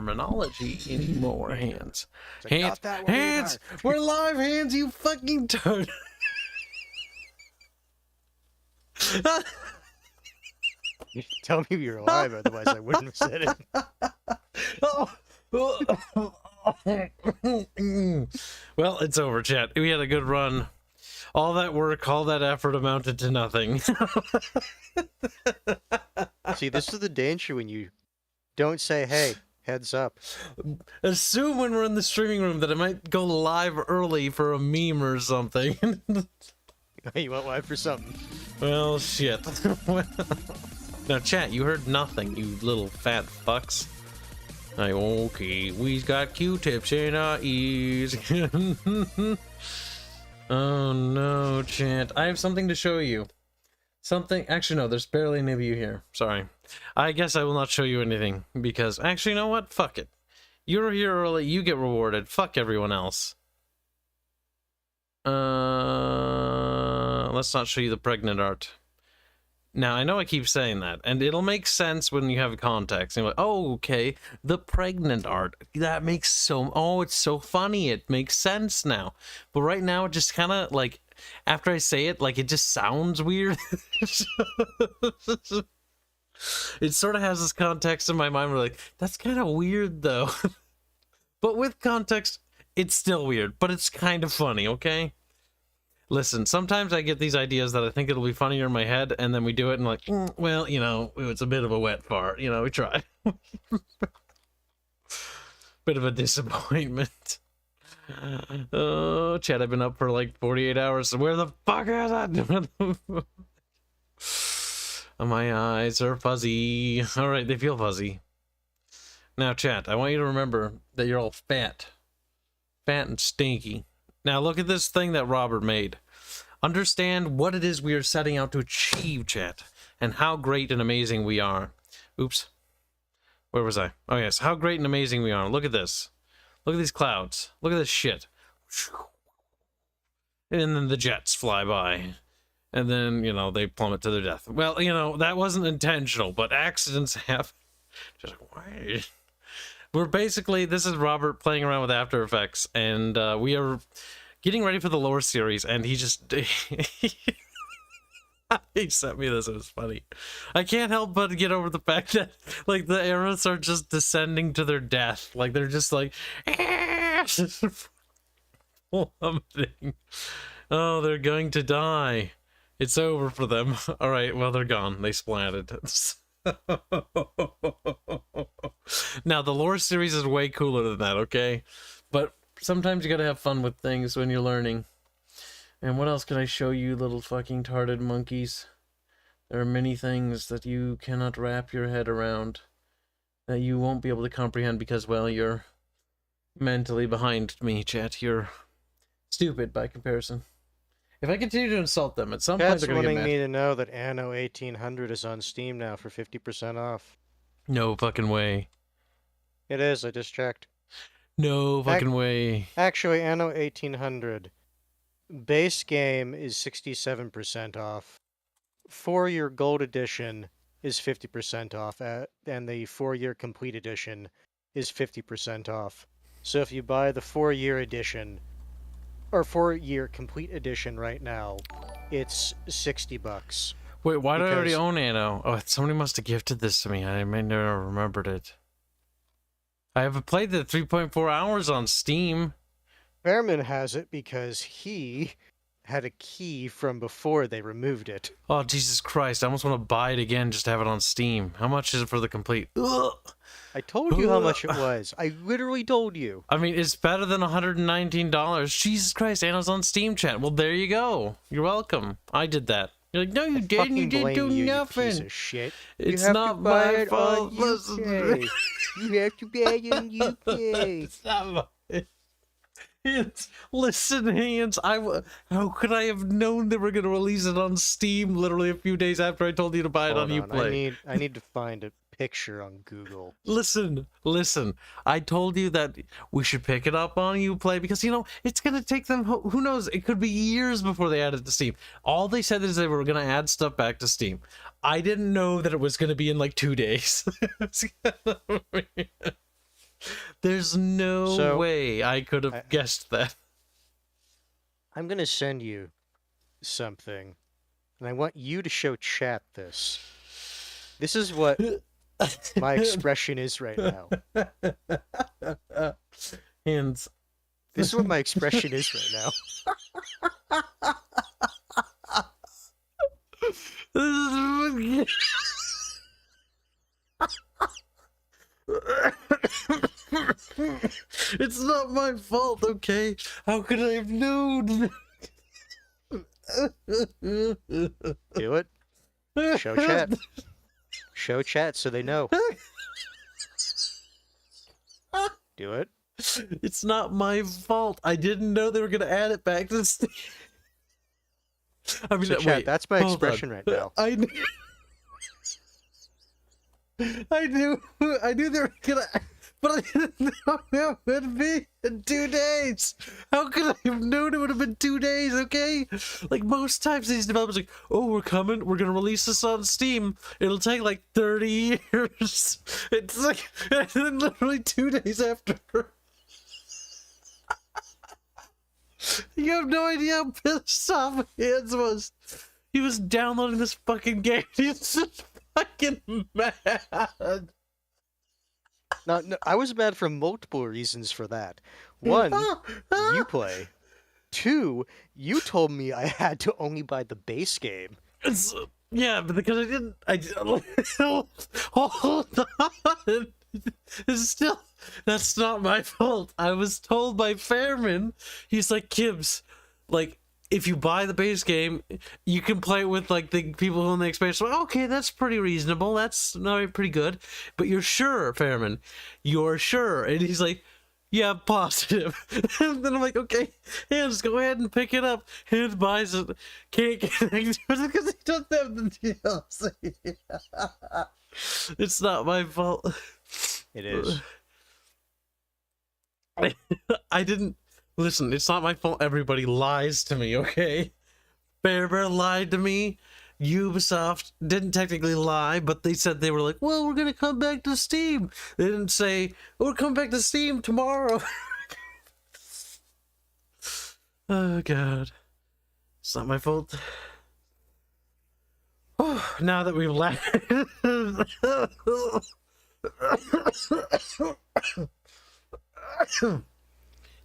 terminology anymore, Hanse. Hanse, Hanse, we're live, Hanse, you fucking turd. You tell me you're alive, otherwise I wouldn't have said it. Well, it's over, chat. We had a good run. All that work, all that effort amounted to nothing. See, this is the danger when you don't say, hey, heads up. Assume when we're in the streaming room that I might go live early for a meme or something. You went live for something. Well, shit. Now, chat, you heard nothing, you little fat fucks. Like, okay, we got Q-tips in our ears. Oh no, chat. I have something to show you. Something. Actually, no, there's barely any of you here. Sorry. I guess I will not show you anything because, actually, you know what? Fuck it. You're here early, you get rewarded. Fuck everyone else. Let's not show you the pregnant art. Now, I know I keep saying that, and it'll make sense when you have context. And you're like, oh, okay, the pregnant art. That makes so... Oh, it's so funny. It makes sense now. But right now, it just kind of, like, after I say it, like, it just sounds weird. It sort of has this context in my mind where, like, that's kind of weird, though. But with context, it's still weird, but it's kind of funny, okay? Listen, sometimes I get these ideas that I think it'll be funnier in my head, and then we do it and like, well, you know, it's a bit of a wet fart. You know, we tried. Bit of a disappointment. Oh, chat, I've been up for like 48 hours. Where the fuck is that? My eyes are fuzzy. All right, they feel fuzzy. Now, chat, I want you to remember that you're all fat. Fat and stinky. Now look at this thing that Robert made. Understand what it is we are setting out to achieve, chat, and how great and amazing we are. Oops. Where was I? Oh yes, how great and amazing we are. Look at this. Look at these clouds. Look at this shit. And then the jets fly by. And then, you know, they plummet to their death. Well, you know, that wasn't intentional, but accidents happen. Just like, why? We're basically, this is Robert playing around with After Effects, and we are getting ready for the lower series, and he just, he sent me this, it was funny. I can't help but get over the fact that, like, the arrows are just descending to their death. Like, they're just like, plummeting. Oh, they're going to die. It's over for them. All right, well, they're gone. They splatted. Now the lore series is way cooler than that, okay? But sometimes you gotta have fun with things when you're learning. And what else can I show you, little fucking tarded monkeys? There are many things that you cannot wrap your head around, that you won't be able to comprehend because, well, you're mentally behind me, chat. You're stupid by comparison. If I continue to insult them, at some point they're gonna get mad. Wanting me to know that Anno 1800 is on Steam now for 50% off. No fucking way. It is, I just checked. No fucking way. Actually, Anno 1800, base game is 67% off. 4-year gold edition is 50% off, and the 4-year complete edition is 50% off. So if you buy the 4-year edition, or 4-year complete edition right now, it's $60. Wait, why do I already own Anno? Oh, somebody must have gifted this to me. I may never remembered it. I haven't played the 3.4 hours on Steam. Behrman has it because he had a key from before they removed it. Oh, Jesus Christ. I almost want to buy it again just to have it on Steam. How much is it for the complete? Ugh. I told you how much it was. I literally told you. I mean, it's better than $119. Jesus Christ, Anno's on Steam, chat. Well, there you go. You're welcome. I did that. You're like, no, you didn't. You didn't do nothing. You piece of shit. It's not my fault. You have to buy it on UK. It's not my... Listen, Hanse, how could I have known they were going to release it on Steam literally a few days after I told you to buy it on Uplay? I need to find a picture on Google. Listen. I told you that we should pick it up on Uplay because, you know, it's going to take them, who knows, it could be years before they add it to Steam. All they said is they were going to add stuff back to Steam. I didn't know that it was going to be in like 2 days. There's no way I could have guessed that. I'm gonna send you something, and I want you to show chat this. This is what my expression is right now. Hands. This is what my expression is right now. It's not my fault, okay? How could I have known? Do it. Show chat. Show chat so they know. Do it. It's not my fault. I didn't know they were gonna add it back to Steam. I mean, So chat, wait, that's my hold expression on. right now. I knew they were gonna, but I didn't know it would be in 2 days. How could I have known it would have been 2 days? Okay, like most times these developers are like, oh, we're coming, we're gonna release this on Steam. It'll take like 30 years. It's like, and then literally 2 days after. You have no idea how pissed off Hanse was. He was downloading this fucking game. He's just fucking mad. No, I was mad for multiple reasons for that. One, you play. Two, you told me I had to only buy the base game. Yeah, but because I hold on. It's still, that's not my fault. I was told by Fairman, he's like, Kibs, like, if you buy the base game, you can play it with, like, the people who own the expansion. So, okay, that's pretty reasonable. That's pretty good. But you're sure, Fairman? You're sure? And he's like, yeah, positive. And then I'm like, okay, Hanse, go ahead and pick it up. Hanse buys it. Can't get it because he doesn't have the DLC. It's not my fault. It is. I didn't listen. It's not my fault. Everybody lies to me, okay? Bear lied to me. Ubisoft didn't technically lie, but they said they were like, well, we're gonna come back to Steam. They didn't say, we'll come back to Steam tomorrow. Oh god, it's not my fault. Oh, now that we've laughed.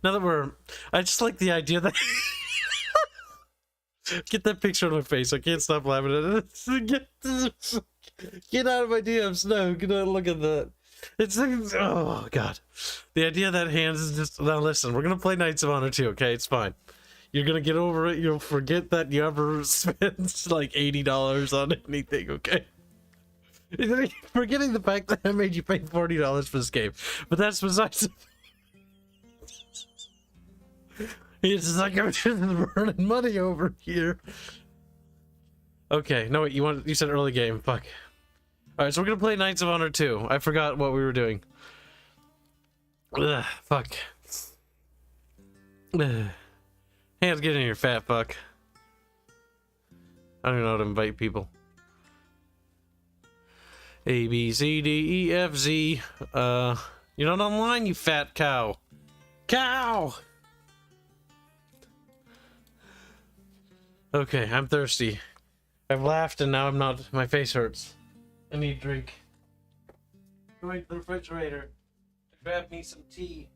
Now that we're, I just like the idea that get that picture on my face. I can't stop laughing at it. Get out of my DMs. No, get out, look at that. It's like, oh god, the idea that Hanse is just, now listen, we're gonna play Knights of Honor 2, okay? It's fine. You're gonna get over it. You'll forget that you ever spent like $80 on anything, okay? Forgetting the fact that I made you pay $40 for this game, but that's besides. It's like I'm just burning money over here. Okay, no wait, you said early game. Fuck. All right, so we're gonna play Knights of Honor 2. I forgot what we were doing. Ugh, fuck. Ugh. Hands, get in here, fat fuck. I don't even know how to invite people. A, B, C, D, E, F, Z. You're not online, you fat cow. Cow! Okay, I'm thirsty. I've laughed and now I'm not. My face hurts. I need a drink. Going to the refrigerator to grab me some tea.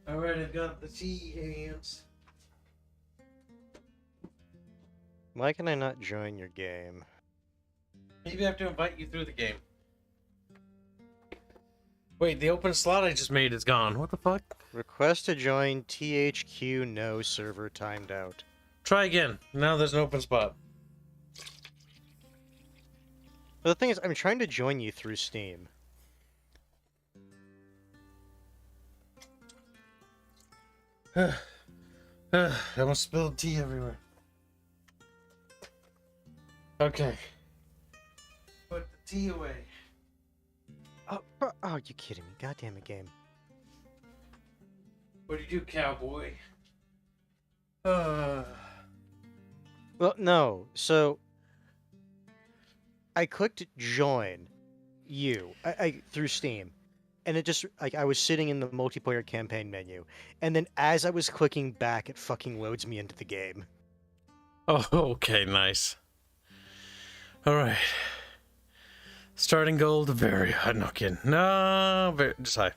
Alright, I've got the tea, Hanse. Why can I not join your game? Maybe I have to invite you through the game. Wait, the open slot I just made is gone. What the fuck? Request to join THQ, no, server timed out. Try again. Now there's an open spot. But the thing is, I'm trying to join you through Steam. I almost spilled tea everywhere. Okay. Put the tea away. Oh, you kidding me? Goddamn it, game. What do you do, cowboy? Well, no. So, I clicked join, I through Steam, and it just like I was sitting in the multiplayer campaign menu, and then as I was clicking back, it fucking loads me into the game. Oh, okay, nice. All right. Starting gold, very high. No kidding. No, very, just high.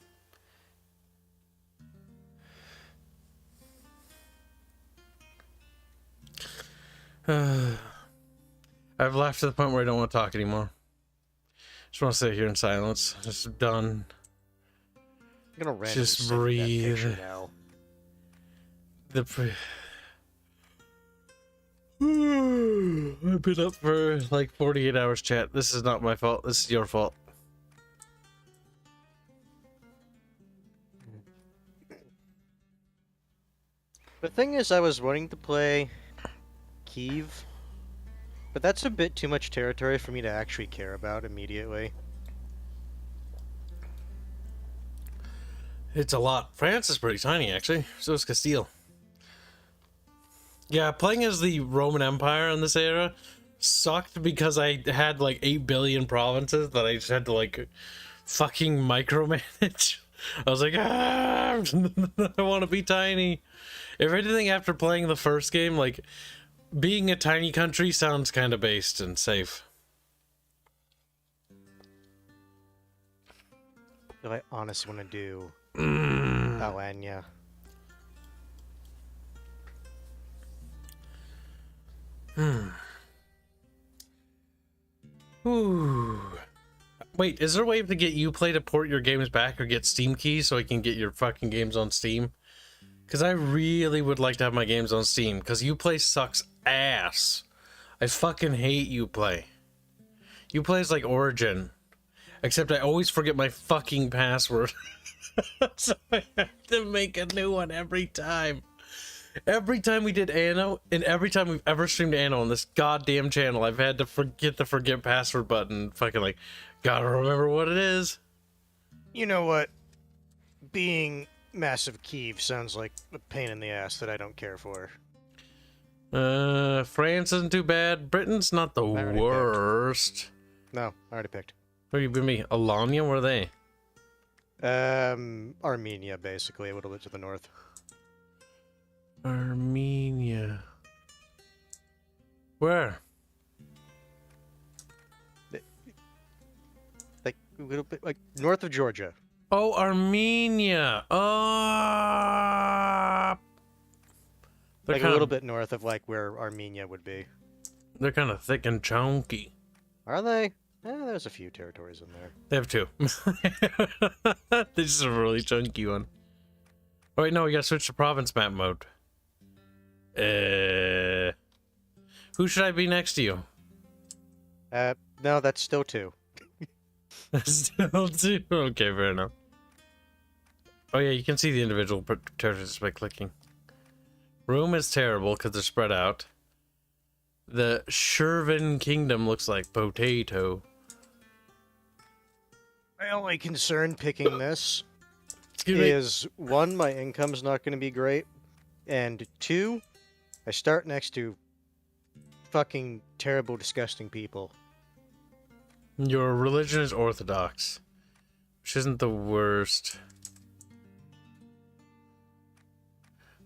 I've laughed to the point where I don't want to talk anymore. Just want to sit here in silence. Just done. I'm gonna randomly Just send you that breathe. picture now. I've been up for like 48 hours, chat. This is not my fault. This is your fault. The thing is, I was wanting to play Kiev, but that's a bit too much territory for me to actually care about immediately. It's a lot. France is pretty tiny, actually. So is Castile. Yeah, playing as the Roman Empire in this era sucked because I had like 8 billion provinces that I just had to like fucking micromanage. I was like, I want to be tiny. If anything, after playing the first game, like, being a tiny country sounds kind of based and safe. But I honestly want to do Alanya. Ooh. Wait, is there a way to get Uplay to port your games back or get Steam keys so I can get your fucking games on Steam? Because I really would like to have my games on Steam, because Uplay sucks ass. I fucking hate Uplay. Uplay is like Origin. Except I always forget my fucking password. So I have to make a new one every time. Every time we did Anno, and every time we've ever streamed Anno on this goddamn channel, I've had to forget the forget password button. Fucking like, gotta remember what it is. You know what? Being massive Kiev sounds like a pain in the ass that I don't care for. France isn't too bad. Britain's not the already worst. No, I already picked. Where you been me? Alanya? Where are they? Armenia, basically, a little bit to the north. Armenia. Where? Like a little bit, like north of Georgia. Oh, Armenia. Like a little bit north of like where Armenia would be. They're kind of thick and chunky. Are they? There's a few territories in there. They have 2. This is a really chunky one. Oh wait, no, we gotta switch to province map mode. Who should I be next to you? No, that's still 2. Still 2? Okay, fair enough. Oh yeah, you can see the individual territories by clicking. Rome is terrible because they're spread out. The Shervan Kingdom looks like potato. My only concern picking this Excuse me. is 1, my income's not going to be great, and 2, I start next to fucking terrible, disgusting people. Your religion is Orthodox, which isn't the worst.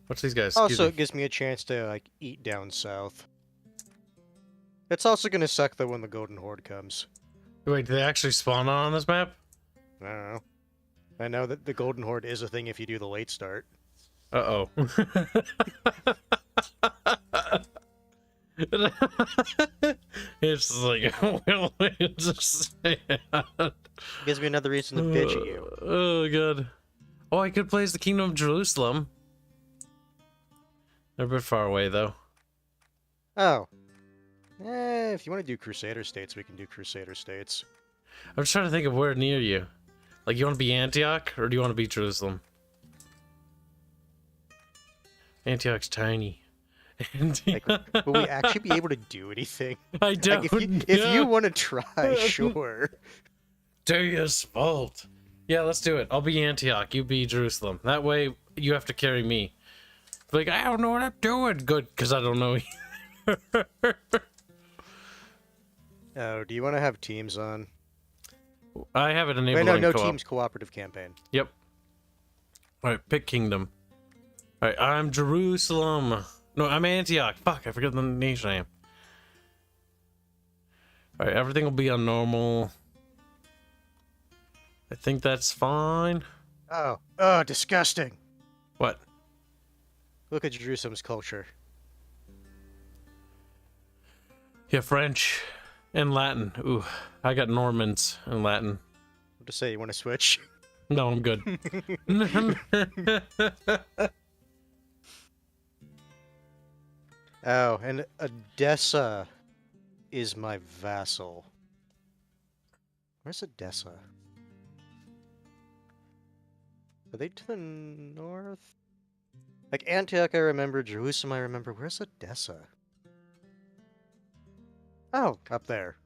What's these guys? Also, it gives me a chance to like eat down south. It's also going to suck though when the Golden Horde comes. Wait, do they actually spawn on this map? I don't know. I know that the Golden Horde is a thing if you do the late start. Uh-oh. It's like, well, just say that. Gives me another reason to bitch at you. Oh, God. Oh, I could play as the Kingdom of Jerusalem. They're a bit far away, though. Oh. If you want to do Crusader States, we can do Crusader States. I'm just trying to think of where near you. Like, you want to be Antioch, or do you want to be Jerusalem? Antioch's tiny. Like, will we actually be able to do anything? I don't Like, if you want to try, sure. Darius' fault. Yeah, let's do it. I'll be Antioch. You be Jerusalem. That way, you have to carry me. Like, I don't know what I'm doing. Good, because I don't know. Oh, do you want to have teams on? I have it Wait, enabled no, on no co-op. teams cooperative campaign. Yep. Alright, pick kingdom. Alright, I'm Jerusalem. No, I'm Antioch. Fuck, I forget the nation I am. Alright, everything will be on normal. I think that's fine. Oh, disgusting. What? Look at Jerusalem's culture. Yeah, French and Latin. Ooh, I got Normans and Latin. What to say? You want to switch? No, I'm good. Oh, and Edessa is my vassal. Where's Edessa? Are they to the north? Like Antioch, I remember. Jerusalem, I remember. Where's Edessa? Oh, up there.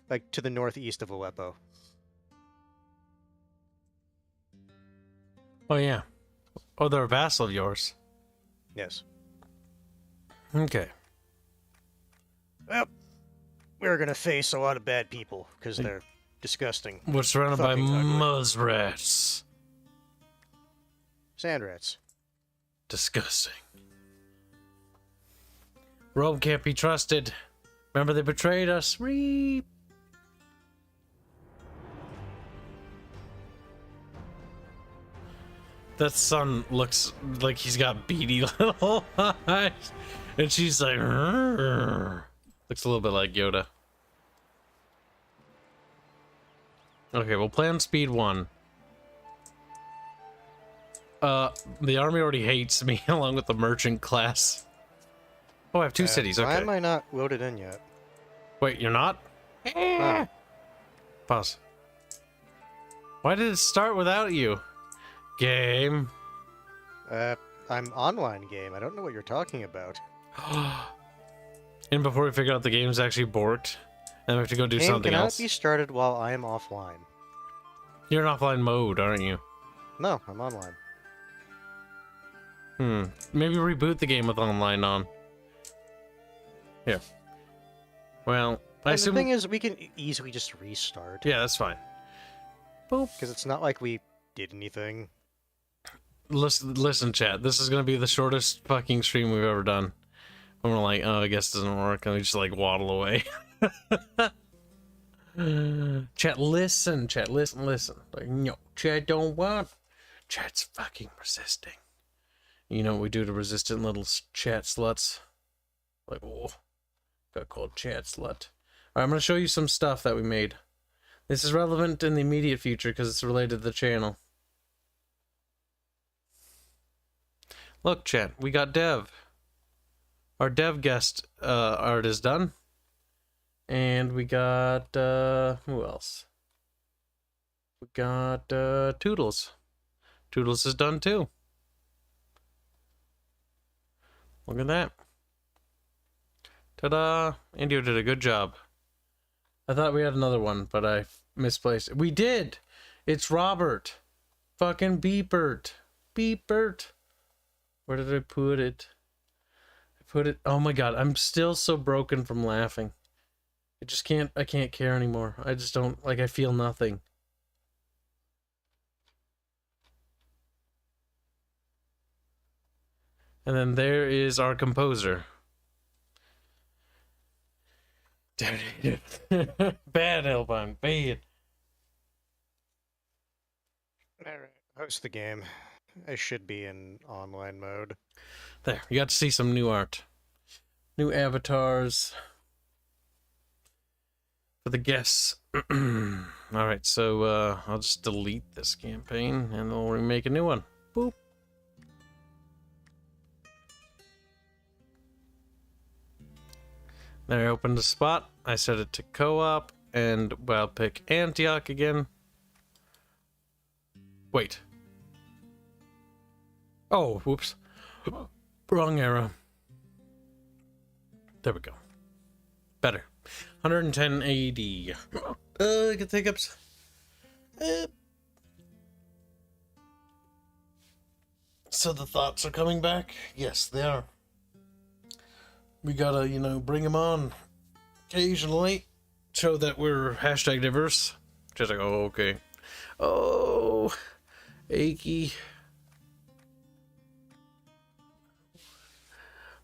Like to the northeast of Aleppo. Oh, yeah. Oh, they're a vassal of yours. Yes. Okay. Well, we're gonna face a lot of bad people because they're disgusting. We're surrounded by Fucking ugly. muskrats. Sand rats. Disgusting. Rome can't be trusted. Remember they betrayed us. Reap. That son looks like he's got beady little eyes. And she's like, "Rrr." Looks a little bit like Yoda. Okay, we'll play on speed 1. The army already hates me along with the merchant class. Oh, I have 2 cities, okay. Why am I not loaded in yet? Wait, you're not? Oh. Pause. Why did it start without you? Game. I'm online game. I don't know what you're talking about. And before we figure out the game's actually borked, and we have to go do Game something cannot else. be started while I am offline. You're in offline mode, aren't you? No, I'm online. Maybe reboot the game with online on. Yeah. Well, I And assume... the thing is, we can easily just restart. Yeah, that's fine. Boop. Because it's not like we did anything. Listen, chat. This is gonna be the shortest fucking stream we've ever done. And we're like, oh, I guess it doesn't work, and we just like waddle away. Chat, listen. Chat, listen. Like, no, chat don't want. Chat's fucking resisting. You know what we do to resistant little chat sluts? Like, oh, got called chat slut. Alright, I'm gonna show you some stuff that we made. This is relevant in the immediate future because it's related to the channel. Look, chat, we got Dev. Our Dev guest art is done. And we got, who else? We got Toodles. Toodles is done too. Look at that. Ta-da! Indio did a good job. I thought we had another one, but I misplaced it. We did! It's Robert. Fucking Beepert. Beepert. Where did I put it? I put it... Oh my god, I'm still so broken from laughing. I can't care anymore. I just don't... Like, I feel nothing. And then there is our composer. Bad, Hellbound. Bad. Alright, host the game. I should be in online mode. There, you got to see some new art. New avatars. For the guests. Alright, so I'll just delete this campaign and we'll remake a new one. Boop. There, I opened a spot. I set it to co-op, and well, pick Antioch again. Wait. Oh, whoops. Wrong arrow. There we go. Better. 110 AD. I get hiccups. So the thoughts are coming back? Yes, they are. We gotta, you know, bring them on occasionally. Show that we're hashtag diverse. Just like, oh, okay. Oh, achy.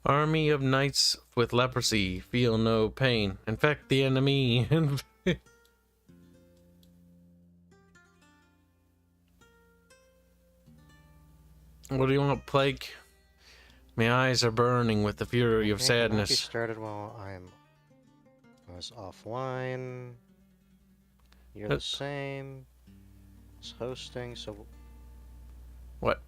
Army of knights with leprosy feel no pain. Infect the enemy. What do you want, Plague? My eyes are burning with the fury of sadness. You started while I was offline. You're the same. It's hosting, so... What?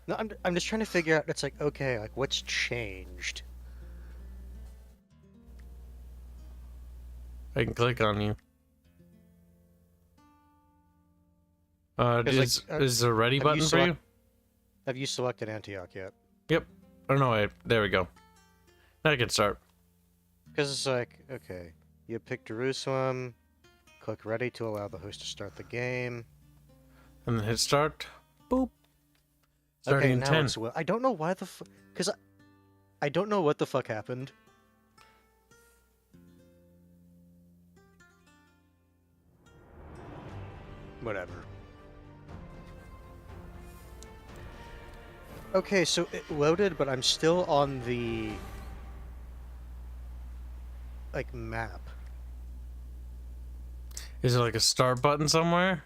No, I'm just trying to figure out, it's like, okay, like, what's changed? I can click on you. Is there a ready button for you? Have you selected Antioch yet? Yep. Oh no, there we go. Now I can start. Because it's like, okay, you pick Jerusalem, click ready to allow the host to start the game. And then hit start. Boop. Starting in 10. I don't know why the fuck... Because I don't know what the fuck happened. Whatever. Okay, so it loaded, but I'm still on the... like, map. Is there like a start button somewhere?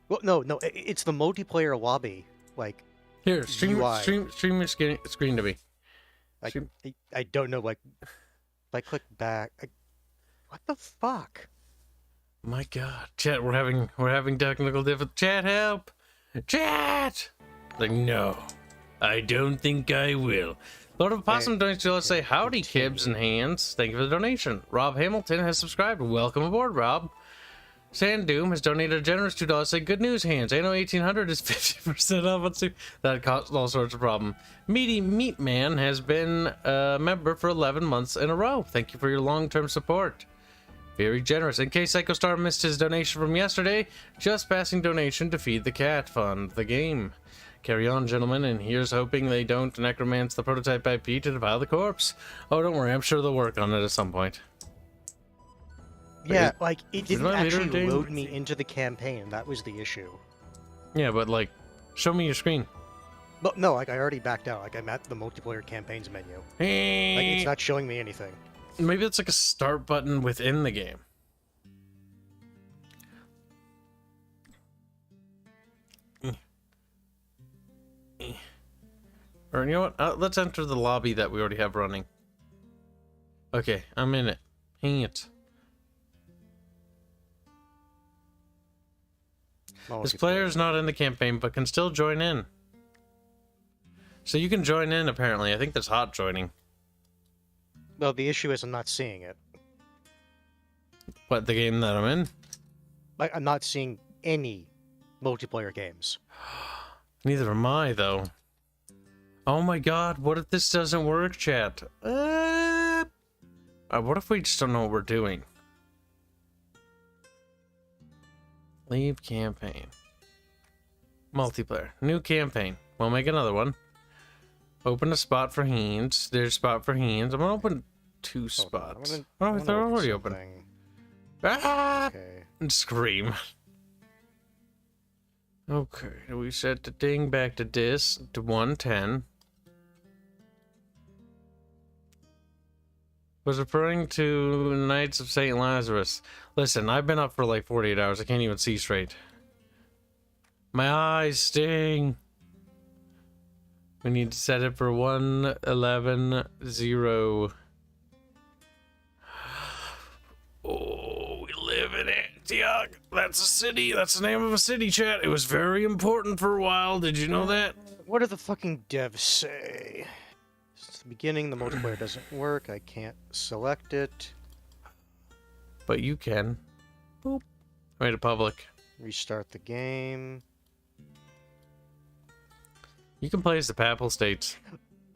Well, no, it's the multiplayer lobby. Like, here, stream UI. stream your screen to me. I don't know, like, if I click back, what the fuck? My God, chat, we're having technical difficulties. Chat, help! Chat! Like, no, I don't think I will. Lord of Possum donates to us say, howdy, Kibs and Hanse. Thank you for the donation. Rob Hamilton has subscribed. Welcome aboard, Rob. Sand Doom has donated a generous $2. Say, good news, Hanse. I know 1800 is 50% off on Steam. That caused all sorts of problem. Meaty Meat Man has been a member for 11 months in a row. Thank you for your long-term support. Very generous. In case Psycho Star missed his donation from yesterday, just passing donation to feed the cat fund the game. Carry on, gentlemen, and here's hoping they don't necromance the prototype IP to defile the corpse. Oh, don't worry, I'm sure they'll work on it at some point. Yeah, like, it didn't actually load me into the campaign. That was the issue. Yeah, but, like, show me your screen. But no, like, I already backed out. Like, I'm at the multiplayer campaigns menu. Like, it's not showing me anything. Maybe it's like a start button within the game. Or, you know what? Let's enter the lobby that we already have running. Okay, I'm in it. Hang it. This player is not in the campaign, but can still join in. So you can join in, apparently. I think that's hot joining. No, the issue is I'm not seeing it. What, the game that I'm in? Like, I'm not seeing any multiplayer games. Neither am I, though. Oh my God, what if this doesn't work, chat? What if we just don't know what we're doing? Leave campaign. Multiplayer. New campaign. We'll make another one. Open a spot for Hanse. There's a spot for Hanse. I'm gonna open 2 spots. Oh, they're already open. Ah! Okay. And scream. Okay, we set the thing back to this, to 110. Was referring to Knights of St. Lazarus. Listen, I've been up for like 48 hours. I can't even see straight. My eyes sting. We need to set it for 111.0. Oh, we live in Antioch. That's a city. That's the name of a city, chat. It was very important for a while. Did you know that? What do the fucking devs say? Since the beginning, the multiplayer doesn't work. I can't select it. But you can. Boop. Made it public. Restart the game. You can play as the Papal States.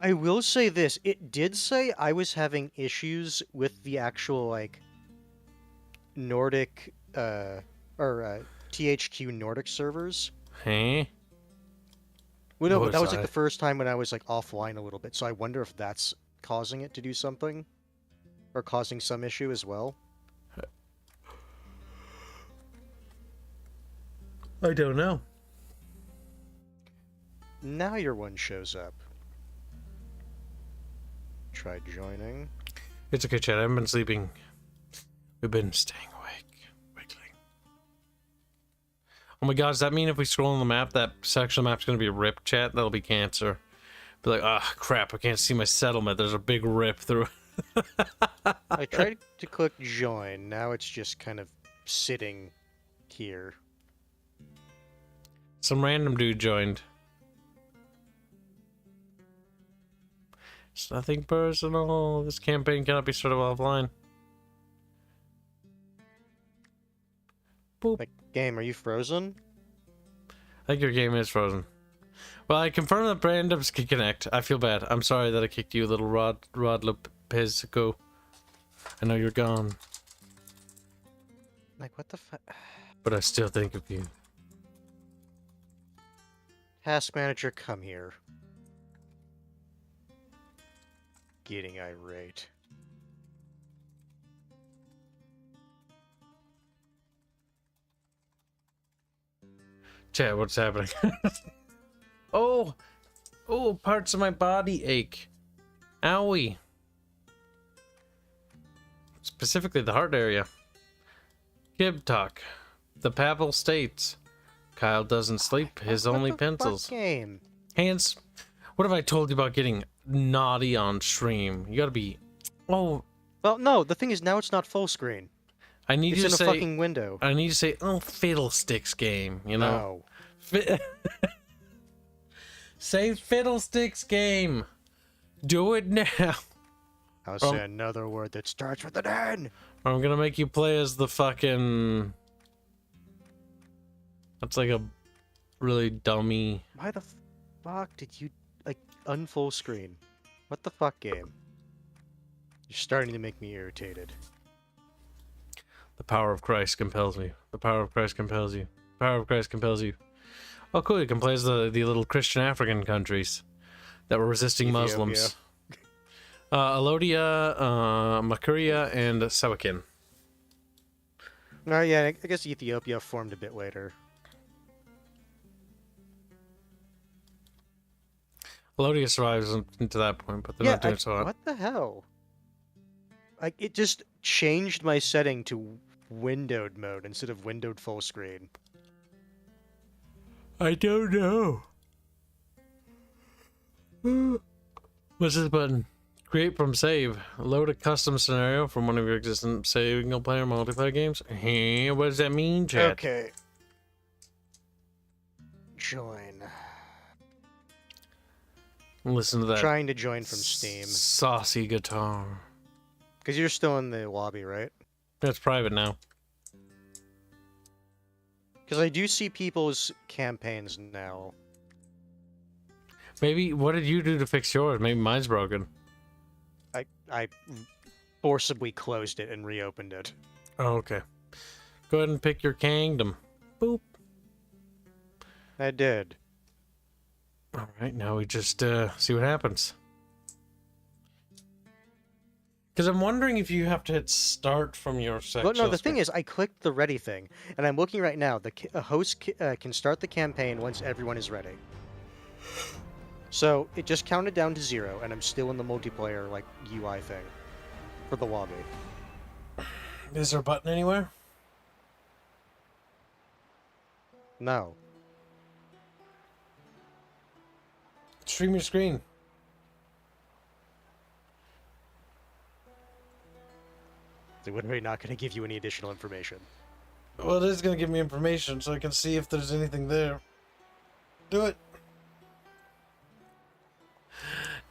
I will say this. It did say I was having issues with the actual, like, Nordic, THQ Nordic servers. Hey? Well, no, but that was like the first time when I was like offline a little bit, so I wonder if that's causing it to do something. are causing some issue as well? I don't know. Now your one shows up. Try joining. It's okay, chat. I haven't been sleeping. We've been staying awake. Wiggling. Oh my god, does that mean if we scroll on the map, that section of the map's gonna be ripped, chat? That'll be cancer. Be like, ah, crap, I can't see my settlement. There's a big rip through it. I tried to click join. Now it's just kind of sitting here. Some random dude joined. It's nothing personal. This campaign cannot be started offline. Boop. Like, game, are you frozen? I think your game is frozen. Well, I confirm that randoms can connect. I feel bad. I'm sorry that I kicked you, little Rod Lopez. Go. I know you're gone, Like, what the fuck? but I still think of you. Task manager, come here. Getting irate. Chat, what's happening? Oh! Oh, parts of my body ache. Owie. Specifically the heart area. Kib talk. The Pavel states. Kyle doesn't sleep, his What only the pencils. fuck game? Hanse, what have I told you about getting naughty on stream? You gotta be... Oh, Well, no, the thing is now it's not full screen. I need It's you in to a say... fucking window. I need you to say, oh, Fiddlesticks game, you know? No. Say Fiddlesticks game. Do it now. I'll say another word that starts with an N. Or I'm gonna make you play as the fucking... That's like a really dummy... Why the fuck did you, like, unfull screen? What the fuck game? You're starting to make me irritated. The power of Christ compels me. The power of Christ compels you. The power of Christ compels you. Oh, cool. You can play as the little Christian African countries that were resisting Ethiopia. Muslims. Alodia, Makuria, and Sawakin. No, yeah, I guess Ethiopia formed a bit later. Alodia survives into that point, but they're not doing so hot. What the hell? Like, it just changed my setting to windowed mode instead of windowed full screen. I don't know. What's this button? Create from save. Load a custom scenario from one of your existing single player multiplayer games. What does that mean, chat? Okay. Join. Listen to that. Trying to join from Steam. Saucy guitar. Because you're still in the lobby, right? That's private now. Because I do see people's campaigns now. Maybe, what did you do to fix yours? Maybe mine's broken. I forcibly closed it and reopened it. Oh, okay. Go ahead and pick your kingdom. Boop. I did. Alright, now we just see what happens. Because I'm wondering if you have to hit start from your section. Well, no, the thing is, I clicked the ready thing, and I'm looking right now. The host can start the campaign once everyone is ready. So it just counted down to 0, and I'm still in the multiplayer like UI thing for the lobby. Is there a button anywhere? No. Stream your screen. They're literally not going to give you any additional information. Well, it is going to give me information so I can see if there's anything there. Do it.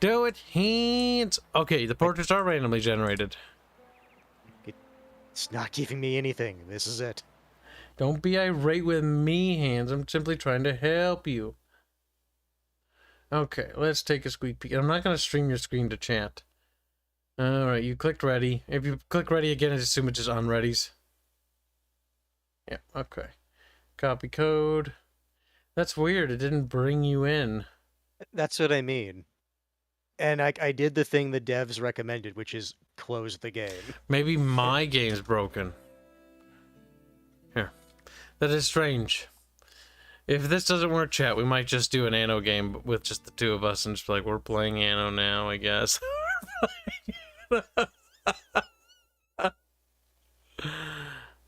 Do it, hands. Okay, the portraits are randomly generated. It's not giving me anything. This is it. Don't be irate with me, hands. I'm simply trying to help you. Okay, let's take a squeak peek. I'm not going to stream your screen to chat. Alright, you clicked ready. If you click ready again, I assume it just unreadies. Yeah, okay. Copy code. That's weird. It didn't bring you in. That's what I mean. And I did the thing the devs recommended, which is close the game. Maybe my game's broken. Here. That is strange. If this doesn't work, chat, we might just do an Anno game with just the two of us and just be like, we're playing Anno now, I guess.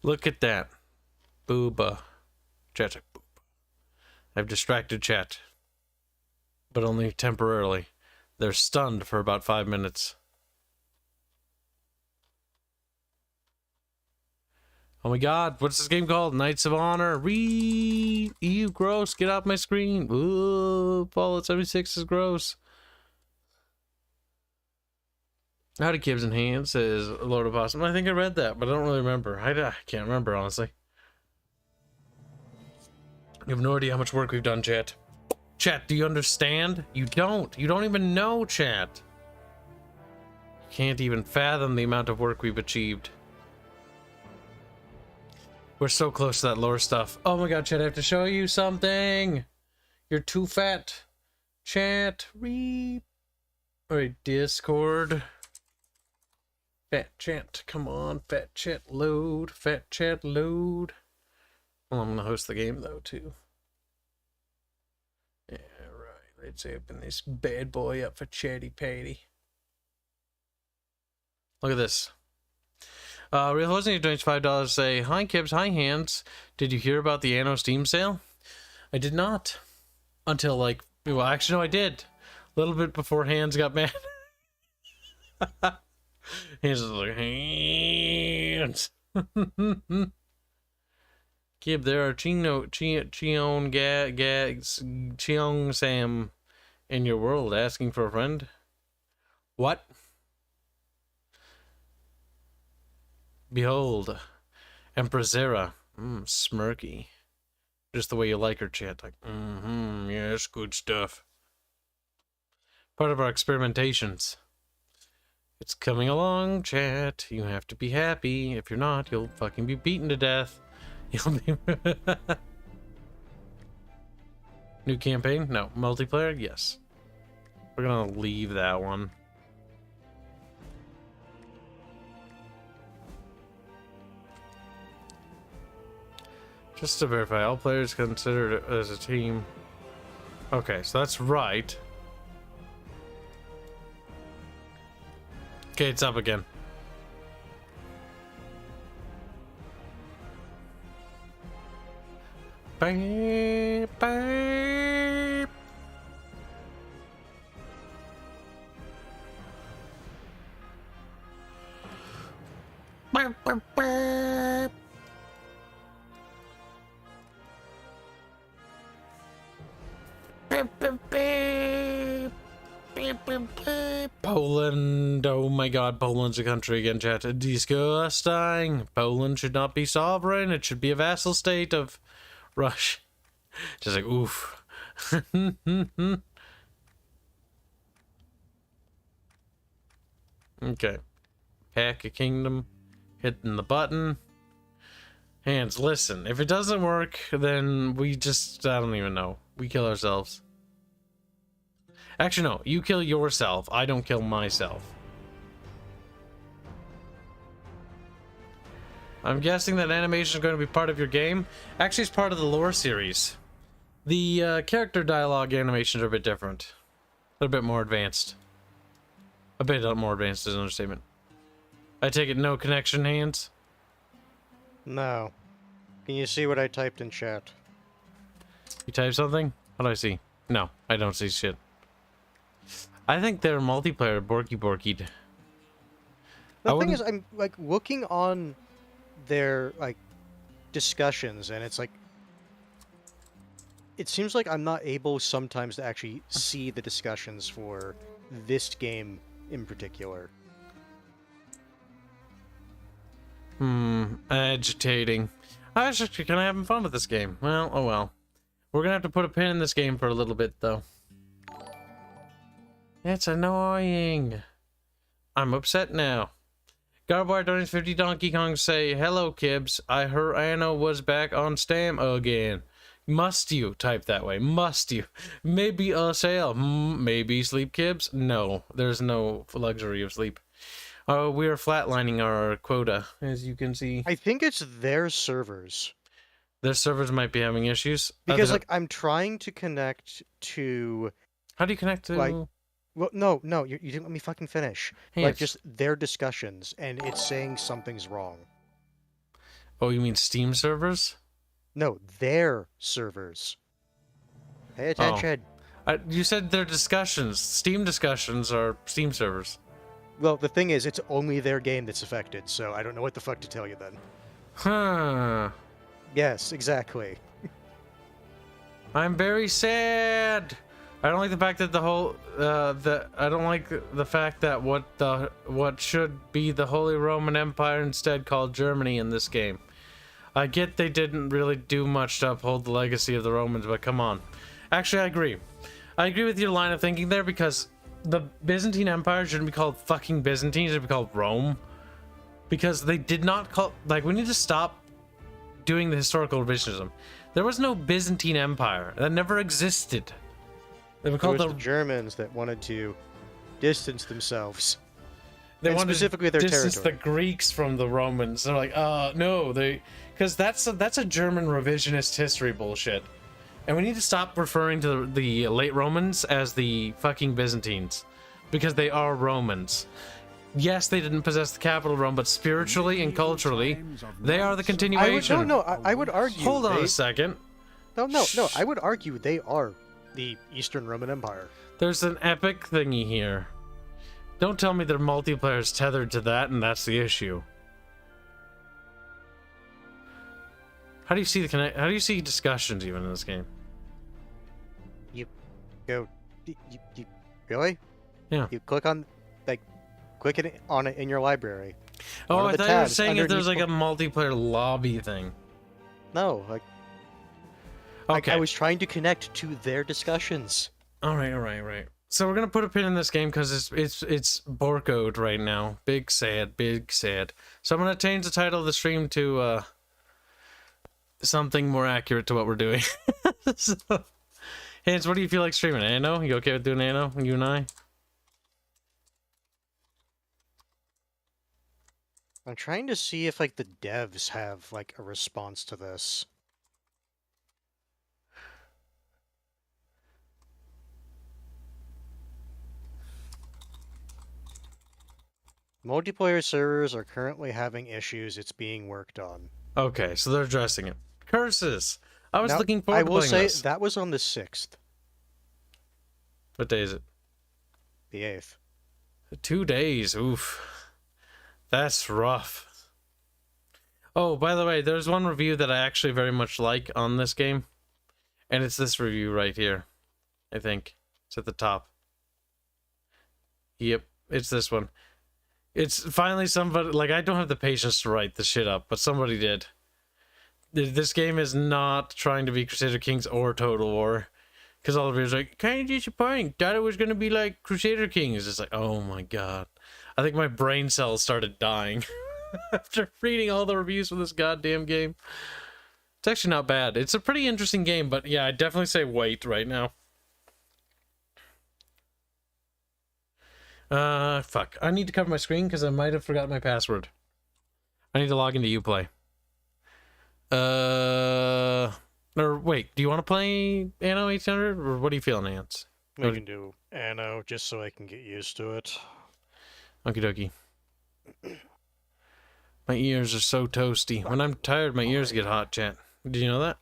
Look at that. Booba. Chat's like, booba. I've distracted chat. But only temporarily. They're stunned for about 5 minutes. Oh my god, what's this game called? Knights of Honor. Ew, gross. Get off my screen. Ooh, Fallout 76 is gross. Howdy, Kibs and Hanse, says Lord of Awesome. I think I read that, but I don't really remember. I can't remember, honestly. You have no idea how much work we've done, chat. Chat, do you understand? You don't. You don't even know, chat. You can't even fathom the amount of work we've achieved. We're so close to that lore stuff. Oh my god, chat, I have to show you something. You're too fat. Chat, Alright, Discord. Fat chat, come on, fat chat load. Fat chat load. Well, I'm gonna host the game though, too. Yeah, right. Let's open this bad boy up for Chatty Patty. Look at this. Real hosting donates $5 say, hi Kibs, hi Hanse. Did you hear about the Anno Steam sale? I did not. Until like, well actually no I did. A little bit before Hanse got mad. Hanse was like, Hanse. Kib, there are Cheong Sam in your world asking for a friend. What? Behold, Empress Zera. Smirky. Just the way you like her, chat. Like, yes, good stuff. Part of our experimentations. It's coming along, chat. You have to be happy. If you're not, you'll fucking be beaten to death. You'll be... New campaign? No. Multiplayer? Yes. We're gonna leave that one. Just to verify, all players considered as a team. Okay, so that's right. Okay, it's up again. Beep, beep. Beep, beep, beep. Poland, oh my god, Poland's a country again, chat. Disgusting. Poland should not be sovereign, it should be a vassal state of Russia. Just like, oof. Okay. Pack a kingdom. Hitting the button. Hands, listen, if it doesn't work, then we just, I don't even know. We kill ourselves. Actually, no. You kill yourself. I don't kill myself. I'm guessing that animation is going to be part of your game. Actually, it's part of the lore series. The character dialogue animations are a bit different. They're a bit more advanced. A bit more advanced is an understatement. I take it no connection, Hands? No. Can you see what I typed in chat? You type something? How do I see? No, I don't see shit. I think they're multiplayer borkied. The thing is, I'm like looking on their like discussions, and it's like it seems like I'm not able sometimes to actually see the discussions for this game in particular. Agitating. I was just kind of having fun with this game. Well, oh well. We're gonna have to put a pin in this game for a little bit, though. It's annoying. I'm upset now. Garboy donates 50 Donkey Kong say, hello, Kibs. I heard Anno was back on Steam again. Must you type that way? Must you? Maybe a sale. Maybe sleep, Kibs? No, there's no luxury of sleep. Oh, we are flatlining our quota, as you can see. I think it's their servers. Their servers might be having issues. Because, like, I'm trying to connect to... How do you connect to... Like, well, no, you didn't let me fucking finish. Hey, like, just their discussions, and it's saying something's wrong. Oh, you mean Steam servers? No, their servers. Pay attention. You said their discussions. Steam discussions are Steam servers. Well, the thing is, it's only their game that's affected, so I don't know what the fuck to tell you then. Huh. Yes, exactly. I'm very sad. I don't like the fact that the whole I don't like the fact that what should be the Holy Roman Empire instead called Germany in this game. I get they didn't really do much to uphold the legacy of the Romans, but come on. Actually, I agree. I agree with your line of thinking there, because the Byzantine Empire shouldn't be called fucking Byzantine, it should be called Rome. Because they did not call... Like, we need to stop doing the historical revisionism. There was no Byzantine Empire. That never existed. They were called the Germans that wanted to distance themselves. They wanted specifically their to distance territory. the Greeks from the Romans. They're like, no, because that's a German revisionist history bullshit, and we need to stop referring to the late Romans as the fucking Byzantines, because they are Romans. Yes, they didn't possess the capital Rome, but spiritually and culturally, they are the continuation. I would argue. Hold on a second. No. I would argue they are the Eastern Roman Empire. There's an epic thingy here. Don't tell me their multiplayer is tethered to that, and that's the issue. How do you see How do you see discussions even in this game? You go. You really? Yeah. You click on, click on it in your library. Oh, I thought you were saying if there's like a multiplayer lobby thing. No, okay. I was trying to connect to their discussions. All right. So we're gonna put a pin in this game because it's Borked right now. Big sad. So I'm gonna change the title of the stream to something more accurate to what we're doing. So, Hanse, what do you feel like streaming? Anno? You okay with doing Anno? You and I? I'm trying to see if the devs have a response to this. Multiplayer servers are currently having issues. It's being worked on. Okay, so they're addressing it. Curses! I was looking forward to playing this. I will say that was on the 6th. What day is it? The 8th. 2 days. Oof. That's rough. Oh, by the way, there's one review that I actually very much like on this game. And it's this review right here. I think. It's at the top. Yep, it's this one. It's finally somebody... I don't have the patience to write this shit up, but somebody did. This game is not trying to be Crusader Kings or Total War. Because all of you are like, kind of disappointing. Thought it was going to be like Crusader Kings. It's like, oh my god. I think my brain cells started dying after reading all the reviews for this goddamn game. It's actually not bad. It's a pretty interesting game, but yeah, I'd definitely say wait right now. Fuck. I need to cover my screen because I might have forgotten my password. I need to log into Uplay. Or wait, do you want to play Anno 800, or what are you feeling, Hanse? We can do Anno just so I can get used to it. Okie dokie. My ears are so toasty. When I'm tired, my ears get hot, chat. Did you know that?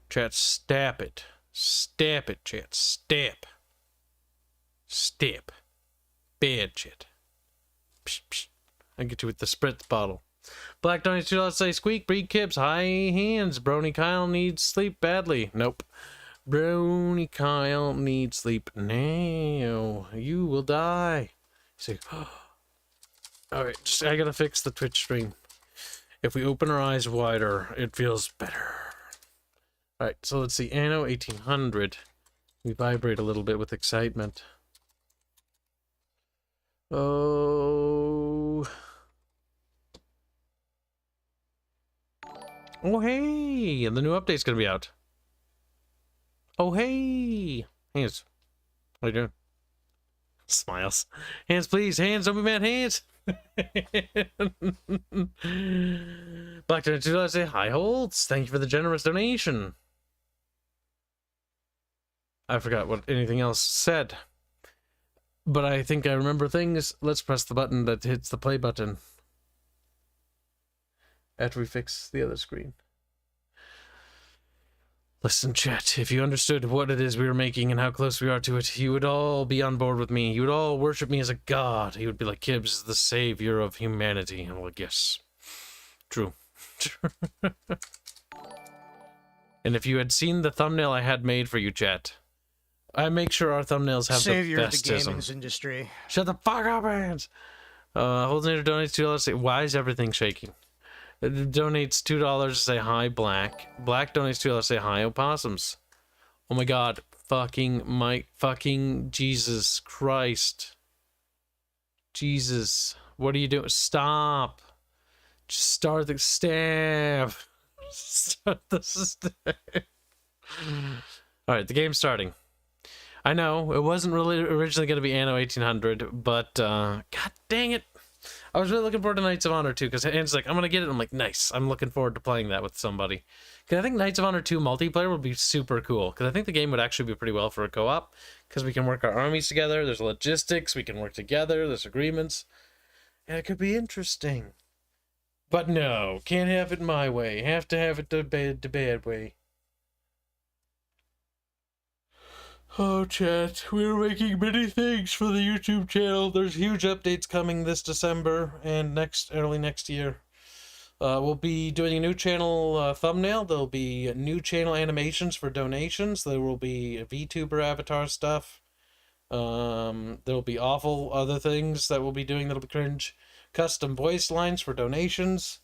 Chat, stap it. Stap it, chat. Step. Step. Bad chat. Psh, psh. I get you with the spritz bottle. Black Donny 2, let's say squeak, breed Kibs, high hands. Brony Kyle needs sleep badly. Nope. Brony Kyle needs sleep now. You will die. See. Alright, I gotta fix the Twitch stream. If we open our eyes wider, it feels better. Alright, so let's see. Anno 1800. We vibrate a little bit with excitement. Oh. Oh, hey! And the new update's gonna be out. Oh, hey! Hands. What are you doing? Smiles. Hands, please. Hands, don't be mad. Hands! Black $2 say, hi, Holtz. Thank you for the generous donation. I forgot what anything else said. But I think I remember things. Let's press the button that hits the play button. After we fix the other screen. Listen, chat, if you understood what it is we were making and how close we are to it, you would all be on board with me. You would all worship me as a god. You would be like, Kibs is the savior of humanity. And I'm like, yes. True. And if you had seen the thumbnail I had made for you, chat, I make sure our thumbnails have Savior the of the bestism. gaming industry. Shut the fuck up, hands! Holdsnator donates $2. Why is everything shaking? It donates $2 to say hi, Black. Black donates $2 to say hi, opossums. Oh my god. Fucking Jesus Christ. Jesus. What are you doing? Stop. Just start the stab. Start the stab. Alright, the game's starting. I know, it wasn't really originally going to be Anno 1800, but, god dang it. I was really looking forward to Knights of Honor 2, because Han's like, I'm going to get it. I'm like, nice. I'm looking forward to playing that with somebody. Because I think Knights of Honor 2 multiplayer would be super cool, because I think the game would actually be pretty well for a co-op, because we can work our armies together, there's logistics, we can work together, there's agreements, and it could be interesting. But no, can't have it my way. Have to have it the bad way. Oh, chat, we're making many things for the YouTube channel. There's huge updates coming this December and early next year. We'll be doing a new channel thumbnail. There'll be new channel animations for donations. There will be VTuber avatar stuff. There'll be awful other things that we'll be doing that'll be cringe. Custom voice lines for donations.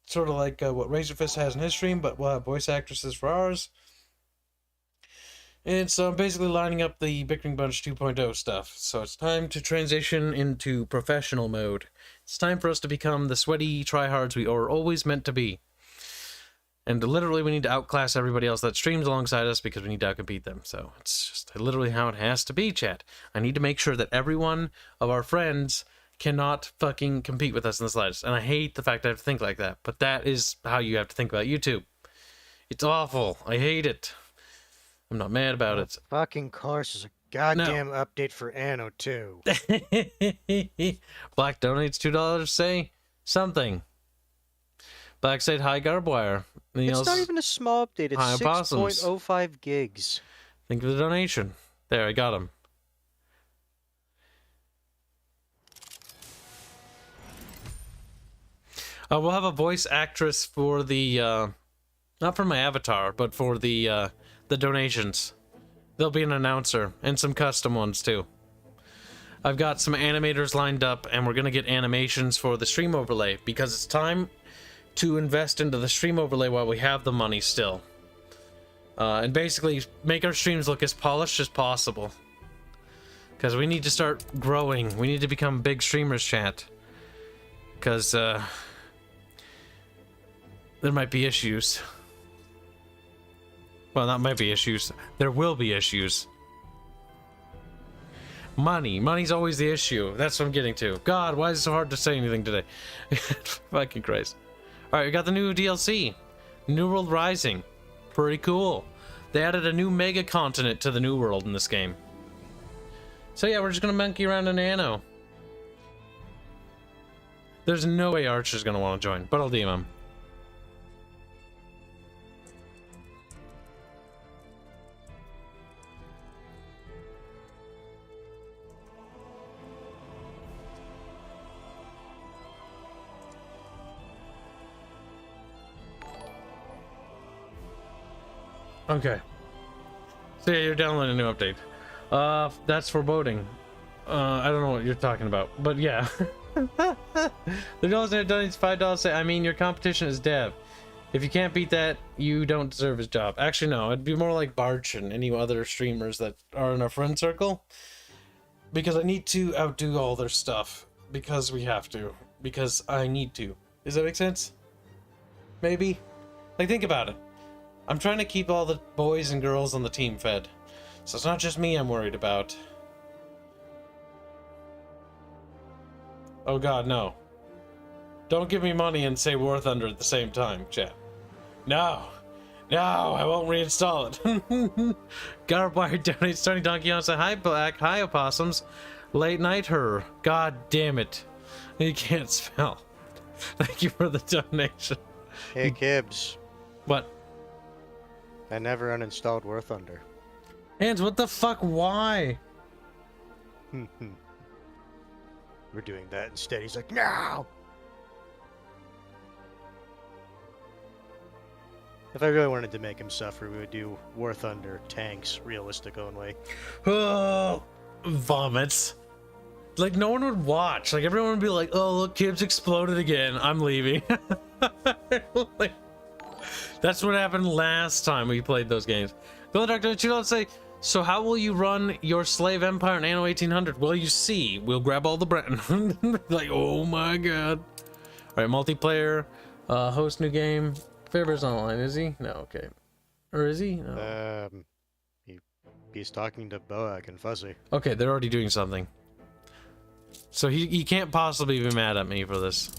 Sort of like what Razorfist has in his stream, but we'll have voice actresses for ours. And so I'm basically lining up the Bickering Bunch 2.0 stuff. So it's time to transition into professional mode. It's time for us to become the sweaty tryhards we are always meant to be. And literally we need to outclass everybody else that streams alongside us because we need to outcompete them. So it's just literally how it has to be, chat. I need to make sure that every one of our friends cannot fucking compete with us in the slightest. And I hate the fact I have to think like that. But that is how you have to think about YouTube. It's awful. I hate it. I'm not mad about it. Fucking course is a goddamn update for Anno 2. Black donates $2, say something. Black said hi, Garbwire. It's not even a small update, it's 6.05 gigs. Think of the donation. There, I got him. We'll have a voice actress for the, not for my avatar, but for the donations. There'll be an announcer, and some custom ones, too. I've got some animators lined up, and we're gonna get animations for the stream overlay, because it's time to invest into the stream overlay while we have the money still. And basically, make our streams look as polished as possible. Because we need to start growing. We need to become big streamers, chat. Because, there might be issues. Well, that might be issues. There will be issues. Money. Money's always the issue. That's what I'm getting to. God, why is it so hard to say anything today? Fucking Christ. Alright, we got the new DLC. New World Rising. Pretty cool. They added a new mega continent to the New World in this game. So yeah, we're just gonna monkey around in Anno. There's no way Archer's gonna want to join, but I'll DM him. Okay. So yeah, you're downloading a new update. That's foreboding. I don't know what you're talking about, but yeah. The dollars that donates $5 say, I mean, your competition is Dev. If you can't beat that, you don't deserve his job. Actually, no, it'd be more like Barch and any other streamers that are in our friend circle. Because I need to outdo all their stuff. Because we have to. Because I need to. Does that make sense? Maybe? Like, think about it. I'm trying to keep all the boys and girls on the team fed. So it's not just me I'm worried about. Oh god, no. Don't give me money and say War Thunder at the same time, chat. No! No, I won't reinstall it. Garbwire donates 20 Donkey on say hi Black, hi opossums. Late night her. God damn it. You can't spell. Thank you for the donation. Hey, Kibs. What? I never uninstalled War Thunder. Hands, what the fuck? Why? We're doing that instead. He's like, no! If I really wanted to make him suffer, we would do War Thunder, tanks, realistic only. Oh, vomits. Like, no one would watch. Like, everyone would be like, oh, look, Kibs exploded again. I'm leaving. Like, that's what happened last time we played those games. Bill Doctor, you don't say, so how will you run your slave empire in Anno 1800? Well, you see, we'll grab all the Breton. Like, oh my god. All right, multiplayer, host new game. Fairbear's online, is he? No, okay. Or is he? No. He's talking to Boak and Fuzzy. Okay, they're already doing something. So he can't possibly be mad at me for this.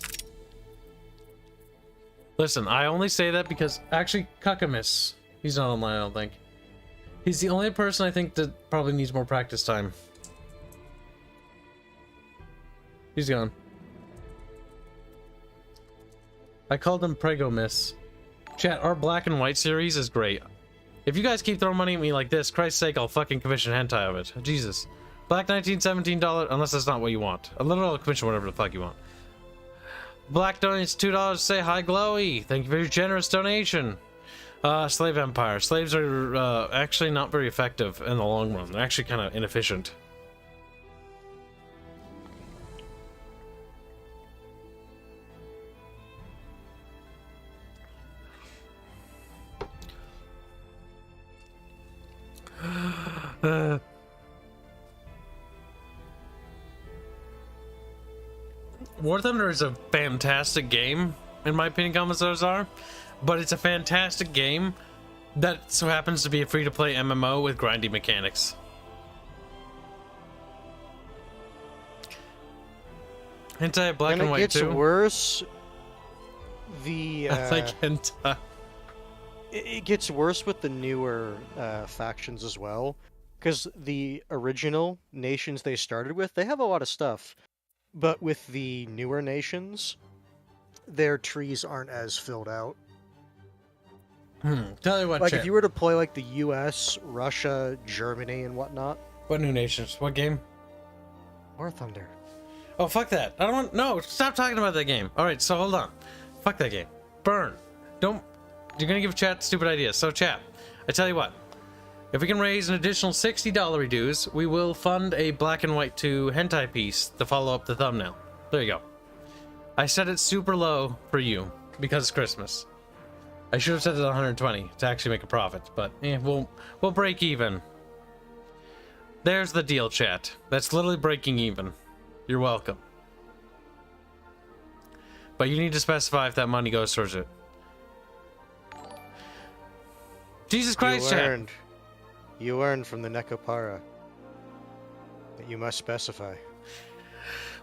Listen, I only say that because... Actually, Kakamis. He's not online, I don't think. He's the only person I think that probably needs more practice time. He's gone. I called him Prego Miss. Chat, our black and white series is great. If you guys keep throwing money at me like this, Christ's sake, I'll fucking commission hentai of it. Jesus. Black $19, $17, unless that's not what you want. A little commission whatever the fuck you want. Black donates $2 to say hi, Glowy. Thank you for your generous donation. Slave Empire. Slaves are actually not very effective in the long run. They're actually kind of inefficient. War Thunder is a fantastic game, in my opinion, Commissars are, but it's a fantastic game that so happens to be a free-to-play MMO with grindy mechanics. Hentai black and white too. And it gets worse. I like hentai. It gets worse with the newer factions as well, because the original nations they started with, they have a lot of stuff, but with the newer nations, their trees aren't as filled out. Tell you what, like chat. if you were to play like the U.S., Russia, Germany, and whatnot. What new nations? What game? War Thunder. Oh, fuck that. I don't want... No, stop talking about that game. Alright, so hold on. Fuck that game. Burn. Don't... You're gonna give chat stupid ideas. So chat, I tell you what. If we can raise an additional $60 dues, we will fund a black and white 2 hentai piece to follow up the thumbnail. There you go. I set it super low for you because it's Christmas. I should have set it at 120 to actually make a profit, but we'll break even. There's the deal, chat. That's literally breaking even. You're welcome. But you need to specify if that money goes towards it. Jesus Christ, chat. You learned from the Necopara that you must specify.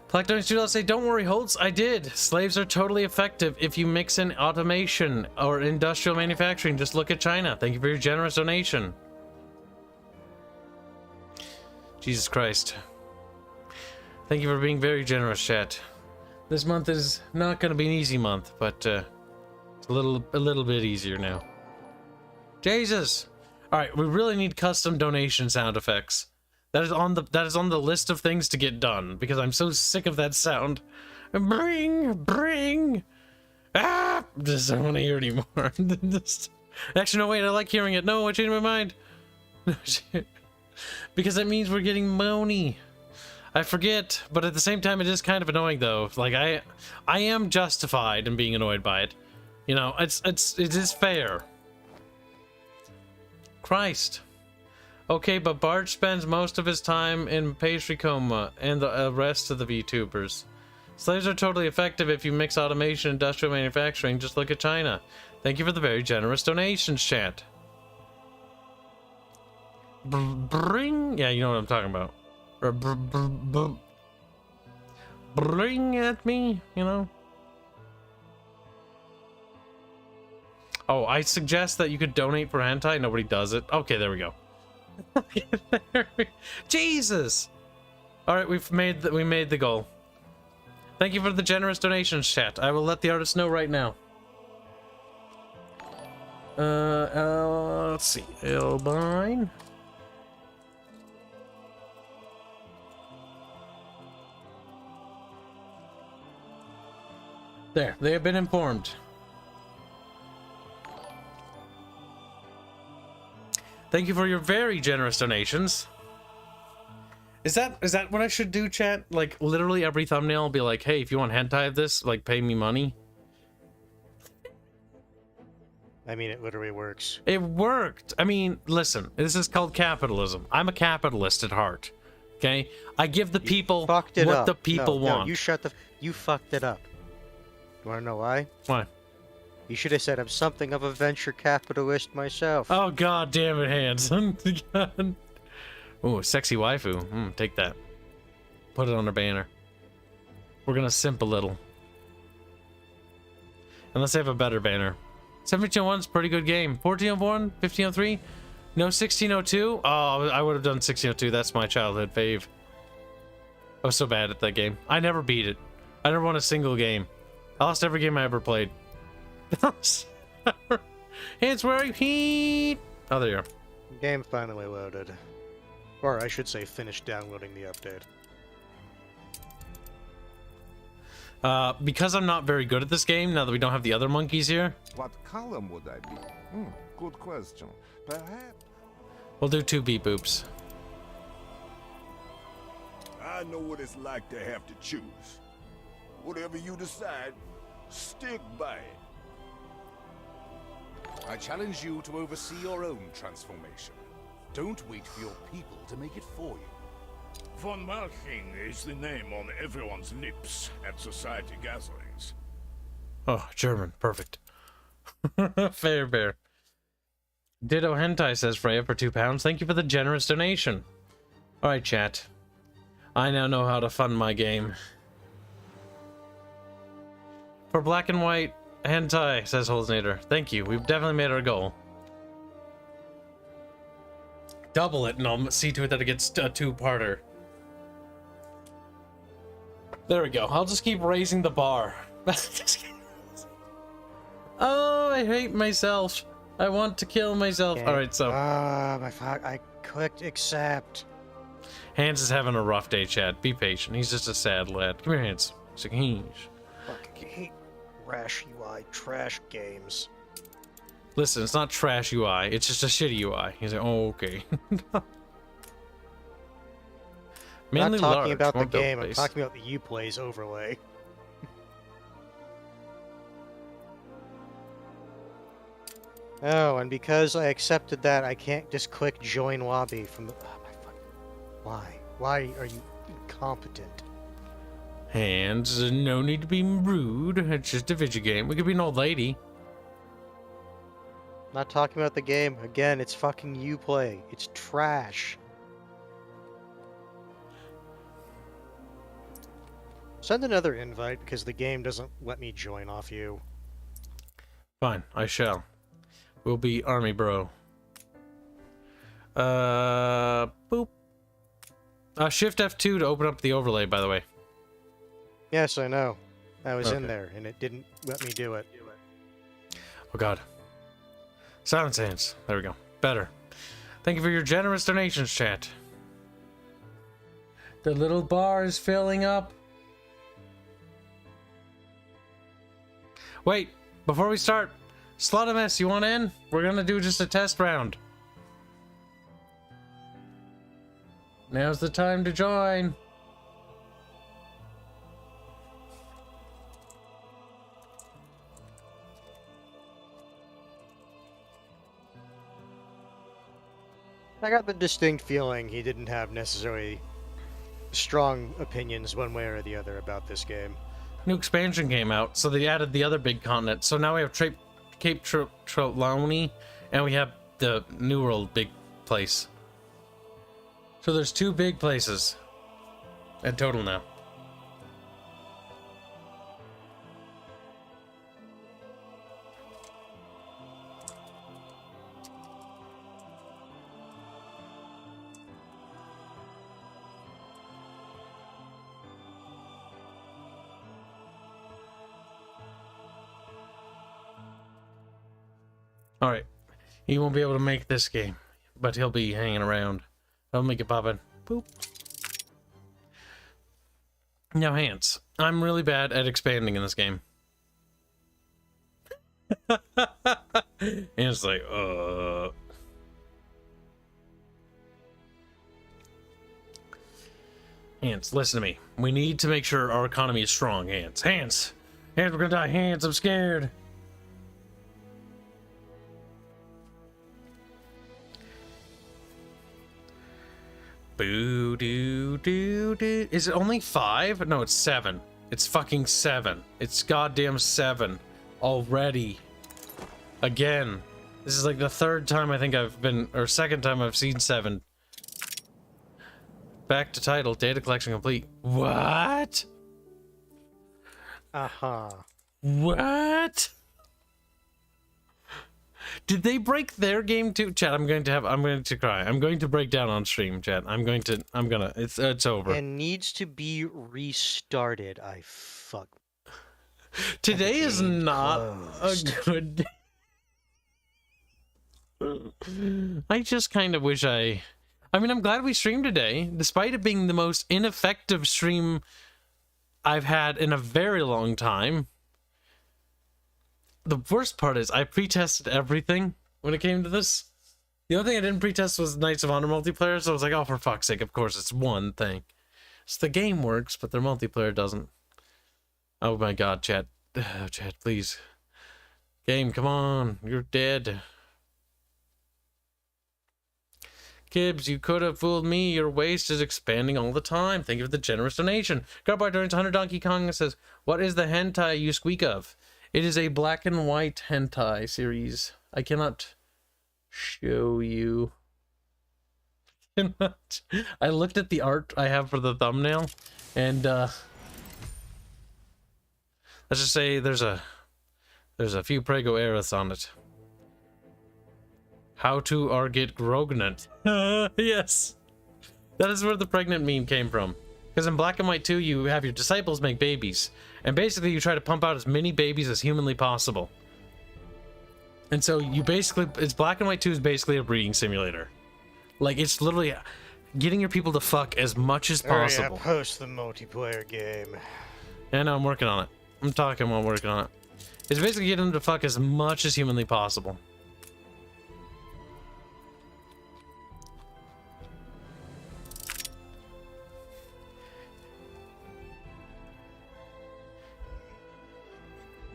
Black Donuts do say, don't worry, Holtz, I did. Slaves are totally effective if you mix in automation or industrial manufacturing. Just look at China. Thank you for your generous donation. Jesus Christ. Thank you for being very generous, chat. This month is not going to be an easy month, but it's a little bit easier now. Jesus! Alright, we really need custom donation sound effects. That is on the list of things to get done, because I'm so sick of that sound. Bring! Ah! Just don't want to hear it anymore. Actually, no, wait, I like hearing it. No, I changed my mind. Because that means we're getting moany. I forget, but at the same time, it is kind of annoying, though. Like, I am justified in being annoyed by it. You know, it is fair. Christ. Okay, but Bart spends most of his time in pastry coma and the rest of the VTubers. Slaves are totally effective if you mix automation and industrial manufacturing. Just look at China. Thank you for the very generous donations, chat. Bring, yeah, you know what I'm talking about. Or bring at me, you know. Oh, I suggest that you could donate for hentai. Nobody does it. Okay, there we go. Jesus. All right, we made the goal. Thank you for the generous donations, chat. I will let the artist know right now. Let's see. Elbine. There, they have been informed. Thank you for your very generous donations. Is that what I should do, chat? Like, literally every thumbnail will be like, hey, if you want hentai of this, like, pay me money? I mean, it literally works. It worked. I mean, listen, this is called capitalism. I'm a capitalist at heart. Okay? I give the people what the people want. No, you fucked it up. You wanna know why? Why? You should have said I'm something of a venture capitalist myself. Oh, god damn it, Hanse. Ooh, sexy waifu. Take that. Put it on our banner. We're gonna simp a little. And let's have a better banner. 1701's pretty good game. 1401, 1503, no 1602. Oh, I would have done 1602. That's my childhood fave. I was so bad at that game. I never beat it. I never won a single game. I lost every game I ever played. Hanse, where are you? Oh, there you are. Game finally loaded. Or I should say finished downloading the update. Because I'm not very good at this game, now that we don't have the other monkeys here. What column would I be? Good question. Perhaps. We'll do 2 beep boops. I know what it's like to have to choose. Whatever you decide, stick by it. I challenge you to oversee your own transformation. Don't wait for your people to make it for you. Von Malching is the name on everyone's lips at society gatherings. Oh, German. Perfect. Fair bear. Ditto Hentai, says Freya, for £2. Thank you for the generous donation. Alright, chat. I now know how to fund my game. For black and white hentai, says Holznader. Thank you. We've definitely made our goal. Double it, and I'll see to it that it gets a 2-parter. There we go. I'll just keep raising the bar. Oh, I hate myself. I want to kill myself. Okay. Alright, so. My fuck. I clicked accept. Hanse is having a rough day, chat. Be patient. He's just a sad lad. Come here, Hanse. Fucking hate Rash UI trash games. Listen, it's not trash UI. It's just a shitty UI. He's like, oh, okay. I'm Mainly not talking large, about the won't build game. I'm place. talking about the Uplays overlay. Oh, and because I accepted that, I can't just click join lobby from the. Oh, my fuck. Why? Why are you incompetent? Hanse, no need to be rude. It's just a video game. We could be an old lady. Not talking about the game. Again, it's fucking Uplay. It's trash. Send another invite because the game doesn't let me join off you. Fine, I shall. We'll be army bro. Boop. Shift F2 to open up the overlay, by the way. Yes, I know. I was in Okay. there and it didn't let me do it. Oh god. Silence Hands. There we go. Better. Thank you for your generous donations, chat. The little bar is filling up. Wait, before we start, Slutimus, you want in? We're gonna do just a test round. Now's the time to join. I got the distinct feeling he didn't have necessarily strong opinions one way or the other about this game. New expansion came out, so they added the other big continent. So now we have Cape Trelawney, and we have the New World big place. So there's 2 big places in total now. Alright, he won't be able to make this game, but he'll be hanging around. I'll make it poppin'. Boop. Now, Hanse, I'm really bad at expanding in this game. And it's like, Hanse, listen to me. We need to make sure our economy is strong, Hanse. Hanse! Hanse, we're gonna die. Hanse, I'm scared. Boo doo doo doo. Is it only 5? No, it's 7. It's fucking 7. It's goddamn 7 already. Again. This is like the 3rd time I think I've been, or 2nd time I've seen 7. Back to title. Data collection complete. What? What? Did they break their game too? Chat, I'm going to cry. I'm going to break down on stream, chat. It's over. It needs to be restarted. Today is not a good day. I just kind of wish I mean, I'm glad we streamed today, despite it being the most ineffective stream I've had in a very long time. The worst part is I pre-tested everything when it came to this. The only thing I didn't pre-test was Knights of Honor multiplayer, so I was like, oh, for fuck's sake, of course, it's one thing. So the game works, but their multiplayer doesn't. Oh my god, chat. Chat, please. Game, come on. You're dead. Kibs, you could have fooled me. Your waist is expanding all the time. Thank you for the generous donation. Garbar turns 100 Donkey Kong and says, what is the hentai you squeak of? It is a black and white hentai series. I cannot show you. I looked at the art I have for the thumbnail, and let's just say there's a few prego eras on it. How to get grognant. Yes, that is where the pregnant meme came from. Because in Black and White 2, you have your disciples make babies. And basically, you try to pump out as many babies as humanly possible. And so you basically... Black and White 2 is basically a breeding simulator. Like, it's literally getting your people to fuck as much as possible. Yeah, post the multiplayer game. Yeah, no, I'm working on it. I'm talking while working on it. It's basically getting them to fuck as much as humanly possible.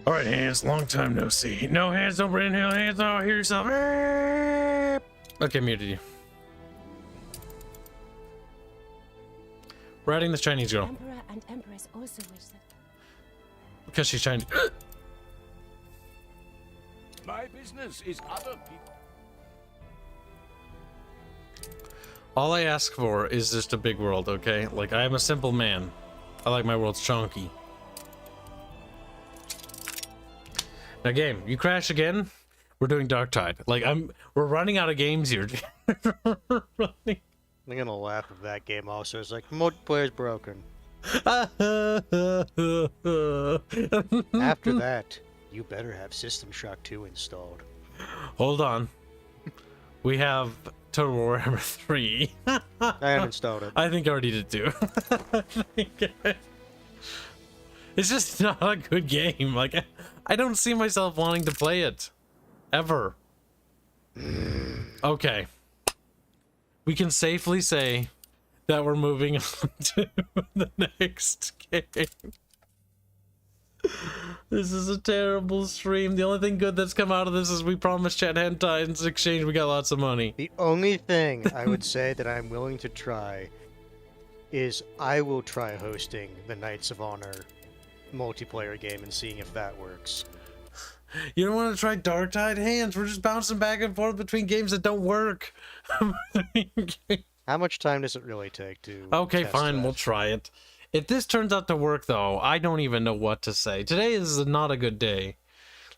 All right, Hanse, long time no see. No, hands, don't inhale, hands, oh, hear yourself. Okay, muted you. Riding this Chinese girl. Emperor and Empress also wish that. Because she's Chinese. My business is other people. All I ask for is just a big world, okay? Like, I am a simple man. I like my worlds chunky. Now, game, you crash again, we're doing Dark Tide. Like, we're running out of games here. I'm gonna laugh at that game also. It's like, multiplayer's broken. After that, you better have System Shock 2 installed. Hold on. We have Total War Warhammer 3. I haven't installed it. I think I already did too. It's just not a good game. Like, I don't see myself wanting to play it. Ever. Okay. We can safely say that we're moving on to the next game. This is a terrible stream. The only thing good that's come out of this is we promised chat hentai, and in exchange we got lots of money. The only thing I would say that I'm willing to try is I will try hosting the Knights of Honor multiplayer game and seeing if that works. You don't want to try Darktide? Hands, we're just bouncing back and forth between games that don't work. How much time does it really take to Okay, test fine, that? we'll try it. If this turns out to work, though, I don't even know what to say. Today is not a good day.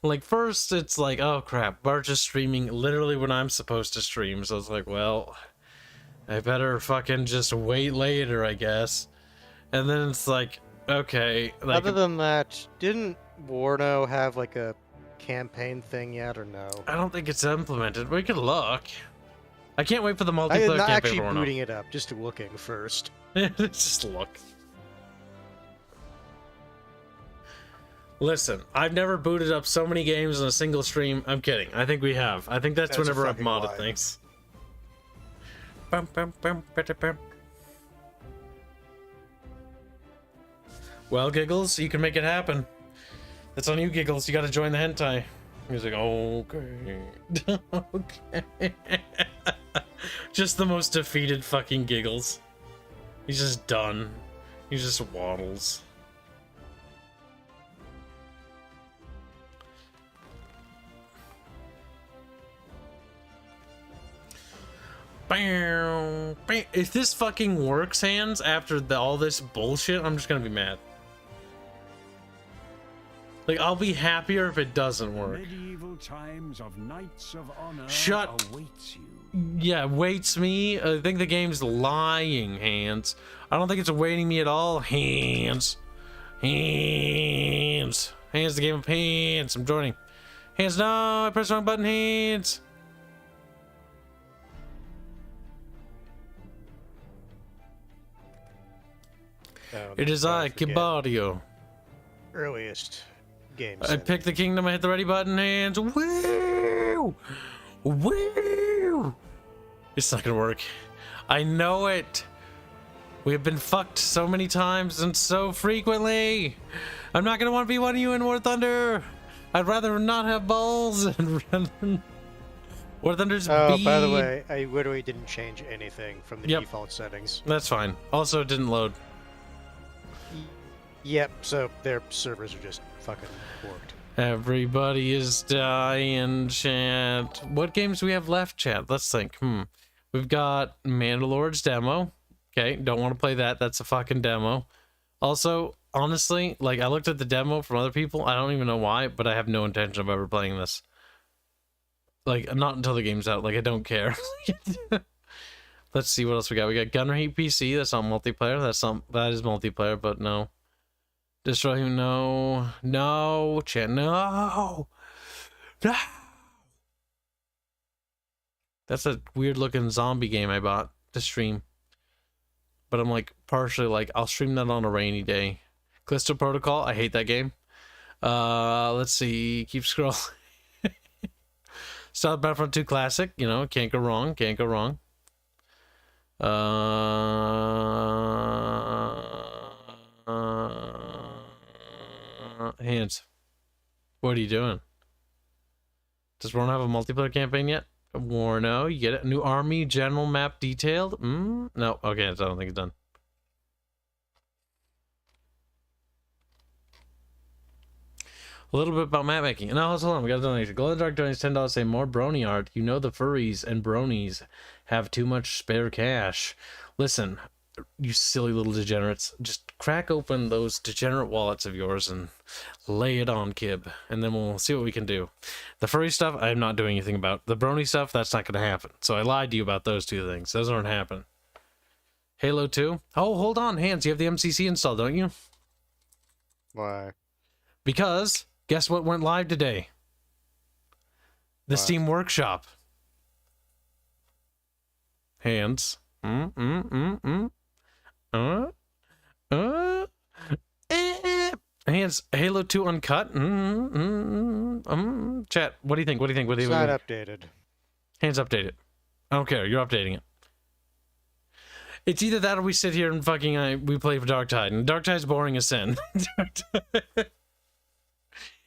Like, first, it's like, oh crap, Bart's is streaming literally when I'm supposed to stream. So it's like, well, I better fucking just wait later, I guess. And then it's like, okay. Like, Other than that, didn't Warno have like a campaign thing yet, or no? I don't think it's implemented. We could look. I can't wait for the I'm multiplayer not campaign. actually for booting it up, just looking first. Just look. Listen, I've never booted up so many games in a single stream. I'm kidding. I think we have. I think that's That's a whenever I've fucking modded lie. things. Bum, bum, bum, ba-da, bum. Well, Giggles, you can make it happen. That's on you, Giggles. You gotta join the hentai. He's like, okay. Okay. Just the most defeated fucking Giggles. He's just done. He just waddles. Bam, bam. If this fucking works, Hands, after all this bullshit, I'm just gonna be mad. Like, I'll be happier if it doesn't work. Medieval times of knights of honor Shut- awaits you. Yeah, waits me. I think the game's lying, Hands. I don't think it's awaiting me at all. Hands. Hands. Hands, the game of hands. I'm joining. Hands, no, I pressed the wrong button. Hands. It is I, Kibadio. Earliest game. I picked the kingdom, I hit the ready button, Hands. Woo! Woo! It's not gonna work. I know it. We have been fucked so many times and so frequently. I'm not gonna want to be one of you in War Thunder. I'd rather not have balls and rather... War Thunder's Oh, B. by the way, I literally didn't change anything from the Yep. default settings. That's fine. Also, it didn't load. Yep, so their servers are just fucking borked. Everybody is dying, chat. What games do we have left, chat? Let's think. We've got Mandalorian's demo. Okay, don't want to play that. That's a fucking demo. Also, honestly, like, I looked at the demo from other people. I don't even know why, but I have no intention of ever playing this. Like, not until the game's out. Like, I don't care. Let's see what else we got. We got Gunner Heat PC. That's not multiplayer. That is multiplayer, but no. Destroy him. No. No. Chat. No. No. That's a weird looking zombie game I bought to stream. But I'm like, partially like, I'll stream that on a rainy day. Callisto Protocol. I hate that game. Let's see. Keep scrolling. Star Battlefront 2 Classic. You know, can't go wrong. Can't go wrong. Hands. What are you doing? Does Warno have a multiplayer campaign yet? Warno, you get it? New army general map detailed? No. Okay, I don't think it's done. A little bit about map making. No, hold on. We got a donation. Glow in the Dark donates $10 saying more brony art. You know the furries and bronies have too much spare cash. Listen, you silly little degenerates. Just crack open those degenerate wallets of yours and lay it on, Kib. And then we'll see what we can do. The furry stuff, I'm not doing anything about. The brony stuff, that's not going to happen. So I lied to you about those two things. Those aren't happening. Halo 2? Oh, hold on, Hanse. You have the MCC installed, don't you? Why? Because... guess what went live today? The What? Steam Workshop. Hands. Hands. Halo 2 Uncut. Chat. What do you think? What do you think? What do you It's think? not updated. Hands, update it. I don't care. You're updating it. It's either that or we sit here and fucking we play for Darktide, and Darktide's boring as sin.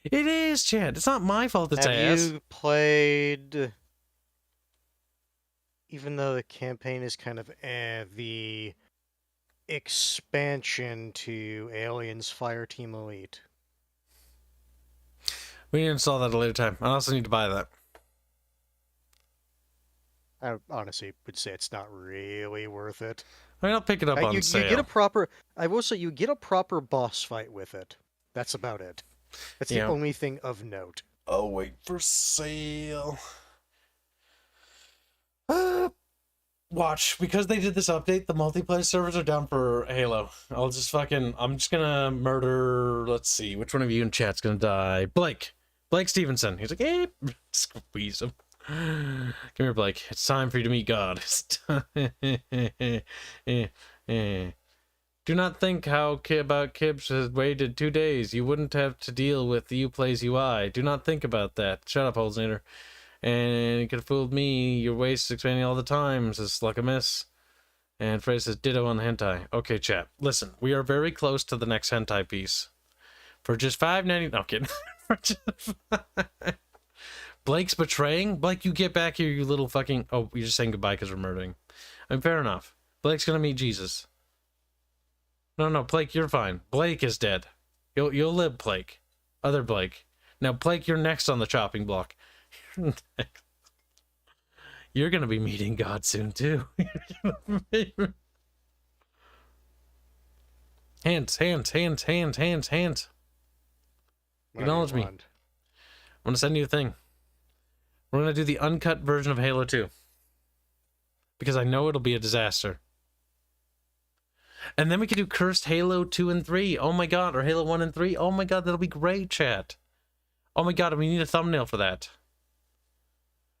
It is, Chad. It's not my fault it's Have ass. you played, even though the campaign is kind of the expansion to Aliens Fireteam Elite? We need to install that at a later time. I also need to buy that. I honestly would say it's not really worth it. I mean, I'll pick it up on You sale. get a proper. I will say you get a proper boss fight with it. That's about it. That's the only thing of note. Oh, wait for sale. Watch, because they did this update, the multiplayer servers are down for Halo. I'm just gonna murder, let's see, which one of you in chat's gonna die? Blake Stevenson. He's like, hey, squeeze him. Come here, Blake. It's time for you to meet God. Do not think about Kibs has waited 2 days. You wouldn't have to deal with the Uplays UI. Do not think about that. Shut up, Holznator. And you could have fooled me. Your waist is expanding all the time, says Luck a Miss. And Frey says ditto on the hentai. Okay, chat. Listen, we are very close to the next hentai piece. For just $5.90. No, kidding. Blake's betraying? Blake, you get back here, you little fucking... Oh, you're just saying goodbye because we're murdering. I mean, fair enough. Blake's gonna meet Jesus. No, Blake, you're fine. Blake is dead. You'll live, Blake. Other Blake. Now, Blake, you're next on the chopping block. You're gonna be meeting God soon too. Hands. Acknowledge me. I'm gonna send you a thing. We're gonna do the uncut version of Halo 2. Because I know it'll be a disaster. And then we could do Cursed Halo 2 and 3. Oh my god, or Halo 1 and 3. Oh my god, that'll be great, chat. Oh my god, we need a thumbnail for that.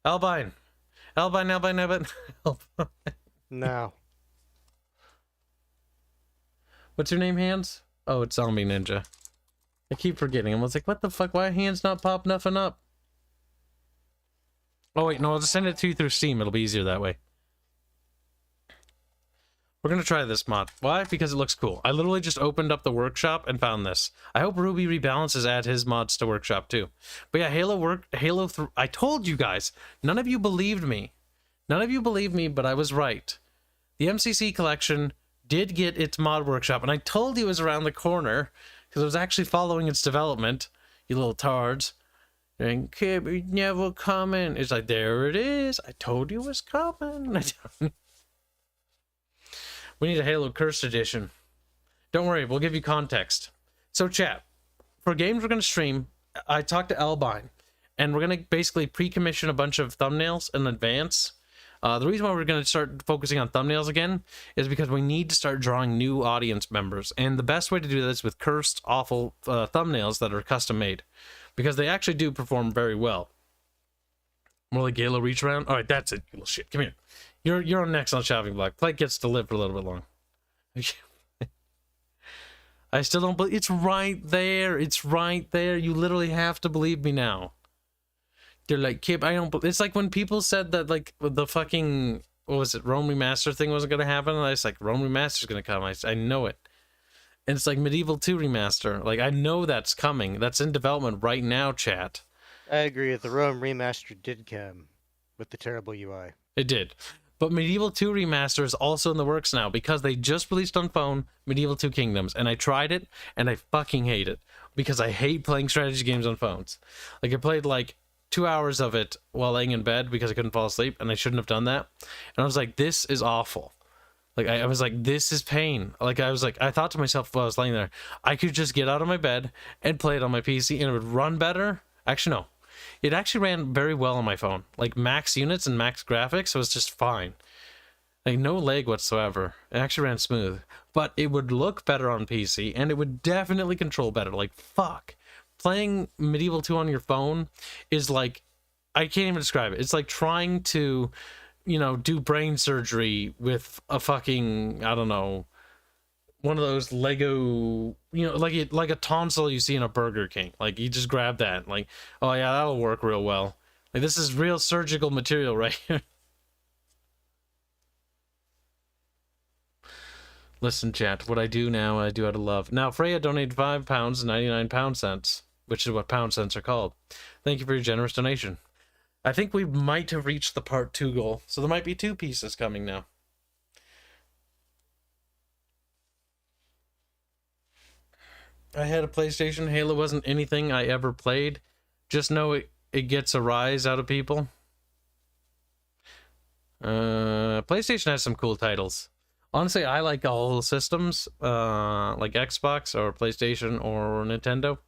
Albine. No. What's your name, Hands? Oh, it's Zombie Ninja. I keep forgetting. I was like, what the fuck? Why Hands not pop nothing up? Oh, wait, no, I'll just send it to you through Steam. It'll be easier that way. We're gonna try this mod. Why? Because it looks cool. I literally just opened up the workshop and found this. I hope Ruby Rebalances add his mods to workshop too. But yeah, Halo 3. I told you guys. None of you believed me. But I was right. The MCC collection did get its mod workshop, and I told you it was around the corner because I was actually following its development. You little tards. And Kib, it's never coming. It's like, there it is. I told you it was coming. We need a Halo Cursed Edition. Don't worry, we'll give you context. So chat, for games we're going to stream, I talked to Albine, and we're going to basically pre-commission a bunch of thumbnails in advance. The reason why we're going to start focusing on thumbnails again is because we need to start drawing new audience members. And the best way to do this with cursed, awful thumbnails that are custom made. Because they actually do perform very well. More like Halo Reach Around. Alright, that's it, you little shit. Come here. You're on next on Shopping Block. Blake gets to live for a little bit long. I still don't believe... It's right there. It's right there. You literally have to believe me now. They're like, Kib, I don't believe... It's like when people said that, like, the fucking... What was it? Rome Remaster thing wasn't going to happen. And I was like, Rome Remaster's going to come. I know it. And it's like Medieval 2 Remaster. Like, I know that's coming. That's in development right now, chat. I agree. The Rome Remaster did come with the terrible UI. It did. But Medieval 2 Remaster is also in the works now because they just released on phone Medieval 2 Kingdoms, and I tried it, and I fucking hate it because I hate playing strategy games on phones. Like, I played like 2 hours of it while laying in bed because I couldn't fall asleep, and I shouldn't have done that. And I was like, this is awful. Like, I was like, this is pain. Like, I thought to myself while I was laying there, I could just get out of my bed and play it on my PC, and it would run better. Actually, no. It actually ran very well on my phone. Like, max units and max graphics, so it was just fine. Like, no lag whatsoever. It actually ran smooth. But it would look better on PC, and it would definitely control better. Like, fuck. Playing Medieval 2 on your phone is like... I can't even describe it. It's like trying to, you know, do brain surgery with a fucking, I don't know, one of those Lego, you know, like a tonsil you see in a Burger King. Like, you just grab that, like, oh yeah, that'll work real well. Like, this is real surgical material right here. Listen, chat, what I do now, I do out of love. Now, Freya donated £5.99, which is what pound cents are called. Thank you for your generous donation. I think we might have reached the part 2 goal, so there might be 2 pieces coming now. I had a PlayStation. Halo wasn't anything I ever played. just know it gets a rise out of people. PlayStation has some cool titles. Honestly, I like all the systems, like Xbox or PlayStation or Nintendo,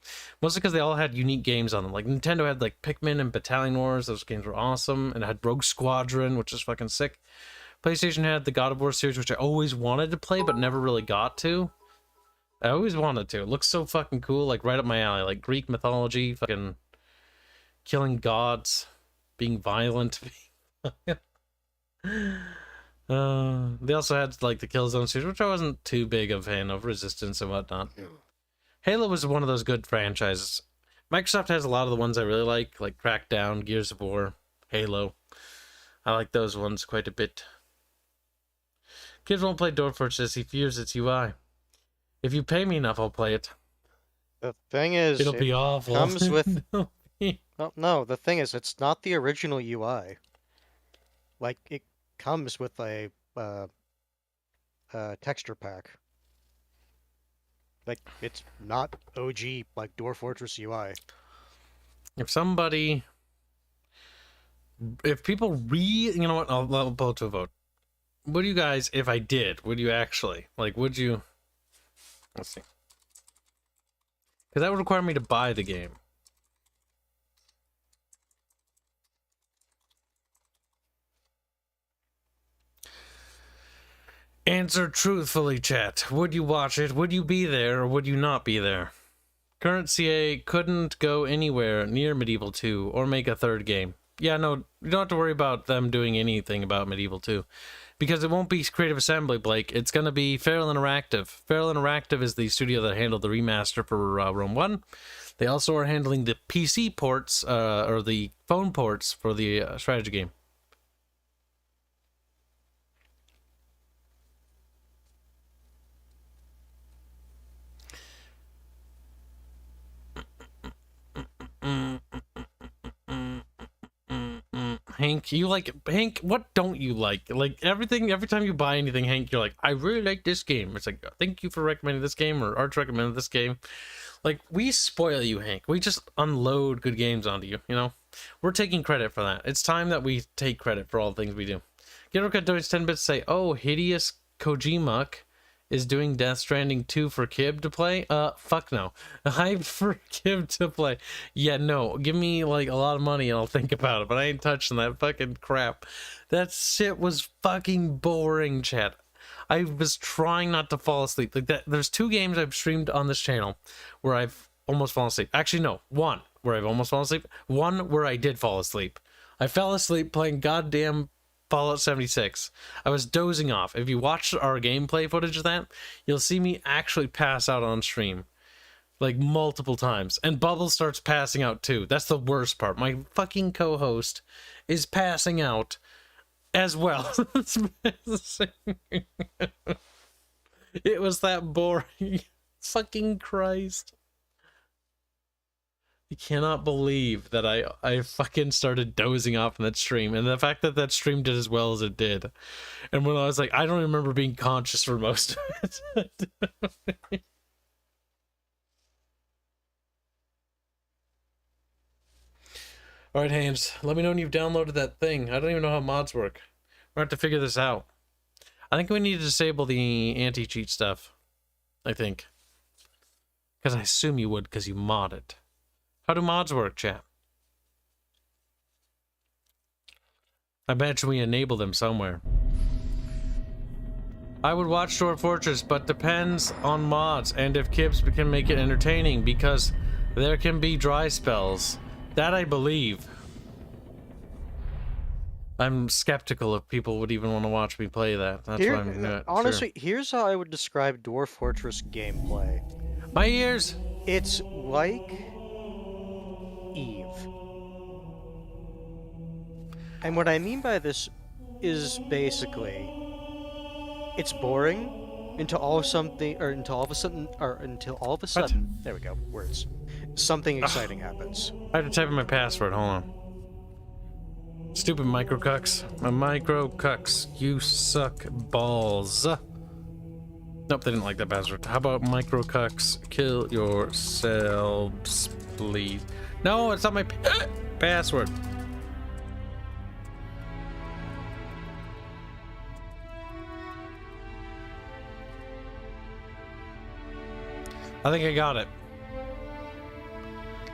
mostly because they all had unique games on them. Like Nintendo had like Pikmin and Battalion Wars; those games were awesome, and it had Rogue Squadron, which is fucking sick. PlayStation had the God of War series, which I always wanted to play but never really got to. I always wanted to. It looks so fucking cool, like right up my alley. Like Greek mythology, fucking killing gods, being violent. They also had like the Killzone series, which I wasn't too big of a fan of, Resistance and whatnot. Halo was one of those good franchises. Microsoft has a lot of the ones I really like Crackdown, Gears of War, Halo. I like those ones quite a bit. Kids won't play Dwarf Fortress, he fears its UI. If you pay me enough, I'll play it. The thing is, It'll be awful. Comes with. No, the thing is, it's not the original UI. Like it comes with a texture pack. Like it's not OG like Dwarf Fortress UI. If people you know what, I'll vote to a vote. Would you guys, if I did, would you actually, like, would you, let's see. Because that would require me to buy the game. Answer truthfully, chat. Would you watch it? Would you be there, or would you not be there? Current CA couldn't go anywhere near Medieval 2 or make a third game. Yeah, no, you don't have to worry about them doing anything about Medieval 2. Because it won't be Creative Assembly, Blake. It's going to be Feral Interactive. Feral Interactive is the studio that handled the remaster for Rome 1. They also are handling the PC ports, or the phone ports for the strategy game. Hank, Hank, what don't you like? Like every time you buy anything, Hank, you're like, I really like this game. It's like, thank you for recommending this game, or Arch recommended this game. Like, we spoil you, Hank. We just unload good games onto you, you know? We're taking credit for that. It's time that we take credit for all the things we do. Get a donates 10 bits, say, oh, Hideous Kojima is doing Death Stranding 2 for Kib to play? Fuck no. Hyped for Kib to play. Yeah, no. Give me, like, a lot of money and I'll think about it, but I ain't touching that fucking crap. That shit was fucking boring, chat. I was trying not to fall asleep. Like, that. There's 2 games I've streamed on this channel where I've almost fallen asleep. Actually, no. 1 where I've almost fallen asleep. 1 where I did fall asleep. I fell asleep playing goddamn Fallout 76. I was dozing off. If you watch our gameplay footage of that, you'll see me actually pass out on stream. Like, multiple times. And Bubble starts passing out, too. That's the worst part. My fucking co-host is passing out as well. It was that boring. Fucking Christ. I cannot believe that I fucking started dozing off in that stream, and the fact that that stream did as well as it did. And when I was like, I don't remember being conscious for most of it. Alright, Hanse, let me know when you've downloaded that thing. I don't even know how mods work. We're going to have to figure this out. I think we need to disable the anti-cheat stuff. I think. Because I assume you would, because you mod it. How do mods work, chat? I imagine we enable them somewhere. I would watch Dwarf Fortress, but depends on mods and if Kibs can make it entertaining, because there can be dry spells. That I believe. I'm skeptical if people would even want to watch me play that. That's why I'm not honestly, sure. Here's how I would describe Dwarf Fortress gameplay. My ears! It's like Eve. And what I mean by this is basically it's boring until all of a sudden there we go, words. Something exciting happens. I have to type in my password, hold on. Stupid micro cucks. My micro cucks. You suck balls. Nope, they didn't like that password. How about microcucks? Kill yourselves, please. No, it's not my password. I think I got it.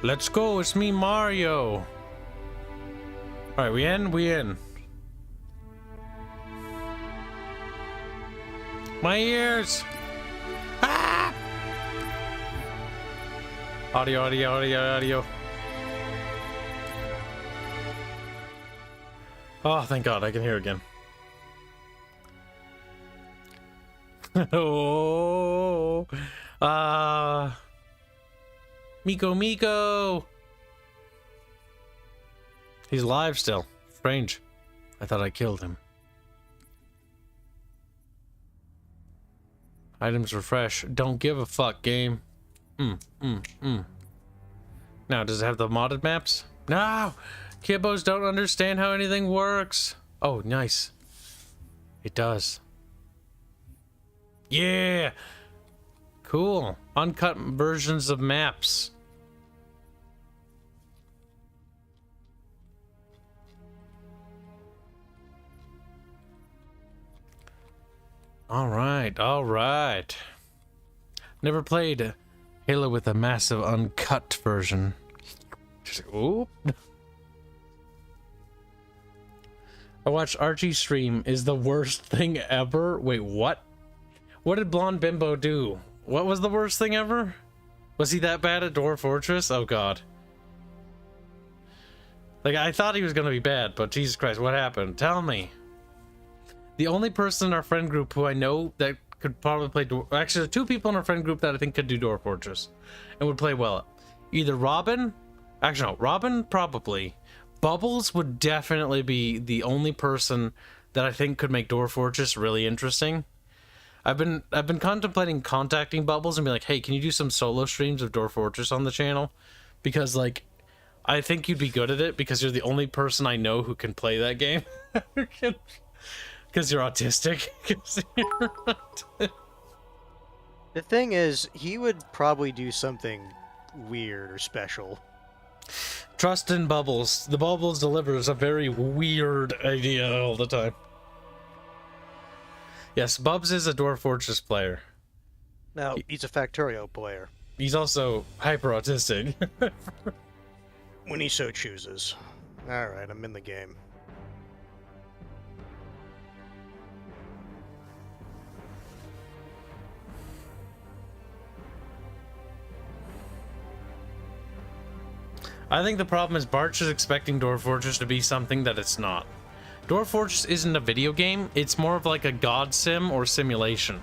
Let's go, it's me, Mario. Alright, we in? We in. My ears! Ah! Audio, audio, audio, audio. Oh, thank God, I can hear again. Oh, Miko. He's alive still. Strange. I thought I killed him. Items refresh. Don't give a fuck, game. Now, does it have the modded maps? No! Kibbos don't understand how anything works. Oh, nice. It does. Yeah! Cool. Uncut versions of maps. Alright. Never played Halo with a massive uncut version. Just like, oop. I watched Archie stream is the worst thing ever. Wait, what? What did Blonde Bimbo do? What was the worst thing ever? Was he that bad at Dwarf Fortress? Oh god. Like, I thought he was gonna be bad, but Jesus Christ, what happened? Tell me. The only person in our friend group who I know that could probably play actually, two people in our friend group that I think could do Dwarf Fortress and would play well. Either Robin, actually no, Robin probably. Bubbles would definitely be the only person that I think could make Dwarf Fortress really interesting. I've been contemplating contacting Bubbles and be like, hey, can you do some solo streams of Dwarf Fortress on the channel? Because like, I think you'd be good at it because you're the only person I know who can play that game. Because you're autistic. The thing is, he would probably do something weird or special. Trust in Bubbles. The Bubbles delivers a very weird idea all the time. Yes, Bubs is a Dwarf Fortress player. Now, he's a Factorio player. He's also hyper autistic. When he so chooses. Alright, I'm in the game. I think the problem is Barch is expecting Dwarf Fortress to be something that it's not. Dwarf Fortress isn't a video game, it's more of like a god sim or simulation.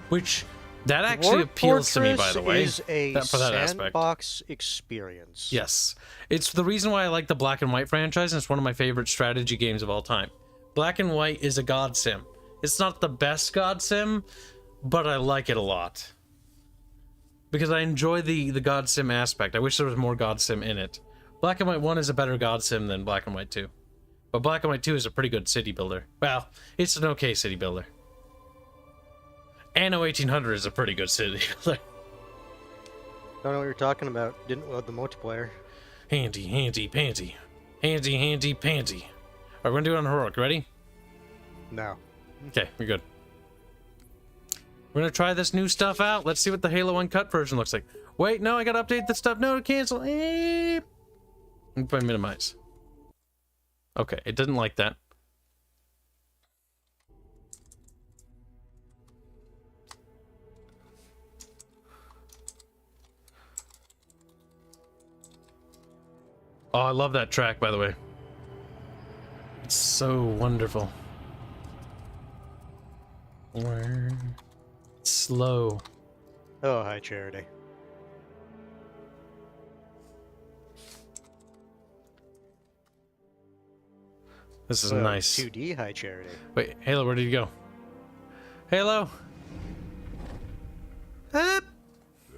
Which, that actually appeals to me, by the way. Is a for that aspect. sandbox experience. Yes. It's the reason why I like the Black and White franchise, and it's one of my favorite strategy games of all time. Black and White is a god sim. It's not the best god sim, but I like it a lot. Because I enjoy the God Sim aspect. I wish there was more God Sim in it. Black and White 1 is a better God Sim than Black and White 2. But Black and White 2 is a pretty good city builder. Well, it's an okay city builder. Anno 1800 is a pretty good city builder. Don't know what you're talking about. Didn't load the multiplayer. Handy, handy, panty. Handy, handy, panty. Alright, we're gonna do it on heroic. Ready? No. Okay, we're good. We're gonna try this new stuff out. Let's see what the Halo Uncut version looks like. Wait, no, I gotta update this stuff. No, cancel. If I minimize. Okay, it didn't like that. Oh, I love that track, by the way. It's so wonderful. Slow. Oh, hi, Charity. This is Well, nice. 2D High Charity. Wait, Halo, where did you go? Halo? There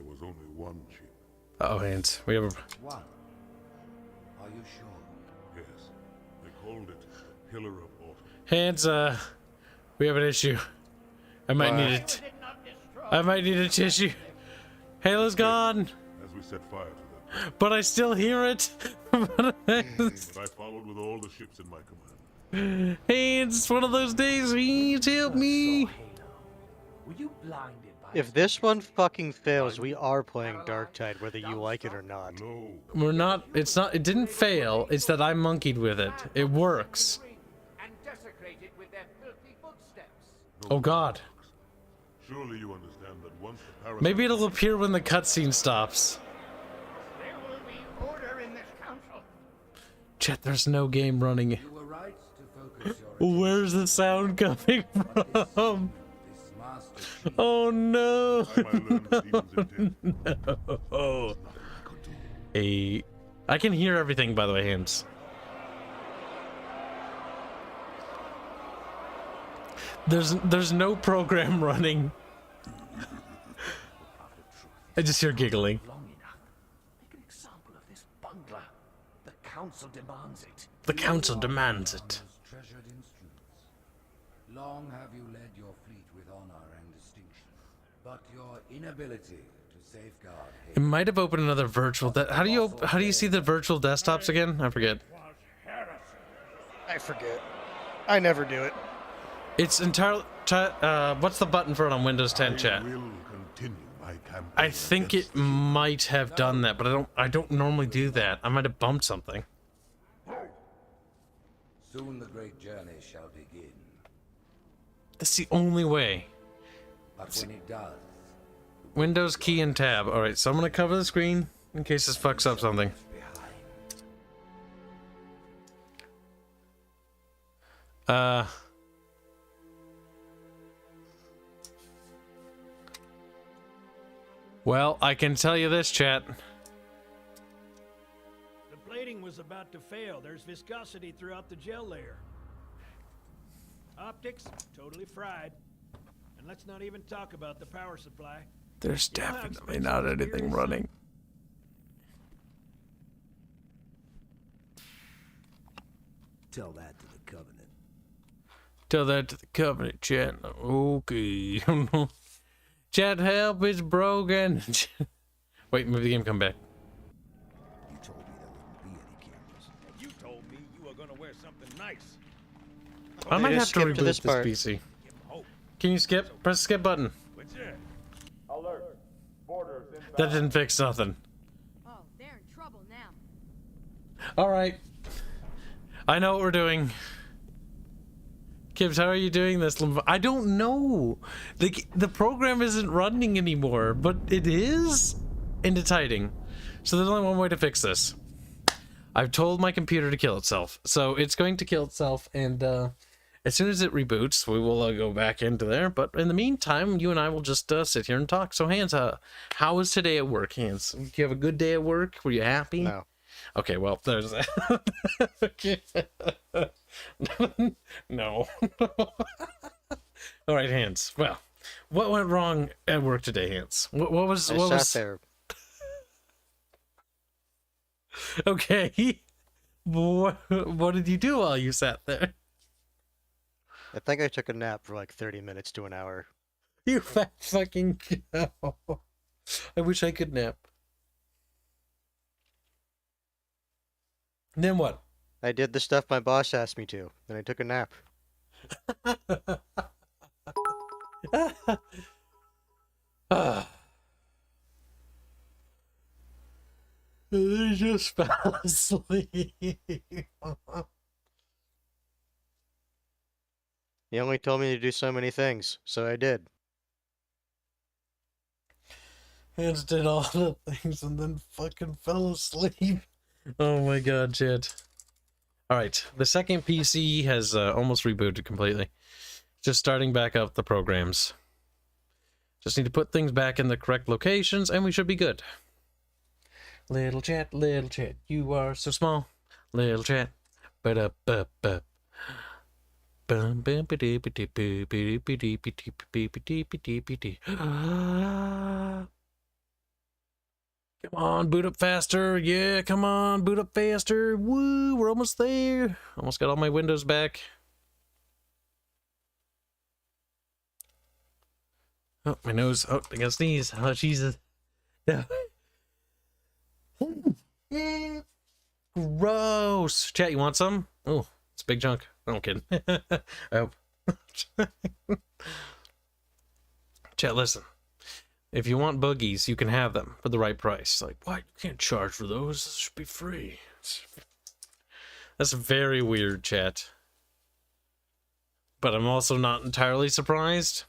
was only one chip. Uh-oh, Hanse. We have a... One. Are you sure? Yes. They called it the Pillar of Autumn. Hanse, we have an issue. I might need it. I might need a tissue. Halo's gone, As we set fire to them, but I still hear it. but I followed with all the ships in my command. Hey, it's one of those days. Please help me. Were you blinded by If this one fucking fails, we are playing Darktide, whether you like it or not. No, We're not. It's not. It didn't fail. It's that I monkeyed with it. It works. and desecrated with their filthy footsteps? Oh God. surely you understand that once the parasite... Maybe it'll appear when the cutscene stops. There will be order in this council. Chat, there's no game running. You were right to focus your Where's the sound coming from? this master. Oh no. I learned the demon's intent. Oh. Hey, I can hear everything, by the way, Hanse. There's no program running. I just hear giggling. Long enough. Make an example of this bungler. The council demands it. The council demands it. Most treasured instruments. Long have you led your fleet with honor and distinction, but your inability to safeguard It might have opened another virtual. How do you see the virtual desktops again? I forget. I forget. I never do it. It's entirely. What's the button for it on Windows 10, chat? I will continue my campaign. I think it might have done that, but I don't normally do that. I might have bumped something. Soon the great journey shall begin. That's the only way. But when it does, Windows key and tab. All right, so I'm gonna cover the screen in case this fucks up something. Well, I can tell you this, chat. The plating was about to fail. There's viscosity throughout the gel layer. Optics, totally fried. And let's not even talk about the power supply. There's You know how definitely expensive not this gear anything is, running. Tell that to the Covenant. Tell that to the Covenant, chat. Okay. Chat, help, it's broken. Wait, maybe the game come back. You told me there wouldn't be any cameras. You told me you were gonna wear something nice. I might have just to skip reboot to this this part. PC. Give 'em hope. Can you skip? Press the skip button. What's that? That didn't fix nothing. Oh, they're in trouble now. Alright. I know what we're doing. Kibs, how are you doing this? I don't know. The program isn't running anymore, but it is, and it's hiding. So there's only one way to fix this. I've told my computer to kill itself, so it's going to kill itself, and as soon as it reboots, we will go back into there. But in the meantime, you and I will just sit here and talk. So, Hanse, how was today at work, Hanse? Did you have a good day at work? Were you happy? No. Okay, well, there's that. Okay. No. All right, Hanse. Well, what went wrong at work today, Hanse? What was? I What sat was? there. Okay. What did you do while you sat there? I think I took a nap for like 30 minutes to an hour. You fat fucking cow. I wish I could nap. And then what? I did the stuff my boss asked me to, then I took a nap. They just fell asleep. He only told me to do so many things, so I did. Hanse did all the things and then fucking fell asleep. Oh my god, shit. Alright, the second PC has almost rebooted completely. Just starting back up the programs. Just need to put things back in the correct locations and we should be good. Little chat, you are so small. Little chat. Ba-da-ba-ba. Come on, boot up faster. Yeah, come on, boot up faster. Woo, we're almost there. Almost got all my windows back. Oh, my nose. Oh, I gotta sneeze. Oh, Jesus. Yeah. Gross. Chat, you want some? Oh, it's a big chunk. No, I'm kidding. I hope. Chat, listen. If you want boogies, you can have them for the right price. Like, what? You can't charge for those. This should be free. That's very weird, chat. But I'm also not entirely surprised.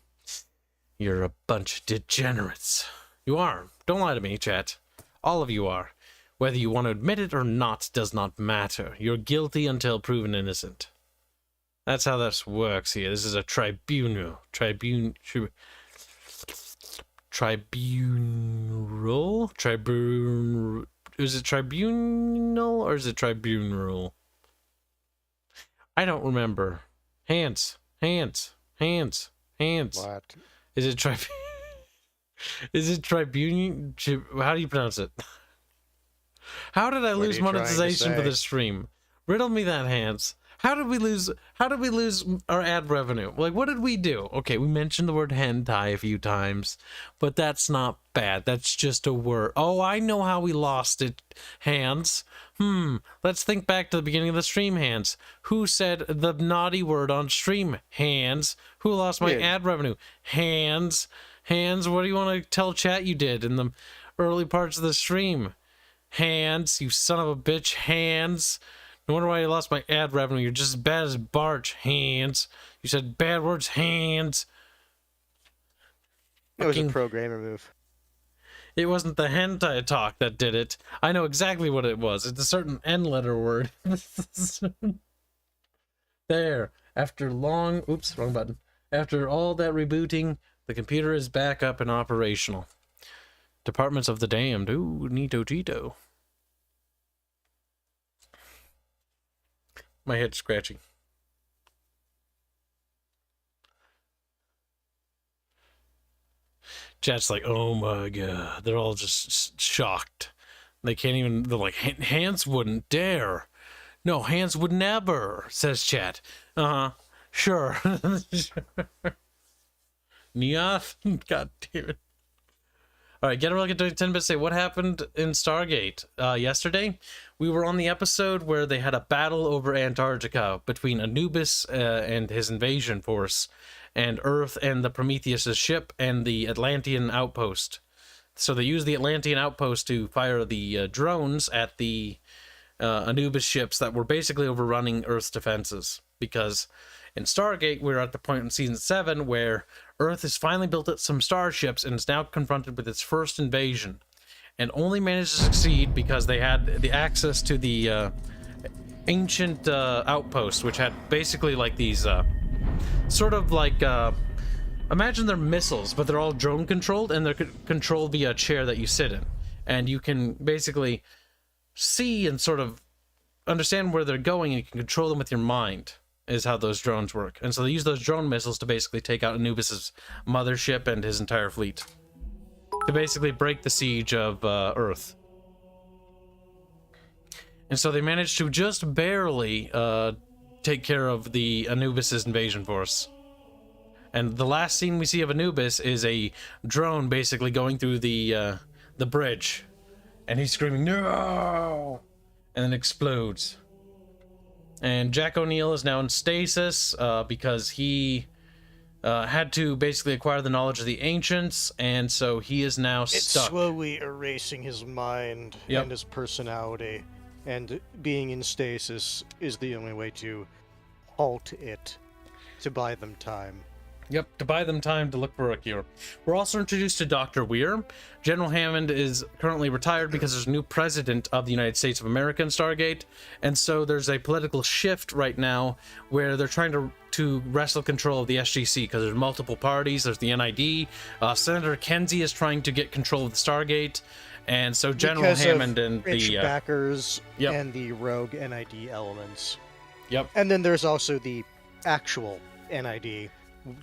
You're a bunch of degenerates. You are. Don't lie to me, chat. All of you are. Whether you want to admit it or not does not matter. You're guilty until proven innocent. That's how this works here. This is a tribunal. Tribunal? Is it tribunal or is it tribunal? I don't remember. Hanse. What? Is it Is it tribunal? How do you pronounce it? How did I lose monetization for this stream? Riddle me that, Hanse. How did we lose our ad revenue? Like, what did we do? Okay, we mentioned the word hentai a few times, but that's not bad. That's just a word. Oh, I know how we lost it, Hanse. Let's think back to the beginning of the stream, Hanse. Who said the naughty word on stream? Hanse. Who lost my ad revenue? Hanse. Hanse, what do you want to tell chat you did in the early parts of the stream? Hanse, you son of a bitch, Hanse. No wonder why you lost my ad revenue. You're just as bad as Barch, Hanse. You said bad words, Hanse. It was a programmer move. It wasn't the hentai talk that did it. I know exactly what it was. It's a certain N-letter word. There. After long... Oops, wrong button. After all that rebooting, the computer is back up and operational. Departments of the Damned. Ooh, neato cheeto. My head's scratching. Chat's like, oh my god. They're all just shocked. They can't even... They're like, Hanse wouldn't dare. No, Hanse would never, says chat. Sure. Neoth? God damn it. Alright, get a look at 10-bit say, what happened in Stargate? Yesterday, we were on the episode where they had a battle over Antarctica between Anubis and his invasion force, and Earth and the Prometheus' ship and the Atlantean outpost. So they used the Atlantean outpost to fire the drones at the Anubis ships that were basically overrunning Earth's defenses. Because in Stargate, we're at the point in Season 7 where Earth has finally built up some starships and is now confronted with its first invasion. And only managed to succeed because they had the access to the ancient outpost, which had basically like these sort of like... imagine they're missiles, but they're all drone controlled, and they're controlled via a chair that you sit in. And you can basically see and sort of understand where they're going, and you can control them with your mind, is how those drones work. And so they use those drone missiles to basically take out Anubis' mothership and his entire fleet. To basically break the siege of Earth. And so they managed to just barely take care of the Anubis' invasion force. And the last scene we see of Anubis is a drone basically going through the bridge. And he's screaming, no! And then explodes. And Jack O'Neill is now in stasis because he had to basically acquire the knowledge of the ancients, and so he is now stuck. It's slowly erasing his mind and his personality, and being in stasis is the only way to halt it, to buy them time. Yep, to buy them time to look for a cure. We're also introduced to Dr. Weir. General Hammond is currently retired because there's a new president of the United States of America in Stargate, and so there's a political shift right now where they're trying to wrestle control of the SGC because there's multiple parties. There's the NID. Senator Kenzie is trying to get control of the Stargate, and so General because Hammond of and rich the backers and the rogue NID elements. Yep. And then there's also the actual NID.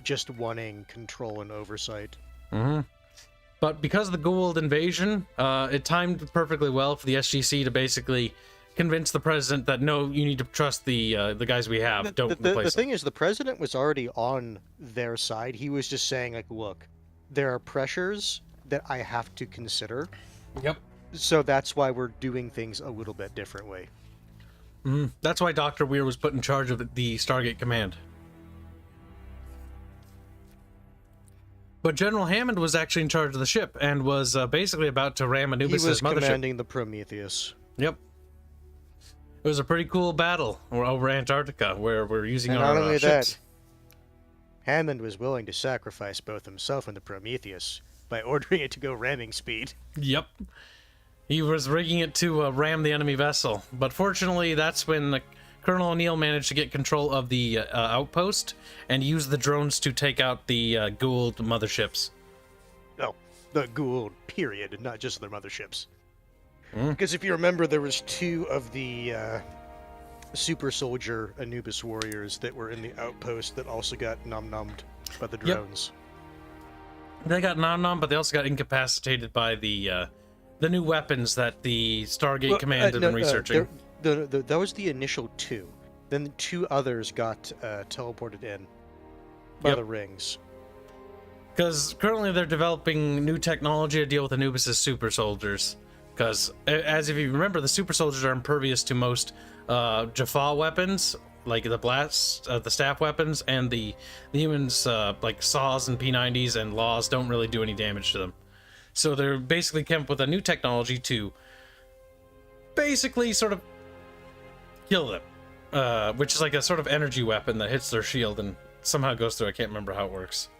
Just wanting control and oversight. But because of the Gould invasion, it timed perfectly well for the SGC to basically convince the president that no, you need to trust the guys we have. Don't replace the thing is, the president was already on their side. He was just saying, like, look, there are pressures that I have to consider. Yep. So that's why we're doing things a little bit differently. That's why Dr. Weir was put in charge of the Stargate Command. But General Hammond was actually in charge of the ship and was basically about to ram Anubis' He was mothership. commanding the Prometheus. Yep. It was a pretty cool battle over Antarctica where we're using And our not only ships. that, Hammond was willing to sacrifice both himself and the Prometheus by ordering it to go ramming speed. Yep. He was rigging it to ram the enemy vessel. But fortunately, that's when Colonel O'Neill managed to get control of the outpost and use the drones to take out the Gould motherships. No, the Gould, period, and not just their motherships. Because if you remember, there was 2 of the super soldier Anubis warriors that were in the outpost that also got nom-nommed by the drones. Yep. They got nom-nom, but they also got incapacitated by the new weapons that the Stargate Command had been researching. That was the initial 2. Then the 2 others got teleported in by the rings. Because currently they're developing new technology to deal with Anubis' super soldiers. Because, as if you remember, the super soldiers are impervious to most Jaffa weapons, like the blast, the staff weapons, and the humans, like saws and P90s and laws, don't really do any damage to them. So they're basically come up with a new technology to basically sort of kill them, which is like a sort of energy weapon that hits their shield and somehow goes through. I can't remember how it works.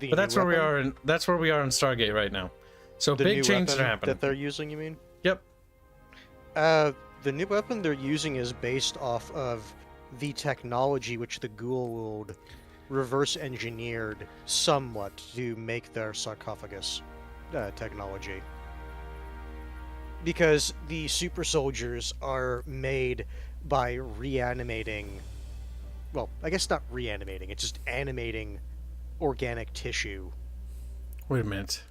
But that's where we are in Stargate right now. So The big new changes are weapon happening. that they're using, you mean? Yep. The new weapon they're using is based off of the technology which the Gould reverse engineered somewhat to make their sarcophagus technology. Because the super soldiers are made by reanimating, well, I guess not reanimating, it's just animating organic tissue. Wait a minute.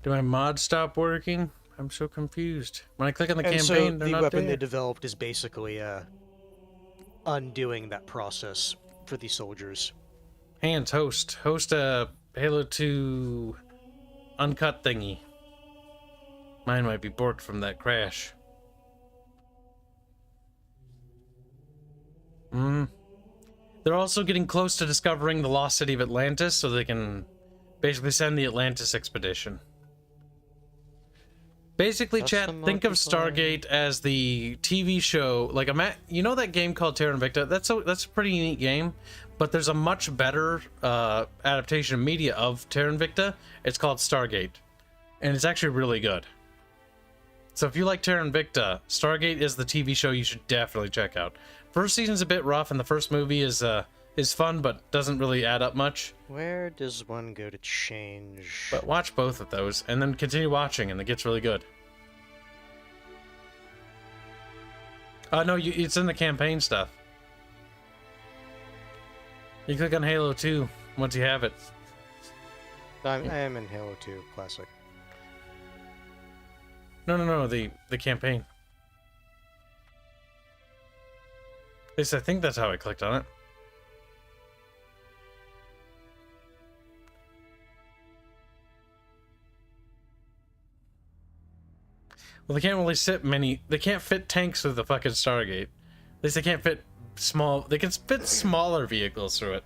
Did my mod stop working? I'm so confused. When I click on the And campaign, so they're the not weapon there. they developed is basically undoing that process for the soldiers. Hanse, host a Halo 2 UNCUT thingy. Mine might be borked from that crash. They're also getting close to discovering the lost city of Atlantis, so they can basically send the Atlantis expedition. Basically, chat, think of Stargate as the TV show. Like, you know that game called Terra Invicta? That's a pretty neat game, but there's a much better adaptation of media of Terra Invicta. It's called Stargate, and it's actually really good. So if you like Terra Invicta, Stargate is the TV show you should definitely check out. First season's a bit rough, and the first movie is fun, but doesn't really add up much. Where does one go to change? But watch both of those, and then continue watching, and it gets really good. No, it's in the campaign stuff. You click on Halo 2 once you have it. I am in Halo 2 Classic. No, the campaign. At least I think that's how I clicked on it. Well, they can't really they can't fit tanks through the fucking Stargate. At least they can't fit they can fit smaller vehicles through it.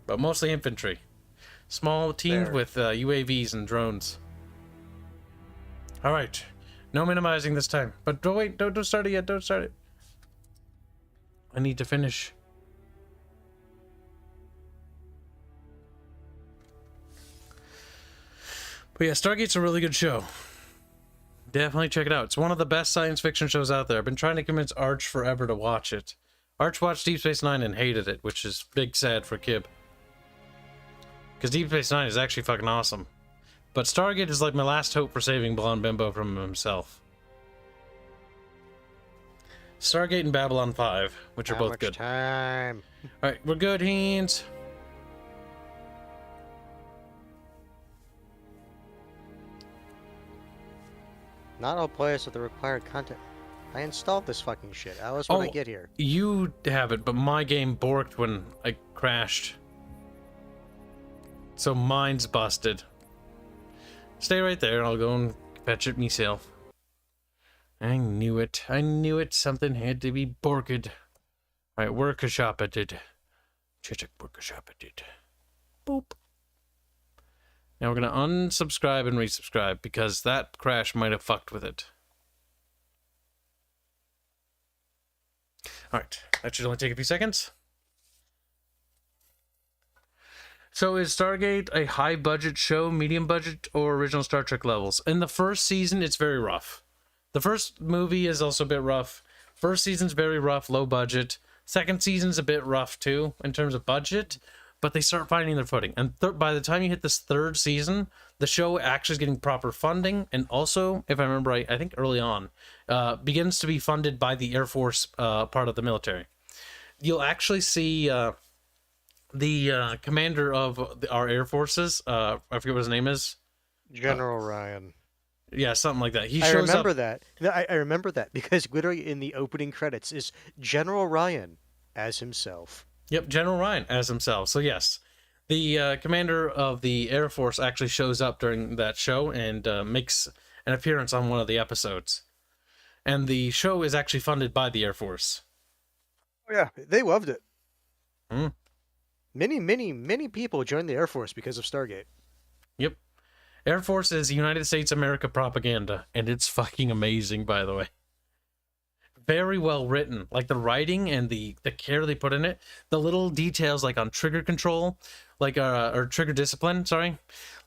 But mostly infantry. Small teams with UAVs and drones. Alright. No minimizing this time. But don't start it yet, don't start it. I need to finish. But yeah, Stargate's a really good show. Definitely check it out. It's one of the best science fiction shows out there. I've been trying to convince Arch forever to watch it. Arch watched Deep Space Nine and hated it, which is big sad for Kib. Because Deep Space Nine is actually fucking awesome. But Stargate is like my last hope for saving Blonde Bimbo from himself. Stargate and Babylon 5, which are both good. Time? Alright, we're good, Hanse. Not all players have the required content. I installed this fucking shit. How else would I get here? You have it, but my game borked when I crashed. So mine's busted. Stay right there and I'll go and fetch it myself. I knew it. I knew it. Something had to be borked. Alright, work a shop at it. Chichik work a shop at it. Boop. Now we're gonna unsubscribe and resubscribe because that crash might have fucked with it. Alright, that should only take a few seconds. So is Stargate a high budget show, medium budget, or original Star Trek levels? In the first season, it's very rough. The first movie is also a bit rough. First season's very rough, low budget. Second season's a bit rough too, in terms of budget, but they start finding their footing. And by the time you hit this third season, the show actually is getting proper funding, and also, if I remember right, I think early on, begins to be funded by the Air Force part of the military. You'll actually see the commander of our Air Forces, I forget what his name is. General Ryan. Yeah, something like that. He shows I remember up... that. I remember that because literally in the opening credits is General Ryan as himself. Yep, General Ryan as himself. So yes, the commander of the Air Force actually shows up during that show and makes an appearance on one of the episodes. And the show is actually funded by the Air Force. Oh yeah, they loved it. Hmm. Many people joined the Air Force because of Stargate. Yep. Air Force is United States America propaganda, and it's fucking amazing, by the way. Very well written. Like, the writing and the care they put in it. The little details, like, on trigger control, like, or trigger discipline, sorry.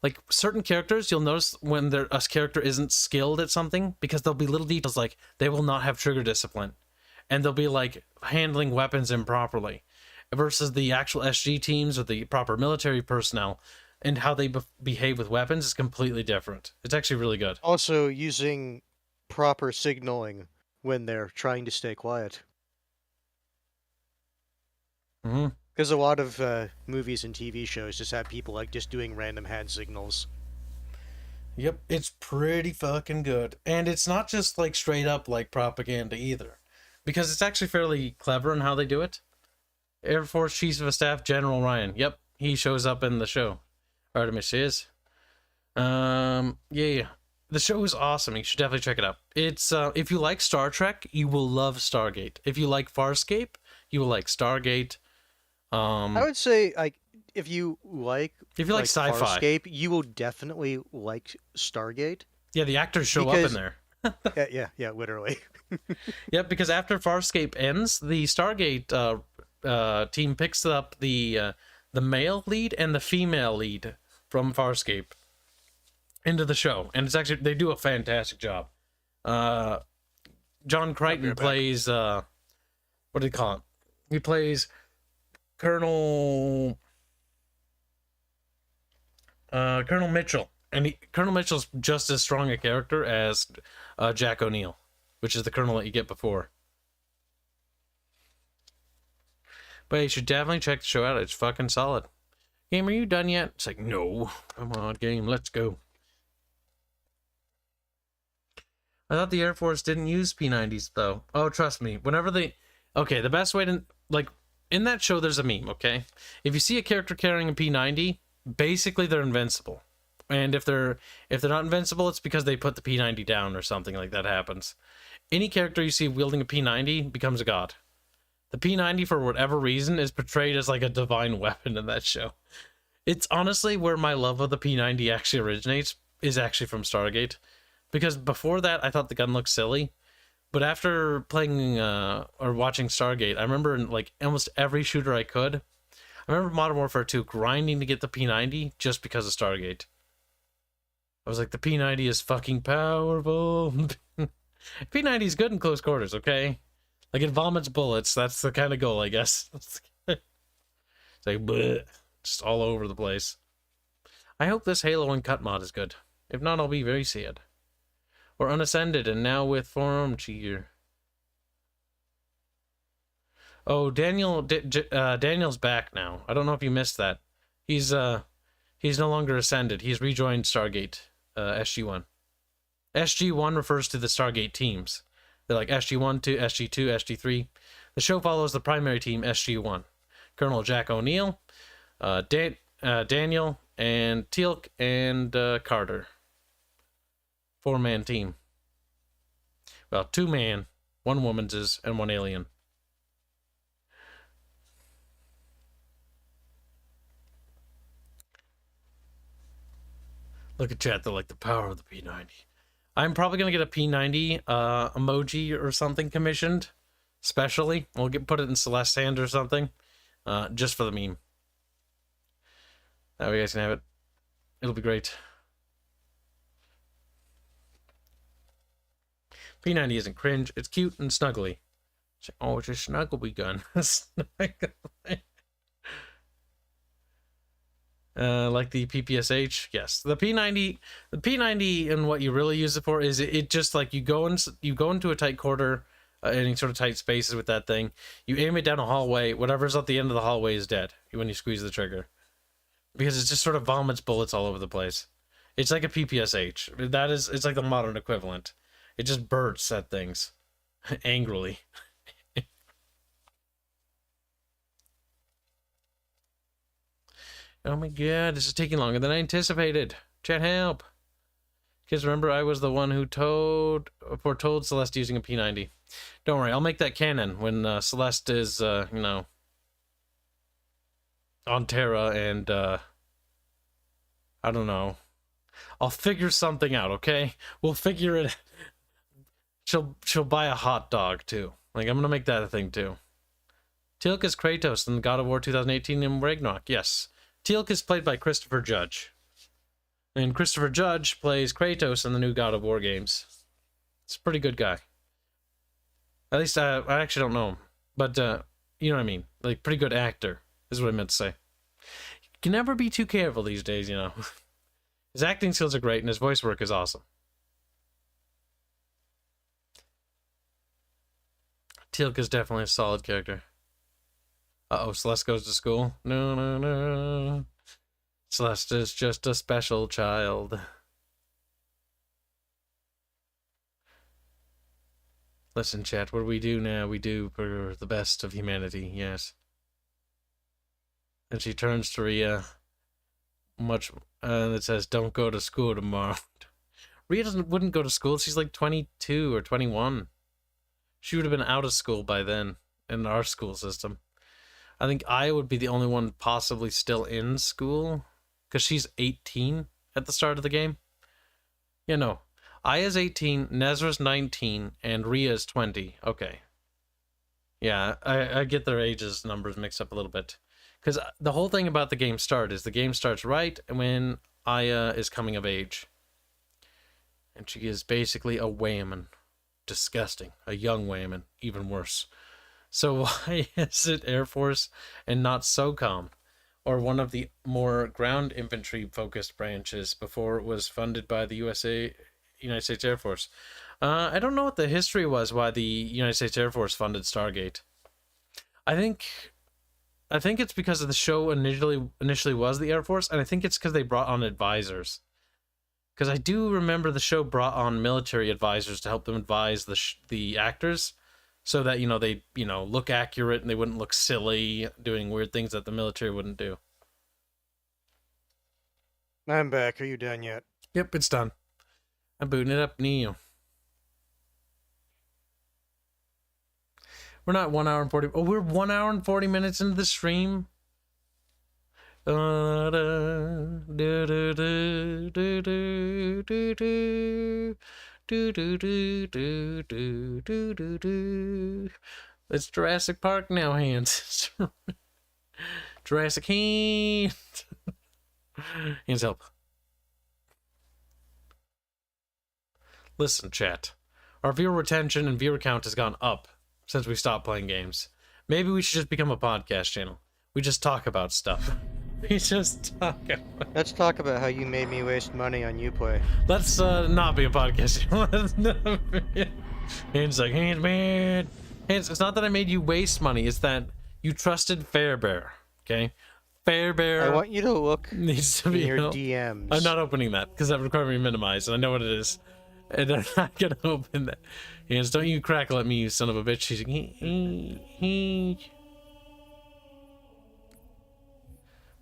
Like, certain characters, you'll notice when a character isn't skilled at something, because there'll be little details like, they will not have trigger discipline. And they'll be, like, handling weapons improperly. Versus the actual SG teams or the proper military personnel, and how they behave with weapons is completely different. It's actually really good. Also, using proper signaling when they're trying to stay quiet. Mm-hmm. Because a lot of movies and TV shows just have people like just doing random hand signals. Yep, it's pretty fucking good. And it's not just like straight up like propaganda either. Because it's actually fairly clever in how they do it. Air Force Chief of Staff General Ryan. Yep, he shows up in the show. Artemis is. Yeah. The show is awesome. You should definitely check it out. It's if you like Star Trek, you will love Stargate. If you like Farscape, you will like Stargate. I would say if you like sci-fi, Farscape, you will definitely like Stargate. Yeah, the actors show up in there. yeah, literally. Yep, because after Farscape ends, the Stargate team picks up the male lead and the female lead from Farscape into the show, and it's actually, they do a fantastic job. John Crichton plays what do they call it? He plays Colonel Mitchell, and Colonel Mitchell's just as strong a character as Jack O'Neill, which is the colonel that you get before. But you should definitely check the show out. It's fucking solid. Game, are you done yet? It's like, no. Come on, game, let's go. I thought the Air Force didn't use P90s, though. Oh, trust me. Whenever they... Okay, the best way to... Like, in that show, there's a meme, okay? If you see a character carrying a P90, basically they're invincible. And if they're not invincible, it's because they put the P90 down or something like that happens. Any character you see wielding a P90 becomes a god. The P90, for whatever reason, is portrayed as like a divine weapon in that show. It's honestly where my love of the P90 actually originates, is actually from Stargate. Because before that, I thought the gun looked silly. But after playing or watching Stargate, I remember in like almost every shooter I could. I remember Modern Warfare 2 grinding to get the P90 just because of Stargate. I was like, the P90 is fucking powerful. P90 is good in close quarters, okay? Like, it vomits bullets. That's the kind of goal, I guess. It's like, bleh, just all over the place. I hope this Halo UNCUT mod is good. If not, I'll be very sad. Or Unascended, and now with Forum Cheer. Oh, Daniel's back now. I don't know if you missed that. He's no longer Ascended. He's rejoined Stargate, SG-1. SG-1 refers to the Stargate teams. They're like SG-1, SG-2, SG-3. The show follows the primary team, SG-1. Colonel Jack O'Neill, Daniel, and Teal'c and Carter. 4-man team. Well, 2-man, 1 woman's, and 1 alien. Look at chat, they're like the power of the P90. I'm probably going to get a P90 emoji or something commissioned, specially. We'll put it in Celeste's hand or something, just for the meme. That way you guys can have it. It'll be great. P90 isn't cringe, it's cute and snuggly. Oh, it's a snuggly gun. Snuggly. Like the PPSH, yes. The P90 and what you really use it for is it just like you go into a tight quarter, any sort of tight spaces with that thing. You aim it down a hallway. Whatever's at the end of the hallway is dead when you squeeze the trigger, because it just sort of vomits bullets all over the place. It's like a PPSH. It's like the modern equivalent. It just bursts at things angrily. Oh my god, this is taking longer than I anticipated. Chat, help. Because remember, I was the one who foretold Celeste using a P90. Don't worry, I'll make that canon when Celeste is, you know, on Terra and, I don't know. I'll figure something out, okay? We'll figure it. She'll buy a hot dog, too. Like, I'm gonna make that a thing, too. Teal'c is Kratos in God of War 2018 in Ragnarok, yes. Teal'c is played by Christopher Judge. And Christopher Judge plays Kratos in the new God of War games. It's a pretty good guy. At least, I actually don't know him. But, you know what I mean. Like, pretty good actor, is what I meant to say. You can never be too careful these days, you know. His acting skills are great, and his voice work is awesome. Teal'c is definitely a solid character. Uh-oh, Celeste goes to school? No, no, no. Celeste is just a special child. Listen, chat, what do we do now? We do for the best of humanity, yes. And she turns to Rhea, and it says, don't go to school tomorrow. Rhea wouldn't go to school. She's like 22 or 21. She would have been out of school by then in our school system. I think I would be the only one possibly still in school, because she's 18 at the start of the game. Yeah, no. Aya's 18, Nezra's 19, and Rhea's 20. Okay. Yeah, I get their ages numbers mixed up a little bit. Because the whole thing about the game start is the game starts right when Aya is coming of age. And she is basically a wayman. Disgusting. A young wayman. Even worse. So why is it Air Force and not SOCOM, or one of the more ground infantry focused branches before it was funded by the United States Air Force? I don't know what the history was why the United States Air Force funded Stargate. I think it's because of the show initially was the Air Force, and I think it's because they brought on advisors. Because I do remember the show brought on military advisors to help them advise the actors, so that, you know, they, you know, look accurate and they wouldn't look silly doing weird things that the military wouldn't do. I'm back. Are you done yet? Yep, it's done. I'm booting it up now. We're not 1 hour and 40... Oh, we're 1 hour and 40 minutes into the stream? It's Jurassic Park now, Hanse. Jurassic Hanse. Hanse, help. Listen, chat. Our viewer retention and viewer count has gone up since we stopped playing games. Maybe we should just become a podcast channel. We just talk about stuff. We just talk about... Let's talk about how you made me waste money on Uplay. Let's not be a podcast channel. Let's not be... Hanse like, Hanse, man. Hanse, it's not that I made you waste money. It's that you trusted Fairbear. Okay? Fairbear... I want you to look needs to be in your DMs. I'm not opening that, because that would require me to minimize, and I know what it is. And I'm not gonna open that. Hanse, don't you crackle at me, you son of a bitch. She's like,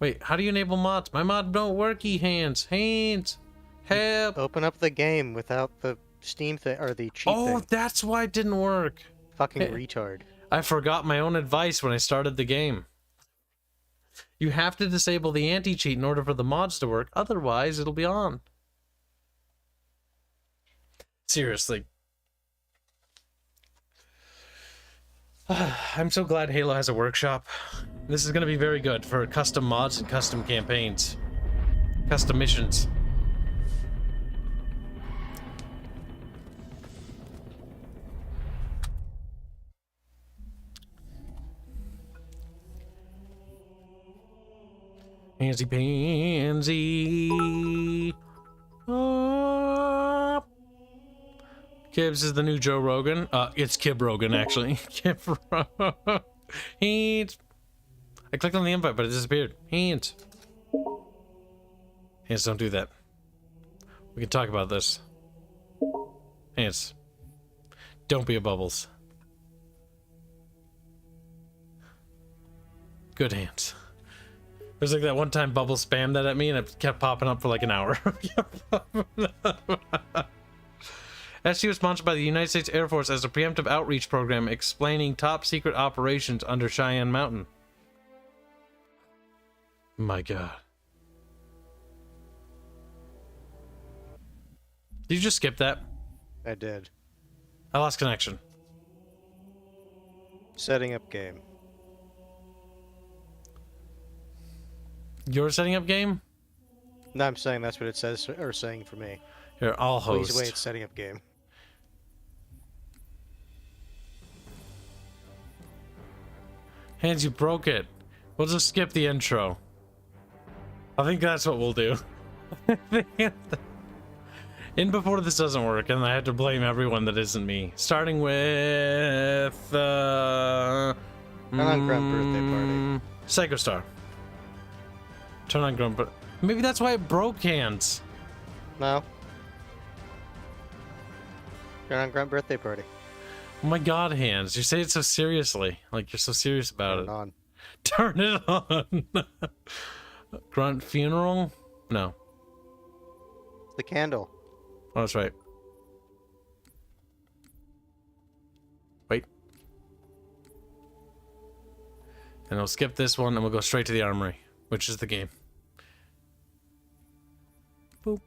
Wait, Wait, how do you enable mods? My mod don't worky, Hanse. Hanse! Help! Open up the game without the Steam thing, or the cheat Oh, thing. that's why it didn't work. Fucking Hey. retard. I forgot my own advice when I started the game. You have to disable the anti-cheat in order for the mods to work, otherwise it'll be on. Seriously. I'm so glad Halo has a workshop. This is going to be very good for custom mods and custom campaigns. Custom missions. Pansy pansy. Up. Kibs is the new Joe Rogan. It's Kib Rogan, actually. Kib Rogan. Hanse. I clicked on the invite, but it disappeared. Hanse. Hanse, don't do that. We can talk about this. Hanse. Don't be a Bubbles. Good Hanse. There's like that one time Bubbles spammed that at me and it kept popping up for like an hour. SU was sponsored by the United States Air Force as a preemptive outreach program explaining top secret operations under Cheyenne Mountain. My god. Did you just skip that? I did. I lost connection. Setting up game. You're setting up game? No, I'm saying that's what it says, or saying for me. Here, I'll Please host. wait, setting up game. Hanse, you broke it. We'll just skip the intro. I think that's what we'll do. In before this doesn't work, and I had to blame everyone that isn't me. Starting with... on Grunt birthday party. Psycho Star. Turn on Grunt, but maybe that's why it broke, Hanse. No. Turn on Grunt birthday party. Oh my god, Hanse, you say it so seriously. Like you're so serious about it. On. Turn it on. Grunt funeral? No. The candle. Oh, that's right. Wait. And I'll skip this one and we'll go straight to the armory, which is the game. Boop.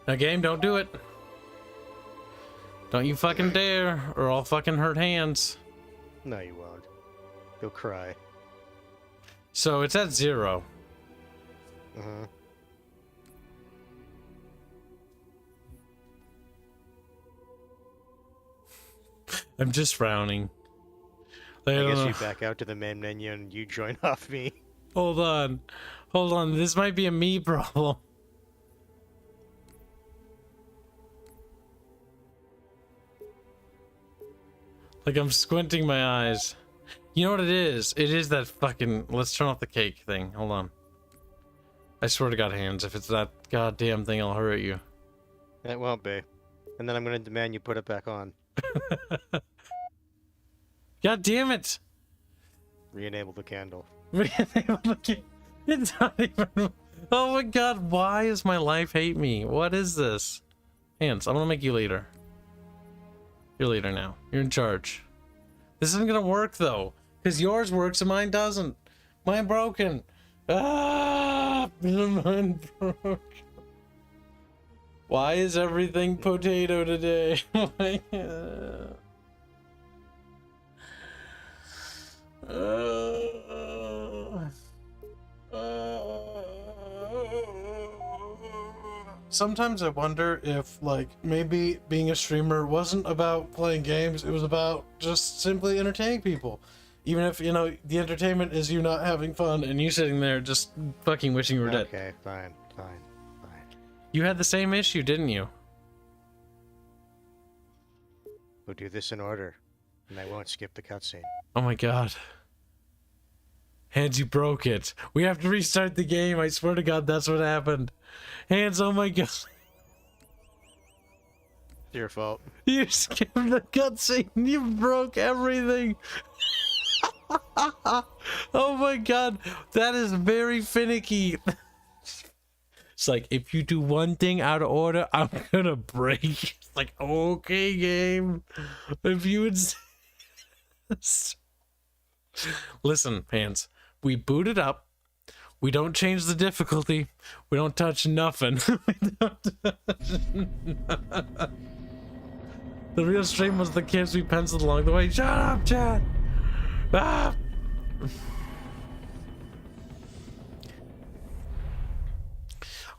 Now, game, don't do it. Don't you fucking dare, or I'll fucking hurt Hanse. No, you won't. You'll cry. So it's at 0. Uh-huh. I'm just frowning. I don't guess know. you back out to the main menu and you join off me. Hold on. Hold on. This might be a me problem. Like, I'm squinting my eyes. You know what it is? It is that fucking... Let's turn off the cake thing. Hold on. I swear to God, Hanse, if it's that goddamn thing, I'll hurt you. It won't be. And then I'm going to demand you put it back on. God damn it! Re-enable the candle. It's not even... Oh my god, why does my life hate me? What is this? Hanse, I'm gonna make you leader. You're leader now. You're in charge. This isn't gonna work though, because yours works and mine doesn't. Mine broken. Ah, mine broke. Why is everything potato today? Sometimes I wonder if, like, maybe being a streamer wasn't about playing games, it was about just simply entertaining people. Even if, you know, the entertainment is you not having fun and you sitting there just fucking wishing you were dead. Okay, fine. You had the same issue, didn't you? We'll do this in order, and I won't skip the cutscene. Oh my god. Hanse, you broke it. We have to restart the game. I swear to God, that's what happened. Hanse, oh my god. It's your fault. You skipped the cutscene. You broke everything. Oh my god, that is very finicky. It's like, if you do one thing out of order, I'm gonna break. It's like, okay, game. If you insist. Listen, Hanse, we boot it up. We don't change the difficulty. We don't touch nothing. The real stream was the Kibs we penciled along the way. Shut up, Chad! Ah!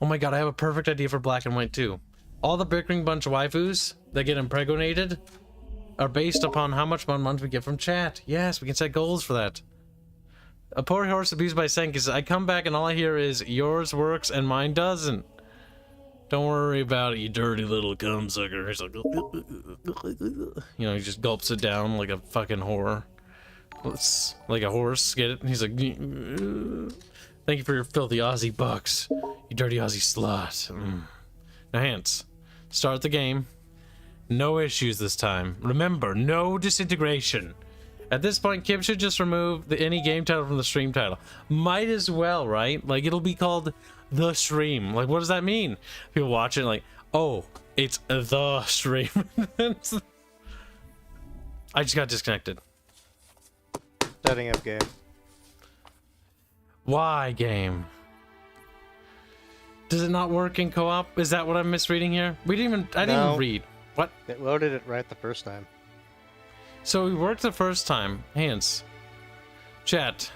Oh my god, I have a perfect idea for black and white too. All the Bickering bunch waifus that get impregnated are based upon how much money we get from chat. Yes, we can set goals for that. A poor horse abused by Senki says, I come back and all I hear is, yours works and mine doesn't. Don't worry about it, you dirty little cum sucker. He's like, you know, he just gulps it down like a fucking whore. It's like a horse, get it? And he's like, thank you for your filthy Aussie bucks, you dirty Aussie slut. Now, Hanse, start the game. No issues this time. Remember, no disintegration. At this point, Kibs should just remove any game title from the stream title. Might as well, right? Like, it'll be called The Stream. Like, what does that mean? People watch it like, oh, it's The Stream. I just got disconnected. Setting up game. Why game? Does it not work in co-op? Is that what I'm misreading here? I didn't even read. What? It loaded it right the first time. So it worked the first time. Hanse. Chat.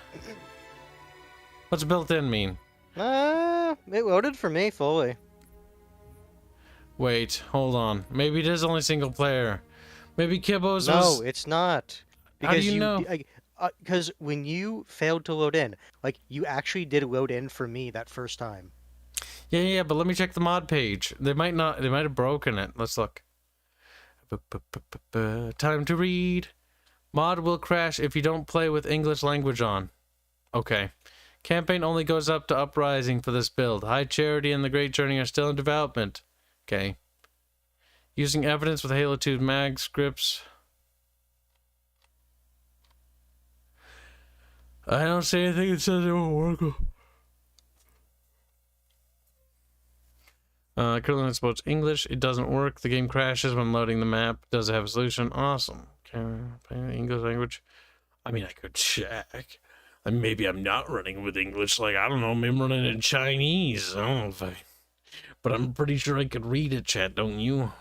What's built in mean? It loaded for me fully. Wait, hold on. Maybe it is only single player. Maybe Kibbo's was... No, it's not. Because How do you know? Because when you failed to load in, like, you actually did load in for me that first time. Yeah, but let me check the mod page. They might have broken it. Let's look. Time to read. Mod will crash if you don't play with English language on. Okay. Campaign only goes up to Uprising for this build. High Charity and the Great Journey are still in development. Okay. Using evidence with Halo 2 mag scripts. I don't see anything that says it won't work. Currently not supposed English. It doesn't work. The game crashes when loading the map. Does it have a solution? Awesome. Can I play English language? I mean, I could check. Maybe I'm not running with English. Like, I don't know. Maybe I'm running in Chinese. I don't know if I... But I'm pretty sure I could read it, chat, don't you?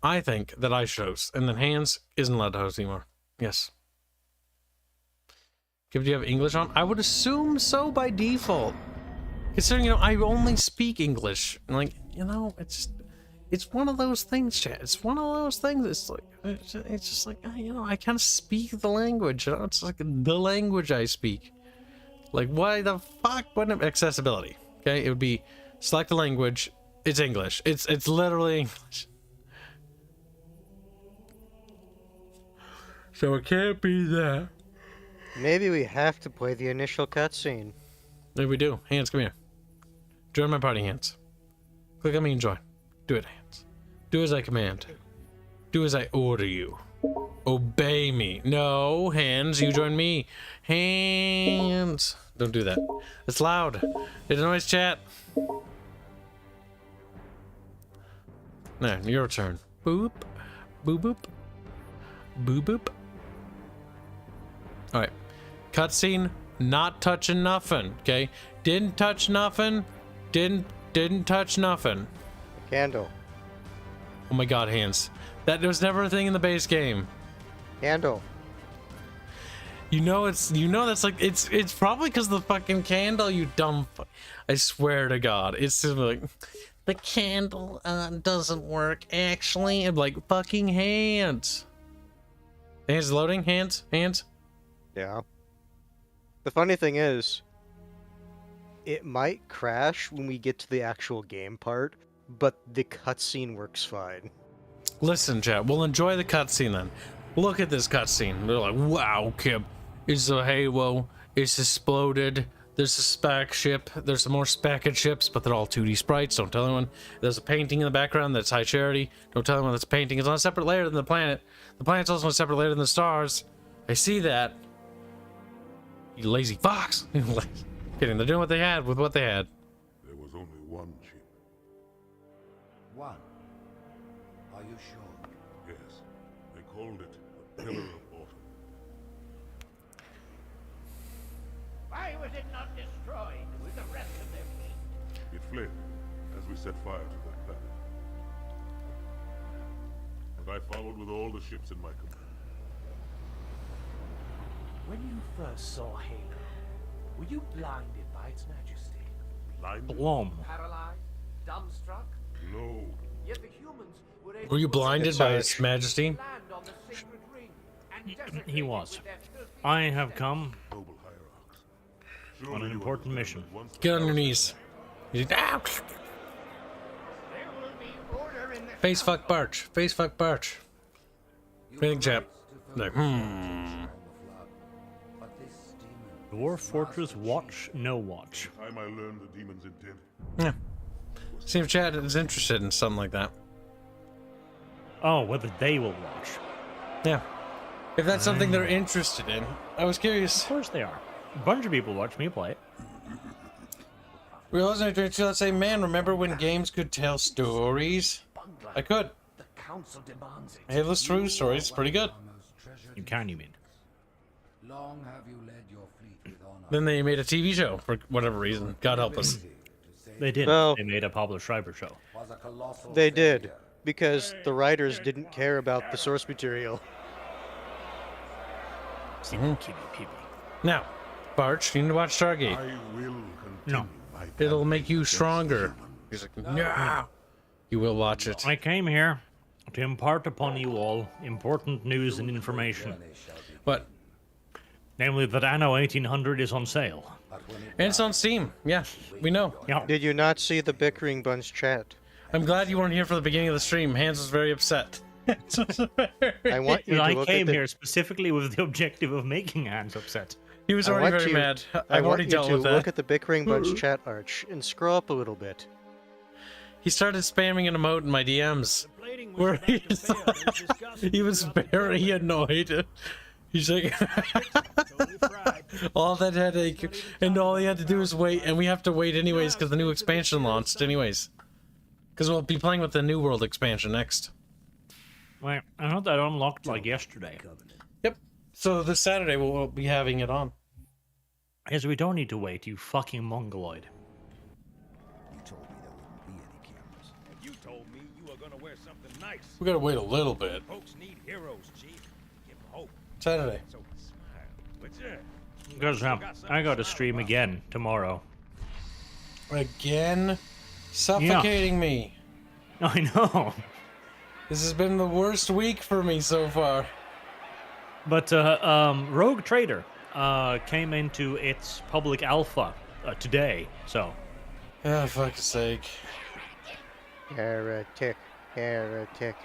I think that I should host, and then Hanse isn't allowed to host anymore. Yes. Do you have English on? I would assume so by default. Considering, you know, I only speak English. Like, you know, it's one of those things, chat. It's one of those things. It's like, it's just like, you know, I kind of speak the language. You know, it's like the language I speak. Like, why the fuck wouldn't accessibility? Okay, it would be select a language. It's English. It's literally English. So it can't be that. Maybe we have to play the initial cutscene. Maybe we do. Hanse, come here. Join my party, Hanse. Click on me and join. Do it, Hanse. Do as I command. Do as I order you. Obey me. No, Hanse, you join me. Hanse. Don't do that. It's loud. It annoys chat. Now, your turn. Boop. Boop boop. Boop boop. Alright. Cutscene, not touching nothing, okay? Didn't touch nothing. Didn't touch nothing. Candle. Oh my god, Hanse. That was never a thing in the base game. Candle. You know that's like it's probably because of the fucking candle, you dumb I swear to god. It's just like the candle doesn't work actually. I'm like fucking Hanse. Hanse loading? Hanse? Yeah. The funny thing is, it might crash when we get to the actual game part, but the cutscene works fine. Listen, chat, we'll enjoy the cutscene then. Look at this cutscene. They're like, wow, Kib, it's a Halo, it's exploded, There's a spec ship. There's some more speced ships, but they're all 2D sprites. Don't tell anyone. There's a painting in the background that's high charity. Don't tell anyone that's a painting. It's on a separate layer than the planet. The planet's also on a separate layer than the stars. I see that. You lazy fox. Kidding. They're doing what they had with what they had. There was only one ship. One. Are you sure? Yes. They called it the Pillar of Autumn. Why was it not destroyed with the rest of their fleet? It fled as we set fire to that planet. But I followed with all the ships in my command. When you first saw Halo, were you blinded by its majesty? Blinded? Blom. Paralyzed? Dumbstruck? No. Yet the humans were able Were you to blinded by His Majesty? land on the sacred ring and desecrate He it was. with their filthy I have come Noble hierarchs. on an you important understand mission. that once the Get on your Council- knees. Ah! There will be order in the Face fuck Barch. Face fuck Barch. Big chap. Like, But this demon Dwarf Fortress Watch, no watch. Time I learned the demon's intent. Yeah. See if Chad is interested in something like that. Oh, whether they will watch. Yeah. If that's something they're interested in. I was curious. Of course they are. A bunch of people watch me play it. We wasn't interested. Let's say, man, remember when games could tell stories? I could. The council demands it. Halo's true stories is pretty good. You can, you mean? long have you led your fleet with honor. Then they made a TV show for whatever reason. God help us. They did. Well- They made a Pablo Schreiber show. Was a colossal They did, failure. because the writers didn't care about the source material. Now, Barch, you need to watch Stargate. I will continue No. my It'll path make you against stronger. humans. He's like, no. You will watch it. I came here to impart upon you all important news and information. But, Namely that Anno 1800 is on sale. and it's on Steam. Yeah, we know. Yeah. Did you not see the Bickering Bunch chat? I'm glad you weren't here for the beginning of the stream. Hanse was very upset. I want you to I look came at the, here specifically with the objective of making Hands upset. He was I already want very you- mad. I I've want already you dealt to with look that. at the Bickering Bunch chat, Arch, and scroll up a little bit. He started spamming an emote in my DMs. Plating was Where about to he's fail. There's disgusting He was corrupted very dough. annoyed. He's like, Totally fried. all that headache, and all he had to do was wait, and we have to wait anyways because the new expansion launched anyways. Because we'll be playing with the New World expansion next. Wait, I had that unlocked like yesterday. Yep. So this Saturday we'll be having it on. Yes, we don't need to wait, you fucking mongoloid. You told me there wouldn't be any cameras. You told me you were gonna wear something nice. We gotta wait a little bit. Folks need heroes, Chief. Give 'em hope. Saturday. So smile. What's that? Because I got to stream again tomorrow. Again, suffocating me. I know. This has been the worst week for me so far. But Rogue Trader came into its public alpha today, so Ah, fuck's sake. Heretic, heretic.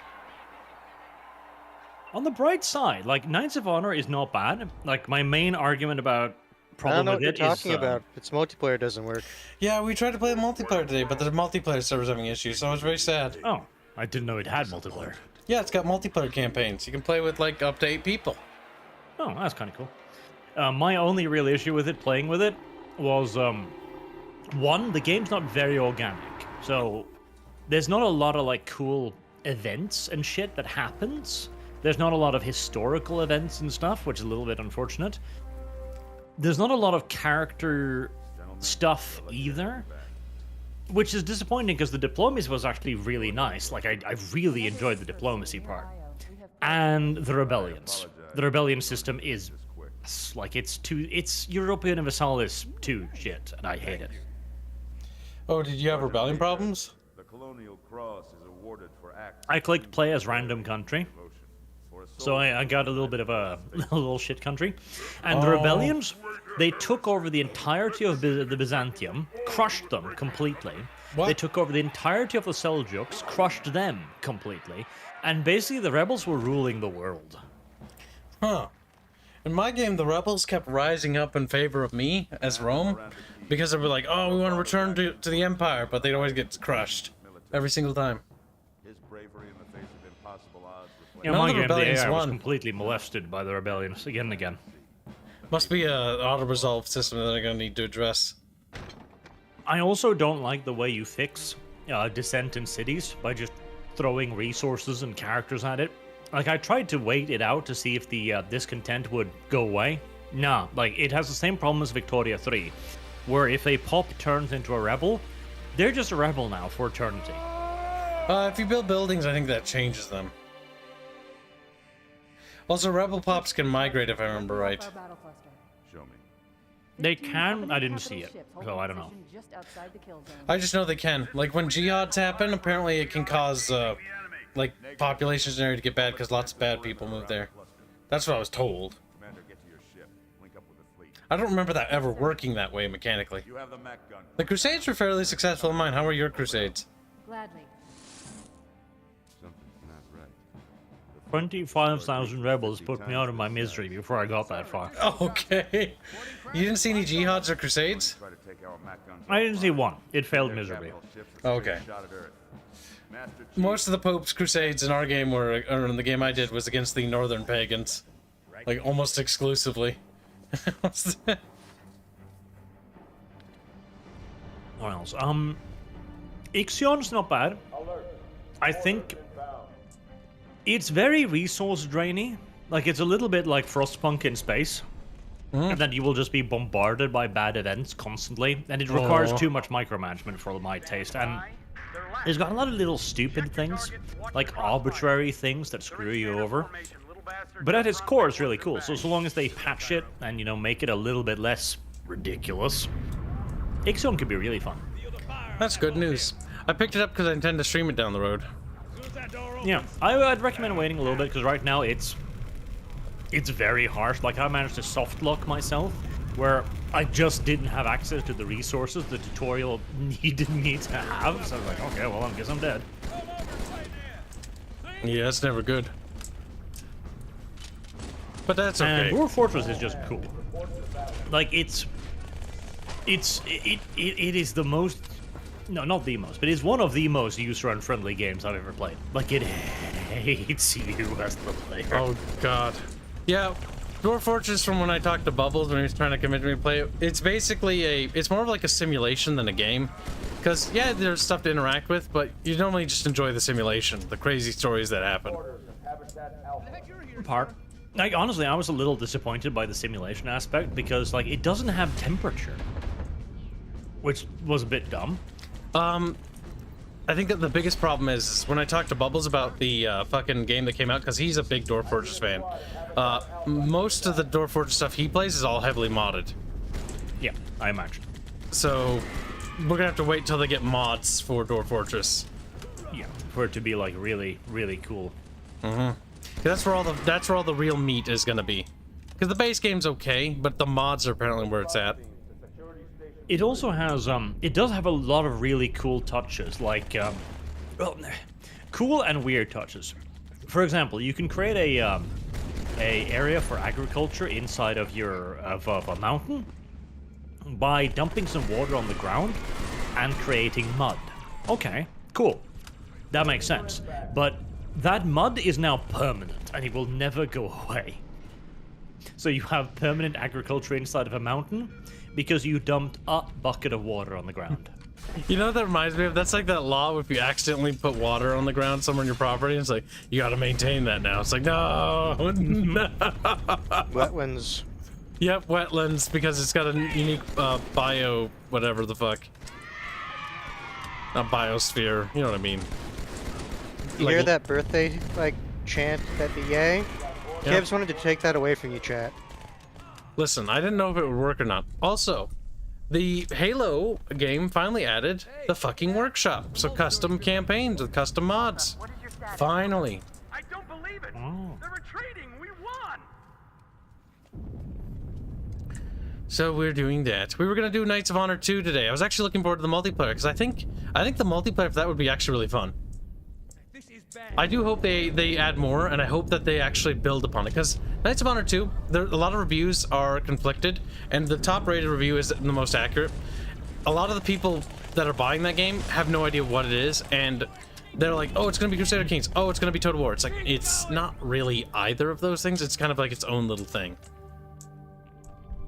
on the bright side, like Knights of Honor is not bad. Like my main argument about I problem don't know with what you're it is talking about. Its multiplayer doesn't work. Yeah, we tried to play multiplayer today, but the multiplayer server's having issues, so I was very sad. Oh, I didn't know it had multiplayer. Yeah, it's got multiplayer campaigns. You can play with like up to 8 people. Oh, that's kind of cool. My only real issue with it, playing with it, was one, the game's not very organic. So there's not a lot of like cool events and shit that happens. There's not a lot of historical events and stuff, which is a little bit unfortunate. There's not a lot of character stuff either, which is disappointing because the diplomacy was actually really nice. Like I really enjoyed the diplomacy part. And the rebellions. The rebellion system is like it's European Universalis 2 shit, and I hate it. Oh, did you have rebellion problems? The Colonial Cross is awarded for acts I clicked play as random country, for a so I got a little bit of a little shit country. And the rebellions, they took over the entirety of the Byzantium, crushed them completely. What? They took over the entirety of the Seljuks, crushed them completely, and basically the rebels were ruling the world. Huh. In my game, the rebels kept rising up in favor of me as Rome because they were like, "Oh, we want to return to the Empire," but they'd always get crushed every single time. His bravery in the face of impossible odds Yeah, None my of the game, the rebellions AI was won. completely molested by the rebellions again and again. Must be a auto-resolve system that they're gonna need to address. I also don't like the way you fix dissent in cities by just throwing resources and characters at it. Like, I tried to wait it out to see if the discontent would go away. Nah, like, it has the same problem as Victoria 3, where if a pop turns into a rebel, they're just a rebel now for eternity. If you build buildings, I think that changes them. Also, rebel pops can migrate if I remember right. Show me. They can? I didn't see it, so I don't know. I just know they can. Like, when jihads happen, apparently it can cause, like, populations in the area to get bad because lots of bad people move there. That's what I was told. Commander, get to your ship. Link up with the fleet. I don't remember that ever working that way mechanically. You have the mech gun. The Crusades were fairly successful in mine. How were your Crusades? Gladly. Something's not right. 25,000 rebels put me out of my misery before I got that far. Okay. You didn't see any jihads or Crusades? Try to take our mech guns. I didn't see one. It failed miserably. Okay. Shot at Earth. Master Chief, Most of the Pope's Crusades in our game or in the game I did was against the northern pagans. Like, almost exclusively. What else? Ixion's not bad. I think it's very resource drainy. Like, it's a little bit like Frostpunk in space. And then you will just be bombarded by bad events constantly. And it requires too much micromanagement for my taste. And it's got a lot of little stupid things, like arbitrary things that screw you over. But at its core, it's really cool. So long as they patch it and, you know, make it a little bit less ridiculous, Ixion could be really fun. That's good news. I picked it up because I intend to stream it down the road. Yeah, I'd recommend waiting a little bit because right now it's very harsh. Like, I managed to soft lock myself where I just didn't have access to the resources the tutorial needed me to have. So I was like, okay, well, I guess I'm dead. Yeah, that's never good. But that's okay. And Dwarf Fortress is just cool. Like, it is the most, no, not the most, but it's one of the most user-unfriendly games I've ever played. Like, it hates you as the player. Oh god. Yeah, Dwarf Fortress, from when I talked to Bubbles when he was trying to convince me to play it, it's basically it's more of like a simulation than a game. Because, yeah, there's stuff to interact with, but you normally just enjoy the simulation, the crazy stories that happen. Part. Like, honestly, I was a little disappointed by the simulation aspect because, like, it doesn't have temperature. Which was a bit dumb. I think that the biggest problem is when I talked to Bubbles about the fucking game that came out, because he's a big Dwarf Fortress fan. Most of the Dwarf Fortress stuff he plays is all heavily modded. Yeah, I imagine. So we're gonna have to wait till they get mods for Dwarf Fortress. Yeah, for it to be like really, really cool. That's where all the real meat is gonna be. Because the base game's okay, but the mods are apparently where it's at. It also has, it does have a lot of really cool touches, like, well, cool and weird touches. For example, you can create a area for agriculture inside of of a mountain by dumping some water on the ground and creating mud. Okay, cool. That makes sense. But that mud is now permanent and it will never go away. So you have permanent agriculture inside of a mountain because you dumped a bucket of water on the ground. You know what that reminds me of? That's like that law if you accidentally put water on the ground somewhere in your property, it's like, you gotta maintain that now. It's like, no, no. Wetlands. Yep, wetlands, because it's got a unique bio, whatever the fuck. Not biosphere, you know what I mean. You hear that birthday, like, chant at the yay? Yep. Kibs wanted to take that away from you, chat. Listen, I didn't know if it would work or not. Also, the Halo game finally added the fucking workshop. So custom campaigns with custom mods. Finally. I don't believe it. Oh. They're retreating. We won. So we're doing that. We were gonna do Knights of Honor 2 today. I was actually looking forward to the multiplayer because I think the multiplayer for that would be actually really fun. I do hope they add more, and I hope that they actually build upon it, because Knights of Honor 2, a lot of reviews are conflicted, and the top rated review is the most accurate. A lot of the people that are buying that game have no idea what it is, and they're like, oh, it's gonna be Crusader Kings, oh, it's gonna be Total War. It's like, it's not really either of those things. It's kind of like its own little thing.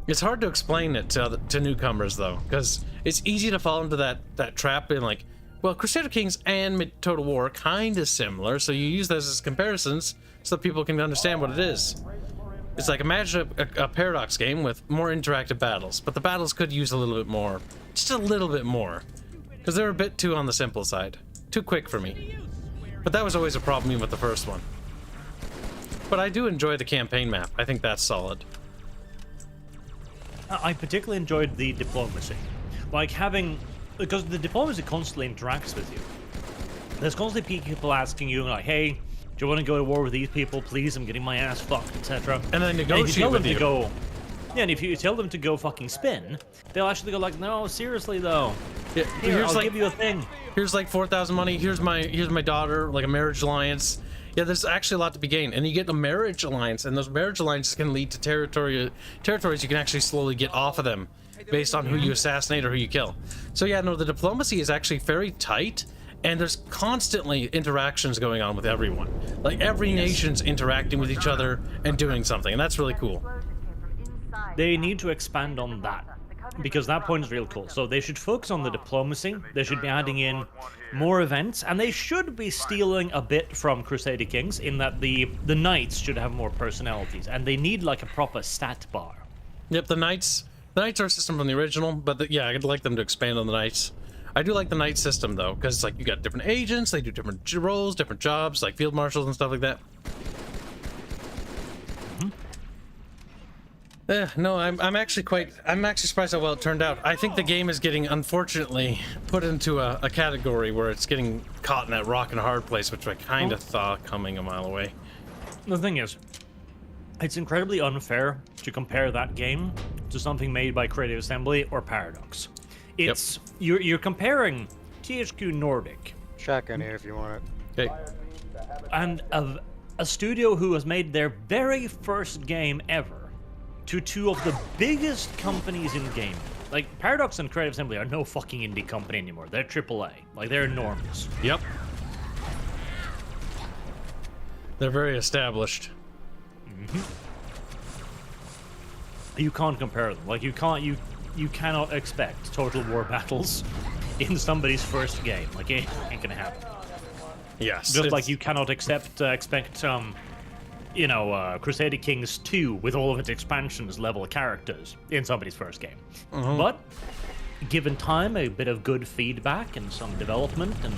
It's hard to explain it to newcomers, though, because it's easy to fall into that trap in like, well, Crusader Kings and Total War are kind of similar, so you use those as comparisons so that people can understand what it is. It's like, imagine a Paradox game with more interactive battles, but the battles could use a little bit more, just a little bit more, because they're a bit too on the simple side, too quick for me. But that was always a problem even with the first one. But I do enjoy the campaign map. I think that's solid. I particularly enjoyed the diplomacy. Like having, because the diplomacy constantly interacts with you. There's constantly people asking you like, hey, do you want to go to war with these people? Please, I'm getting my ass fucked, etc. And then negotiate with you. Yeah, and if you tell them to go fucking spin, they'll actually go like, no, seriously though. Yeah, Here, I'll like, give you a thing. Here's like 4,000 money. Here's my daughter, like a marriage alliance. Yeah, there's actually a lot to be gained, and you get a marriage alliance, and those marriage alliances can lead to territories you can actually slowly get off of them, based on who you assassinate or who you kill. So yeah, no, the diplomacy is actually very tight, and there's constantly interactions going on with everyone. Like every nation's interacting with each other and doing something, and that's really cool. They need to expand on that, because that point is real cool. So they should focus on the diplomacy, they should be adding in more events, and they should be stealing a bit from Crusader Kings in that the knights should have more personalities, and they need like a proper stat bar. Yep, the knights are a system from the original, but yeah, I'd like them to expand on the knights. I do like the knight system though, because it's like you got different agents, they do different roles, different jobs, like field marshals and stuff like that. No, I'm actually surprised how well it turned out. I think the game is getting, unfortunately, put into a category where it's getting caught in that rock and a hard place, which I kind of saw coming a mile away. The thing is, it's incredibly unfair to compare that game to something made by Creative Assembly or Paradox. It's you're comparing THQ Nordic. Shotgun here if you want it. Okay. And a studio who has made their very first game ever to two of the biggest companies in gaming. Like, Paradox and Creative Assembly are no fucking indie company anymore. They're AAA. Like, they're enormous. Yep. They're very established. Mm-hmm. You can't compare them. Like, you cannot expect Total War battles in somebody's first game. Like, it ain't gonna happen. Yes. Just like you cannot expect Crusader Kings 2 with all of its expansions level characters in somebody's first game. Mm-hmm. But given time, a bit of good feedback and some development, and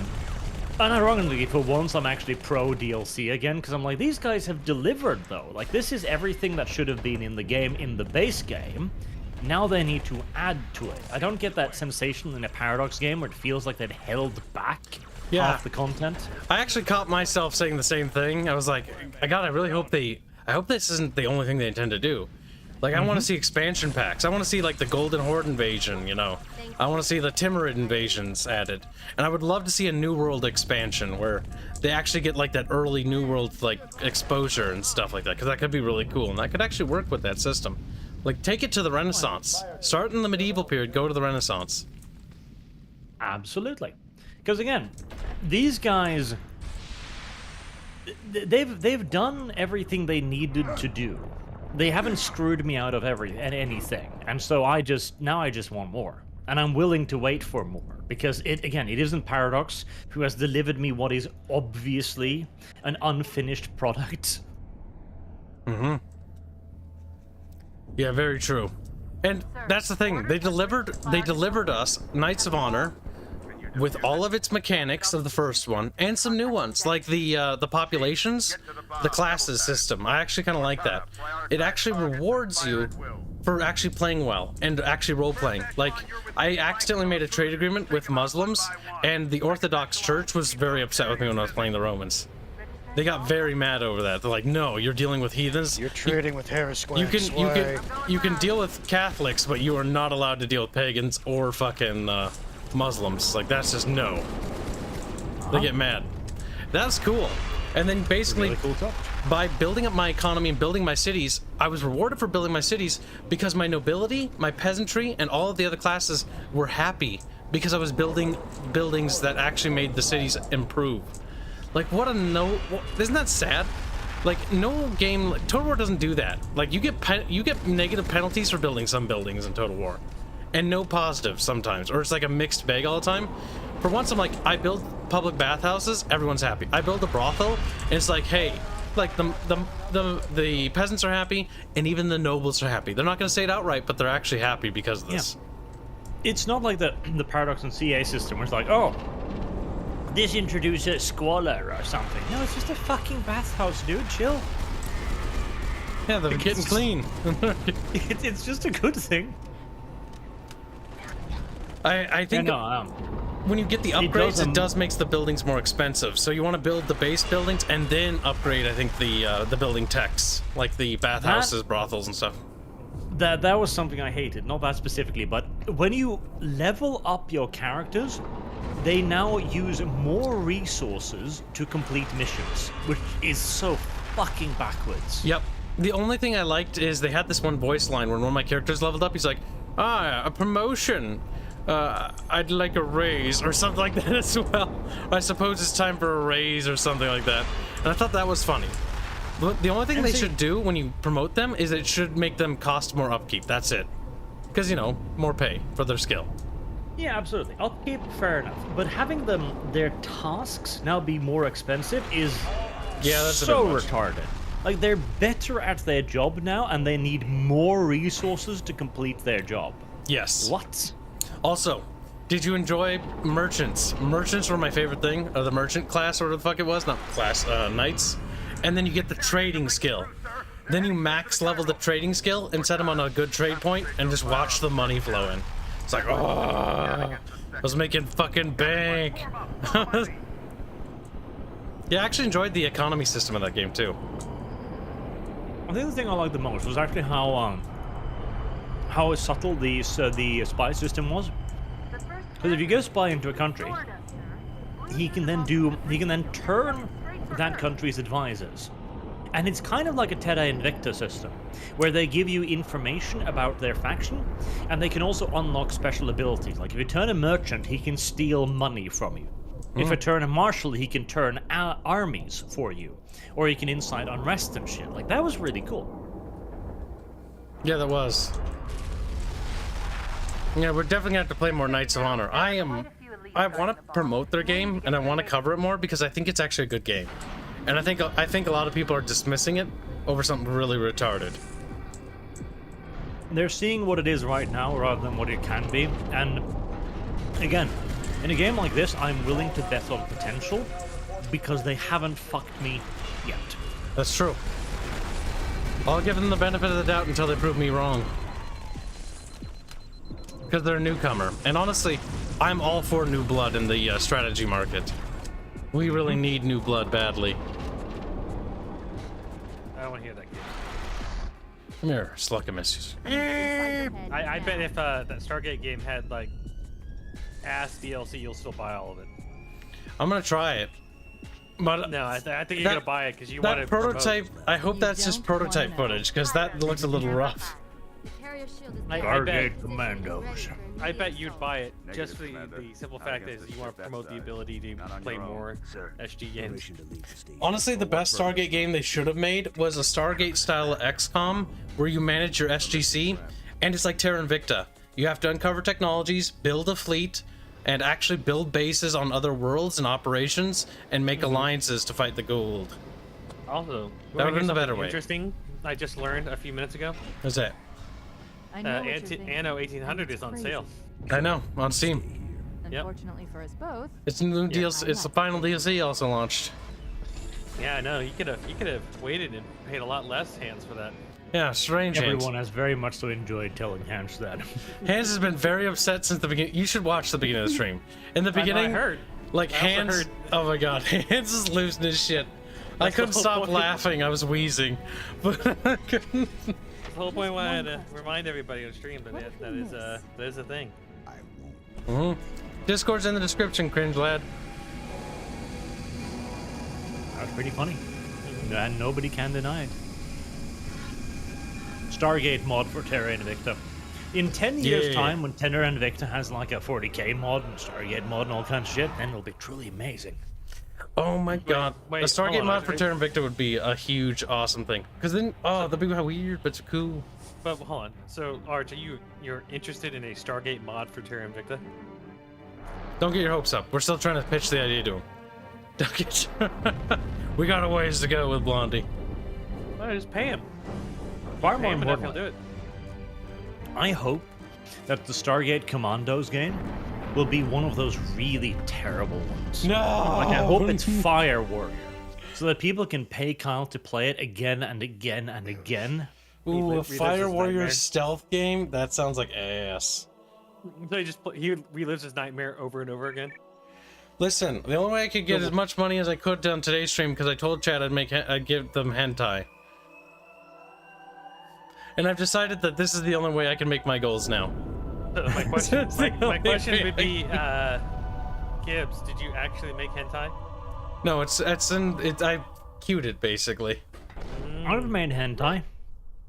ironically, for once, I'm actually pro DLC again, because I'm like, these guys have delivered though. Like, this is everything that should have been in the game in the base game. Now they need to add to it. I don't get that sensation in a Paradox game where it feels like they'd held back half the content. I actually caught myself saying the same thing. I was like, God, I really hope I hope this isn't the only thing they intend to do. Like, I want to see expansion packs. I want to see, like, the Golden Horde invasion, you know. I want to see the Timurid invasions added. And I would love to see a New World expansion where they actually get, like, that early New World, like, exposure and stuff like that, because that could be really cool. And that could actually work with that system. Like, take it to the Renaissance. Start in the medieval period, go to the Renaissance. Absolutely. Because again, these guys, they've done everything they needed to do. They haven't screwed me out of anything, and so I just want more, and I'm willing to wait for more, because it isn't Paradox who has delivered me what is obviously an unfinished product. Mm-hmm. Yeah, very true. And that's the thing, they delivered us Knights of Honor with all of its mechanics of the first one, and some new ones, like the populations, the classes system. I actually kind of like that. It actually rewards you for actually playing well, and actually role-playing. Like, I accidentally made a trade agreement with Muslims, and the Orthodox Church was very upset with me when I was playing the Romans. They got very mad over that. They're like, no, you're dealing with heathens. You're trading with Harris. You can deal with Catholics, but you are not allowed to deal with pagans or fucking Muslims. Like, that's just no. They get mad. That's cool. And then basically, Really cool touch. by building up my economy and building my cities, I was rewarded for building my cities because my nobility, my peasantry, and all of the other classes were happy because I was building buildings that actually made the cities improve. Like, what a no... Isn't that sad? Like, no game... Like, Total War doesn't do that. Like, you get negative penalties for building some buildings in Total War. And no positives sometimes. Or it's like a mixed bag all the time. For once, I'm like, I build public bathhouses, everyone's happy. I build a brothel, and it's like, hey, like, the peasants are happy, and even the nobles are happy. They're not going to say it outright, but they're actually happy because of this. Yeah. It's not like the Paradox and CA system where it's like, oh, this introduces squalor or something. No, it's just a fucking bathhouse, dude. Chill. Yeah, they're getting clean. It's just a good thing. I think when you get the upgrades, it does makes the buildings more expensive. So you want to build the base buildings and then upgrade, I think, the building techs, like the bathhouses, brothels, and stuff. That was something I hated, not that specifically, but when you level up your characters, they now use more resources to complete missions, which is so fucking backwards. Yep. The only thing I liked is they had this one voice line when one of my characters leveled up. He's like, a promotion. I'd like a raise or something like that as well. I suppose it's time for a raise or something like that. And I thought that was funny. The only thing they should do when you promote them is it should make them cost more upkeep. That's it. Because, you know, more pay for their skill. Yeah, absolutely. Upkeep, fair enough. But having their tasks now be more expensive is that's so retarded. Like, they're better at their job now, and they need more resources to complete their job. Yes. What? Also, did you enjoy merchants? Merchants were my favorite thing, or the merchant class, or whatever the fuck it was. Not class, knights. And then you get the trading skill. Then you max level the trading skill and set them on a good trade point and just watch the money flow in. It's like, oh, I was making fucking bank. Yeah, I actually enjoyed the economy system of that game too. I think the thing I liked the most was actually how subtle the spy system was. Because if you go spy into a country, he can then turn that country's advisors. And it's kind of like a Terra Invicta system, where they give you information about their faction, and they can also unlock special abilities. Like if you turn a merchant, he can steal money from you. If you turn a marshal, he can turn armies for you. Or he can incite unrest and shit. Like, that was really cool. Yeah, that was. Yeah, we're definitely gonna have to play more Knights of Honor. I want to promote their game, and I want to cover it more because I think it's actually a good game. And I think a lot of people are dismissing it over something really retarded. They're seeing what it is right now rather than what it can be. And again, in a game like this, I'm willing to bet on potential because they haven't fucked me yet. That's true. I'll give them the benefit of the doubt until they prove me wrong. Because they're a newcomer. And honestly, I'm all for new blood in the strategy market. We really need new blood badly. I don't want to hear that game. Come here, Sluckamus. I bet if that Stargate game had like ass DLC, you'll still buy all of it. I'm gonna try it. But no, I think you're gonna buy it because you want to prototype. promote. I hope that's just prototype footage because that looks a little rough. Stargate Commandos. I bet you'd buy it just for the simple fact that you want to promote the ability to play more SG games. Honestly, the best Stargate game they should have made was a Stargate style XCOM where you manage your SGC, and it's like Terra Invicta. You have to uncover technologies, build a fleet, and actually build bases on other worlds and operations, and make alliances to fight the gold. Also, that would have been the better way. Interesting. I just learned a few minutes ago. What's that? Anno 1800 is on sale. I know, on Steam. Unfortunately for us both. It's new DLC. It's the final DLC also launched. Yeah, I know. You could have waited and paid a lot less, Hanse, for that. Yeah, strange. Everyone has very much so enjoyed telling Hanse that. Hanse has been very upset since the beginning. You should watch the beginning of the stream. In the beginning, I heard. Like Hanse. Oh my God, Hanse is losing his shit. I couldn't stop laughing. I was wheezing, but I couldn't. The whole point why I had to remind everybody on stream that that is a thing. Discord's in the description, cringe lad. That's pretty funny. And nobody can deny it. Stargate mod for Terra Invicta. In 10 years' time, when Terra Invicta has like a 40k mod and Stargate mod and all kinds of shit, then it'll be truly amazing. Oh my god. wait, a Stargate hold on, mod for Terra Invicta would be a huge, awesome thing. Because then, that'd be weird, but it's cool. But hold on. So, Arch, you're interested in a Stargate mod for Terra Invicta? Don't get your hopes up. We're still trying to pitch the idea to him. Don't get We got a ways to go with Blondie. Well, just pay him. Far Pay more him enough, he'll importantly, do it. I hope that the Stargate Commandos game will be one of those really terrible ones. No! Like, I hope it's Fire Warrior, so that people can pay Kyle to play it again and again and again. Ooh, a Fire Warrior stealth game? That sounds like ass. So he relives his nightmare over and over again? Listen, the only way I could get as much money as I could on today's stream, because I told Chad I'd give them hentai. And I've decided that this is the only way I can make my goals now. My question, my question would be, Kibs, did you actually make hentai? No, I queued it basically. I've made hentai.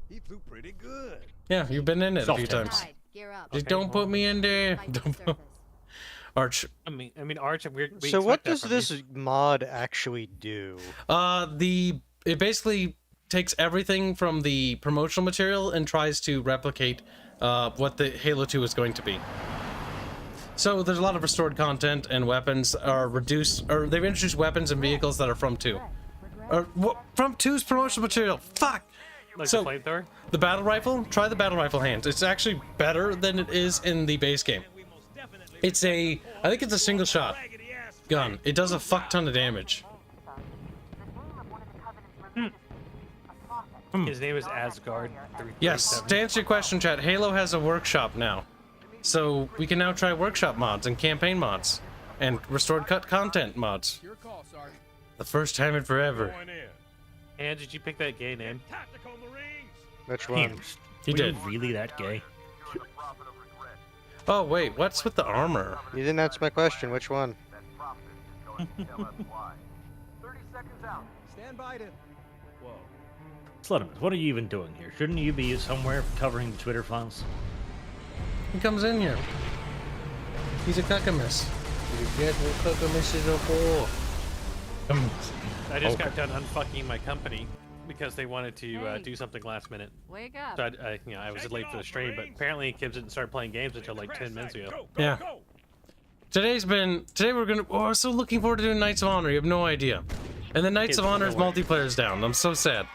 He flew pretty good. Yeah, you've been in it a few times. Right, gear up. Just don't put me in there. Don't Arch. I mean, Arch. So what does this mod actually do? It basically takes everything from the promotional material and tries to replicate what the Halo 2 is going to be. So there's a lot of restored content, and weapons are reduced, or they've introduced weapons and vehicles that are from 2. Or from 2's promotional material. Fuck. Like so the flamethrower? The battle rifle. Try the battle rifle, Hanse. It's actually better than it is in the base game. I think it's a single shot gun. It does a fuck ton of damage. His name is Asgard. Yes, to answer your question, chat, Halo has a workshop now. So we can now try workshop mods and campaign mods and restored cut content mods. The first time in forever. And did you pick that gay name? Which one? He did. Really that gay? Oh wait, what's with the armor? You didn't answer my question. Which one? 30 seconds out. Stand by to... Whoa. Slutterman, what are you even doing here? Shouldn't you be somewhere covering the Twitter files? He comes in here. He's a cuckamus. You get what cuckamusses are for. I just got done unfucking my company because they wanted to do something last minute. Wake up. So I was late for the stream, but apparently Kibs didn't start playing games until like 10 minutes ago. Yeah. Today we're so looking forward to doing Knights of Honor. You have no idea. And then Knights of Honor's multiplayer's down. I'm so sad.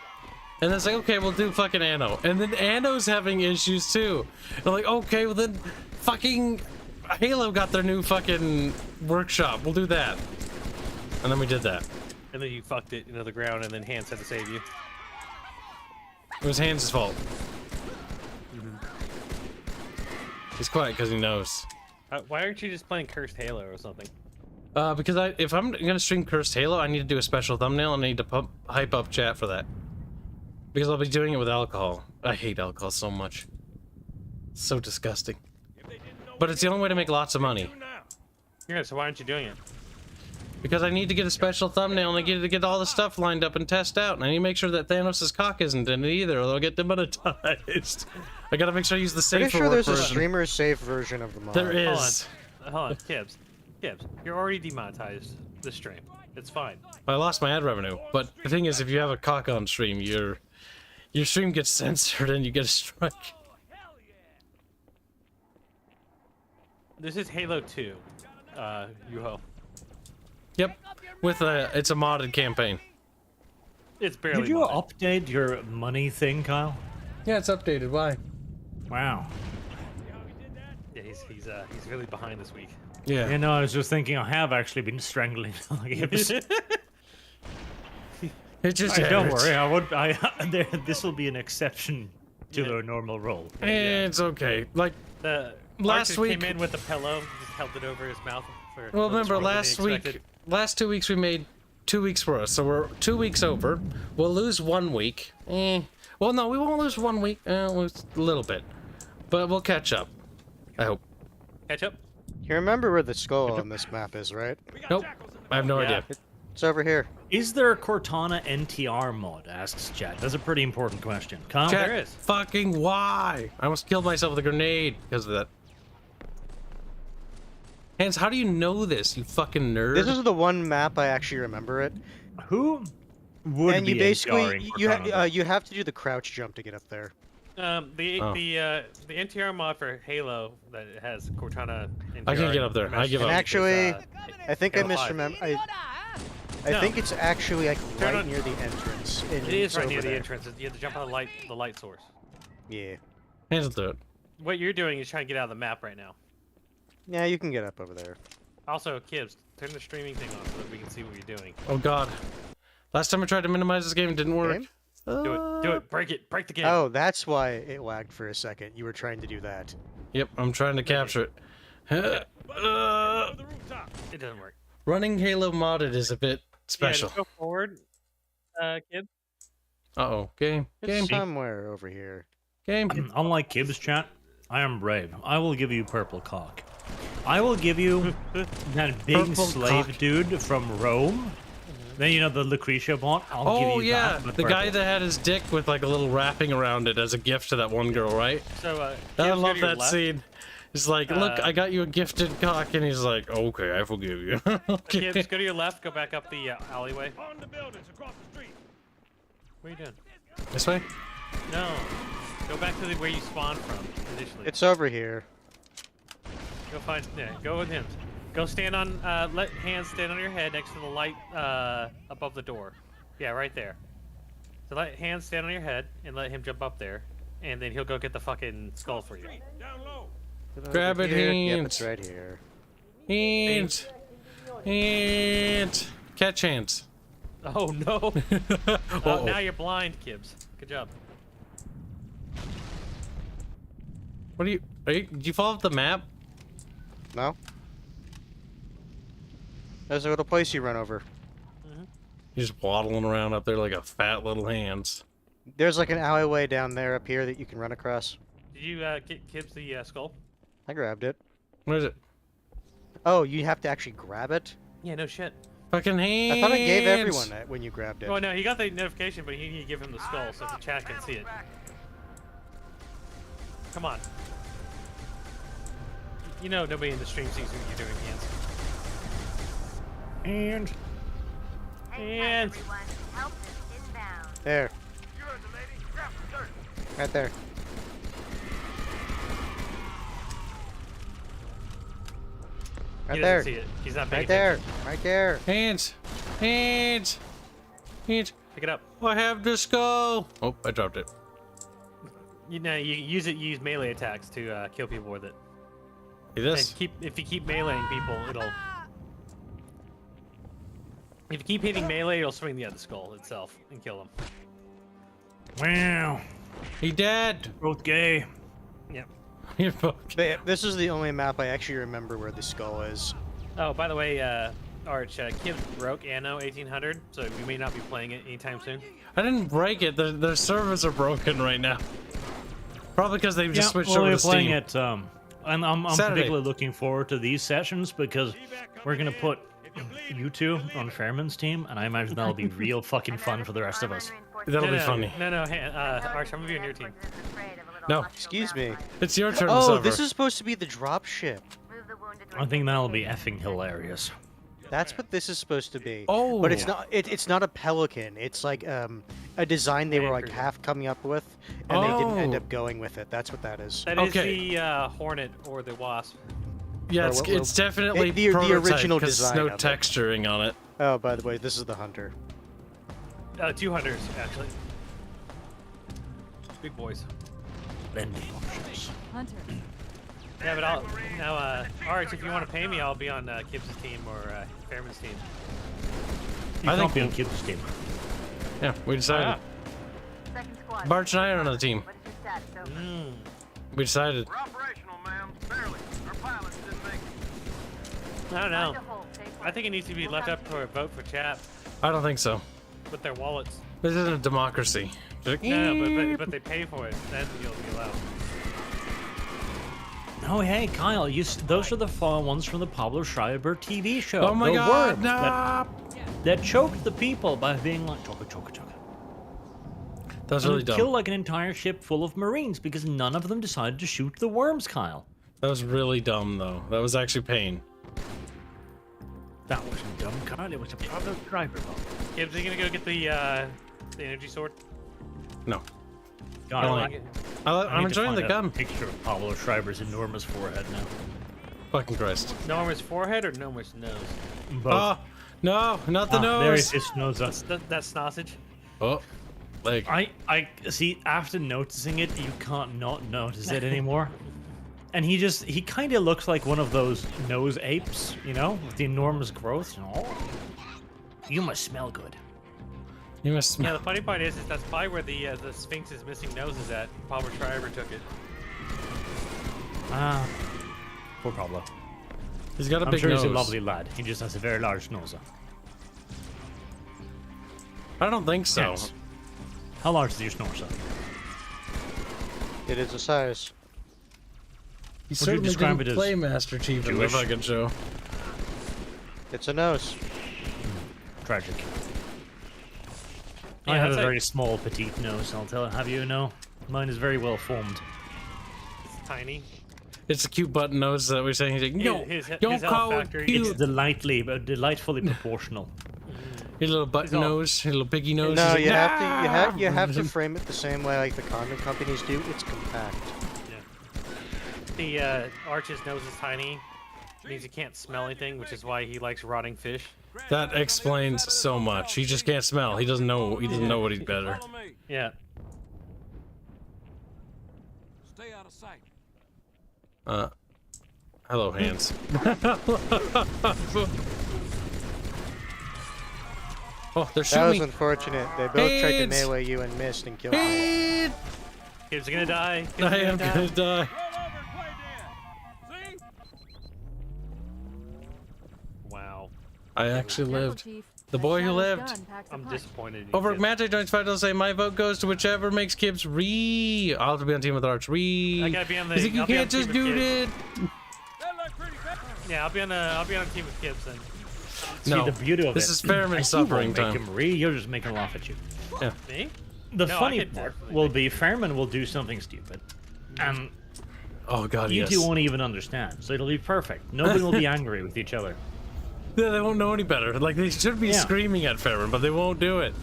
And then it's like, okay, we'll do fucking Anno. And then Anno's having issues too. And I'm like, okay, well then fucking Halo got their new fucking workshop. We'll do that. And then we did that. And then you fucked it into the ground, and then Hanse had to save you. It was Hanse's fault. He's quiet because he knows. Why aren't you just playing Cursed Halo or something? Because if I'm gonna stream Cursed Halo, I need to do a special thumbnail and I need to hype up chat for that. Because I'll be doing it with alcohol. I hate alcohol so much. It's so disgusting. But it's the only way to make lots of money. Yeah, so why aren't you doing it? Because I need to get a special thumbnail and I need to get all the stuff lined up and test out. And I need to make sure that Thanos' cock isn't in it either, or they'll get demonetized. I gotta make sure I use the safe Pretty sure there's version. a streamer safe version of the mod. There is. Hold on, Kibs. Kibs, you're already demonetized the stream. It's fine. I lost my ad revenue, but the thing is, if you have a cock on stream, your stream gets censored and you get a strike. This is Halo 2, Yuho. Yep, with it's a modded campaign. It's barely. Did you modded. update your money thing, Kyle? Yeah, it's updated. Why? Wow. Yeah, he's really behind this week. Yeah. You know, I was just thinking I have actually been strangling Gibbs. It just don't worry. This will be an exception to the normal role. It's okay. Like last Archer week came in with a pillow, just held it over his mouth. Well, remember last week, last 2 weeks we made 2 weeks for us, so we're 2 weeks over. We'll lose 1 week. Well, no, we won't lose 1 week. We'll lose a little bit, but we'll catch up. I hope. Catch up. You remember where the skull on this map is, right? Nope. I have no idea. It's over here. Is there a Cortana NTR mod? Asks chat. That's a pretty important question. Kyle? Chat, There is. fucking why? I almost killed myself with a grenade because of that. Hanse, how do you know this, you fucking nerd? This is the one map I actually remember it. Who would And be you basically NTRing Cortana? you have to do the crouch jump to get up there. The NTR mod for Halo that has Cortana. I can't get up there. I give And up. actually, I think I Halo 5. misremember. I No. think it's actually like Turn right on- near the entrance. It is right over near the there. entrance. You have to jump on the light source. Yeah. Hanse will do it. What you're doing is trying to get out of the map right now. Yeah, you can get up over there. Also, Kibs, turn the streaming thing on so that we can see what you're doing. Oh god. Last time I tried to minimize this game, it didn't work. Game? Do it. Break it. Break the game. Oh, that's why it lagged for a second. You were trying to do that. Yep, I'm trying to capture it. It doesn't work. Running Halo modded is a bit special. Yeah, just go forward, Kibs. Uh-oh. Game. It's somewhere over here. Game. Unlike Kibs chat, I am brave. I will give you purple cock. I will give you that big Purple slave cock. dude from Rome. Then you know the Lucretia bot. I'll give Oh you yeah, that, but the guy purple. that had his dick with like a little wrapping around it as a gift to that one girl, right? So, I Kibs, go love to your that left. scene. He's like, look, I got you a gifted cock, and he's like, okay, I forgive you. Okay. Kibs, go to your left. Go back up the alleyway. On the buildings across the street. What are you doing? This way? No. Go back to where you spawned from initially. It's over here. Go find. Yeah. Go with him. Go stand on. Let Hanse stand on your head next to the light above the door. Yeah, right there. So let Hanse stand on your head and let him jump up there, and then he'll go get the fucking skull for you. Down low. Grab it, Here? Yep, Hanse. it's right here. Hanse. Hanse. Catch Hanse. Oh no! Uh-oh. Now you're blind, Kibs. Good job. What are you? Did you follow up the map? No? There's a little place you run over. You're just waddling around up there like a fat little Hanse. There's like an alleyway down there up here that you can run across. Did you get Kibs the skull? I grabbed it. Where is it? Oh, you have to actually grab it? Yeah, no shit. Fucking Hanse. I thought I gave everyone that when you grabbed it. Oh no, he got the notification, but he need to give him the skull so the chat can see it. Come on. You know nobody in the stream sees what you're doing, Hanse. And Help is inbound. There. You heard the lady. Grab the dirt. Right there. he Right doesn't there. see it. He's not paying Right there. attention. Right there. Hanse. Hanse. Hanse. Pick it up. I have the skull. Oh, I dropped it. You know, you use melee attacks to kill people with it. See this? And if you keep meleeing people, it'll. If you keep hitting melee, it'll swing the other skull itself and kill them. Wow. He dead. Both gay. Yep. You're both. This is the only map I actually remember where the skull is. Oh, by the way, Arch, Kibs broke Anno 1800, so we may not be playing it anytime soon. I didn't break it. Their servers are broken right now. Probably because they've just switched over we're to playing Steam. it. And I'm Saturday. particularly looking forward to these sessions because we're gonna put you two on Fairman's team, and I imagine that'll be real fucking fun for the rest of us. That'll be funny. No, Arch, I'm gonna be on your team. No. Excuse me. It's your turn. Oh, server. this is supposed to be the drop ship. I think that'll be effing hilarious. That's what this is supposed to be. Oh. But it's not. It's not a pelican. It's like a design they were like half coming up with, and they didn't end up going with it. That's what that is. That is the Hornet or the Wasp. Yeah, Or it's definitely the original 'cause design. There's no of it. texturing on it. Oh, by the way, this is the hunter. 2 hunters, actually. Big boys. Bendy. Hunter. Yeah, but I'll now, Arch, if you want to pay me, I'll be on Kibs' team or Fairman's team. You I can't think be on Kibs' team. Yeah, we decided. Second squad. Barge and I are on the team. What is your status? Over. We decided. We're operational, ma'am. Barely. Our pilots didn't make it. I don't know. I think it needs to be left up for a vote for chat I don't think so. with their wallets. This isn't a democracy. No, but they pay for it. Then you'll be allowed. Oh, hey, Kyle, those are the ones from the Pablo Schreiber TV show. Oh my The God! Worm, No! that choked the people by being like, choka, choka, choka. That's And really it dumb. killed like an entire ship full of Marines because none of them decided to shoot the worms, Kyle. That was really dumb, though. That was actually pain. That wasn't dumb, Kyle. It was a proper driver bomb. Kibs, are you gonna go get the energy sword? No. God, I I like- I'm enjoying the gun. Picture of Pablo Schreiber's enormous forehead now. Fucking Christ. Norma's forehead or Norma's nose? Both. Oh, no, not the nose. There is his nose. That's sausage. Oh, like I see. After noticing it, you can't not notice it anymore. And he kind of looks like one of those nose apes, you know, with the enormous growth. Oh, you must smell good. You must smell. Yeah, the funny part is that's probably where the Sphinx's missing nose is at. Pablo Schreiber took it. Ah, poor Pablo. He's got a I'm big sure nose. he's a lovely lad. He just has a very large nose. I don't think so. Yes. How large is your snore, It is a size. He Would you certainly describe didn't it as play Master Chief in the Jewish? fucking show. It's a nose. Tragic. Yeah, I have a that's very small, petite nose, have you know. Mine is very well formed. It's tiny. It's a cute button nose that we're saying. He's like, no, don't his call it factory- cute. It's delightfully proportional. Your little button nose, your little piggy nose. No, He's like, you have "Nah." to you have to frame it the same way like the condom companies do. It's compact. The Arch's nose is tiny. Means he can't smell anything, which is why he likes rotting fish. That explains so much. He just can't smell. He doesn't know. He doesn't know what he's better. Yeah. Stay out of sight. Hello, Hanse. Oh, they're That shooting was me. unfortunate. They both tried to Hands. melee you and missed and killed you. Hanse! Kibs are gonna die. Kibs I are am die. gonna die. See? Wow. I actually lived. The boy who lived. I'm disappointed. in you, Over Kibs. Magic Joints 5 say my vote goes to whichever makes Kibs I'll have to be on team with Arch I gotta be on the. You think you I'll be on can't just team with do Kibs. it? That looked pretty bad. Yeah, I'll be on a team with Kibs then. No. See, the beauty of This it. is Fairman you suffering won't make time. him you're just making laugh at you. Yeah. Me? The No, I funny could part definitely will make be Fairman will do something stupid. And Oh god, you yes. two won't even understand, so it'll be perfect. Nobody will be angry with each other. Yeah, they won't know any better. Like they should be Yeah. screaming at Fairman, but they won't do it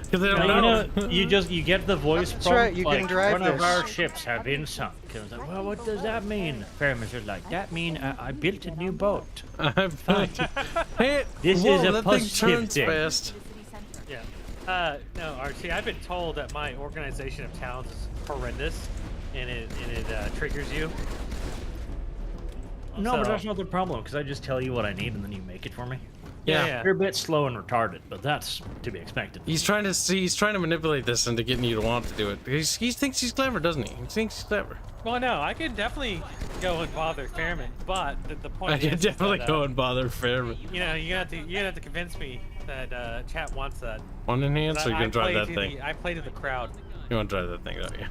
because they don't Now, know. you get the voice That's from right, you can like, drive one of this. our ships have been sunk. And it's like, well, what does that mean? Fairman's just like, that mean I built a new boat. Hey, This whoa, is a that thing positive turns thing. fast. Yeah. No, Archie, I've been told that my organization of towns is horrendous, and it triggers you. No, but So- that's not the problem, because I just tell you what I need and then you make it for me. Yeah. You're a bit slow and retarded, but that's to be expected. He's trying to manipulate this into getting you to want to do it. He thinks he's clever, doesn't he? He thinks he's clever. Well, no, I could definitely go and bother Fairman, but the point I is can is definitely that, go and bother Fairman. You know, you're gonna have to convince me that chat wants that. One enhance, or you I can drive play that to thing? I play to the crowd. You want to drive that thing, don't you?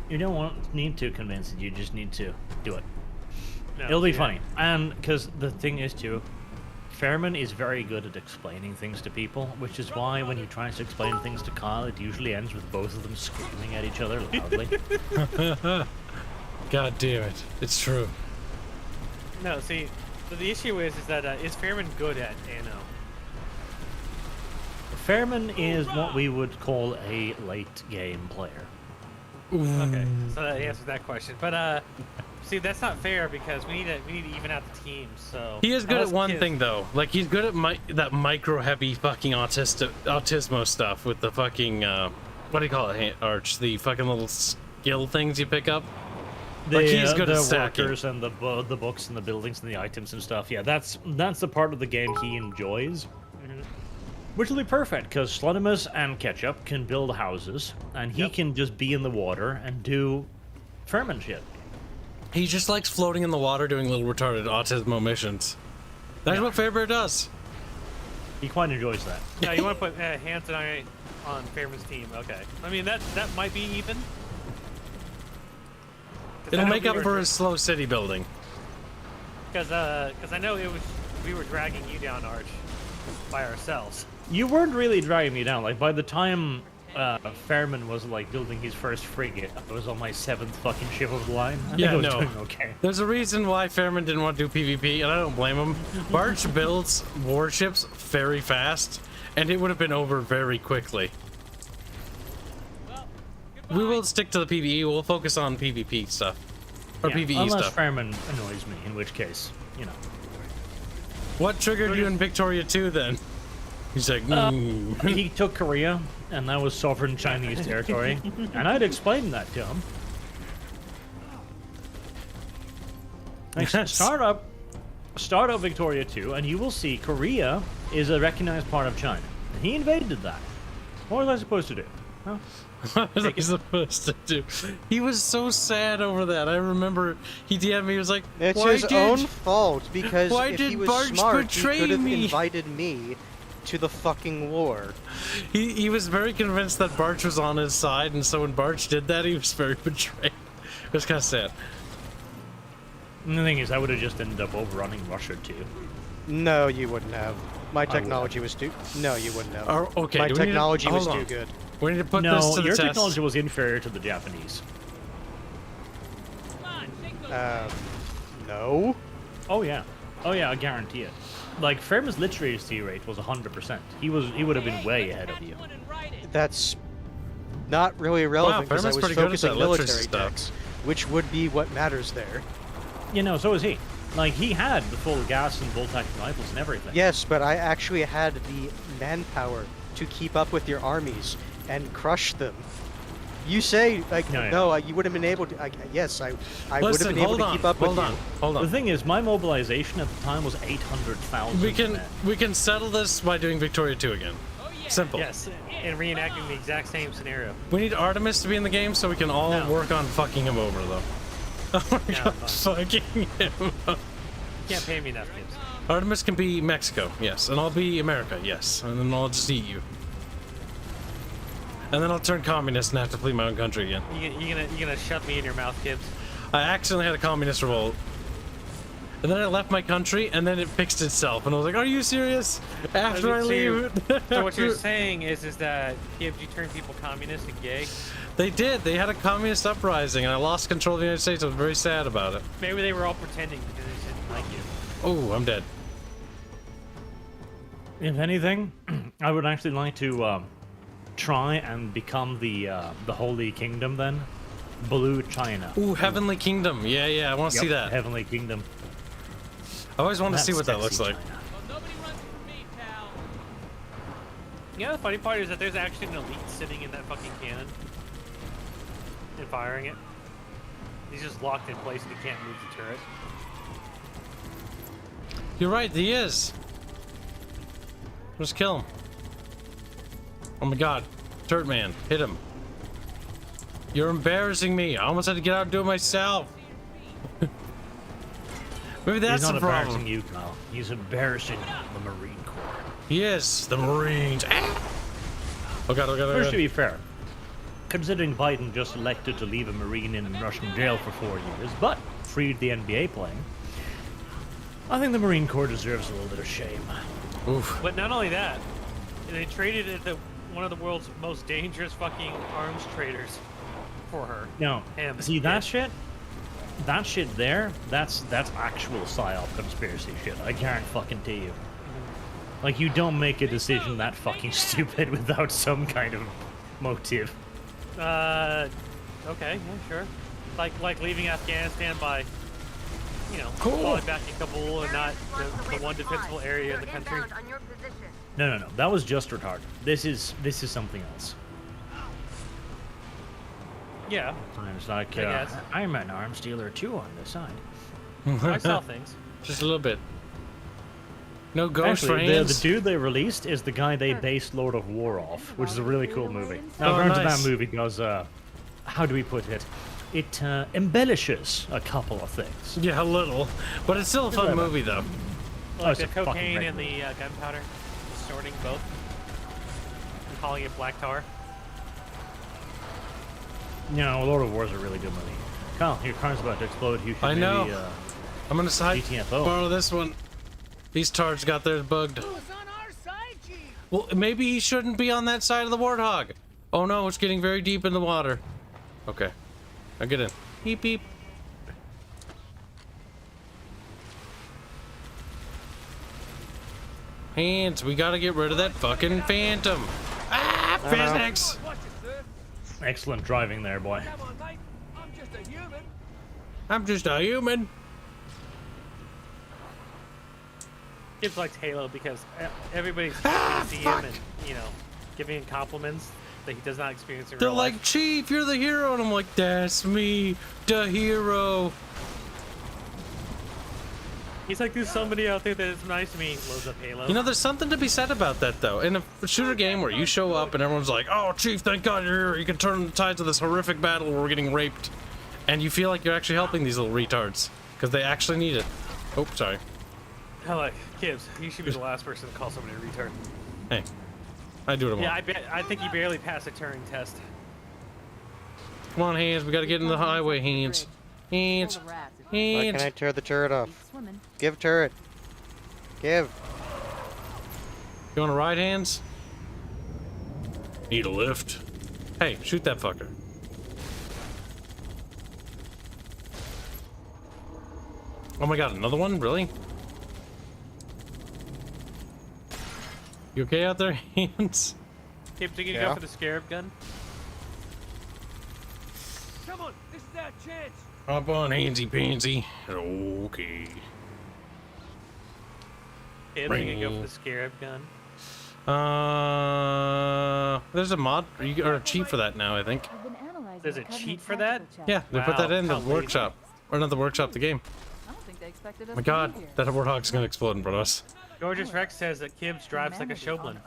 You don't need to convince it, you just need to do it. No, It'll be yeah. funny. And because the thing is, too, Fairman is very good at explaining things to people, which is why when he tries to explain things to Kyle, it usually ends with both of them screaming at each other loudly. God damn it. It's true. No, see, the issue is that is Fairman good at Anno? Fairman is what we would call a late game player. Okay, so that answers that question. But see, that's not fair because we need to even out the teams. So He is good at unless one kids- thing though. Like he's good at that micro heavy fucking autismo stuff with the fucking what do you call it, Arch? The fucking little skill things you pick up. Like he's good the at stacking. workers and the books and the buildings and the items and stuff. Yeah, that's the part of the game he enjoys. Which will be perfect, because Slonimus and Ketchup can build houses, and he can just be in the water and do Fairman shit. He just likes floating in the water doing little retarded autismo missions. That's what Fairbear does. He quite enjoys that. Yeah, you want to put Hanse and I on Fairman's team? Okay. I mean that might be even. 'Cause It'll I know make we up were- for his slow city building. Because I know we were dragging you down, Arch, by ourselves. You weren't really dragging me down. Like, by the time Fairman was, like, building his first frigate, I was on my 7th fucking ship of the line. I think I was doing okay. There's a reason why Fairman didn't want to do PvP, and I don't blame him. Barch builds warships very fast, and it would have been over very quickly. We will stick to the PvE. We'll focus on PvP stuff. Or PvE unless stuff. Fairman annoys me, in which case, you know. What triggered you in Victoria 2 then? He's like, he took Korea, and that was sovereign Chinese territory, and I'd explained that to him. Start up Victoria 2, and you will see Korea is a recognized part of China. And he invaded that. What was I supposed to do? Huh? What was I supposed to do? He was so sad over that. I remember he DM'd me. He was like, "It's his own fault because if he was smart, he could have invited me to the fucking war." He was very convinced that Barch was on his side, and so when Barch did that, he was very betrayed. It was kind of sad. And the thing is, I would have just ended up overrunning Russia too. No, you wouldn't have. My technology was too. No, you wouldn't have. Okay, my technology was too good. We need to put this to the your test. technology was inferior to the Japanese. No. Oh yeah, I guarantee it. Like Fairman's literacy rate was 100%. He would have been way ahead of you. That's not really relevant because I was focusing military stuff, which would be what matters there. You know, so is he. Like he had the full gas and bolt-action rifles and everything. Yes, but I actually had the manpower to keep up with your armies and crush them. You say like no, you would have been able to. Yes, I would have been able to keep up with you. Hold on. The thing is, my mobilization at the time was 800,000. We can settle this by doing Victoria 2 again. Simple. Yes, and reenacting the exact same scenario. We need Artemis to be in the game so we can all work on fucking him over, though. Oh my god, fucking him. You can't pay me enough, Kibs. Artemis can be Mexico, yes, and I'll be America, yes, and then I'll just eat you. And then I'll turn communist and have to flee my own country again. You gonna shove me in your mouth, Kibs? I accidentally had a communist revolt. And then I left my country, and then it fixed itself. And I was like, are you serious? After I leave? So what you're saying is that, Kibs, you turned people communist and gay? They did. They had a communist uprising, and I lost control of the United States. I was very sad about it. Maybe they were all pretending because they didn't like you. Oh, I'm dead. If anything, I would actually like to try and become the Holy Kingdom then. Blue China. Ooh, Heavenly Kingdom. Yeah, I want to see that. Heavenly Kingdom. I always want to see what that looks like. Yeah, the funny part is that there's actually an elite sitting in that fucking cannon and firing it. He's just locked in place and he can't move the turret. You're right, he is. Just kill him. Oh my god. Turret man, hit him. You're embarrassing me. I almost had to get out and do it myself. Maybe that's the problem. He's not embarrassing you, Kyle. He's embarrassing the Marine Corps. Yes, the Marines. Ah! Oh god, First, to be fair, considering Biden just elected to leave a Marine in Russian jail for 4 years, but freed the NBA playing, I think the Marine Corps deserves a little bit of shame. Oof. But not only that, they traded it one of the world's most dangerous fucking arms traders for her. No, see that shit? That shit there, that's actual psyop conspiracy shit. I can't fucking tell you. Like, you don't make a decision that fucking stupid without some kind of motive. Okay, yeah, sure. Like leaving Afghanistan by, you know, falling back in Kabul and not the one defensible area in the country. No. That was just retarded. This is something else. Yeah. Times like I'm an arms dealer too on the side. I sell things. Just a little bit. No ghost Actually, the dude they released is the guy they based Lord of War off, which is a really cool movie. Now, granted, that movie does, how do we put it? It embellishes a couple of things. Yeah, a little. But it's still a fun movie, though. Like the cocaine and the gunpowder. Distorting both. And calling it black tar. You know, Lord of War is a really good movie. Kyle, your car's about to explode. You should I know. Maybe, I'm gonna borrow this one. These tards got theirs bugged. Well, maybe he shouldn't be on that side of the warthog. Oh no, it's getting very deep in the water. Okay. I'll get in. Beep beep. Hands, we gotta get rid of that fucking phantom. Ah, physics! Excellent driving there, boy. Come on, mate. I'm just a human. I'm just a human. Kibs likes Halo because everybody's happy to see him and, you know, giving him compliments that he does not experience in They're real like, life. Chief, you're the hero. And I'm like, that's me, the hero. He's like, there's somebody out there that is nice to me. Loads up Halo. You know, there's something to be said about that, though. In a shooter game where you show up and everyone's like, oh, Chief, thank God you're here. You can turn the tides of this horrific battle where we're getting raped. And you feel like you're actually helping these little retards. Because they actually need it. Oh, sorry. I like, Kibs, you should be the last person to call somebody a retard. Hey, I do what I Yeah, want. I think you barely passed a Turing test. Come on, Hands. We gotta get in the highway, Hands. Hands. Why Hands. can I tear the turret off? Give turret. Give. You want to ride, Hands? Need a lift? Hey, shoot that fucker. Oh my god, another one? Really? You okay out there, Hands? Kibs, you gonna Yeah. go for the scarab gun? Come on, this is our chance. Hop on, Handsy Pansy. Okay. Kibs, you gonna go for the scarab gun? There's a mod or a cheat for that now, I think. There's a cheat for that? Yeah, they put Wow, that in the how lazy. workshop. Or not the workshop, the game. I don't think they expected us My god, to be here. that warthog's gonna explode in front of us. Gorgeous Rex says that Kibs drives like a Shoblin.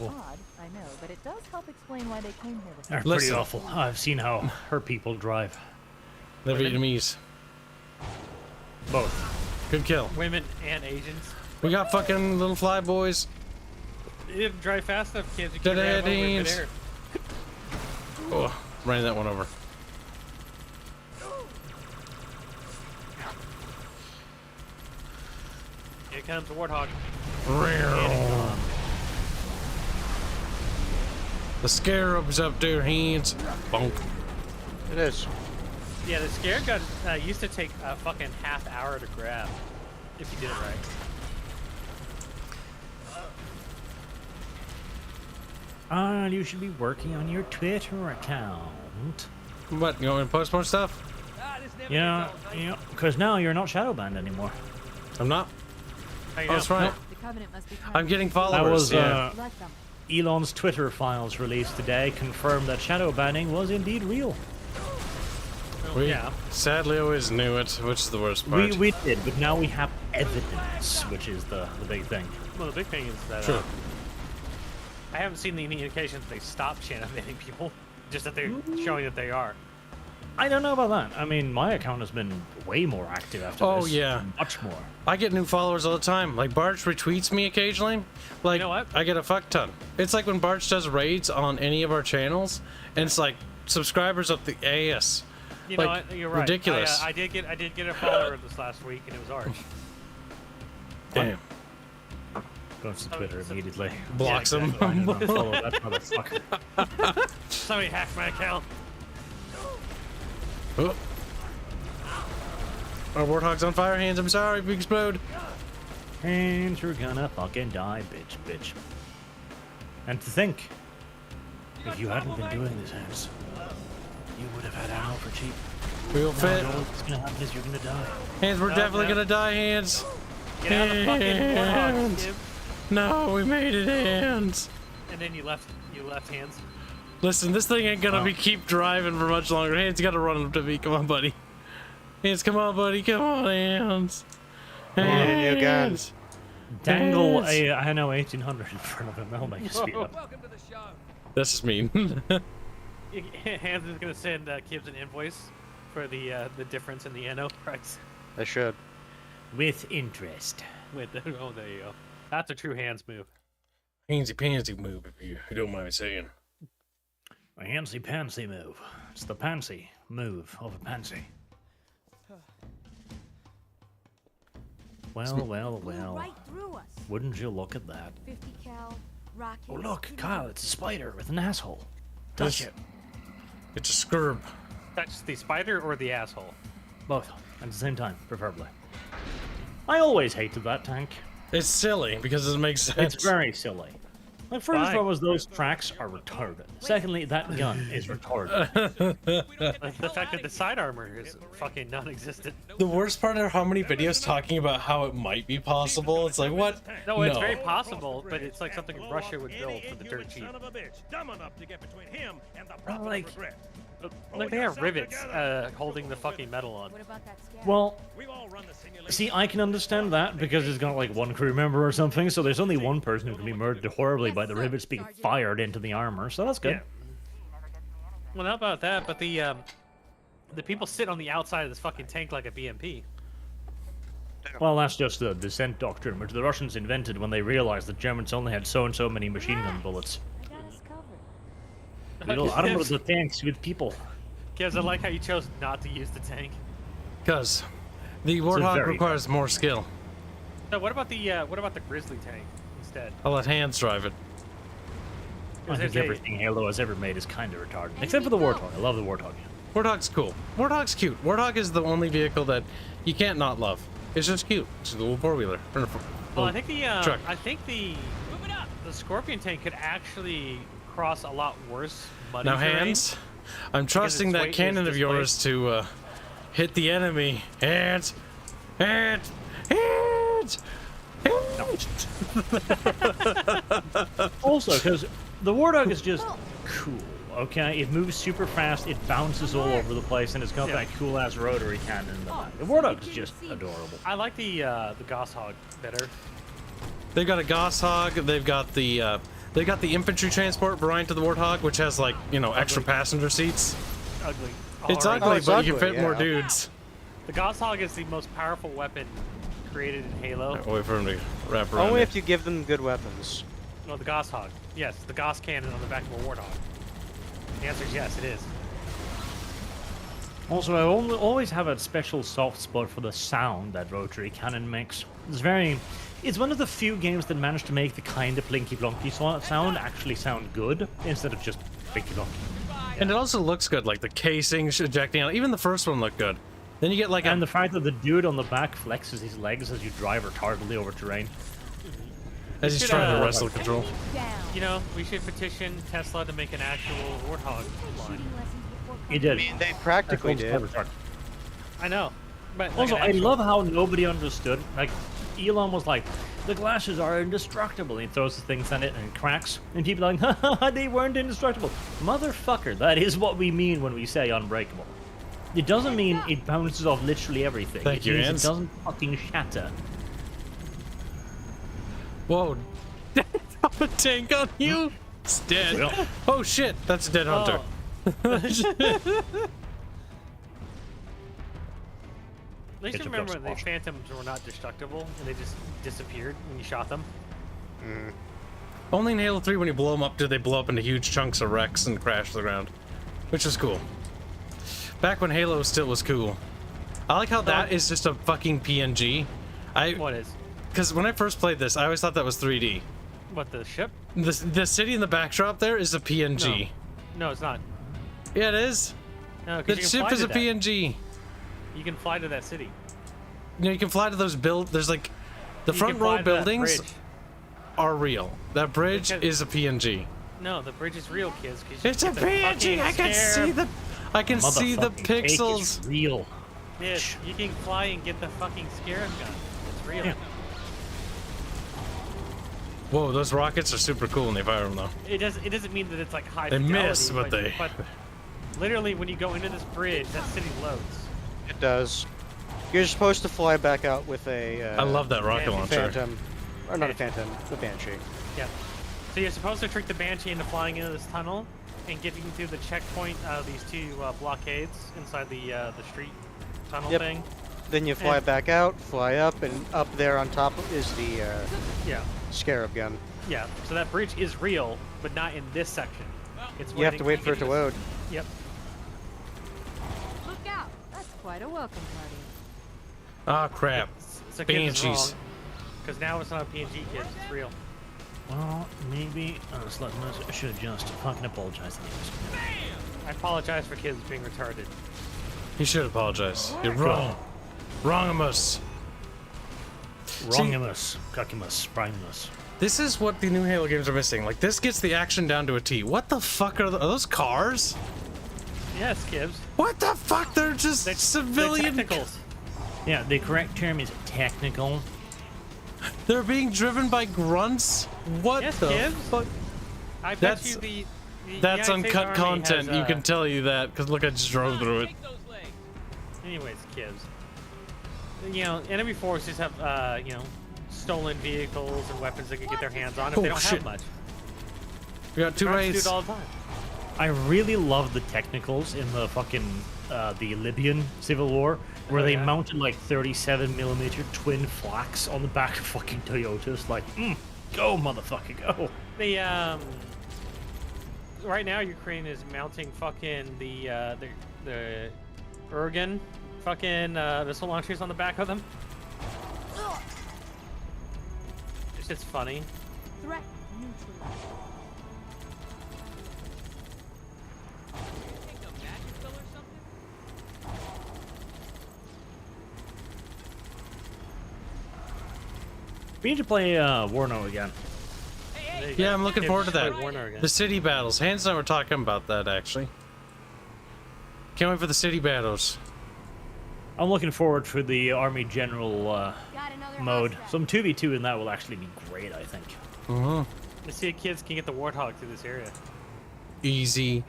Odd, I know, but it does help explain why they came here. They're Listen. pretty awful. I've seen how her people drive. The Women? Vietnamese. Both. Good kill. Women and Asians. We got fucking little fly boys. You didn't drive fast enough, Kibs. You Dead can't drive over in Hands. midair. Oh, ran that one over. Here comes the Warthog. The scarab's up there, Hands. Bonk. It is. Yeah, the scarab gun used to take a fucking half hour to grab if you did it right. You should be working on your Twitter account. What, you want me to post more stuff? Yeah, because now you're not shadow banned anymore. I'm not. How you Oh, know? that's right. The Covenant must be I'm getting That followers. was Yeah. like them. Elon's Twitter files released today confirmed that shadow banning was indeed real. We yeah. sadly always knew it, which is the worst part. We did, but now we have evidence, which is the big thing. Well, the big thing is that Sure. I haven't seen any indications they stopped shadow banning people. Just that they're showing that they are. I don't know about that. I mean, my account has been way more active after Oh, this. yeah. Much more. I get new followers all the time. Like, Barch retweets me occasionally. Like, You know what? I get a fuck ton. It's like when Barch does raids on any of our channels, and it's like subscribers up the ass. You Like, know what? You're right. ridiculous. I did get a follower this last week, and it was Arch. Damn. Goes to Twitter immediately. Blocks Yeah, him. I didn't unfollow that motherfucker. Somebody hacked my account. Oh. Our warthog's on fire, Hands. I'm sorry if we explode. And you're gonna fucking die, bitch. And to think, if you hadn't been doing this, Hanse, you would have had ammo for cheap. We'll Now, fit. what's gonna happen is you're gonna die. Hands, we're No, definitely no. gonna die, Hands. Get out of the fucking Warthog, Hands. Kib. No, we made it, Hands. And then you left Hands. Listen, this thing ain't gonna Oh. be keep driving for much longer. Hands gotta run up to me. Come on, buddy. Hands, come on, buddy. Come on, Hands. on, you Hands. Dangle Hands. a Hano 1800 in front of him. That'll make you speed up. Welcome to the show. That's just mean. Hands is gonna send Kibs an invoice for the difference in the NO price. I should. With interest. With the, oh, there you go. That's a true Hands move. Handsy pansy move, if you don't mind me saying. A handsy pansy move. It's the pansy move of a pansy. Well, well, Blew well. right through us. Wouldn't you look at that? 50 cal rockets. Oh, look, pretty Kyle, good. it's a spider with an asshole. Touch it. It's a scurb. Touch the spider or the asshole? Both. At the same time, preferably. I always hated that tank. It's silly because it makes sense. It's very silly. Like, first of all, was those tracks are retarded. Secondly, that gun is retarded. Like the fact that the side armor is fucking non-existent. The worst part are how many videos talking about how it might be possible. It's like, what? No, it's very possible, but it's like something Russia would build for the dirt cheap. Like, Like they have rivets holding the fucking metal on. well, see, I can understand that because it's got like one crew member or something, so there's only one person who can be murdered horribly by the rivets being fired into the armor, so that's good. Yeah. Well, not about that, but the people sit on the outside of this fucking tank like a BMP. Well, that's just the descent doctrine, which the Russians invented when they realized that Germans only had so and so many machine gun bullets. We'll armor the tanks with people. Kibs, I like how you chose not to use the tank. Because the Warthog requires more skill. So what about the Grizzly tank instead? I'll let Hands drive it. I think everything Halo has ever made is kind of retarded, except for the Warthog. I love the Warthog. Warthog's cool. Warthog's cute. Warthog is the only vehicle that you can't not love. It's just cute. It's a little four-wheeler. Well, I think truck. the Scorpion tank could actually cross a lot worse muddy Now, terrain. Hands, I'm trusting that cannon of yours to hit the enemy. Hands! Hands! Hands! Also, because the Warthog is just cool, okay? It moves super fast, it bounces all over the place, and it's got that cool-ass rotary cannon in the back. The Warthog is just adorable. I like the Gosshog better. They've got a Gosshog. They've got the infantry transport variant to the Warthog, which has like, you know, extra passenger seats. Ugly. It's Alright. ugly, it's but you ugly, can fit more yeah. dudes. The Gosshog is the most powerful weapon created in Halo. Wait for him to wrap around. Only it. if you give them good weapons. No, the Gosshog. Yes, the Goss cannon on the back of a Warthog. The answer is yes, it is. Also, I always have a special soft spot for the sound that rotary cannon makes. It's one of the few games that managed to make the kind of Blinky Blonky sound actually sound good, instead of just Blinky Blonky. And it also looks good, like the casings ejecting out. Even the first one looked good. Then you get like and the fact that the dude on the back flexes his legs as you drive retardedly over terrain. As he's trying to wrestle control. You know, we should petition Tesla to make an actual Warthog line. He did. I mean, they practically did. I know. But Also, like I love how nobody understood. Like, Elon was like, the glasses are indestructible. And he throws the things at it and it cracks. And people are like, haha, they weren't indestructible. Motherfucker, that is what we mean when we say unbreakable. It doesn't mean it bounces off literally everything. Thank you, means Hans. it doesn't fucking shatter. Whoa. A tank on you? It's dead. Yeah. Oh shit, that's a dead hunter. At least It's a remember ghost the wash. Phantoms were not destructible and they just disappeared when you shot them. Only in Halo 3, when you blow them up, do they blow up into huge chunks of wrecks and crash to the ground. Which is cool. Back when Halo still was cool. I like how that is just a fucking PNG. What is? Because when I first played this, I always thought that was 3D. What, the ship? The city in the backdrop there is a PNG. No, it's not. Yeah, it is. No, The 'cause you can ship fly is to a that. PNG. You can fly to that city. You know, you can fly to those there's like, the You front can fly row to that buildings bridge. are real. That bridge Because- is a PNG. No, the bridge is real, kids. 'Cause It's a get the PNG. I can see fucking I can see the Motherfucking cake is pixels. real. Yes, you can fly and get the fucking scarab gun. It's real. Yeah. Whoa, those rockets are super cool when they fire them though. It doesn't mean that it's like high They fidelity, miss, but they- But literally, when you go into this bridge, that city loads. It does. You're supposed to fly back out with a. I love that rocket launcher. Phantom, or not a Phantom, the Banshee. Yeah. So you're supposed to trick the Banshee into flying into this tunnel and getting through the checkpoint of these two blockades inside the street tunnel thing. Then you fly back out, fly up, and up there on top is the Yeah. Scarab gun. Yeah. So that bridge is real, but not in this section. It's You have to wait for it to load. Yep. Look out! That's quite a welcome party. Ah, crap. So so Kibs is wrong. Banshees. Because now it's not a PNG, Kibs. It's real. Well, maybe I should just fucking apologize to you. I apologize for kids being retarded. You should apologize. You're wrong. Wrongimus. Wrongimus. Cuckimus. Primus. This is what the new Halo games are missing. Like, this gets the action down to a T. What the fuck are those cars? Yes, Kibs. What the fuck? They're just civilian... They're technicals. Yeah, the correct term is technical. They're being driven by grunts? What Yes, the Kibs. fuck? I bet That's- you the That's United States uncut Army content, has, you can tell you that, because look, I just drove through it. Anyways, Kibs. You know, enemy forces have, you know, stolen vehicles and weapons they can get their hands on if Oh, they don't shit. have much. We got two Grunts do raids. it all the time. I really love the technicals in the fucking the Libyan Civil War, where they mounted like 37mm twin flaks on the back of fucking Toyotas. Like, go motherfucker, go! The right now Ukraine is mounting fucking the Urgan fucking missile launchers on the back of them. It's just funny. Threat neutralized. We need to play Warno again. Yeah, I'm looking forward to that. Warner again. The city battles. Hanse and I were talking about that, actually. Can't wait for the city battles. I'm looking forward for the Army General mode. Some 2v2 in that will actually be great, I think. Let's see if kids can get the Warthog through this area. Easy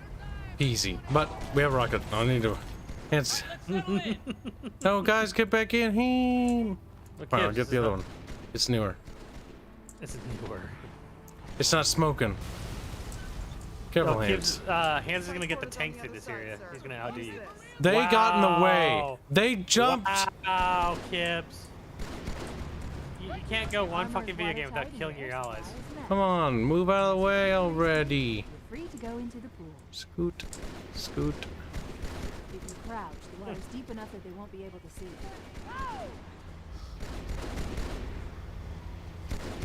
peasy. But we have a rocket. I need to... Hanse. No, guys, get back in here. Fine, I'll get the other one. It's newer. This is newer. It's not smoking. Careful, No, Hanse. Hanse is gonna get the tank through this area. He's gonna outdo you. They got in the way. Wow. They jumped. Wow, Kibs. You can't go one fucking video game without killing your allies. Come on, move out of the way already. You're free to go into the pool. Scoot. Scoot. If you crouch, the water's deep enough that they won't be able to see you.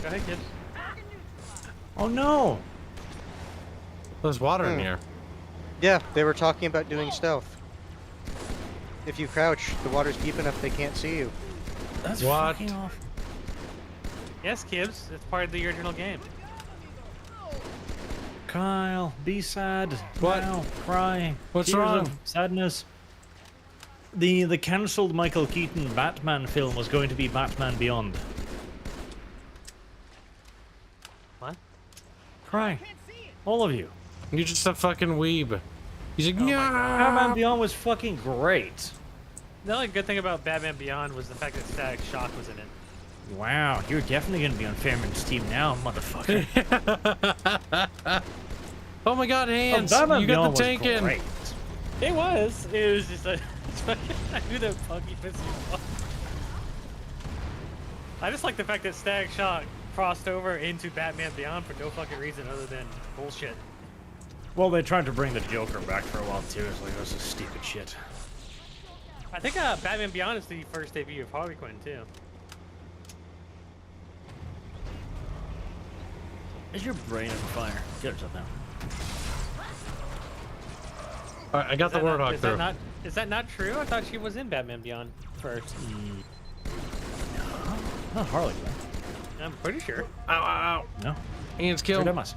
Go ahead, Kibs. Oh no! There's water in here. Yeah, they were talking about doing stealth. If you crouch, the water's deep enough they can't see you. That's What? fucking off. Yes, Kibs. It's part of the original game. Kyle, be sad. What? Now, cry. What's Tears wrong? of sadness. The cancelled Michael Keaton Batman film was going to be Batman Beyond. What? Cry. All of you. You're just a fucking weeb. He's like, Batman yeah. Beyond was fucking great. The only good thing about Batman Beyond was the fact that Static Shock was in it. Wow, you're definitely going to be on Fairman's team now, motherfucker. Oh my God, Hanse, Batman you got Beyond the tank was in. great. It was. It was just a. I knew that Punky pissed me off. I just like the fact that Static Shock crossed over into Batman Beyond for no fucking reason other than bullshit. Well, they tried to bring the Joker back for a while too. It's like, this is stupid shit. I think Batman Beyond is the first debut of Harley Quinn too. Is your brain on fire? Get it up now. Alright, I got the Warthog through. Is that not true? I thought she was in Batman Beyond first. Not Harley Quinn. I'm pretty sure. Ow, ow, ow. No. Hands kill. Sure must.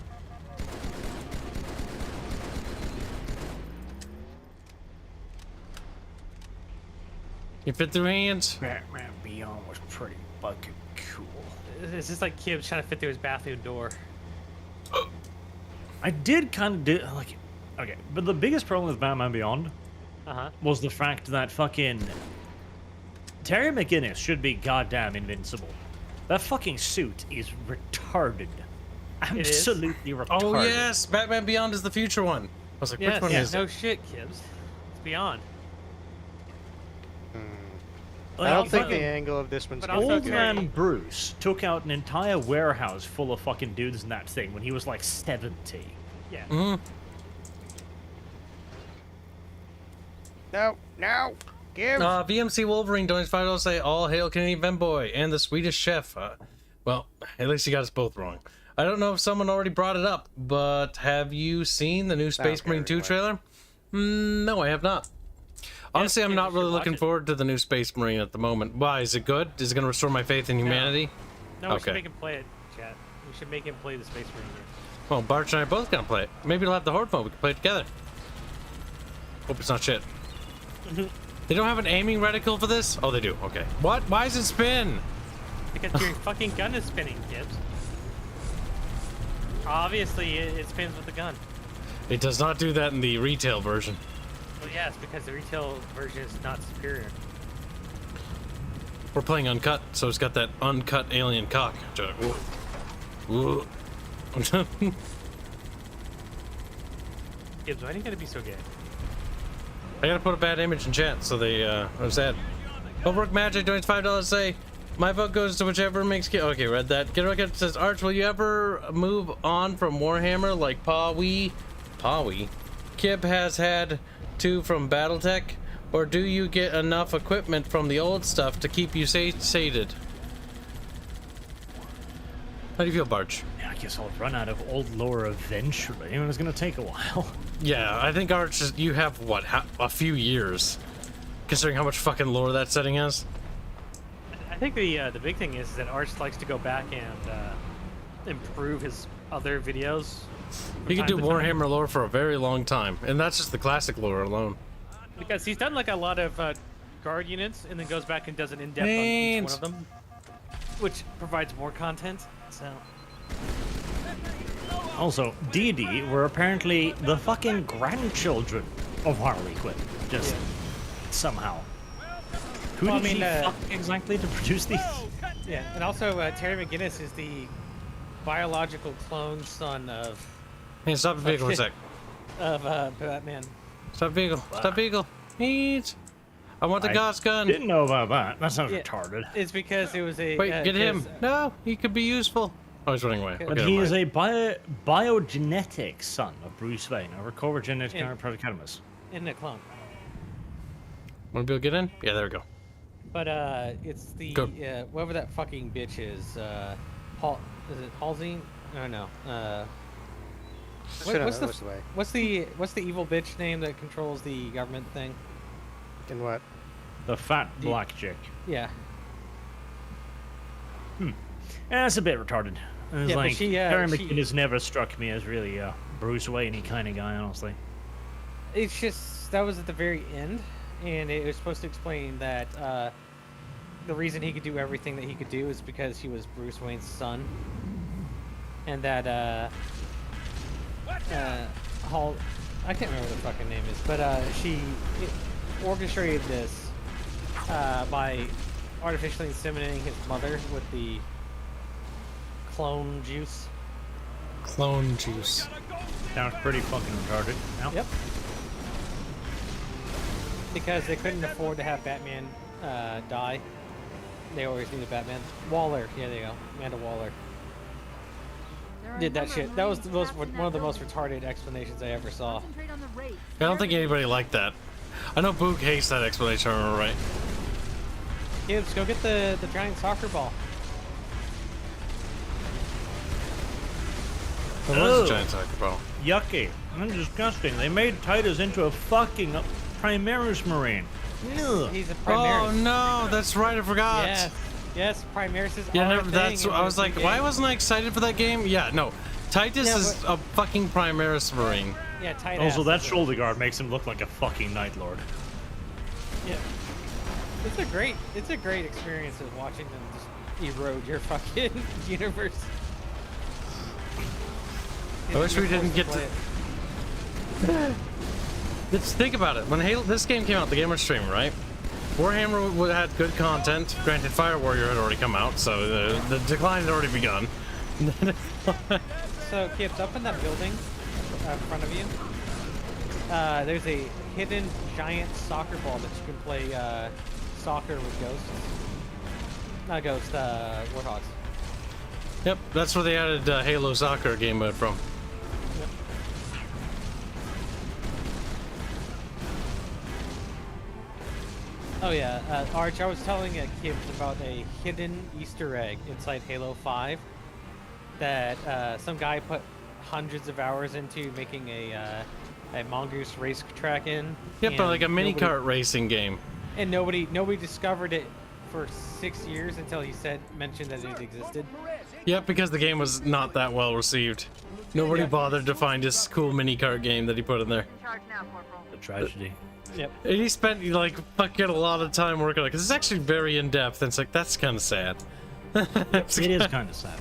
You fit through Hanse? Batman Beyond was pretty fucking cool. It's just like Kibs trying to fit through his bathroom door. I did kind of do like, okay, but the biggest problem with Batman Beyond was the fact that fucking Terry McGinnis should be goddamn invincible. That fucking suit is retarded. Absolutely retarded. Oh yes, Batman Beyond is the future one. I was like, which one is no it? shit, Kibs. It's Beyond. I don't think the angle of this one's gonna Old be man good. Bruce took out an entire warehouse full of fucking dudes in that thing when he was like 70. Yeah. No, no. VMC Wolverine donates $5 say all hail Canadian Femboy and the Swedish chef. Well, at least you got us both wrong. I don't know if someone already brought it up, but have you seen the new Space Marine 2 trailer? No, I have not. Honestly, I'm not really looking forward to the new Space Marine at the moment. Why? Is it good? Is it going to restore my faith in humanity? No, we should make him play it, chat. We should make him play the Space Marine game. Well, Barch and I are both going to play it. Maybe it'll have the Horde mode. We can play it together. Hope it's not shit. They don't have an aiming reticle for this? Oh, they do. Okay. What? Why does it spin? Because your fucking gun is spinning, Kibs. Obviously, it spins with the gun. It does not do that in the retail version. Well, yeah, it's because the retail version is not superior. We're playing uncut, so it's got that uncut alien cock. Whoa. Kibs, why do you gotta be so gay? I gotta put a bad image in chat, so they are sad. Overwork Magic donates $5 say, my vote goes to whichever makes okay, read that. Get Rocket says, Arch, will you ever move on from Warhammer like Pawi? Kib has had to from Battletech? Or do you get enough equipment from the old stuff to keep you sated? How do you feel, Barch? Yeah, I guess I'll run out of old lore eventually, and it's gonna take a while. Yeah, I think Arch, you have, what, a few years, considering how much fucking lore that setting has. I think the big thing is that Arch likes to go back and improve his other videos. He can do Warhammer lore for a very long time, and that's just the classic lore alone. Because he's done like a lot of guard units, and then goes back and does an in-depth on each one of them, which provides more content. So. Also, D&D were apparently the fucking grandchildren of Harley Quinn. Just somehow. Who did she fuck exactly to produce these? Yeah, and also Terry McGinnis is the biological clone son of... Hey, stop the vehicle for a sec. Of Batman. Stop vehicle. Stop vehicle. Neat. I want the Gauss gun. Didn't know about that. That sounds retarded. It's because it was a... Wait, get him. No, he could be useful. Oh, he's running away. But he is a biogenetic son of Bruce Wayne, a recovered genetic Project In a clone. Want to be able to get in? Yeah, there we go. But it's the whoever that fucking bitch is. Is it Halsey? No. What's the evil bitch name that controls the government thing? In what? The fat black chick. Yeah. Yeah, that's a bit retarded. It's like, Terry she McGinnis never struck me as really a Bruce Wayne-y kind of guy, honestly. It's just, that was at the very end, and it was supposed to explain that the reason he could do everything that he could do is because he was Bruce Wayne's son. And that, I can't remember what the fucking name is, but she orchestrated this by artificially inseminating his mother with the clone juice. Clone juice. Sounds pretty fucking retarded. Yep. Because they couldn't afford to have Batman die. They always needed Batman. Waller. Yeah, there you go. Amanda Waller. Did that shit. That was one of the most retarded explanations I ever saw. I don't think anybody liked that. I know Boog hates that explanation, I remember right. Kibs, go get the giant soccer ball. What was a giant soccer ball? Yucky. And disgusting. They made Titus into a fucking Primaris Marine. Ugh. He's a Primaris. Oh no, that's right, I forgot. Yes, Primaris is that's. I was like, why wasn't I excited for that game? Yeah, no. Titus is a fucking Primaris Marine. Yeah, Titus. Also, that shoulder guard makes him look like a fucking Night Lord. Yeah. It's a great experience of watching them just erode your fucking universe. I wish we didn't get to. Let's think about it. When this game came out, the gamer stream, right? Warhammer had good content. Granted, Fire Warrior had already come out, so the decline had already begun. So, Kibs, up in that building in front of you, there's a hidden giant soccer ball that you can play soccer with ghosts. Not ghosts, warthogs. Yep, that's where they added Halo Soccer game mode from. Yep. Oh yeah, Arch, I was telling Kibs about a hidden Easter egg inside Halo 5 that some guy put hundreds of hours into making a mongoose racetrack in. Yep, but like a mini nobody- kart racing game. And nobody discovered it for 6 years until he mentioned that it existed. Yep, because the game was not that well received. Nobody bothered to find this cool mini kart game that he put in there. The tragedy. Yep. And he spent like fucking a lot of time working on it because it's actually very in depth. And it's like that's kind of sad. It is kind of sad.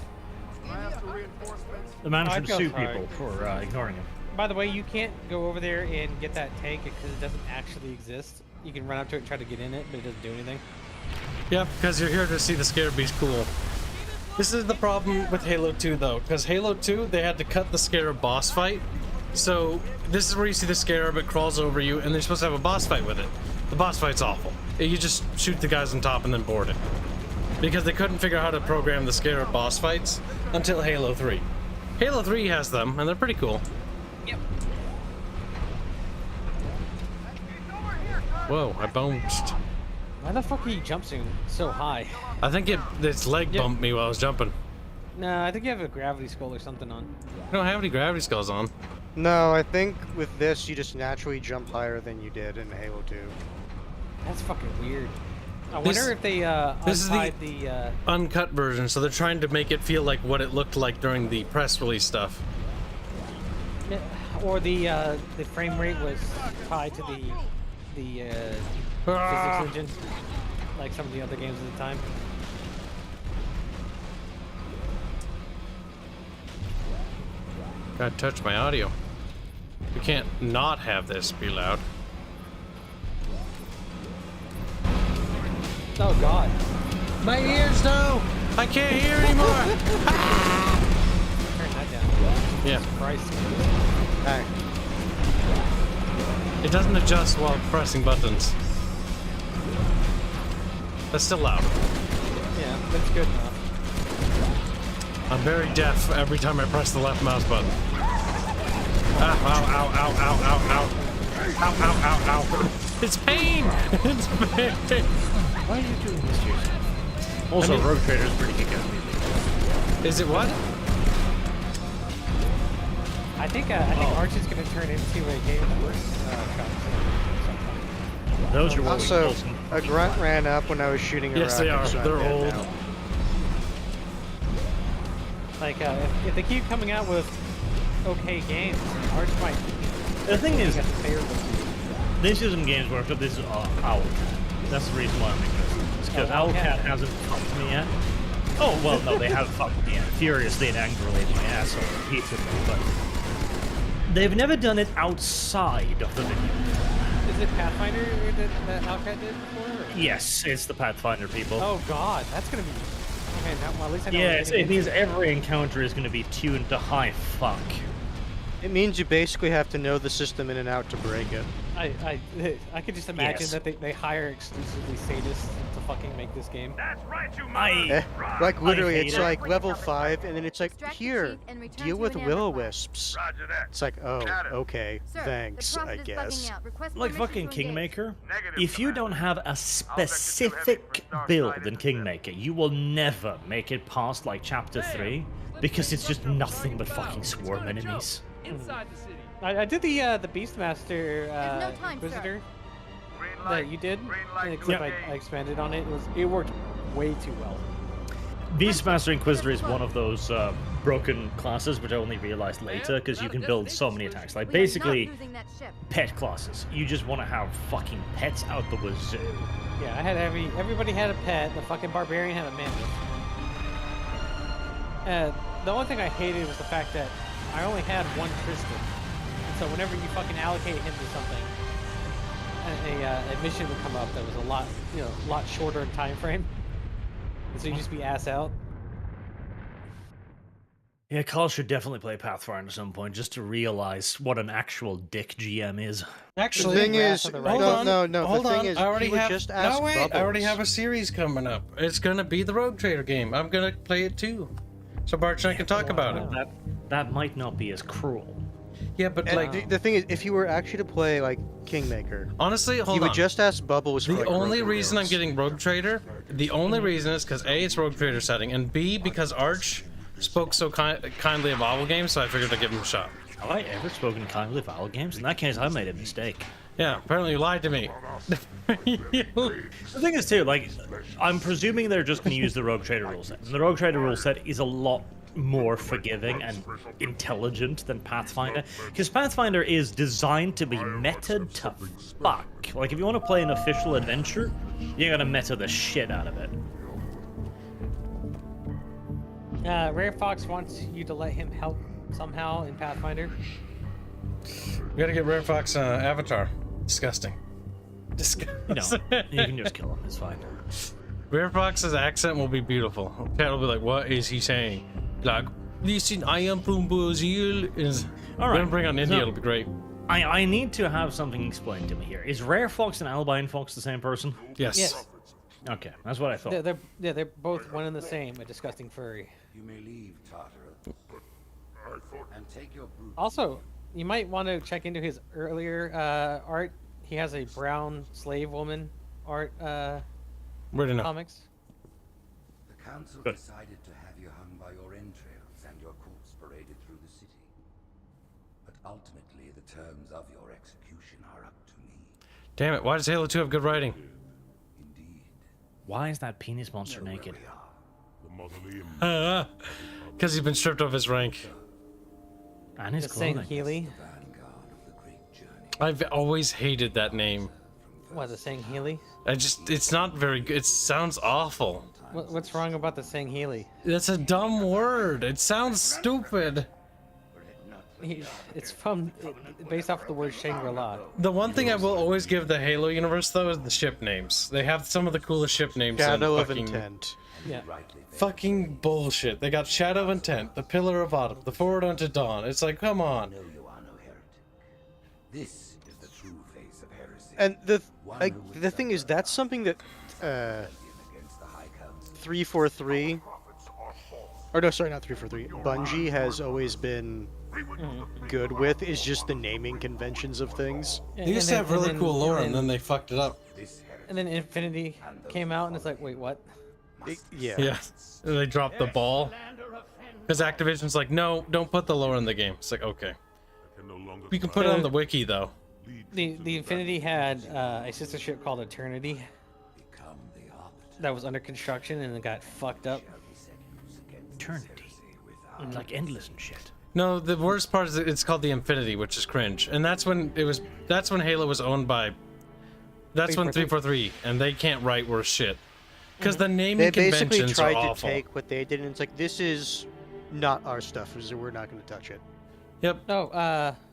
The man I should feel sue sorry. people for ignoring him. By the way, you can't go over there and get that tank because it doesn't actually exist. You can run up to it and try to get in it, but it doesn't do anything. Yep, because you're here to see the Scarab Beast cool. This is the problem with Halo 2 though, because Halo 2 they had to cut the Scarab boss fight. So this is where you see the Scarab, it crawls over you, and they're supposed to have a boss fight with it. The boss fight's awful. You just shoot the guys on top and then board it. Because they couldn't figure out how to program the Scarab boss fights until Halo 3. Halo 3 has them, and they're pretty cool. Yep. Whoa, I bounced. Why the fuck are you jumping so high? I think its leg bumped me while I was jumping. No, I think you have a gravity skull or something on. I don't have any gravity skulls on. No, I think with this you just naturally jump higher than you did in Halo 2. That's fucking weird. I This- wonder if they this is untied the uncut version, so they're trying to make it feel like what it looked like during the press release stuff. or the frame rate was tied to the physics engine, like some of the other games at the time. Gotta touch my audio. We can't not have this be loud. Oh god. My ears though! I can't hear anymore! Turn that down. Yeah. Jesus Christ. Hey. It doesn't adjust while pressing buttons. That's still loud. Yeah, that's good enough. I'm very deaf every time I press the left mouse button. Ow, ow, ow, ow, ow, ow, ow. Ow, ow, ow, ow. It's pain! It's pain! Why are you doing this to yourself? Also, Rogue Trader is pretty kick-ass music. Is it what? I think Arch is going to turn into a Game Borked Those are what Also, a grunt ran up when I was shooting a Yes, they rocket, are. so I'm They're dead old. now. Like, if they keep coming out with okay games, Arch might. The thing is, get the favorable. this isn't Games Workshop, this is Owlcat. That's the reason why I'm interested. It's because Owlcat hasn't fucked me yet. Oh, well, no, they have fucked me yet. Furiously and angrily my asshole repeatedly, but they've never done it outside of the video. Is it Pathfinder that Owlcat did before? Or? Yes, it's the Pathfinder people. Oh god, that's gonna be. Okay, now, well, at least I know. Yes, it means every encounter is going to be tuned to high fuck. It means you basically have to know the system in and out to break it. I could just imagine Yes. that they hire exclusively sadists to fucking make this game. That's right, you Like literally, hate it's it. like level 5, and then it's like, Extract the here, sheet and return deal to with an will-o-wisps. Roger that. It's like, oh, Got it. okay, Sir, thanks, the I prophet is bugging guess. out. Request Like permission fucking to engage. Kingmaker, Negative, if you don't have a specific build in Kingmaker, you will never make it past like chapter 3 because it's just nothing but fucking swarm enemies. Inside the city. I did the Beastmaster There's no time, sir. Inquisitor Green that light. you did, Green light, except good I expanded on it. It worked way too well. Beastmaster Inquisitor is one of those broken classes, which I only realized later because you can build so many attacks. Like We are not basically losing that ship. pet classes. You just want to have fucking pets out the wazoo. Yeah, I had everybody had a pet. The fucking barbarian had a mammoth. The only thing I hated was the fact that I only had one Tristan. And so whenever you fucking allocate him to something, a mission would come up that was a lot shorter in time frame. And so you just be ass out. Yeah, Carl should definitely play Pathfinder at some point just to realize what an actual dick GM is. Actually, The thing is, Wrath of the hold no, on, no, no, hold the thing on. is, I already you would have. just ask No wait, I already Bubbles. have a series coming up. It's gonna be the Rogue Trader game. I'm gonna play it too, so Bart and I can talk about it. That might not be as cruel. Yeah, but And like the thing is, if you were actually to play like Kingmaker, honestly, hold you on. would just ask Bubbles for The like, only broken reason I'm rails. getting Rogue Trader, the only reason is because A, it's Rogue Trader setting, and B, because Arch spoke so kindly of Owl Games, so I figured I'd give him a shot. Have I ever spoken kindly of Owl Games? In that case, I made a mistake. Yeah, apparently you lied to me. The thing is, too, like, I'm presuming they're just going to use the Rogue Trader rule set. And the Rogue Trader rule set is a lot more forgiving and intelligent than Pathfinder, because Pathfinder is designed to be meted to fuck. Like, if you want to play an official adventure, you gotta meta the shit out of it. Rare Fox wants you to let him help somehow in Pathfinder. We gotta get Rare Fox Avatar. Disgusting. Disgusting. You can just kill him, it's fine. Rare Fox's accent will be beautiful. Cat will be like, what is he saying? Like, listen, I am from Brazil. We're gonna bring on India, so- it'll be great. I need to have something explained to me here. Is Rare Fox and Albine Fox the same person? Yes. Okay, that's what I thought. They're both one and the same. A disgusting furry. You may leave, Tartarus, and take your brute. Also, you might want to check into his earlier art. He has a brown slave woman art Ready now. comics. The council Good. decided to have you hung by your entrails and your corpse paraded through the city. But ultimately, the terms of your execution are up to me. Damn it, why does Halo 2 have good writing? Why is that penis monster naked? The mausoleum. Because he's been stripped of his rank. And his The Saint clothing. Healy. I've always hated that name. What, the Sang Healy? It's not very good. It sounds awful. What's wrong about the Sang Healy? That's a dumb word. It sounds stupid. It's from based off the word Shangri-La. The one thing I will always give the Halo universe, though, is the ship names. They have some of the coolest ship names. Shadow in of fucking, Intent. Yeah. Fucking bullshit. They got Shadow of Intent, the Pillar of Autumn, the Forward Unto Dawn. It's like, come on. This is the true face of heresy. And the thing is, that's something that 343, or no, sorry, not 343. Bungie has always been good with, is just the naming conventions of things. They used to have really cool lore, and then they fucked it up. And then Infinity came out, and it's like, wait, what? Yeah. Yeah. And they dropped the ball. Because Activision's like, no, don't put the lore in the game. It's like, okay. We can put it on the wiki, though. The Infinity had a sister ship called Eternity that was under construction, and it got fucked up. Eternity. Like endless and shit. No, the worst part is that it's called the Infinity, which is cringe. And that's when Halo was owned by... That's when 343, and they can't write worse shit. Because the naming They basically conventions tried are to awful. take what they did, and it's like, this is not our stuff, so we're not going to touch it. Yep. No,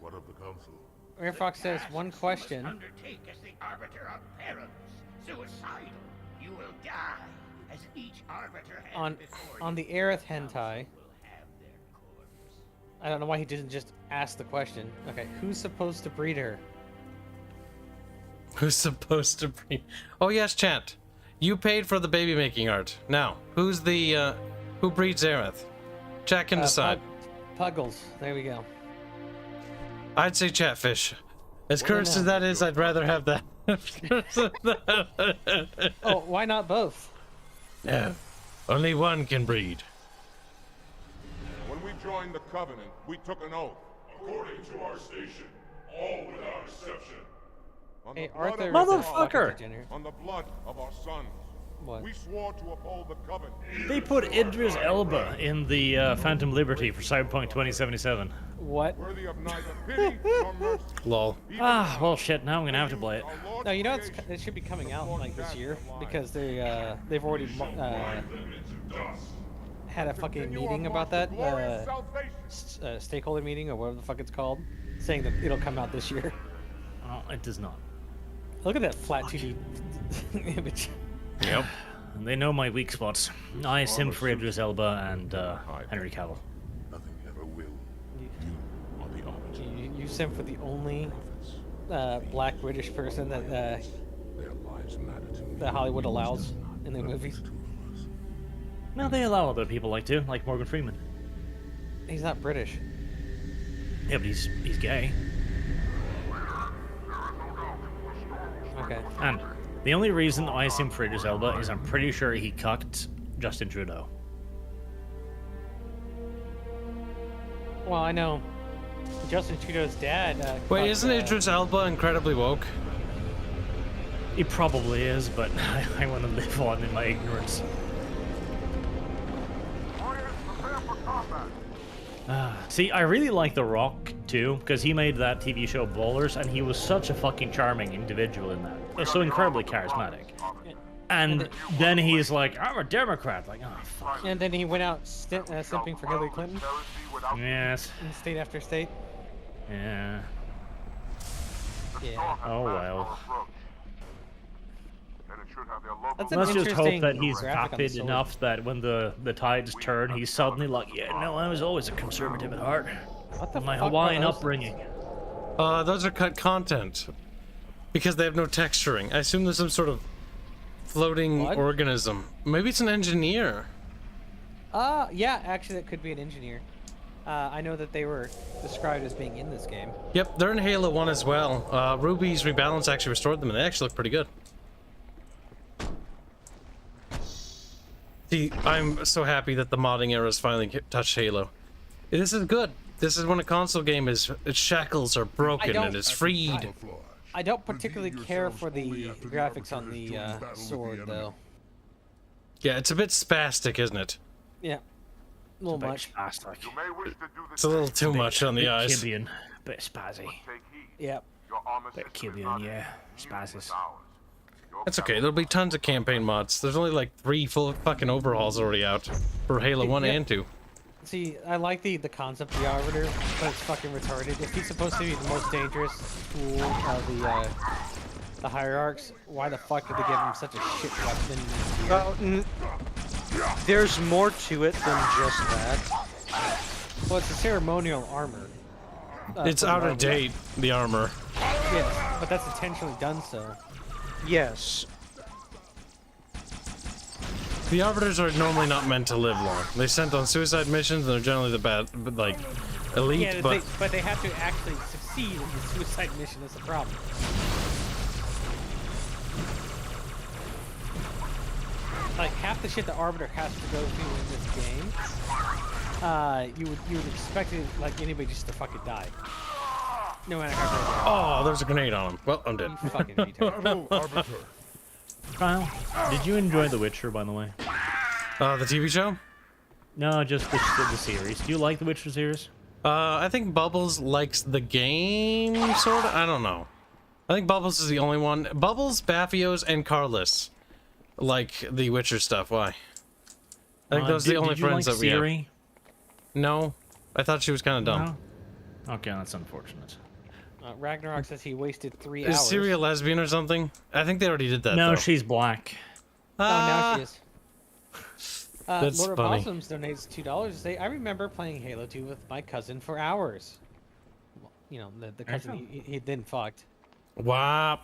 What of the council? Rare Fox says one question. Undertake as the arbiter of perils, suicidal. You will die as each arbiter has On the Aerith hentai. I don't know why he didn't just ask the question. Okay, who's supposed to breed her? Who's supposed to breed? Oh yes, chat. You paid for the baby making art. Now, who's the who breeds Aerith? Chat can decide. Puggles. There we go. I'd say Chatfish. As cursed as that is, I'd rather have that. Oh, why not both? No, only one can breed. When we joined the Covenant, we took an oath. According to our station, all without exception. On Hey, the blood Arthur. of Motherfucker! on the blood of our sons. What? We swore to uphold the Covenant. They put Idris Elba in the Phantom Liberty for Cyberpunk 2077. What? Worthy of neither pity nor mercy. Lol. Ah, well shit, now I'm gonna have to play it. No, you know it should be coming out like this year because they've already had a fucking meeting about that stakeholder meeting or whatever the fuck it's called, saying that it'll come out this year. Oh, it does not. Look at that flat 2D image. Yep. They know my weak spots. I sim for Idris Elba and Henry Cavill. Nothing ever will. You are the arbiter. You sim for the only black British person that Their lives matter to me. that Hollywood allows in their movies. No, they allow other people like Morgan Freeman. He's not British. Yeah, but he's gay. Okay. And the only reason I assume for Idris Elba is I'm pretty sure he cucked Justin Trudeau. Well, I know Justin Trudeau's dad. Wait, isn't Idris Elba incredibly woke? He probably is, but I want to live on in my ignorance. See, I really like The Rock, too, because he made that TV show Ballers, and he was such a fucking charming individual in that. He was so incredibly charismatic. And then he's like, I'm a Democrat. Like, oh, fuck. And then he went out simping for Hillary Clinton. Yes. In state after state. Yeah. Yeah. Oh, well. That's an Let's just hope interesting that he's graphic on the vapid sword. enough that when the tides turn, he's suddenly like, yeah, no, I was always a conservative at heart. What the My fuck Hawaiian are those upbringing. Those are cut content. Because they have no texturing. I assume there's some sort of floating organism. Maybe it's an engineer. Yeah, actually that could be an engineer. I know that they were described as being in this game. Yep, they're in Halo 1 as well. Ruby's Rebalance actually restored them, and they actually look pretty good. See, I'm so happy that the modding era has finally touched Halo. This is good. This is when a console game its shackles are broken and is freed. I don't particularly care for the graphics on the sword, though. Yeah, it's a bit spastic, isn't it? Yeah. A little much. Spastic. It's a little too much on the eyes. Kibian. Bit spazzy. Yep. Bit Kibian, yeah. Spazzes. That's okay, there'll be tons of campaign mods. There's only like 3 full fucking overhauls already out for Halo 1 and 2. See, I like the concept of the Arbiter, but it's fucking retarded. If he's supposed to be the most dangerous tool of the hierarchs, why the fuck did they give him such a shit weapon? There's more to it than just that. Well, it's a ceremonial armor. It's out of date, the armor. Yes, but that's intentionally done so. Yes. The Arbiters are normally not meant to live long. They're sent on suicide missions, and they're generally the bad, like, elite, Yeah, but... but they have to actually succeed in the suicide mission. That's the problem. Like, half the shit the Arbiter has to go through in this game, you would expect it, like, anybody just to fucking die. No matter how Oh, there's a grenade on him. Well, I'm dead. You fucking retard. Kyle, did you enjoy The Witcher, by the way? The TV show? No, just the series. Do you like The Witcher series? I think Bubbles likes the game, sorta? I don't know. I think Bubbles is the only one. Bubbles, Baffios, and Carlos like the Witcher stuff. Why? I think those are the only friends that we have. No. I thought she was kind of dumb. No? Okay, that's unfortunate. Ragnarok says he wasted 3 Is hours. Siri a lesbian or something? I think they already did that, No, though. she's black. Oh, now she is. That's Lord of funny. Possums donates $2 to say, I remember playing Halo 2 with my cousin for hours. Well, you know, the cousin he then fucked. Wow.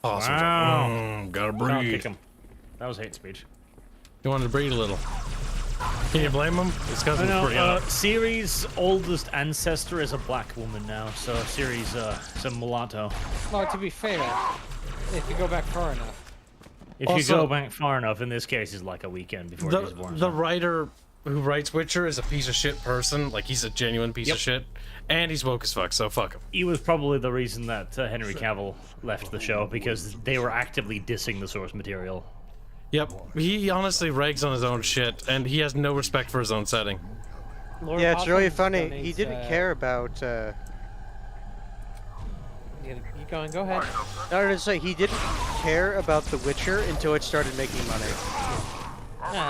Awesome. Wow. Gotta I'll breathe. kick him. That was hate speech. You wanted to breathe a little. Can you blame him? His cousin's pretty hot. Ciri's oldest ancestor is a black woman now, so Ciri's a mulatto. Well, to be fair, if you go back far enough. If you go back far enough, in this case, it's like a weekend before he was born. The writer who writes Witcher is a piece of shit person. Like, he's a genuine piece of shit. And he's woke as fuck, so fuck him. He was probably the reason that Henry Cavill left the show, because they were actively dissing the source material. Yep, he honestly rags on his own shit, and he has no respect for his own setting. Lord Yeah, it's really Possums funny. donates, He didn't care about. Keep going. Go ahead. I was gonna say he didn't care about The Witcher until it started making money.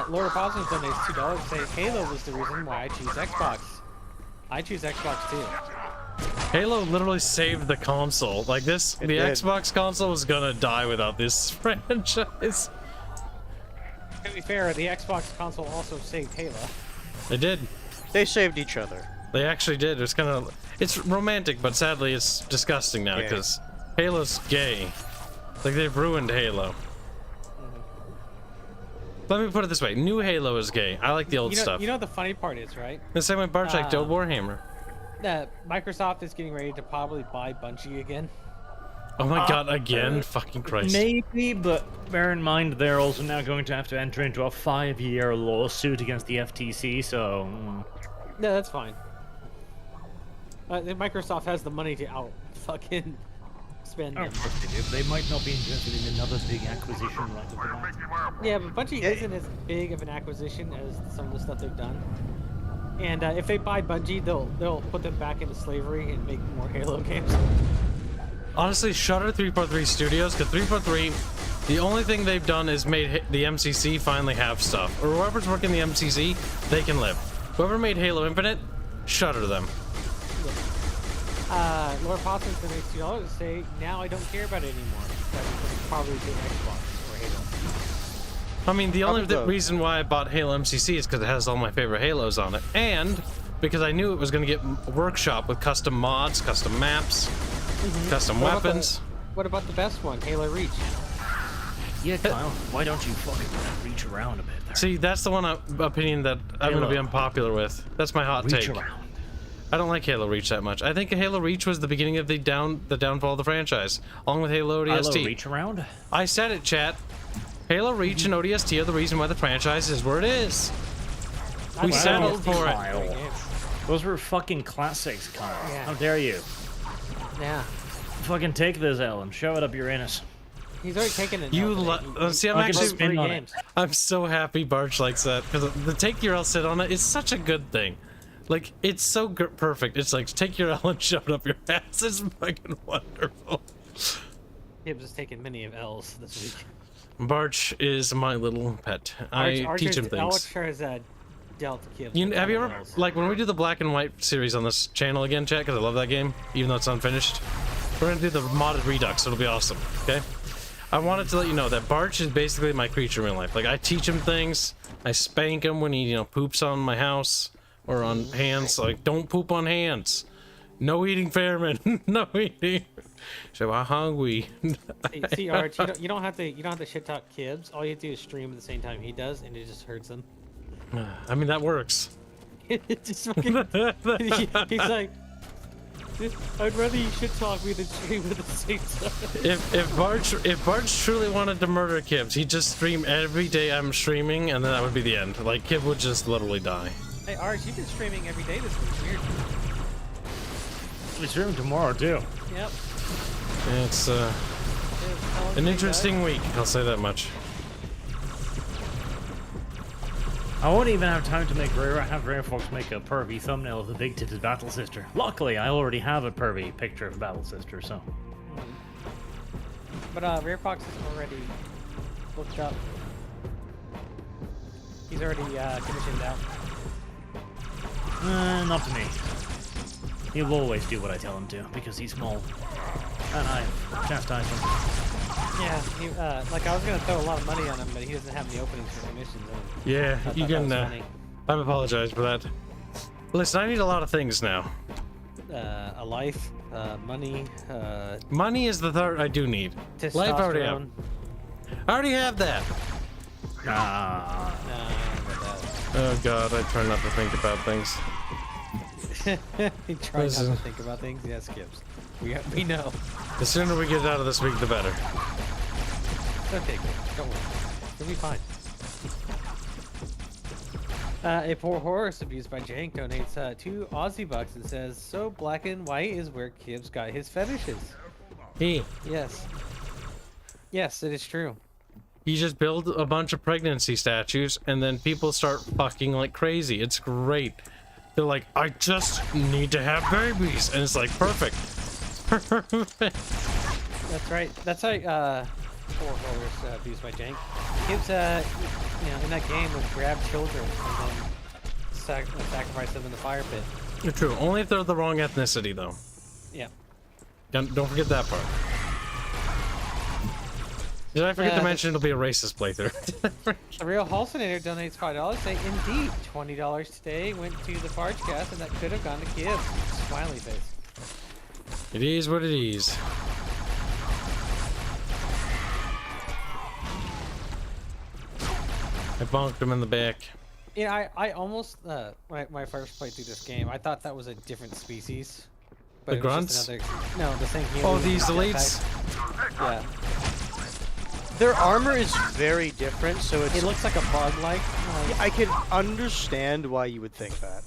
Lord of Possums donates $2 to say Halo was the reason why I choose Xbox. I choose Xbox too. Halo literally saved the console. Like this, the did. Xbox console was gonna die without this franchise. To be fair, the Xbox console also saved Halo. They did. They saved each other. They actually did. It's kind of, it's romantic, but sadly it's disgusting now Gay. because Halo's gay. Like they've ruined Halo. Let me put it this way: New Halo is gay. I like the old stuff. You know what the funny part is, right? The same way Bartek did Warhammer. Microsoft is getting ready to probably buy Bungie again. Oh my god, again? Fucking Christ. Maybe, but bear in mind they're also now going to have to enter into a 5-year lawsuit against the FTC, so... No, that's fine. Microsoft has the money to fucking spend them. Of course they do. They might not be interested in another big acquisition right off the bat. Yeah, but Bungie isn't as big of an acquisition as some of the stuff they've done. And if they buy Bungie, they'll put them back into slavery and make more Halo games. Honestly, Shutter 343 Studios, because 343, the only thing they've done is made the MCC finally have stuff. Or whoever's working the MCC, they can live. Whoever made Halo Infinite, shutter them. Lord Possum's the next $2 to say, now I don't care about it anymore. That was probably the Xbox or Halo. I mean, the only reason why I bought Halo MCC is because it has all my favorite Halos on it. And because I knew it was going to get workshop with custom mods, custom maps, custom weapons. What about the best one, Halo Reach? Yeah, Kyle, why don't you fucking reach around a bit there? See, that's the one opinion that I'm going to be unpopular with. That's my hot take. Around. I don't like Halo Reach that much. I think Halo Reach was the beginning of the downfall of the franchise, along with Halo ODST. Halo Reach around? I said it, chat. Halo Reach and ODST are the reason why the franchise is where it is. We settled for it. Those were fucking classics, Kyle. Yeah. How dare you? Yeah. Fucking take this, L, and shove it up your anus. He's already taken it. See, I'm so happy Barch likes that, because the take your L, sit on it is such a good thing. Like, it's so perfect. It's like, take your L and shove it up your ass. It's fucking wonderful. Kibs has taken many of L's this week. Barch is my little pet. I teach him things. Archer has dealt Kibs. Have you ever, like, when we do the Black and White series on this channel again, chat, because I love that game, even though it's unfinished, we're going to do the modded Redux. It'll be awesome, okay? I wanted to let you know that Barch is basically my creature in real life. Like, I teach him things. I spank him when he, poops on my house or on hands. Like, don't poop on hands. No eating, Fairman. No eating. So I'm hungry. See, Arch, you don't have to shit talk Kibs. All you have to do is stream at the same time he does, and it just hurts him. I mean, that works. It just fucking, he's like, I'd rather you shit talk me than stream at the same time. If Barch truly wanted to murder Kibs, he'd just stream every day I'm streaming, and then that would be the end. Like, Kib would just literally die. Hey, Arch, you've been streaming every day this week. Weird. We're streaming tomorrow too. Yep. It's an interesting week. I'll say that much. I won't even have time to have Rare Fox make a pervy thumbnail of the big-titted Battle Sister. Luckily, I already have a pervy picture of Battle Sister, so. But Rare Fox is already booked up. He's already commissioned out. Not to me. He'll always do what I tell him to, because he's small. And I chastise him. Yeah, like I was gonna throw a lot of money on him, but he doesn't have any openings for commissions. Yeah, you can. I apologize for that. Listen, I need a lot of things now. A life, money. Money is the third I do need. Life I already have. I already have that. Oh god, I try not to think about things. He tries not to think about things. Yes, Kibs. We know. The sooner we get out of this week, the better. Okay, don't worry. You'll be fine. A poor horse abused by Jank donates 2 Aussie bucks and says, "So black and white is where Kibs got his fetishes." Yes. Yes, it is true. You just build a bunch of pregnancy statues, and then people start fucking like crazy. It's great. They're like, I just need to have babies, and it's like perfect. That's right. That's like poor horse abused by Jank. Kibs, in that game would grab children and then sacrifice them in the fire pit. You're true. Only if they're the wrong ethnicity, though. Yeah. Don't forget that part. Did I forget to mention it'll be a racist playthrough? A real Halcinator donates $5. Say, indeed, $20 today went to the Bargecast, and that could have gone to Kibs. Smiley face. It is what it is. I bonked him in the back. Yeah, I almost when I first played through this game, I thought that was a different species. But The it was grunts? just another, no, the same. Oh, these elites. Yeah. Their armor is very different, so it's. It looks like a bug-like. Yeah, I can understand why you would think that.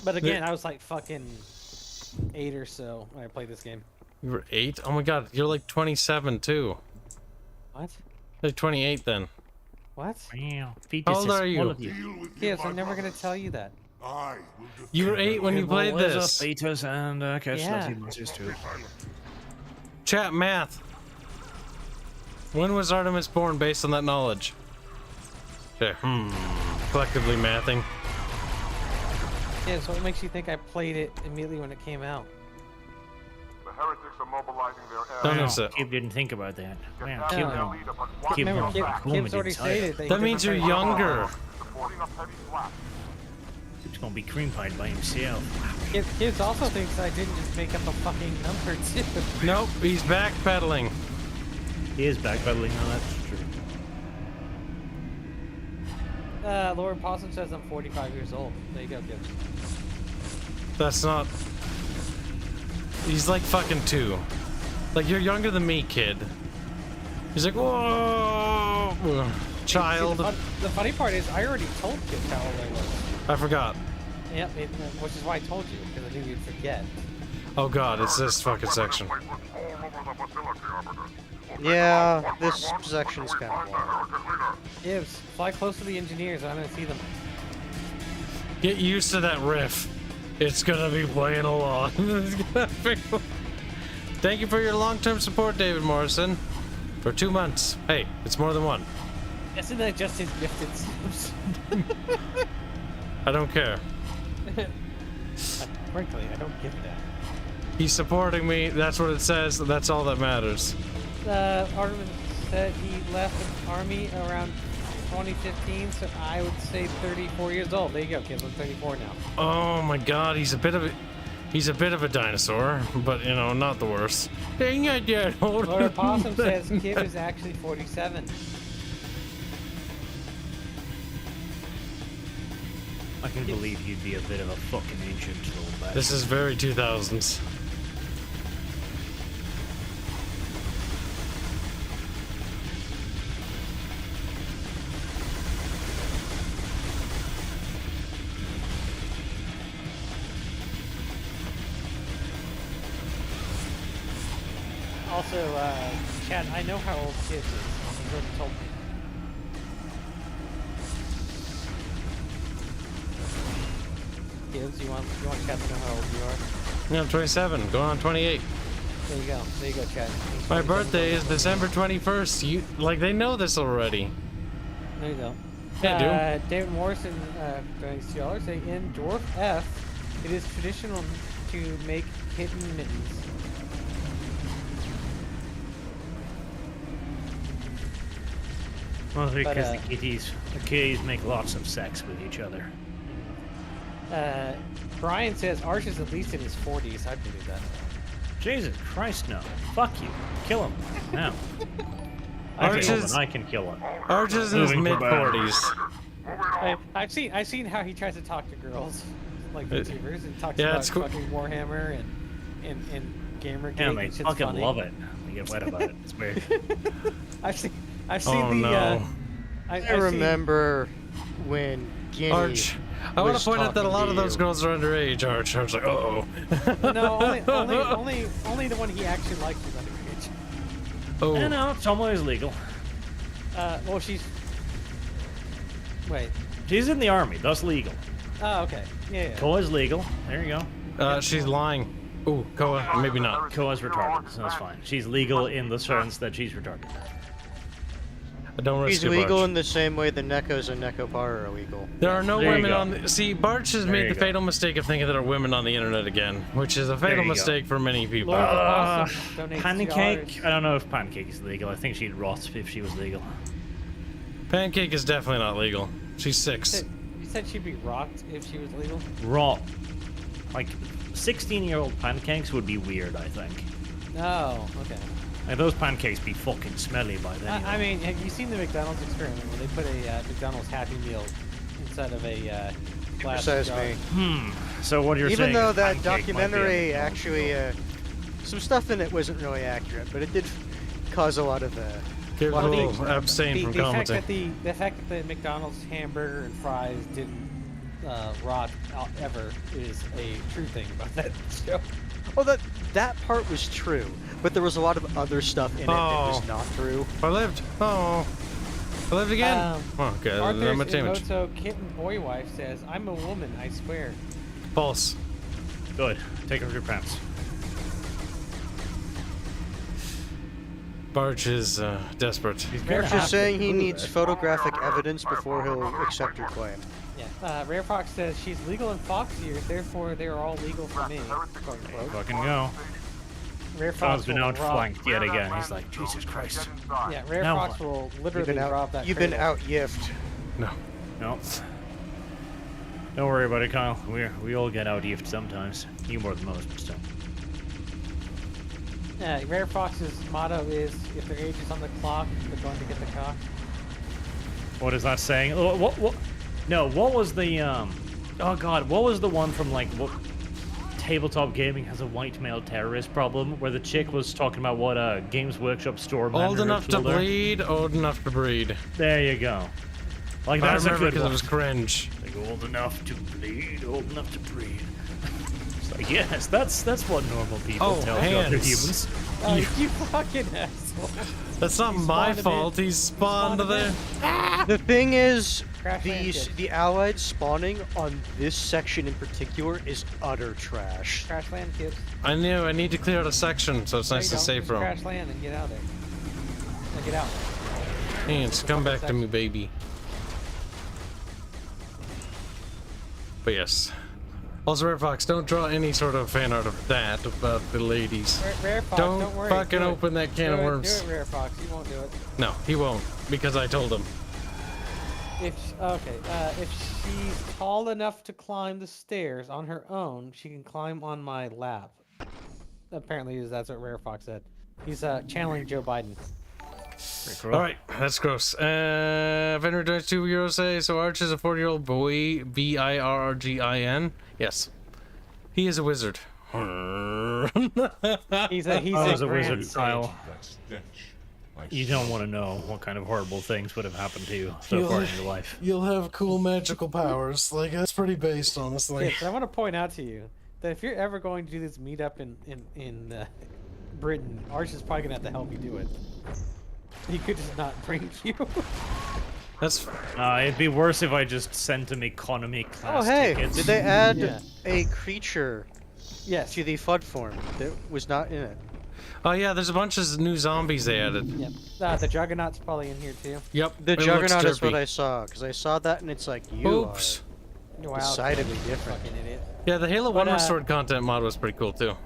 But again, I was like fucking 8 or so when I played this game. You were 8? Oh my god, you're like 27 too. What? Like 28 then. What? Wow. How old are you? Yes, I'm never gonna tell you that. You were 8 when you played this. Fetus and Yeah. Chat math. When was Artemis born based on that knowledge? Okay, collectively mathing. Yeah, so what makes you think I played it immediately when it came out? The heretics are mobilizing their Don't air. answer. Kib didn't think about that. Wow, No. Kib Remember, Kib's already stated That means you're younger. Supporting up heavy flak. Kib's gonna be cream pied by himself. Kibs also thinks I didn't just make up a fucking number too. Nope, he's backpedaling. He is backpedaling, no, that's true. Lord Possum says I'm 45 years old. There you go, Kibs. That's not... He's like fucking 2. Like, you're younger than me, kid. He's like, whoa! Child. See, the funny part is, I already told Kibs how old I was. I forgot. Yep, which is why I told you, because I knew you'd forget. Oh god, it's this fucking section. Yeah, this section's kind of long. Kibs, fly close to the engineers. I'm gonna see them. Get used to that riff. It's gonna be playing a lot. Thank you for your long-term support, David Morrison. For 2 months. Hey, it's more than 1. Isn't that just his gifted subs? I don't care. Frankly, I don't give a damn. He's supporting me. That's what it says. That's all that matters. Armaine said he left the army around 2015, so I would say 34 years old. There you go, kids. I'm 34 now. Oh my god, he's a bit of a dinosaur, but you know, not the worst. Dang it, Dad. Lord Possum says Kib is actually 47. I can believe you'd be a bit of a fucking ancient little bastard. This is very 2000s. Also, Chad, I know how old Kibs is. He's already told me. Kibs, you want Chad to know how old you are? Yeah, I'm 27, going on 28. There you go. There you go, Chad. My birthday is December 21st. You they know this already. There you go. Yeah, dude. David Morrison, $2, say in Dwarf F, it is traditional to make kitten mittens. Well, because But, the kitties make lots of sex with each other. Brian says Arch is at least in his 40s. I believe that. Jesus Christ, no. Fuck you. Kill him. Now. Arch is... I can kill him. Arch is in his mid-40s. I've seen how he tries to talk to girls, like YouTubers, and talks Yeah, about it's cool. fucking Warhammer and Gamergate. Yeah, they and shit's fucking funny. love it. They get wet about it. It's weird. I've seen Oh, the. no. I remember when Guinea Arch, I want to point out that a lot of those girls are underage, Arch. I was like, uh-oh. No, only the one he actually likes is underage. Oh. No, Tomo is legal. Well, she's. Wait. She's in the army. That's legal. Oh, okay. Yeah. Koa is legal. There you go. She's lying. Ooh, Koa, maybe not. Koa's retarded, so that's fine. She's legal in the sense that she's retarded. I don't risk He's it, legal Barch. in the same way the Nekos and Nekopar are illegal. There are no There you women go. on the... See, Barch has There made you the go. fatal mistake of thinking there are women on the internet again, which is a There fatal you go. mistake for many people. Lord Awesome donates Pancake? $2. I don't know if Pancake is legal. I think she'd rot if she was legal. Pancake is definitely not legal. She's 6. You said she'd be rocked if she was legal? Rot. Like, 16-year-old pancakes would be weird, I think. Oh, okay. Like, those pancakes be fucking smelly by then. I mean, have you seen the McDonald's experiment where they put a McDonald's Happy Meal inside of a glass Says jar. me. So what you're saying Even though is that pancake might be documentary on the actually, some stuff in it wasn't really accurate, but it did cause a lot of abstain from commenting. The fact that the McDonald's hamburger and fries didn't rot ever is a true thing about that show. Oh, that part was true, but there was a lot of other stuff in it that was not true. I lived. Oh, I lived again. Okay, Arthur's much damage. Imoto Kitten Boy Wife says, "I'm a woman, I swear." False. Good. Take off your pants. Barge is desperate. Barge is saying he needs photographic evidence before he'll accept your claim. Yeah. Rare Fox says she's legal in Fox years, therefore they are all legal for me. Quote unquote. Fucking go. Rare John's Fox been will outflanked yet again. He's like, Jesus Christ. Yeah, Rare Now Fox what? will literally rob that. You've been cradle. out-yiffed. No. Don't worry about it, Kyle. We all get out-yiffed sometimes. You more than most, but still. Yeah, Rare Fox's motto is, if their age is on the clock, they're going to get the cock. What is that saying? What? No, what was the, oh god, what was the one from, like, what... Tabletop Gaming has a white male terrorist problem, where the chick was talking about what Games Workshop store Old enough to bleed, old enough to breed. There you go. Like, I that's a remember good because one. it was cringe. Like, old enough to bleed, old enough to breed. It's like, yes, that's what normal people tell other humans. Oh, you fucking asshole. That's not my fault. He spawned there. The thing is, Crash the allied spawning on this section in particular is utter trash. Crash land, kids. I knew. I need to clear out a section, so it's nice and safe room. Crash land and get out of there. Now get out. Hands, come back to me, baby. But yes. Also, Rare Fox, don't draw any sort of fan art of that about the ladies. Rare Fox, don't worry. Fucking open that can of worms. Do it, Rare Fox. You won't do it. No, he won't, because I told him. If she's tall enough to climb the stairs on her own, she can climb on my lap. Apparently, that's what Rare Fox said. He's channeling Joe Biden. Cool. All right, that's gross. Vendor does €2 say so. Arch is a 40-year-old boy. Birgin. Yes, he is a wizard. he's a wizard, sage. Kyle. You don't want to know what kind of horrible things would have happened to you so far in your life. You'll have cool magical powers. Like, that's pretty based, honestly. Yes, I want to point out to you that if you're ever going to do this meetup in Britain, Arch is probably gonna have to help you do it. He could just not bring you. That's. It'd be worse if I just sent him economy class tickets. Did they add a creature? Yes. To the FUD form that was not in it. Oh yeah, there's a bunch of new zombies they added. Yep. The Juggernaut's probably in here too. Yep. The it Juggernaut looks is what derpy. I saw, because I saw that and it's like, you Oops. are decidedly different. Fucking idiot. Yeah, the Halo 1 Restored content mod was pretty cool too.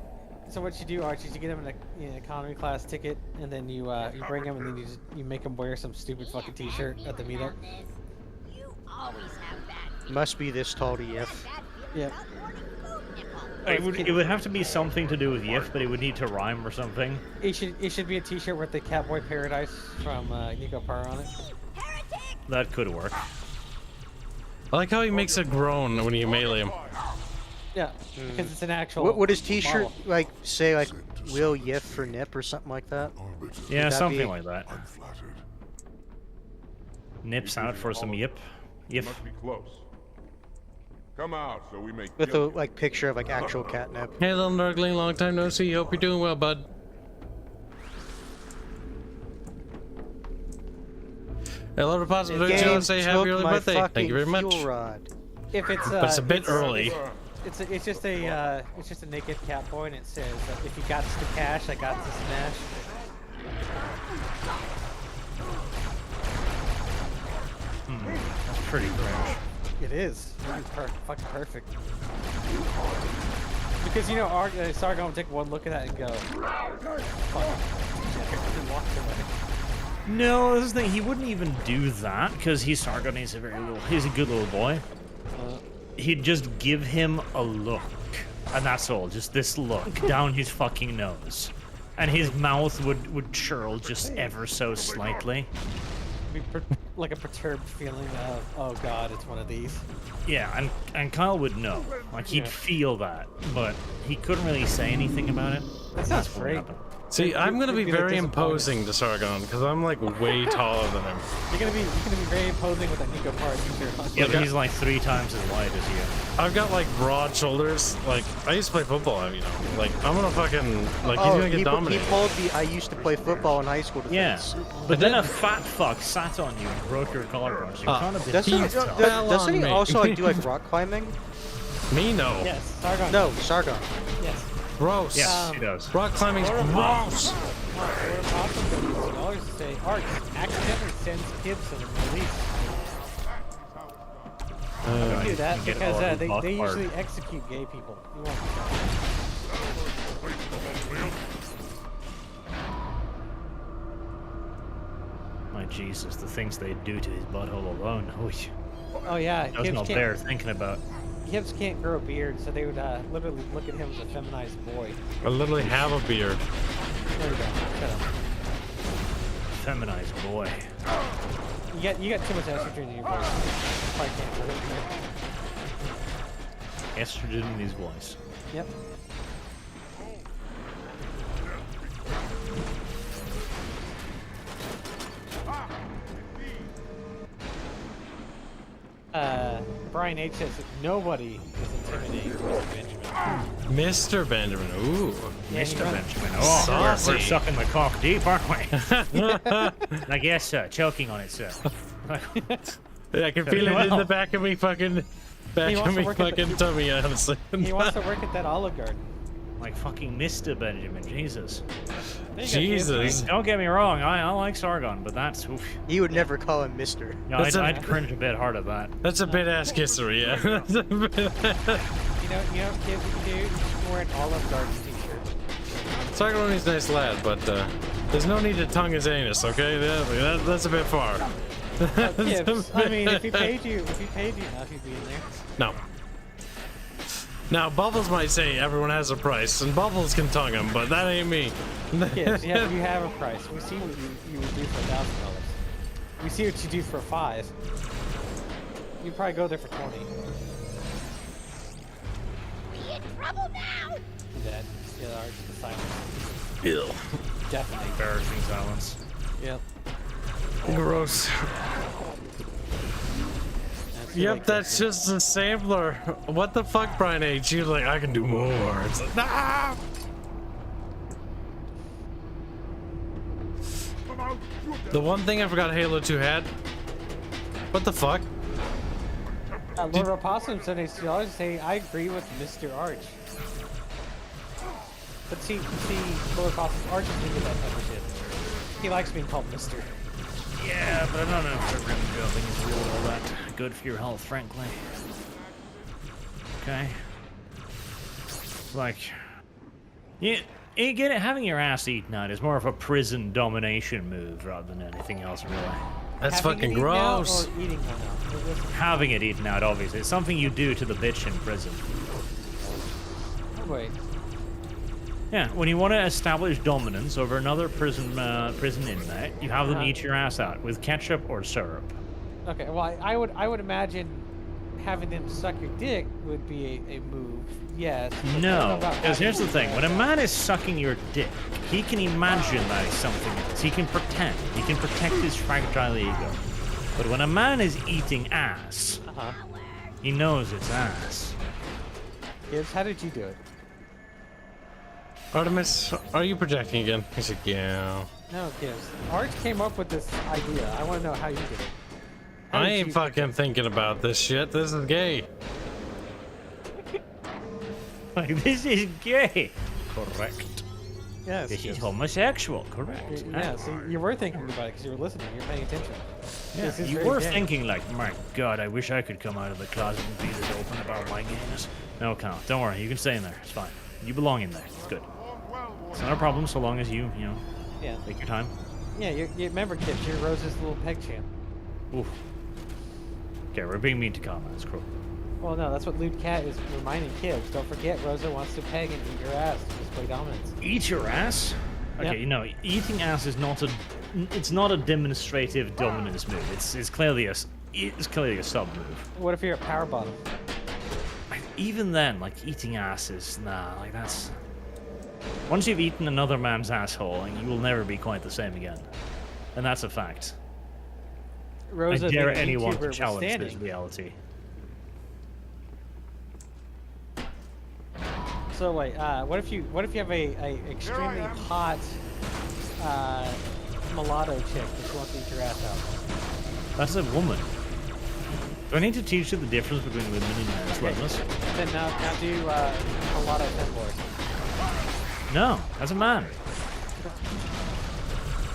So what you do, Arch, is you get him an economy class ticket, and then you bring him, and then you make him wear some stupid fucking t-shirt at the meetup. Must be this tall to Yif. Yep. It would have to be something to do with Yif, but it would need to rhyme or something. It should be a t-shirt with the Catboy Paradise from Nico Parr on it. That could work. I like how he makes a groan when you melee him. Yeah, because it's an actual. Would his t-shirt model. say Will Yif for Nip or something like that? Yeah, something like that. Nips out for some Yip. Yif. Must be close. Come out so we make. With a picture of actual catnip. Hey, little Nurgling, long time no see. Hope you're doing well, bud. Hello to Possible Joe. Say happy early birthday. Thank you very much. Rod. If it's but it's a bit early. It's just a naked Catboy, and it says if you got the cash, I got the smash. That's pretty cringe. It is. It's fucking perfect. Because you know, Sargon would take one look at that and go, "Fuck," and walk away. No, this is the thing. He wouldn't even do that because he's Sargon. He's a good little boy. He'd just give him a look, and that's all. Just this look down his fucking nose, and his mouth would churl just ever so slightly. be like a perturbed feeling of, oh god, it's one of these. Yeah, and Kyle would know. Like, he'd feel that, but he couldn't really say anything about it. That sounds great. See, I'm gonna be very imposing to Sargon because I'm like way taller than him. You're gonna be very imposing with that Nico part. Yeah, but he's like 3 times as wide as you. I've got like broad shoulders. Like I used to play football, you know. Like I'm gonna fucking like he's gonna get dominated. He pulled the I used to play football in high school defense. Yeah, but then a fat fuck sat on you and broke your collarbone. So you're kind of doesn't he also like do like rock climbing? Me no. Yes, Sargon. No, Sargon. Yes. Gross. Yes, he does. Rock climbing's gross. Scholars say Arch accidentally sends Kibs to the release. They do that because they usually execute gay people. You won't. My Jesus, the things they do to his butthole alone. Oh yeah, That's not bear thinking about. Kibs can't grow a beard, so they would literally look at him as a feminized boy. I literally have a beard. There you go. Shut up. Feminized boy. You got too much estrogen in your voice. Probably can't grow it. Estrogen in his voice. Yep. Brian H says that nobody is intimidating Mr. Benjamin. Mr. Benjamin, ooh. Yeah, Mr. Benjamin. Oh, we're sucking the cock deep, aren't we? I guess so. Choking on it, sir. Yeah, I can feel it in the back of me fucking tummy, honestly. He wants to work at that Olive Garden. Like fucking Mr. Benjamin, Jesus. Jesus. Don't get me wrong, I like Sargon, but that's... Oof. He would never call him Mr. No, I'd cringe a bit hard at that. That's a bit-ass kissery, yeah. That's a bit you know, kids, you can wear an Olive Garden t-shirt. Sargon's a nice lad, but there's no need to tongue his anus, okay? That's a bit far. Kibs, I mean, if he paid you enough, you'd be in there. No. Now, Bubbles might say everyone has a price, and Bubbles can tongue him, but that ain't me. Yes, you have a price. We see what you would do for $1,000. We see what you do for $5. You'd probably go there for $20. Be in trouble now! Dead. Yeah, ours is the silence. Ew. Definitely. Embarrassing silence. Yep. Gross. Yep, that's just a sampler. What the fuck, Brian H? You're like, I can do more. It's like, nah! The one thing I forgot Halo 2 had. What the fuck? Lord Opossum said $80 say, I agree with Mr. Arch. But see, Lord Opossum, Arch is into that type of shit. He likes being called Mr. Yeah, but I don't know if the rim building is really all that good for your health, frankly. Okay. Like, you get it. Having your ass eaten out is more of a prison domination move rather than anything else, really. That's fucking gross. Or eating one out? Having it eaten out, obviously, it's something you do to the bitch in prison. Oh, wait. Yeah, when you want to establish dominance over another prison inmate, you have them eat your ass out with ketchup or syrup. Okay, well, I would imagine having them suck your dick would be a move. Yes. No, because here's the thing: when a man is sucking your dick, he can imagine that it's something else. He can pretend. He can protect his fragile ego. But when a man is eating ass, he knows it's ass. Kibs, how did you do it? Artemis, are you projecting again? He's like, yeah. No, Kibs. Arch came up with this idea. I want to know how you did it. I ain't fucking thinking about this shit. This is gay. Like, this is gay. Correct. Yes. This is homosexual. Correct. Yeah, so you were thinking about it because you were listening. You're paying attention. Yeah, you were thinking like, my God, I wish I could come out of the closet and be this open about my gayness. No, Kyle, don't worry. You can stay in there. It's fine. You belong in there. It's good. It's not a problem so long as you know, take your time. Yeah, you remember, Kibs, you're Rose's little peg champ. Oof. Okay, we're being mean to Kyle. That's cruel. Well, no, that's what Lewd Cat is reminding Kibs. Don't forget, Rosa wants to peg and eat your ass to display dominance. Eat your ass? Okay, Yep. no, eating ass is not a it's not a demonstrative dominance move. It's clearly a sub move. What if you're at power bottom? Even then, like eating asses, nah, like that's. Once you've eaten another man's asshole, you will never be quite the same again, and that's a fact. Rosa I dare being a anyone YouTuber to was challenge standing. this reality. So wait, what if you have a extremely hot mulatto chick that she wants to eat your ass out? That's a woman. Do I need to teach you the difference between women and men, Sledmus? Then now do mulatto femboy. No, as a man.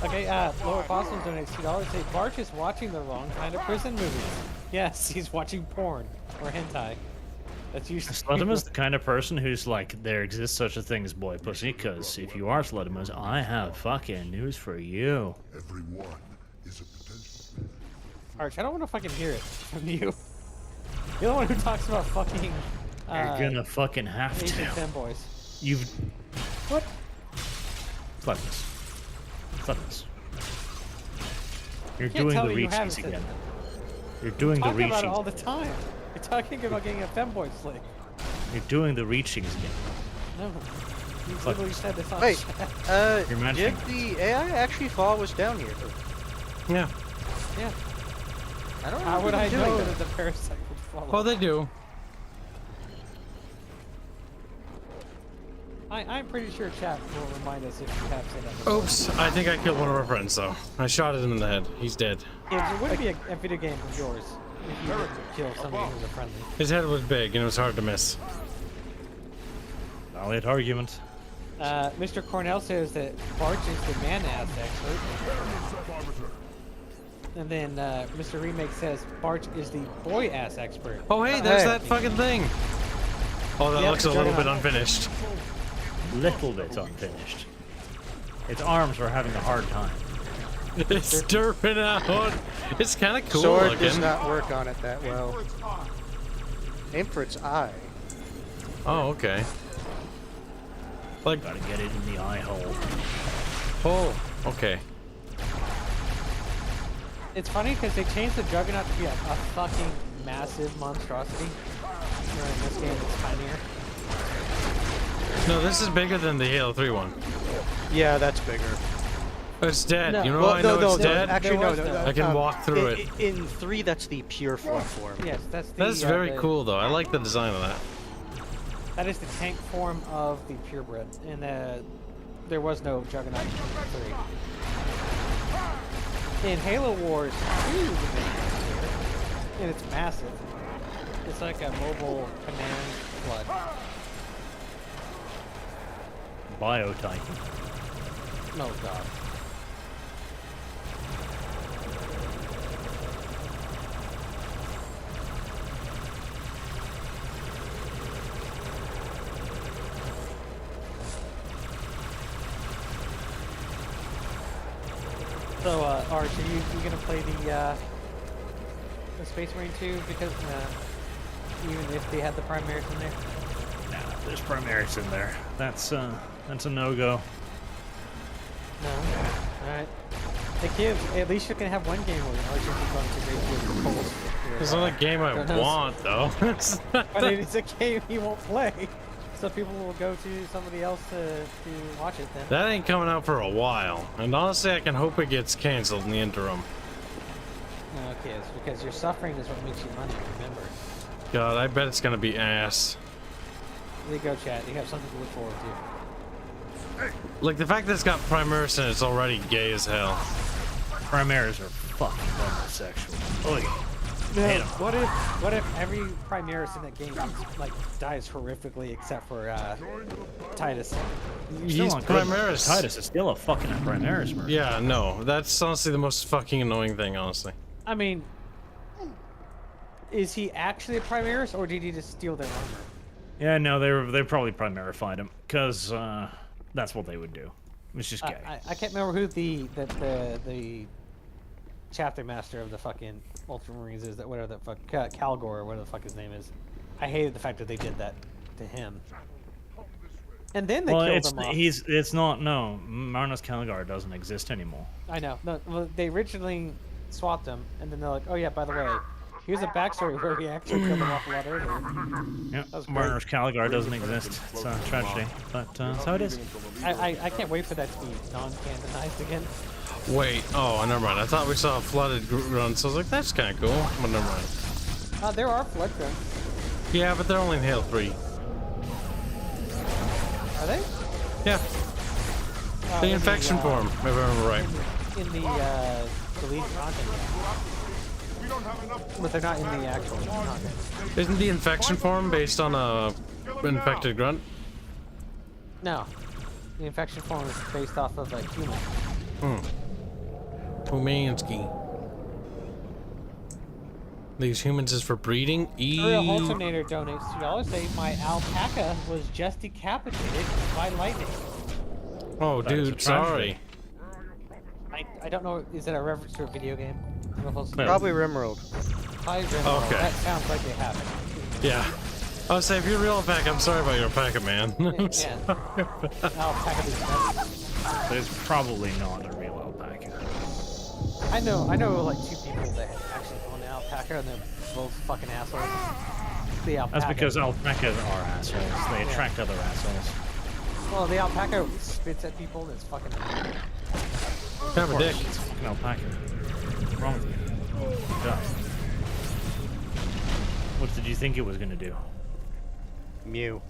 Okay, Lower Boston donates $2. Say Barch is watching the wrong kind of prison movies. Yes, he's watching porn or hentai. That's usually. Sledimus the kind of person who's like, there exists such a thing as boy pussy, because if you are Sledimus, I have fucking news for you. Everyone is a potential. Arch, I don't want to fucking hear it from you. You're the one who talks about fucking. You're gonna fucking have Asian to. femboys. You've. What? Sledimus. Sledimus. You're Can't doing tell the me you haven't reachings said again. that. You're doing the Talking about it all reachings. the time. You're talking about getting a femboy slick. You're doing the reachings again. No. You literally said this on Wait, chat. You're mentioning did the AI actually follow us down here? Yeah. Yeah. I don't know. How would I doing know that. that the parasite would follow? Oh, they do. I'm pretty sure chat will remind us if you have said that before. Oops, I think I killed one of our friends, though. I shot him in the head. He's dead. Yeah, it wouldn't be a video game of yours if you didn't kill somebody who's a friendly. His head was big, and it was hard to miss. valid argument. Mr. Cornell says that Barch is the man-ass expert. And then Mr. Remake says Barch is the boy-ass expert. Oh, hey, there's that fucking thing. Oh, that Yep, looks a little bit Juggernaut. unfinished. Little bit unfinished. Its arms were having a hard time. It's derping out. It's kind of cool Sword looking. does not work on it that well. Aim for its eye. Oh, okay. Like, gotta get it in the eye hole. Oh, okay. It's funny because they changed the Juggernaut to be a fucking massive monstrosity. Where in this game it's tinier. No, this is bigger than the Halo 3 one. Yeah, that's bigger. It's dead. No. You know Well, how I know no, it's no, dead? actually, no, I can walk through it. In 3, that's the pure flood form. Yes, that's the. That's very cool, though. I like the design of that. That is the tank form of the purebred, and there was no Juggernaut in 3. In Halo Wars 2, and it's massive. It's like a mobile command flood. Bio-Titan. Oh god. So, Arch, are you gonna play the Space Marine 2? Because even if they had the Primaris in there? Nah, there's Primaris in there. That's a no-go. No? Alright. The Kibs, at least you can have one game where Arch is going to great deal of polls. It's not a game I want, though. But it's a game he won't play. So people will go to somebody else to watch it then. That ain't coming out for a while. And honestly, I can hope it gets canceled in the interim. Okay, it's because your suffering is what makes you money, remember. God, I bet it's gonna be ass. There you go, chat. You have something to look forward to. Like, the fact that it's got Primaris and it's already gay as hell. Primaris are fucking homosexual. Oy. No, what if every Primaris in that game like dies horrifically except for Titus? He's Primaris. Titus is still a fucking Primaris merc. Yeah, no, that's honestly the most fucking annoying thing, honestly. I mean, is he actually a Primaris or did he just steal their armor? Yeah, no, they probably Primarified him, because that's what they would do. It's just gay. I can't remember who the chapter master of the fucking Ultramarines is, that whatever the fuck, Calgor or whatever the fuck his name is. I hated the fact that they did that to him. And then they Well, killed it's him off. it's not no. Marnus Calgar doesn't exist anymore. I know. No, well, they originally swapped him, and then they're like, oh yeah, by the way, here's a backstory where we actually killed him off a lot earlier. Yep. That was great. Marnus Calgar doesn't exist. It's a tragedy, but that's how it is. I can't wait for that to be non-canonized again. Wait, oh, never mind. I thought we saw a flooded run, so I was like, that's kind of cool. But never mind. There are flood grunts. Yeah, but they're only in Hail 3. Are they? Yeah. The infection form, if I remember right. In the deleted content. But they're not in the actual content. Isn't the infection form based on a infected grunt? No. The infection form is based off of a human. Humansky. These humans is for breeding? Real Halternator donates $2 saying my alpaca was just decapitated by lightning. Oh, dude, sorry. I don't know, is that a reference to a video game? Probably Rimworld. Probably Rimworld. Okay. That sounds like they have it. Yeah. I was saying, if you're real alpaca, I'm sorry about your alpaca, man. Yeah. Alpaca is better. But it's probably not a real alpaca. I know like 2 people that actually own an alpaca and they're both fucking assholes. The alpaca. That's because alpacas are assholes. They attract other assholes. Well, the alpaca spits at people and it's fucking annoying. Have a dick. It's a fucking alpaca. What's wrong with you? Duh. What did you think it was gonna do? Mew.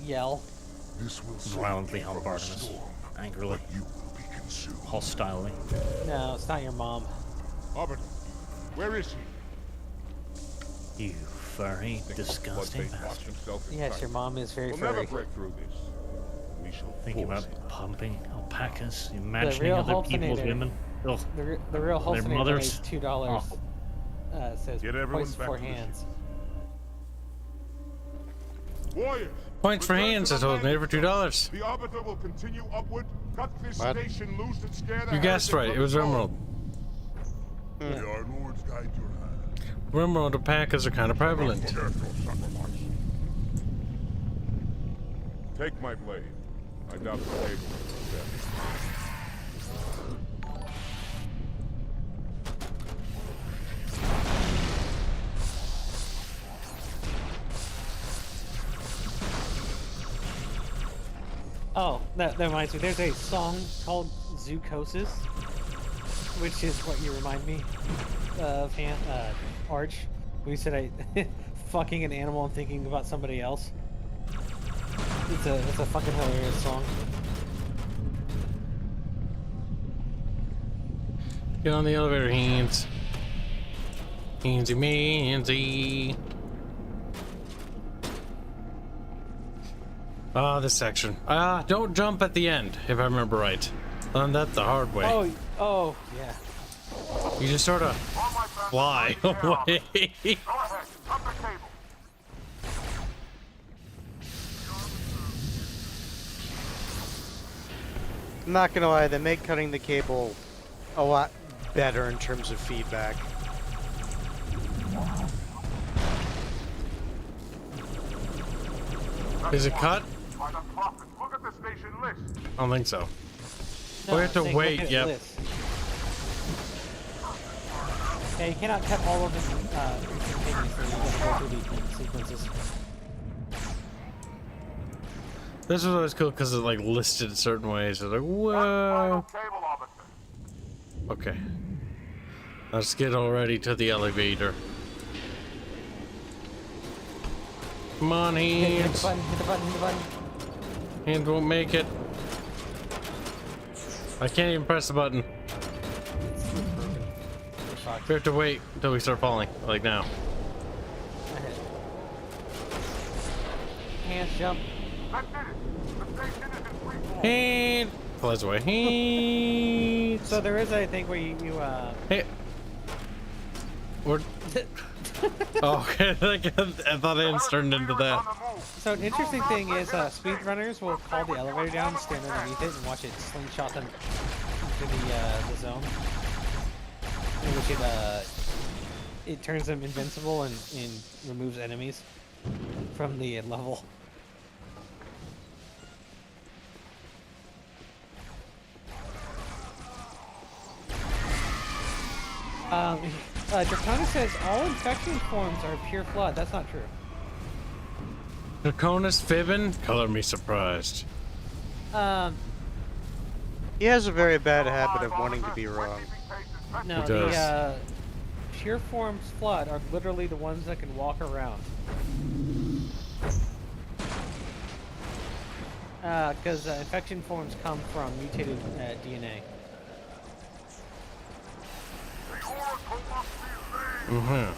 Yell. Violently help Artemis. Angrily. Hostilely. No, it's not your mom. Arbiter, where is he? You furry, disgusting bastard. Yes, your mom is very We'll furry. never break through this. We shall Thinking force about it. pumping alpacas, The imagining real other people's Halternator. women. Ugh. The real Their Halternator mothers. donates $2. Awful. Says Get everyone points back for to the hands. Warriors! Points for return hands, to I the told land. me, for $2. The Arbiter will continue upward, cut this What? station loose and scare the You guessed heretic right, it from was the Rimworld. May our lords guide your hand. Rimworld alpacas are kind of prevalent. Take my blade. I doubt the blade will Oh, that reminds me. There's a song called Zoocosis, which is what you remind me of, Arch. We said I fucking an animal and thinking about somebody else. It's a fucking hilarious song. Get on the elevator, hands. Handsy mansy. Ah, this section. Don't jump at the end, if I remember right. Learned that the hard way. Oh, yeah. You just sort of fly away. I'm not gonna lie, they make cutting the cable a lot better in terms of feedback. Is it cut? Look at the station list. I don't think so. No, we have to I'm saying wait, look at yep. this. Yeah, you cannot cut all of them instantaneously. You have to go through the sequences. This was always cool because it like listed certain ways. It's like, whoa. Okay. Let's get already to the elevator. Come on, Hit the hands. button, hit the button, hit the button. Hands won't make it. I can't even press the button. We have to wait until we start falling, like now. Hands jump. Hand flies away. Hand. So there is a thing where you Hey. We're. Oh, okay. I thought it turned into that. So an interesting thing is speedrunners will call the elevator down, stand underneath it, and watch it slingshot them to the zone. In which it turns them invincible and removes enemies from the level. Dracona says all infection forms are pure flood. That's not true. Draconis fibbing? Color me surprised. He has a very bad habit of wanting to be wrong. No, He does. the pure forms flood are literally the ones that can walk around. Because infection forms come from mutated DNA. Mm-hmm.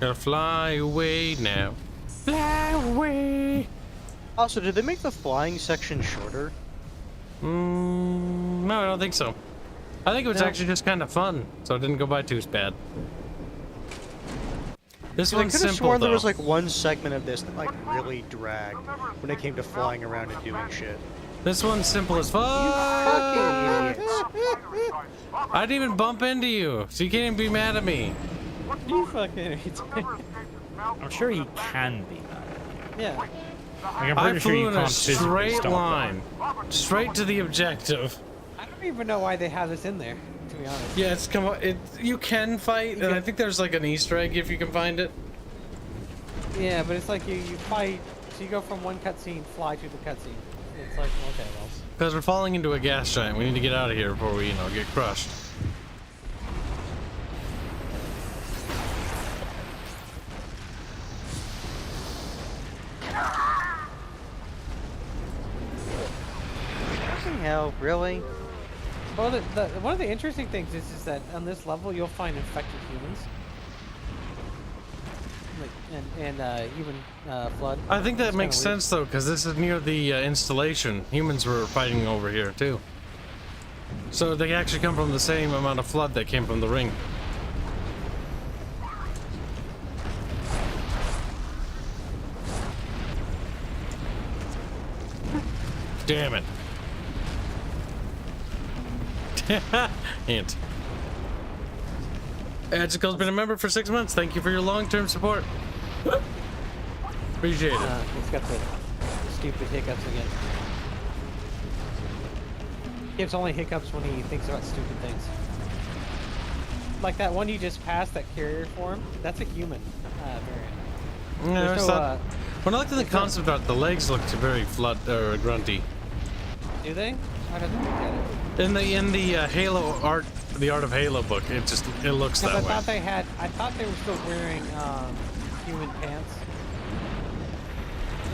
Gotta fly away now. Fly away. Also, did they make the flying section shorter? No, I don't think so. I think it was actually just kind of fun, so it didn't go by too bad. This one's I could have simple, sworn though. there was like one segment of this that like really dragged when it came to flying around and doing shit. This one's simple as fuck. Fucking idiots. I didn't even bump into you, so you can't even be mad at me. You fucking idiots. I'm sure he can be. Yeah. Like, I'm I pretty sure flew you in can't a physically straight stop line, straight to the objective. I don't even know why they have this in there, to be honest. Yeah, it's come. You can fight, and I think there's like an Easter egg if you can find it. Yeah, but it's like you fight, so you go from one cutscene, fly to the cutscene. It's like, okay, well. Because we're falling into a gas giant. We need to get out of here before we, get crushed. Fucking hell, really? Well, one of the interesting things is that on this level you'll find infected humans. Like, and human flood. I think that It's makes kinda weird. sense though, because this is near the installation. Humans were fighting over here too. So they actually come from the same amount of flood that came from the ring. Damn it. Hint. Agical's been a member for 6 months. Thank you for your long-term support. Appreciate it. It's got the stupid hiccups again. Gives only hiccups when he thinks about stupid things. Like that one you just passed, that carrier form. That's a human variant. Yeah, I There's thought, when I looked at the concept art, the legs looked very grunty. Do they? I'd have to look at it. In the Halo art, the Art of Halo book, it looks that I way. thought they were still wearing human pants.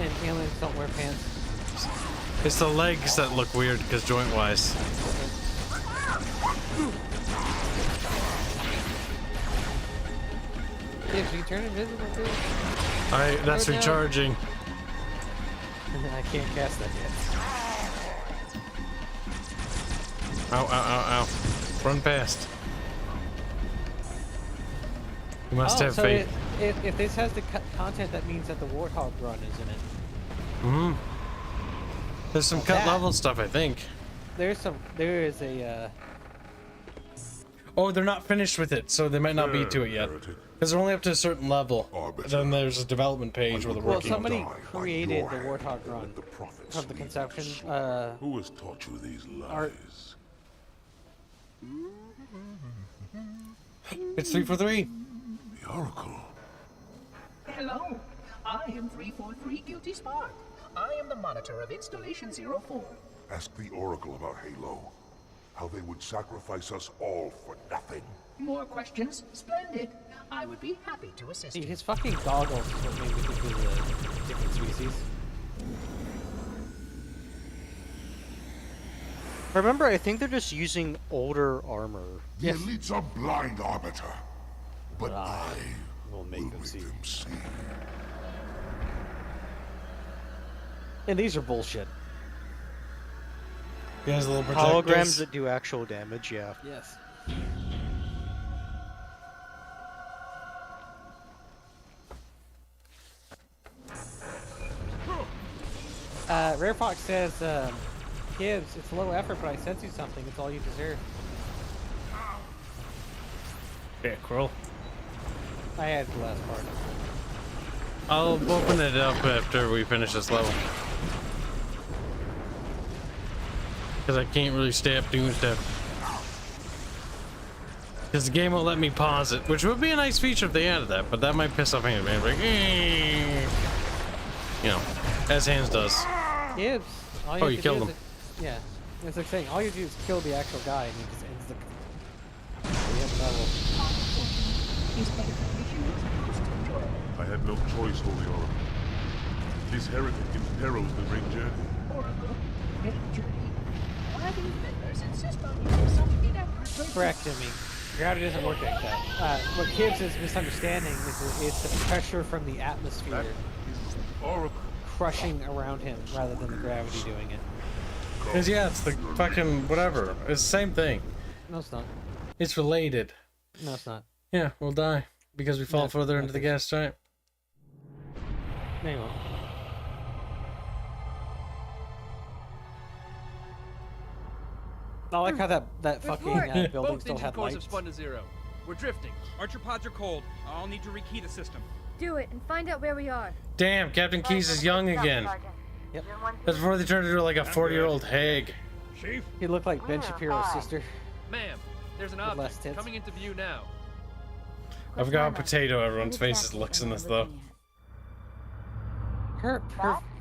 And aliens don't wear pants. It's the legs that look weird because joint-wise. Kibs, you turn invisible too? That's Go down. recharging. I can't cast that yet. Ow, ow, ow, ow. Run past. You must have so faith. If this has the content, that means that the Warthog run is in it. Hmm. There's some cut level stuff, I think. There is a. Oh, they're not finished with it, so they might not be to it yet. Because they're only up to a certain level. Then there's a development page where they're working. Well, somebody created the Warthog run from the conception. Who has taught you these lies? Art. It's 3 for 3. The Oracle. Hello, I am 343 Guilty Spark. I am the monitor of Installation 04. Ask the Oracle about Halo. How they would sacrifice us all for nothing. More questions? Splendid. I would be happy to assist See, you. his fucking goggles is what made me think he was a different species. Remember, I think they're just using older armor. The elites are blind, Arbiter. But I will make them see. see. And these are bullshit. He has little Holograms projectors. that do actual damage, yeah. Yes. Rare Fox says, Kibs, it's low effort, but I sent you something. It's all you deserve. Bit cruel. I had the last part. I'll open it up after we finish this level. Because I can't really stay up doing stuff. Because the game won't let me pause it, which would be a nice feature if they added that, but that might piss off Hanse, man. Like, you know, as Hanse does. Kibs. Oh, you killed him. Yeah. It's like saying, all you do is kill the actual guy and he just ends the level. I had no choice, Holy Oracle. This heretic imperils the great journey. Why do members insist on using something that Correct, Jimmy. Gravity doesn't work like that. What Kibs is misunderstanding is it's the pressure from the atmosphere crushing around him rather than the gravity doing it. Because, yeah, it's the fucking whatever. It's the same thing. No, it's not. It's related. No, it's not. Yeah, we'll die. Because we fall No, further into the gas giant. No, you won't. I like how that fucking building still had lights. Have spun to zero. We're drifting. Archer pods are cold. I'll need to rekey the system. Do it and find out where we are. Damn, Captain Keyes is young again. Yep. That's before they turned into like a 40-year-old hag. Chief? He looked like Ben Shapiro's sister. Ma'am, there's an With less object tits. coming into view now. I've got a potato. Everyone's faces looks in this though.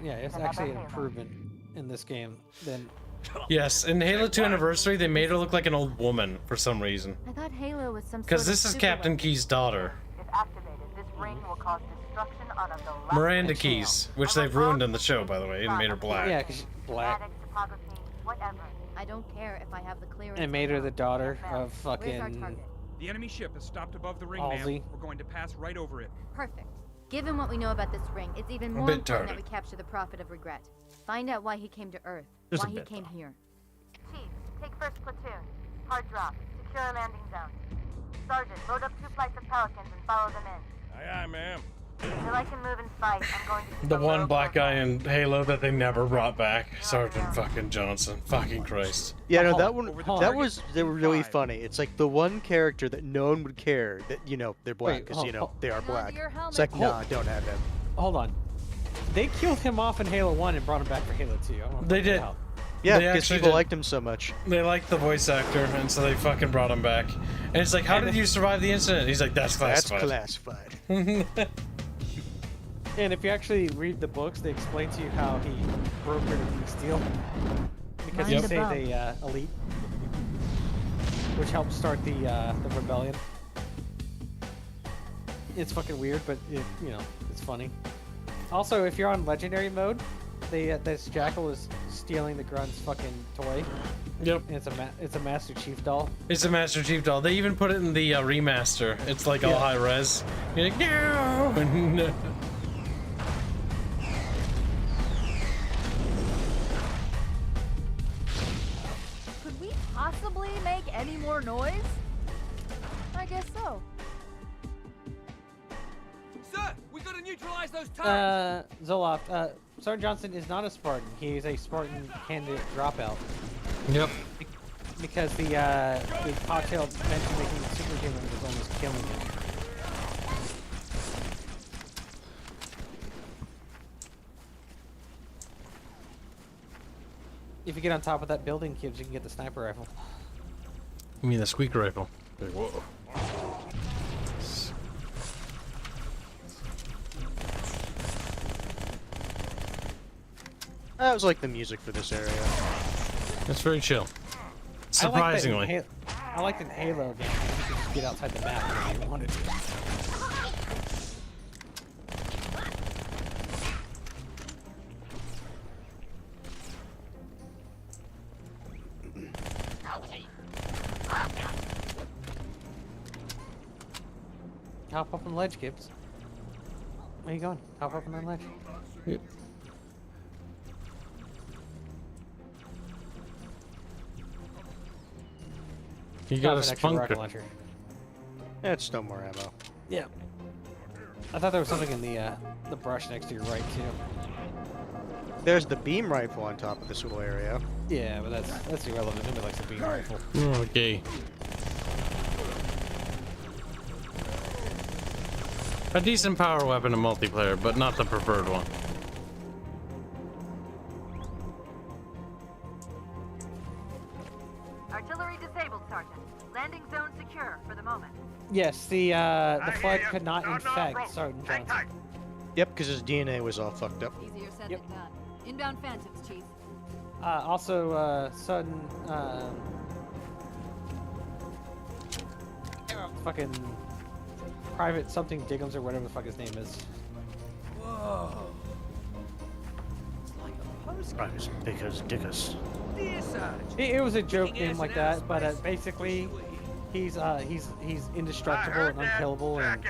Yeah, it's actually an improvement in this game than. Yes, in Halo 2 Anniversary, they made her look like an old woman for some reason. I thought Halo was some Because sort this of is super Captain weapon. Keyes' daughter, If activated, this ring will cause destruction on a galactic Miranda scale. Keyes, which they've ruined in the show, by the way, and made her black. Yeah, because she's black. Static, topography, whatever. I don't care if I have the clearance. And made her the daughter of Where's our fucking. target? The enemy ship is stopped above the ring, Halsey. ma'am. We're going to pass right over it. Perfect. Given what we know about this ring, it's even more bit important that tardy. we capture the Prophet of Regret. Find out why he came to Earth. Just a why he bit, came though. here. Chief, take first platoon. Hard drop. Secure a landing zone. Sergeant, load up 2 flights of Pelicans and follow them in. Aye, aye, ma'am. Until I can move and fight, I'm going to keep The a one low black guy profile. in Halo that they never brought back, Sergeant fucking Johnson. Fucking Christ. Yeah, no, that one, hold that on. was, they were really funny. It's like the one character that no one would care that, you know, they're black, Wait, because, you know, they are Hang on black. to your It's like, helmet. nah, don't have him. Hold on. They killed him off in Halo 1 and brought him back for Halo 2. I wanna They point did. that out. Yeah, They because actually people did. liked him so much. They liked the voice actor, and so they fucking brought him back. And it's like, how did you survive the incident? He's like, that's That's classified. classified. And if you actually read the books, they explain to you how he brokered a peace deal. Because he Mind saved above. a elite. Which helped start the rebellion. It's fucking weird, but it, you know, it's funny. Also, if you're on legendary mode, this jackal is stealing the Grunt's fucking toy. Yep. And it's a Master Chief doll. It's a Master Chief doll. They even put it in the remaster. It's like all Yeah. high res. You're like, no! Could we possibly make any more noise? I guess so. Sir, we gotta neutralize those turrets. Zoloft, Sergeant Johnson is not a Spartan. He's a Spartan candidate dropout. Yep. Because the cocktail meant to make him superhuman was almost killing him. If you get on top of that building, Kibs, you can get the sniper rifle. You mean the squeaker rifle? Like, whoa. That was like the music for this area. It's very chill. Surprisingly. I liked in Halo games, you could just get outside the map whenever you wanted to. Hop up on the ledge, Kibs. Where you going? Hop up on that ledge. Yep. You got a Drop an extra rocket spunker. launcher. That's no more ammo. Yeah. I thought there was something in the brush next to your right too. There's the beam rifle on top of this little area. Yeah, but that's irrelevant. Nobody likes the beam rifle. Okay. A decent power weapon in multiplayer, but not the preferred one. Artillery disabled, Sergeant. Landing zone secure for the moment. Yes, the flood could not infect Sergeant Johnson. Yep, because his DNA was all fucked up. Easier said than done. Inbound Phantoms, Chief. Also, sudden, fucking Private something Diggums or whatever the fuck his name is. Whoa. It's like a postcard. Because Dickus. It was a joke name like that, but basically, he's indestructible and unkillable, and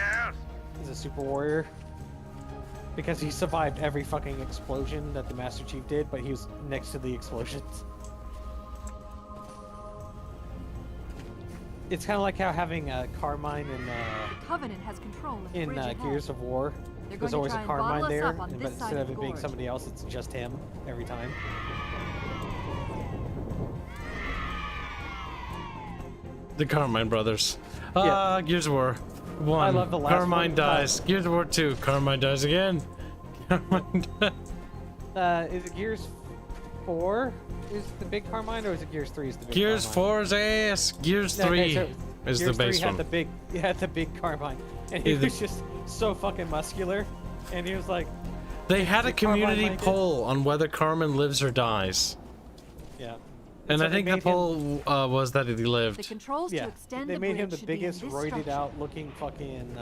he's a super warrior. Because he survived every fucking explosion that the Master Chief did, but he was next to the explosions. It's kind of like how having Carmine The Covenant has control of the in bridge ahead. Gears of War. They're There's going to always try a and bottle Carmine us there, up on but this instead side of of it the being gorge. somebody else, it's just him every time. The Carmine brothers. Yeah. Gears of War 1. I love the last Carmine one. dies. Gears of War 2. Carmine dies again. Carmine dies. Is it Gears 4 is the big Carmine, or is it Gears 3 is the big Gears Carmine? 4's ass. Gears No, 3 okay, so is Gears the base 3 one. had the big Carmine, and he Yeah, the- was just so fucking muscular, and he was like, They had a "Did Carmine community make it?" poll on whether Carmine lives or dies. Yeah. And so I they think the made him- poll was that he The lived. controls Yeah, to extend they the made him bridge the should be in biggest this roided structure. out looking fucking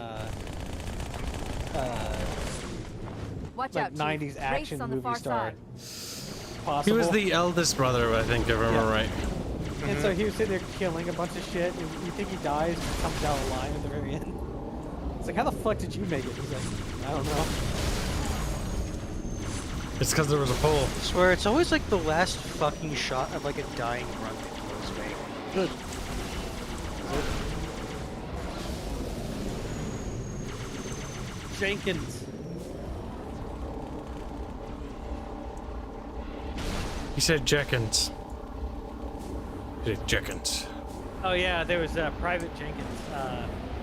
Watch like out, Chief. 90s Wraiths action on the movie far star. side. Possible. He was the eldest brother, I think, if I remember right. And so he was sitting there killing a bunch of shit, and you think he dies, and he comes down alive at the very end. It's like, how the fuck did you make it? He's like, I don't know. It's because there was a poll. I swear, it's always like the last fucking shot of like a dying run that kills me. Good. Jenkins. He said Jenkins. He said Jenkins. Oh yeah, there was Private Jenkins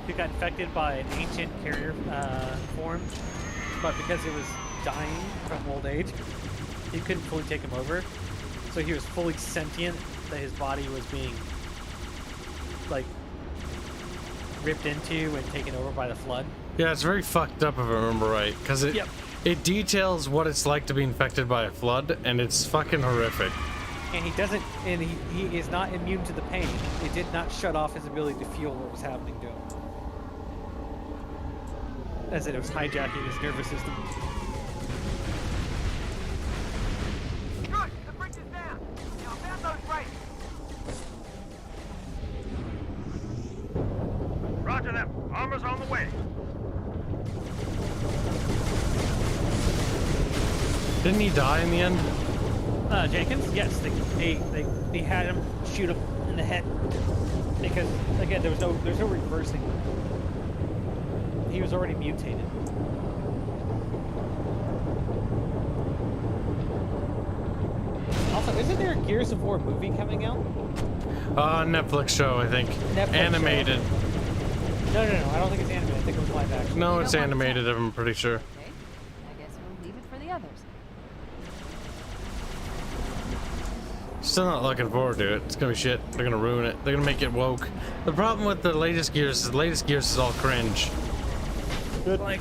who got infected by an ancient carrier form, But because he was dying from old age, he couldn't fully take him over. So he was fully sentient, that his body was being, like, ripped into and taken over by the flood. Yeah, it's very fucked up if I remember right, because it details what it's like to be infected by a flood, and it's fucking horrific. And he doesn't, and he is not immune to the pain. It did not shut off his ability to feel what was happening to him. As it was hijacking his nervous system. Good, the bridge is down. Now found those wraiths. Roger that. Armor's on the way. Didn't he die in the end? Jenkins? Yes, they had him shoot him in the head because again there's no reversing. He was already mutated. Also, isn't there a Gears of War movie coming out? Netflix show, I think. Netflix Animated. No, I don't think it's animated. I think it was live action. No, it's animated, I'm pretty sure. I guess we'll leave it for the others. Still not looking forward to it. It's gonna be shit. They're gonna ruin it. They're gonna make it woke. The problem with the latest Gears is all cringe. Like,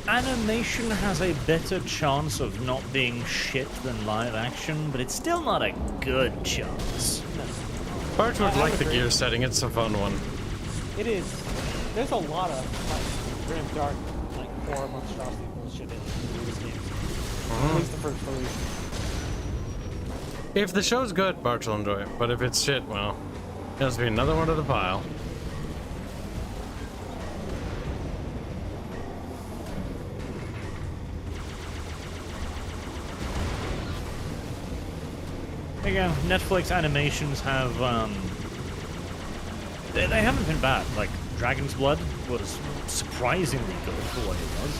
animation has a better chance of not being shit than live action, but it's still not a good chance. Parts would I like would the agree. Gears setting. It's a fun one. It is. There's a lot of like grim, dark, like horror monstrosity bullshit in these games. At least the first release. If the show's good, Barch will enjoy it. But if it's shit, well, it has to be another one to the pile. Again, Netflix animations have, they haven't been bad. Like, Dragon's Blood was surprisingly good for what it was.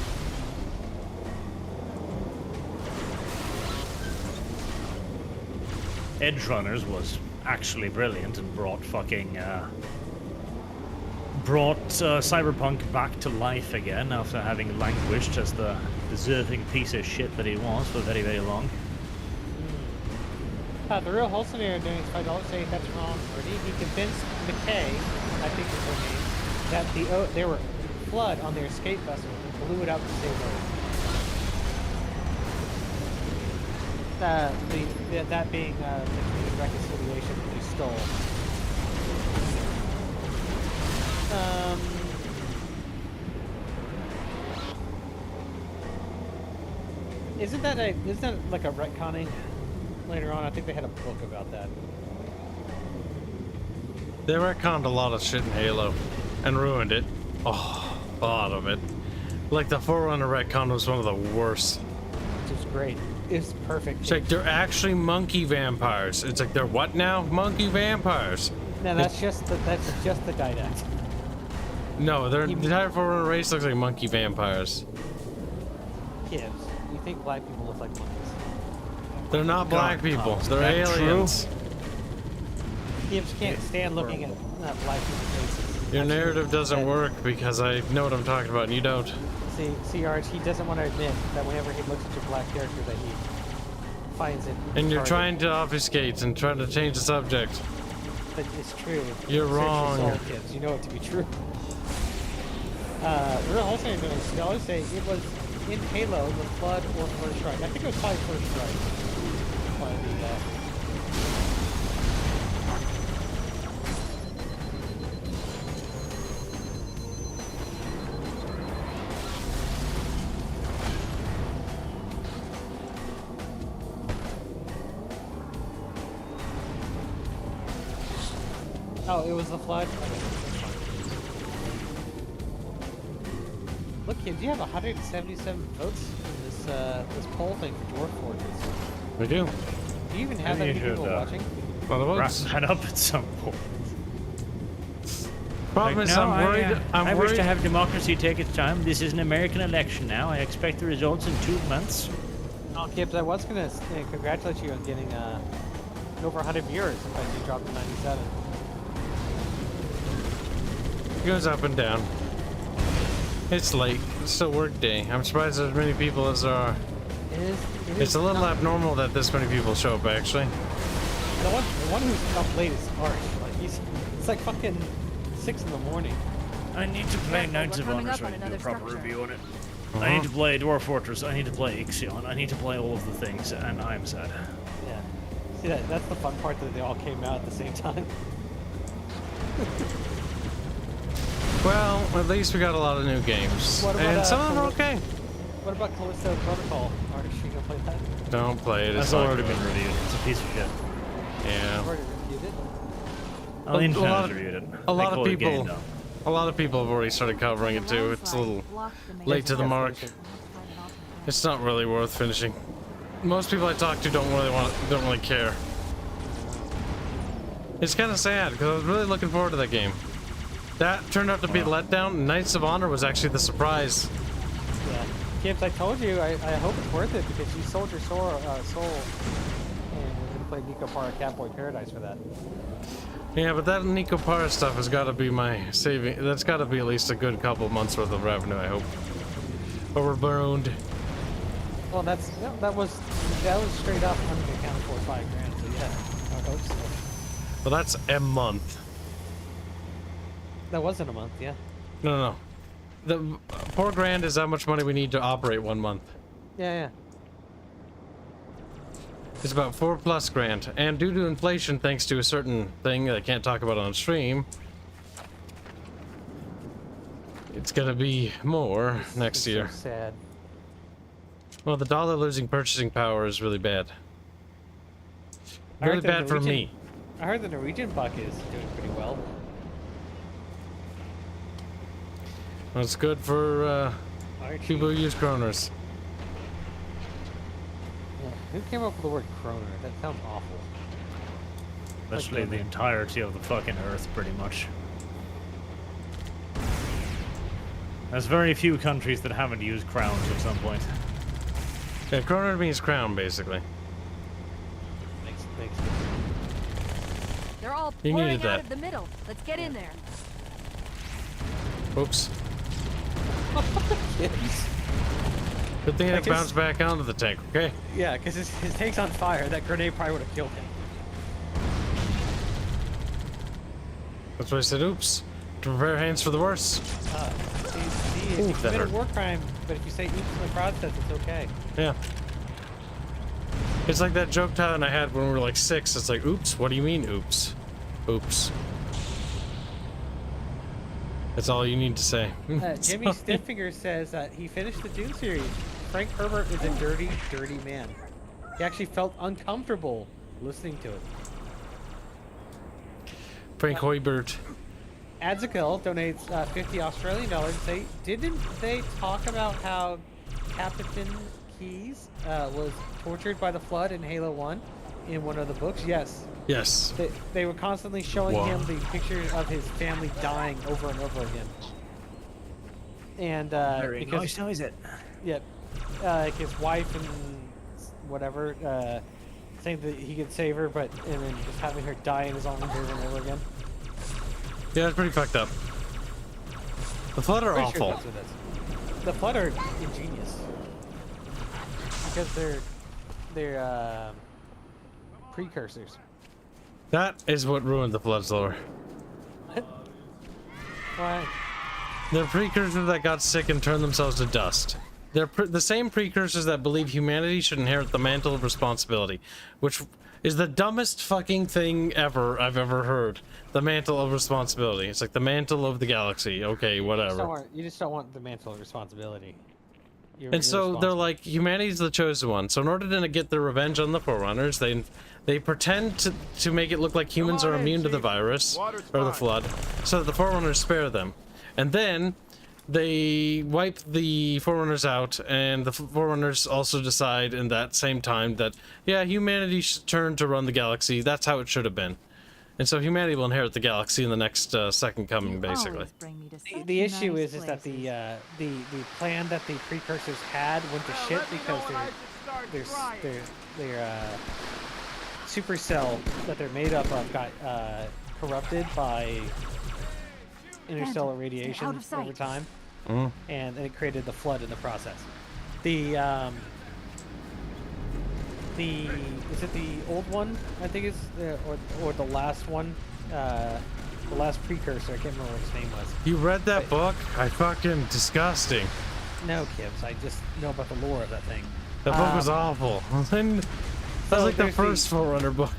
Edge Runners was actually brilliant and brought fucking, brought Cyberpunk back to life again after having languished as the deserving piece of shit that he was for very, very long. The real wholesome here doing $5 saying that's wrong, Marty. He convinced McKay, I think is her name, that there were flood on their escape vessel and blew it out to save her. That being the reconciliation that he stole. Isn't that like a retconning later on? I think they had a book about that. They retconned a lot of shit in Halo and ruined it. Oh, a lot of it. Like the Forerunner retcon was one of the worst. Which is great. It's perfect. It's like they're actually monkey vampires. It's like they're what now? Monkey vampires. No, that's just the Didact. No, the entire Forerunner race looks like monkey vampires. Kibs, you think black people look like monkeys? They're not black people. They're aliens. Kibs can't stand looking at black people's faces. Your narrative doesn't work because I know what I'm talking about and you don't. See, Arch, he doesn't want to admit that whenever he looks at your black character that he finds it. And you're trying to obfuscate and trying to change the subject. But it's true. You're wrong. Search your soul, Kibs. You know it to be true. Real wholesale doing Stellar say it was in Halo, the Flood or First Strike. I think it was probably First Strike. Probably Oh, it was the Flood? Look, kids, you have 177 votes in this poll thing for Dwarf Fortress. We do. Do you even have that many people watching? Wrap that up at some point. Problem is, I'm worried. I wish to have democracy take its time. This is an American election now. I expect the results in 2 months. Oh, Kibs, I was going to congratulate you on getting over 100 viewers since you dropped to 97. It goes up and down. It's late. It's still work day. I'm surprised there's as many people as there are. It's a little abnormal that this many people show up, actually. The one who's up late is Arch. Like it's like fucking 6 in the morning. I need to play Knights of Honor so I can do a proper review on it. I need to play Dwarf Fortress. I need to play Ixion. I need to play all of the things, and I'm sad. Yeah. See, that's the fun part that they all came out at the same time. Well, at least we got a lot of new games. And some of them are okay. What about Callisto Protocol? Are you gonna play that? Don't play it. It's already been reviewed. It's a piece of shit. Yeah. You've already reviewed it? Oh, the internet has reviewed it. A lot of people have already started covering it too. It's a little late to the mark. It's not really worth finishing. Most people I talk to don't really care. It's kind of sad because I was really looking forward to that game. That turned out to be a letdown. Knights of Honor was actually the surprise. Yeah. Kibs, I told you, I hope it's worth it because you sold your soul and we're going to play Nico Para Catboy Paradise for that. Yeah, but that Nico Para stuff has got to be my saving. That's got to be at least a good couple months worth of revenue, I hope. Overburned. Well, that was straight up unaccounted for $5 grand, so yeah, I hope so. Well, that's a month. That wasn't a month, yeah. No. The $4 grand is how much money we need to operate 1 month. Yeah. It's about $4+ grand, and due to inflation, thanks to a certain thing that I can't talk about on stream, it's gonna be more next year. So sad. Well, the dollar losing purchasing power is really bad. Really bad for me. I heard the Norwegian buck is doing pretty well. Well, it's good for people who use kroners. Yeah. Who came up with the word kroner? That sounds awful. Especially the entirety of the fucking Earth, pretty much. There's very few countries that haven't used crowns at some point. Yeah, kroner means crown, basically. Makes They're all You pouring needed out that. of the middle. Let's get in there. Oops. Kibs. Good thing Like it bounced back onto the tank, okay? Yeah, because his tank's on fire. That grenade probably would have killed him. That's why I said, oops. To prepare hands for the worst. See, you commit a war crime, but if you say oops in the process, it's okay. Yeah. It's like that joke Tyler and I had when we were like 6. It's like, oops, what do you mean, oops? Oops. That's all you need to say. Jimmy Stifffinger says that he finished the Dune series. Frank Herbert is a dirty, dirty man. He actually felt uncomfortable listening to it. Frank Hoybert. Adzakel donates $50 Australian dollars. Didn't they talk about how Captain Keyes was tortured by the flood in Halo 1 in one of the books? Yes. Yes. They were constantly showing him the pictures of his family dying over and over again. And Very because nice, now is it? Yep. Like his wife and whatever saying that he could save her, and then just having her die in his arms over and over again. Yeah, it's pretty fucked up. The Flood are Pretty sure awful. that's what it is. The Flood are ingenious because they're precursors. That is what ruined the Flood's lore. Why? They're precursors that got sick and turned themselves to dust. They're the same precursors that believe humanity should inherit the mantle of responsibility, which is the dumbest fucking thing ever I've ever heard. The mantle of responsibility. It's like the mantle of the galaxy. Okay, whatever. You just don't want the mantle of responsibility. And so they're like, humanity's the chosen one. So in order to get their revenge on the Forerunners, they pretend to make it look like humans are immune to the virus or the Flood, so that the Forerunners spare them. And then they wipe the Forerunners out, and the Forerunners also decide in that same time that, yeah, humanity should turn to run the galaxy. That's how it should have been. And so humanity will inherit the galaxy in the next second coming, basically. The issue is that the plan that the precursors had went to shit because their supercell that they're made up of got corrupted by interstellar radiation over time, and it created the Flood in the process. Is it the old one? I think is or the last one, the last precursor. I can't remember what his name was. You read that book? I fucking disgusting. No, Kibs. I just know about the lore of that thing. That book was awful. That was like the first Forerunner book.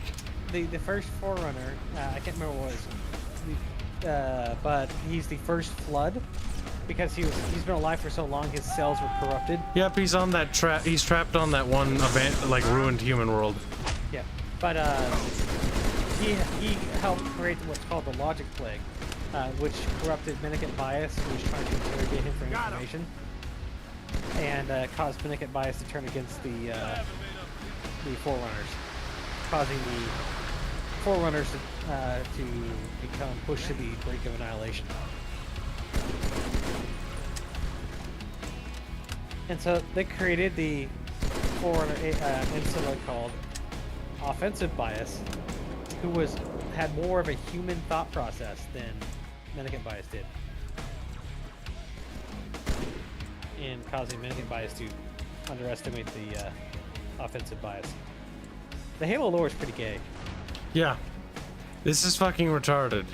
The first Forerunner. I can't remember what it was. But he's the first Flood. Because he's been alive for so long, his cells were corrupted. Yep, he's on that trap. He's trapped on that one like ruined human world. Yeah, but he helped create what's called the Logic Plague, which corrupted Mendicant Bias, who was trying to interrogate him for information, and caused Mendicant Bias to turn against the Forerunners, causing the Forerunners to become pushed to the brink of annihilation. And so they created the Forerunner insula called Offensive Bias, who had more of a human thought process than Mendicant Bias did, in causing Mendicant Bias to underestimate the Offensive Bias. The Halo lore is pretty gay. Yeah, this is fucking retarded.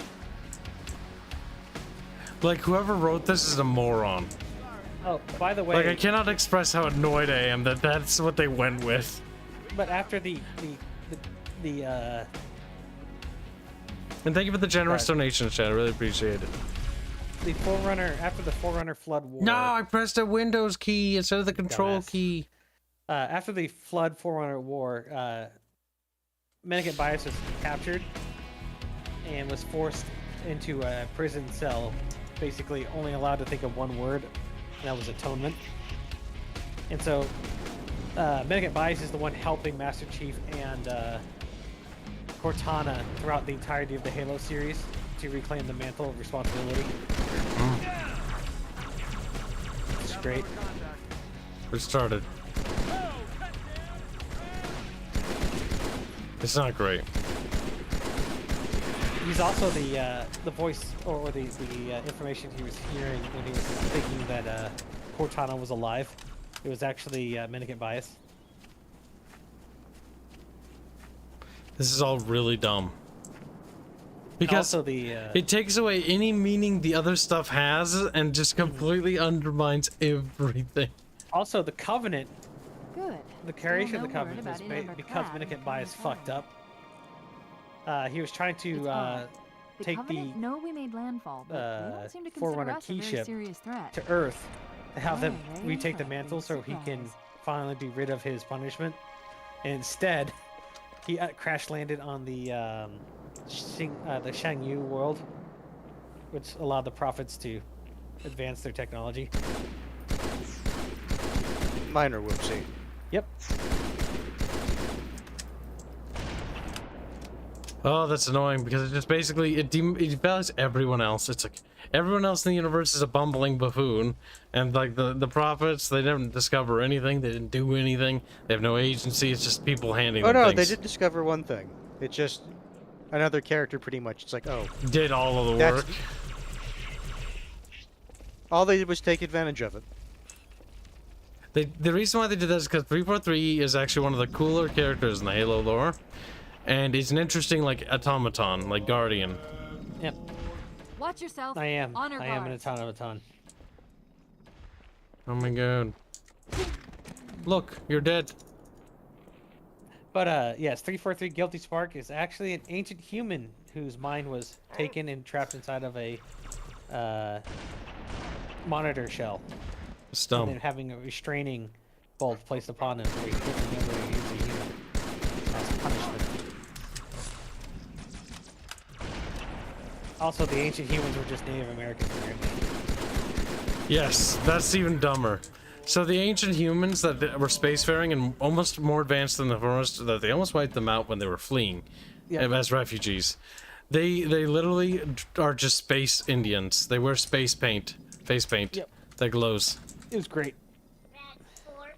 Like, whoever wrote this is a moron. Oh, by the way... Like, I cannot express how annoyed I am that that's what they went with. But after the And thank you for the generous donation, Chad. I really appreciate it. The Forerunner, after the Forerunner Flood War... No, I pressed a Windows key instead of the Control key. After the Flood Forerunner War, Mendicant Bias was captured and was forced into a prison cell, basically only allowed to think of one word, and that was atonement. And so Mendicant Bias is the one helping Master Chief and Cortana throughout the entirety of the Halo series to reclaim the mantle of responsibility. It's great. We started. It's not great. He's also the voice or the information he was hearing when he was thinking that Cortana was alive. It was actually Mendicant Bias. This is all really dumb. Because also the, it takes away any meaning the other stuff has and just completely undermines everything. Also, the Covenant. Good. The creation of the Covenant was because Mendicant Bias fucked up. He was trying to take the know we made landfall, but we don't seem to consider Forerunner us a key very ship serious threat. to Earth to have them Hey, retake the mantle so he can finally be rid of his punishment. And instead, he crash landed on the Shangyu world, which allowed the prophets to advance their technology. Minor whoopsie. Yep. Oh, that's annoying because it just basically it devalues everyone else. It's like everyone else in the universe is a bumbling buffoon, and like the prophets, they didn't discover anything. They didn't do anything. They have no agency. It's just people handing them no, things. they did discover one thing. It's just another character pretty much. It's like, oh, did all of the work. All they did was take advantage of it. The reason why they did that is because 343 is actually one of the cooler characters in the Halo lore. And he's an interesting, like, automaton, like Guardian. Yep. Watch yourself. I am. Honor I am an guards. automaton. Oh my god. Look, you're dead. But yes, 343 Guilty Spark is actually an ancient human whose mind was taken and trapped inside of a monitor shell. Stump. And then having a restraining bolt placed upon him so he couldn't remember to use a human as punishment. Also, the ancient humans were just Native Americans, apparently. Yes, that's even dumber. So the ancient humans that were spacefaring and almost more advanced than the forest, that they almost wiped them out when they were fleeing as refugees. They literally are just space Indians. They wear space paint, face paint that glows. It was great.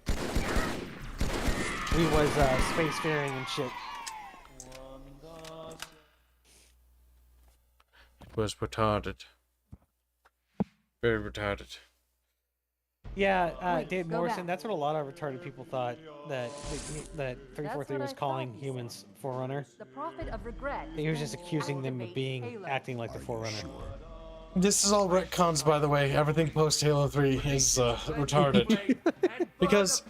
He was spacefaring and shit. It was retarded. Very retarded. Yeah, Dave Morrison, that's what a lot of retarded people thought, that 343 was calling humans Forerunner. The prophet of regret. He was just accusing them of acting like the Forerunner. This is all retcons, by the way. Everything post Halo 3 is retarded. Because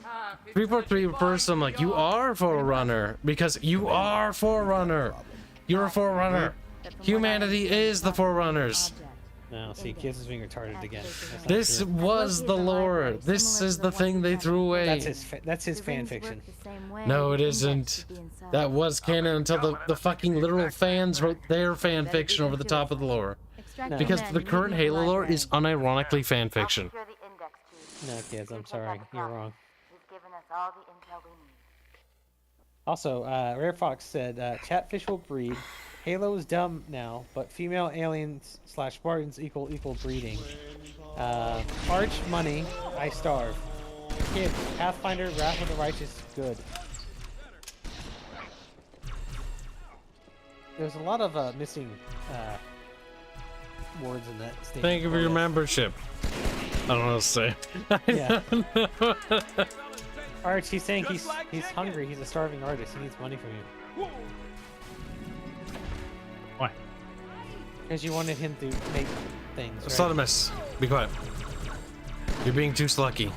343 refers to them like, you are Forerunner. Because you are Forerunner. You're a Forerunner. Humanity is the Forerunners. No, see, Kibs is being retarded again. This was the lore. This is the thing they threw away. That's his fan fiction. No, it isn't. That was canon until the fucking literal fans wrote their fan fiction over the top of the lore. No. Because the current Halo lore is unironically fan fiction. No, kids, I'm sorry. You're wrong. He's given us all the intel we need. Also, Rare Fox said, Chatfish will breed. Halo is dumb now, but female aliens / Spartans equal breeding. Arch money, I starve. Kid, Pathfinder, Wrath of the Righteous, good. There's a lot of missing words in that statement. Thank you for your membership. I don't know what to say. Yeah. Arch, he's saying he's hungry. He's a starving artist. He needs money from you. Why? Because you wanted him to make things. Right? Sodomus, be quiet. You're being too slucky.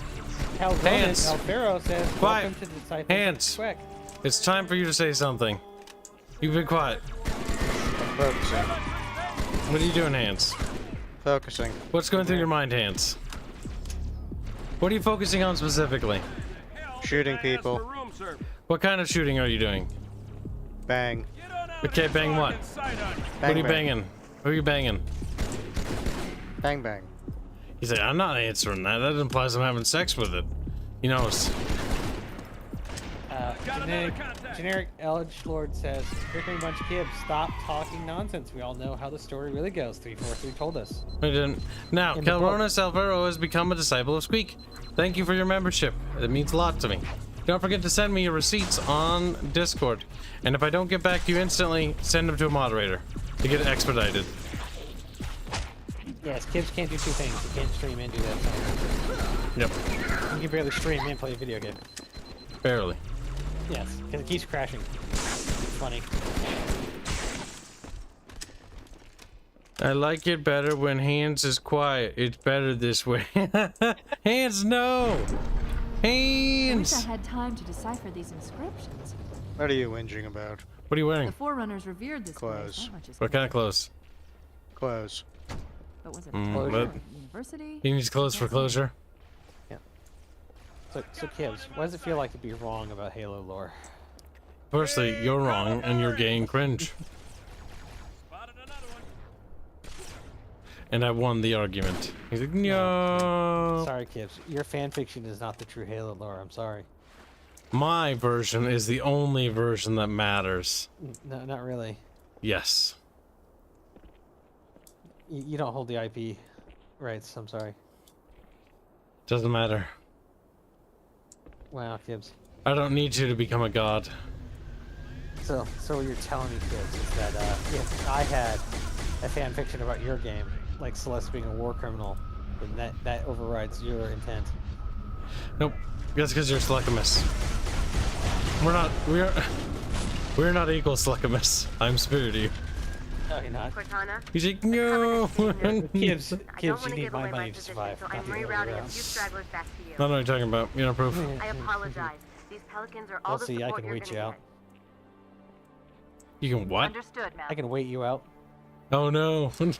Hanse. Alfaro says, quiet. welcome to the Disciples. Hanse. Quick. It's time for you to say something. You've been quiet. I'm focusing. What are you doing, Hanse? Focusing. What's going through your mind, Hanse? What are you focusing on specifically? Shooting people. What kind of shooting are you doing? Bang. Okay, bang what? What are you banging? Who are you banging? Bang bang. He's like, I'm not answering that. That implies I'm having sex with it. He knows. Generic Edgelord says, Bickering bunch of Kibs, stop talking nonsense. We all know how the story really goes. 343 told us. I didn't. Now, Calronis Alvaro has become a disciple of Squeak. Thank you for your membership. It means a lot to me. Don't forget to send me your receipts on Discord. And if I don't get back to you instantly, send them to a moderator. to get it expedited. Yes, Kibs can't do two things. He can't stream and do that thing. Yep. He can barely stream and play a video game. Barely. Yes, because it keeps crashing. Funny. I like it better when Hanse is quiet. It's better this way. Hanse, no! I wish I Hanse! had time to decipher these inscriptions. What are you whinging about? What are you wearing? The Forerunners revered this place. Clothes. That much is What kind of clothes? Clothes. But was it a What? university? He needs clothes for closure. Yeah. So Kibs, what does it feel like to be wrong about Halo lore? Firstly, you're wrong, and you're gay and cringe. And I won the argument. He's like, no. Sorry, Kibs. Your fanfiction is not the true Halo lore. I'm sorry. My version is the only version that matters. No, not really. Yes. You don't hold the IP rights. I'm sorry. Doesn't matter. Wow, Kibs. I don't need you to become a god. So what you're telling me, Kibs, is that if I had a fanfiction about your game, like Celeste being a war criminal, then that overrides your intent. Nope. That's because you're Sluckamus. We're not equal, Sluckamus. I'm Spirity. No, you're not. Cortana? He's like, no. Kibs, you wanna need give my away my money to position, survive. so I'm not the other way rerouting a around. few stragglers back to you. I don't know what you're talking about. You know, proof. I apologize. These pelicans are all Well, the see, I support can you're wait you gonna out. You can what? Understood, Matt. I can wait you out. Oh no. Like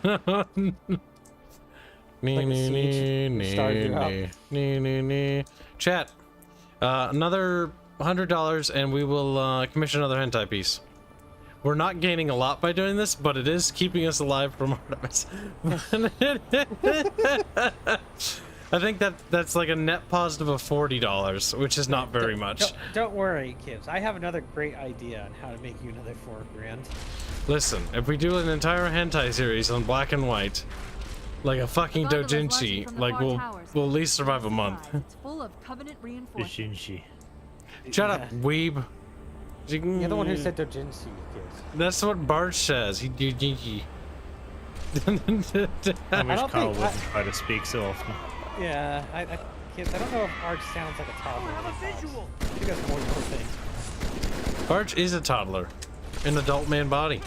a siege, start you out. Chat. Another $100 and we will commission another hentai piece. We're not gaining a lot by doing this, but it is keeping us alive from Artemis. I think that's like a net positive of $40, which is not very much. Don't worry, Kibs. I have another great idea on how to make you another $4,000. Listen, if we do an entire hentai series on black and white, like a fucking doujinshi, like we'll at least survive a month. It's full of covenant reinforcements. Shut up, weeb. You're the one who said doujinshi, Kibs. That's what Bart says. He doujinshi. I wish Carl wouldn't try to speak so often. Yeah, Kibs, I don't know if Arch sounds like a toddler. I have a visual. I think that's more your thing. Arch is a toddler, an adult man body,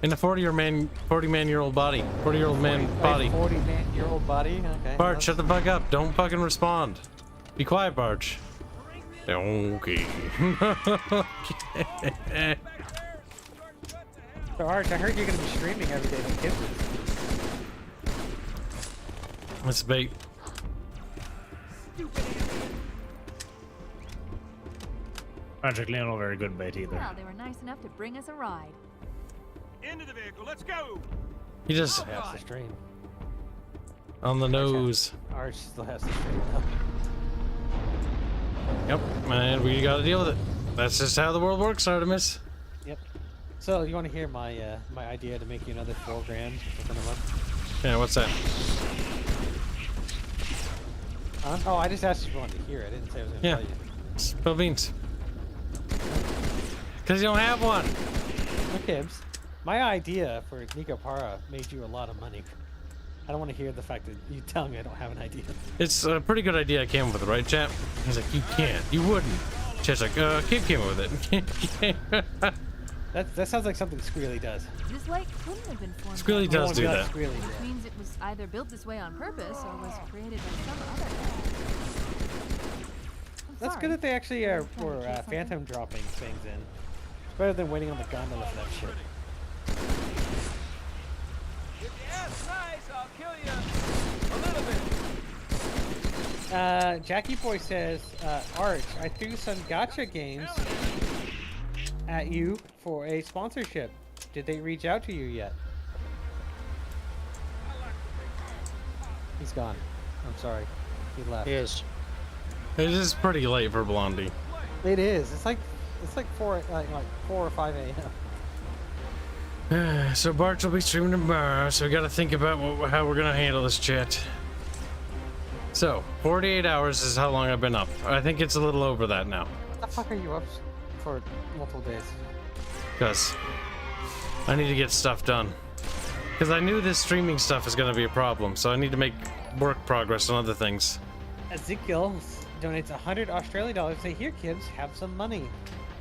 in a 40-year-old man body, 40-year-old man body. 40-year-old body. Okay. Bart, shut the fuck up! Don't fucking respond. Be quiet, Barch. Okay. Okay. So Arch, I heard you're gonna be streaming every day on Kibs. Let's bait. Practically not a very good bait either. Well, they were nice enough to bring us a ride. Into the vehicle, let's go! He just Has to stream. on the nose. Arch still has to stream. Yep, man, we gotta deal with it. That's just how the world works, Artemis. Yep. So you want to hear my my idea to make you another $4,000 within a month? Yeah, what's that? Oh, I just asked if you wanted to hear it. I didn't say I was gonna Yeah. tell you. Spill beans. Because you don't have one. Kibs, my idea for Nico Para made you a lot of money. I don't want to hear the fact that you tell me I don't have an idea. It's a pretty good idea I came up with, right, chap? He's like, you can't. You wouldn't. Chat's like, Kib came up with it. That sounds like something Squealy does. This lake couldn't have been formed. Squealy does do that. Which means it was either built this way on purpose or was created by some other. That's good that they actually were phantom dropping things in. It's better than waiting on the gondola for that shit. If you ask nice, I'll kill you a little bit. Jackie Boy says, Arch, I threw some gacha games at you for a sponsorship. Did they reach out to you yet? He's gone. I'm sorry. He left. He is. It is pretty late for Blondie. It is. It's like 4 or 5 a.m. So Bart will be streaming tomorrow, so we gotta think about how we're gonna handle this shit. So, 48 hours is how long I've been up. I think it's a little over that now. What the fuck are you up for multiple days? Because I need to get stuff done. Because I knew this streaming stuff is going to be a problem, so I need to make work progress on other things. Ezekiel donates 100 Australian dollars. Say, here, Kibs, have some money.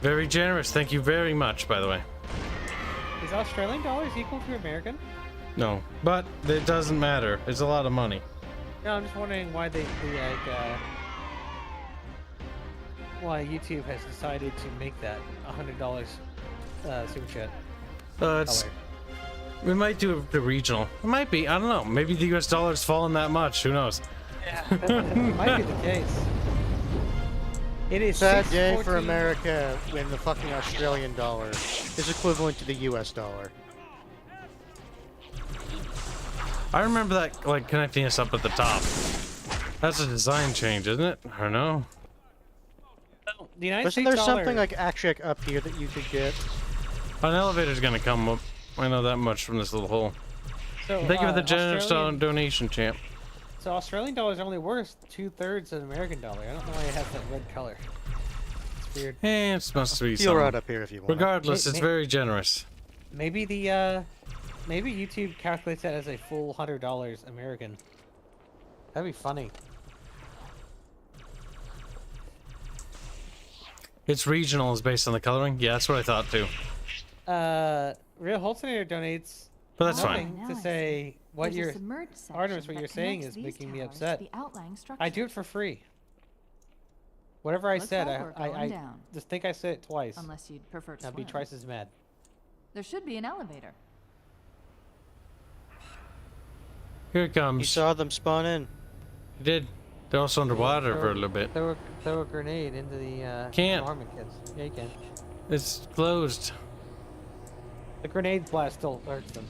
Very generous. Thank you very much, by the way. Is Australian dollars equal to American? No, but it doesn't matter. It's a lot of money. No, I'm just wondering why why YouTube has decided to make that $100 super chat. We might do the regional. It might be. I don't know. Maybe the US dollar's fallen that much. Who knows? Yeah, might be the case. It is sad day for America when the fucking Australian dollar is equivalent to the US dollar. I remember that, like, connecting us up at the top. That's a design change, isn't it? I don't know. The United Wasn't States there dollar... something like actually like, up here that you could get? An elevator's gonna come up. I know that much from this little hole. So, Thank you for the generous Australian... donation, champ. So Australian dollars only worth 2/3 of an American dollar. I don't know why it has that red color. It's weird. Eh, it must be Feel something. right up here if you want. Regardless, it's very generous. Maybe maybe YouTube calculates that as a full $100 American. That'd be funny. It's regional is based on the coloring? Yeah, that's what I thought too. Real Holsteiner donates But that's nothing fine. to say what There's a you're submerged section Artemis, what that you're saying connects is these making me towers to upset. the outlying I do it for free. Whatever I Looks said, like we're going I down. just think I said it twice. Unless you'd prefer to I'd be swim. twice as mad. There should be an elevator. Here it comes. You saw them spawn in. You did. They're also underwater for a little bit. Throw a grenade into the Can't. Armaine kids. Yeah, you can. It's closed. The grenade blast still hurts them.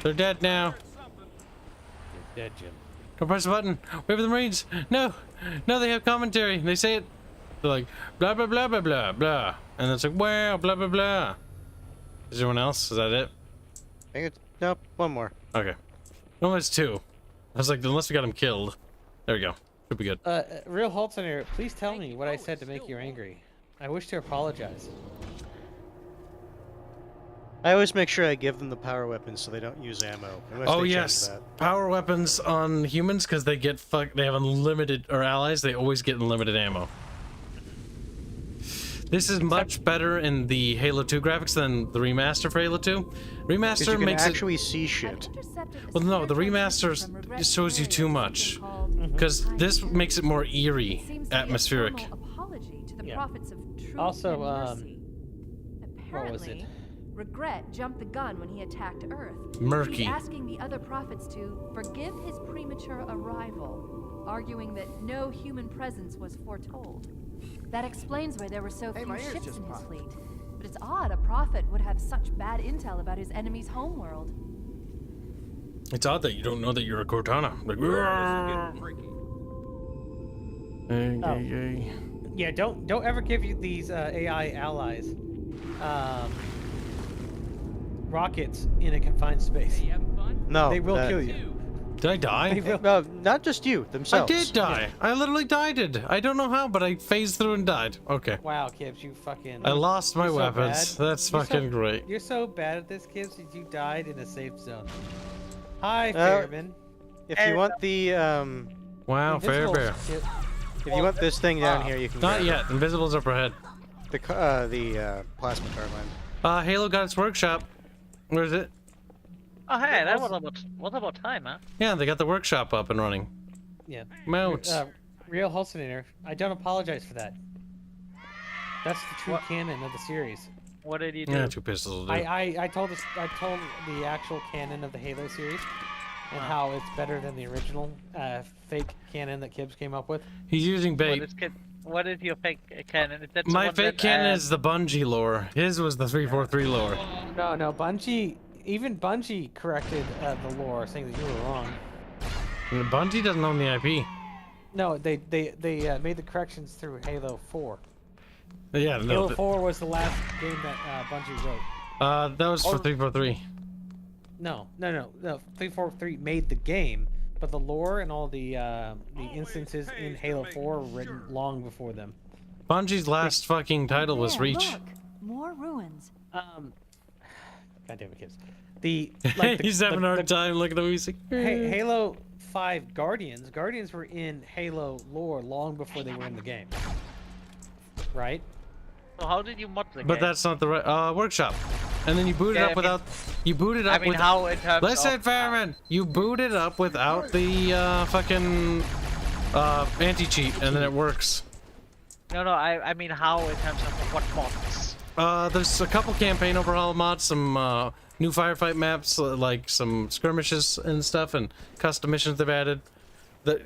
They're dead now. You're dead, Jim. Don't press the button. Wait for the Marines. No. No, they have commentary. They say it. They're like, blah, blah, blah, blah, blah, blah. And it's like, wow, blah, blah, blah. Is there anyone else? Is that it? I think it's, nope, one more. Okay. No, it's two. I was like, unless we got him killed. There we go. Should be good. Real Holsteiner, please tell me what I said to make you angry. I wish to apologize. I always make sure I give them the power weapons so they don't use ammo. Unless Oh they change yes, that. power weapons on humans because they get They have unlimited, or allies. They always get unlimited ammo. This is much better in the Halo 2 graphics than the remaster for Halo 2. Remaster you can makes actually see shit. Well, no, the remaster shows you too much because this makes it more eerie, atmospheric. Apology to the Yeah. prophets of truth Also, and mercy. what was Apparently, it? Regret jumped the gun when he attacked Earth. Murky. He's asking the other prophets to forgive his premature arrival, arguing that no human presence was foretold. That explains why there were so few my ears ships just in his popped. fleet. But it's odd a prophet would have such bad intel about his enemy's homeworld. It's odd that you don't know that you're a Cortana. Like, Yeah, don't ever give you these AI allies rockets in a confined space. No, they will kill you. Did I die? No, not just you, themselves. I did die. I literally died. I don't know how, but I phased through and died. Okay. Wow, Kibs, you fucking... I lost my you're so weapons. bad. That's You're fucking so- great. You're so bad at this, Kibs, that you died in a safe zone. Hi, Uh, Fairman. If you want the Wow, fair Invisible bear. shit. if you want this thing down here, you can. Not grab yet. Invisible's up ahead. it. The plasma carbine. Halo got its workshop. Where is it? Oh, hey, that was about time, huh? Yeah, they got the workshop up and running. Yeah. Mounts. Real Holsteiner, I don't apologize for that. That's the true canon of the series. What did you do? Yeah, two pistols will do. I told the actual canon of the Halo series and how it's better than the original fake canon that Kibs came up with. He's using bait. What is your fake canon? Is that the My one fake that, canon is the Bungie lore. His was the 343 lore. No, even Bungie corrected the lore, saying that you were wrong. And Bungie doesn't own the IP. No, they made the corrections through Halo 4. Yeah, no. Halo 4 was the last game that Bungie wrote. That was for 343. No. 343 made the game, but the lore and all the instances in Halo 4 were written long before them. Bungie's last fucking title was Reach. Look, More ruins. God damn it, kids. The He's having a hard time looking at the music. Halo 5 Guardians. Guardians were in Halo lore long before they were in the game. Right? So how did you mod the game? But that's not the right workshop. And then you boot it Yeah, up without. You boot it up. I mean, how in terms Listen, of... Fireman. You boot it up without the fucking anti-cheat, and then it works. No, I mean how in terms of what mods? There's a couple campaign overhaul mods, some new firefight maps, like some skirmishes and stuff, and custom missions they've added.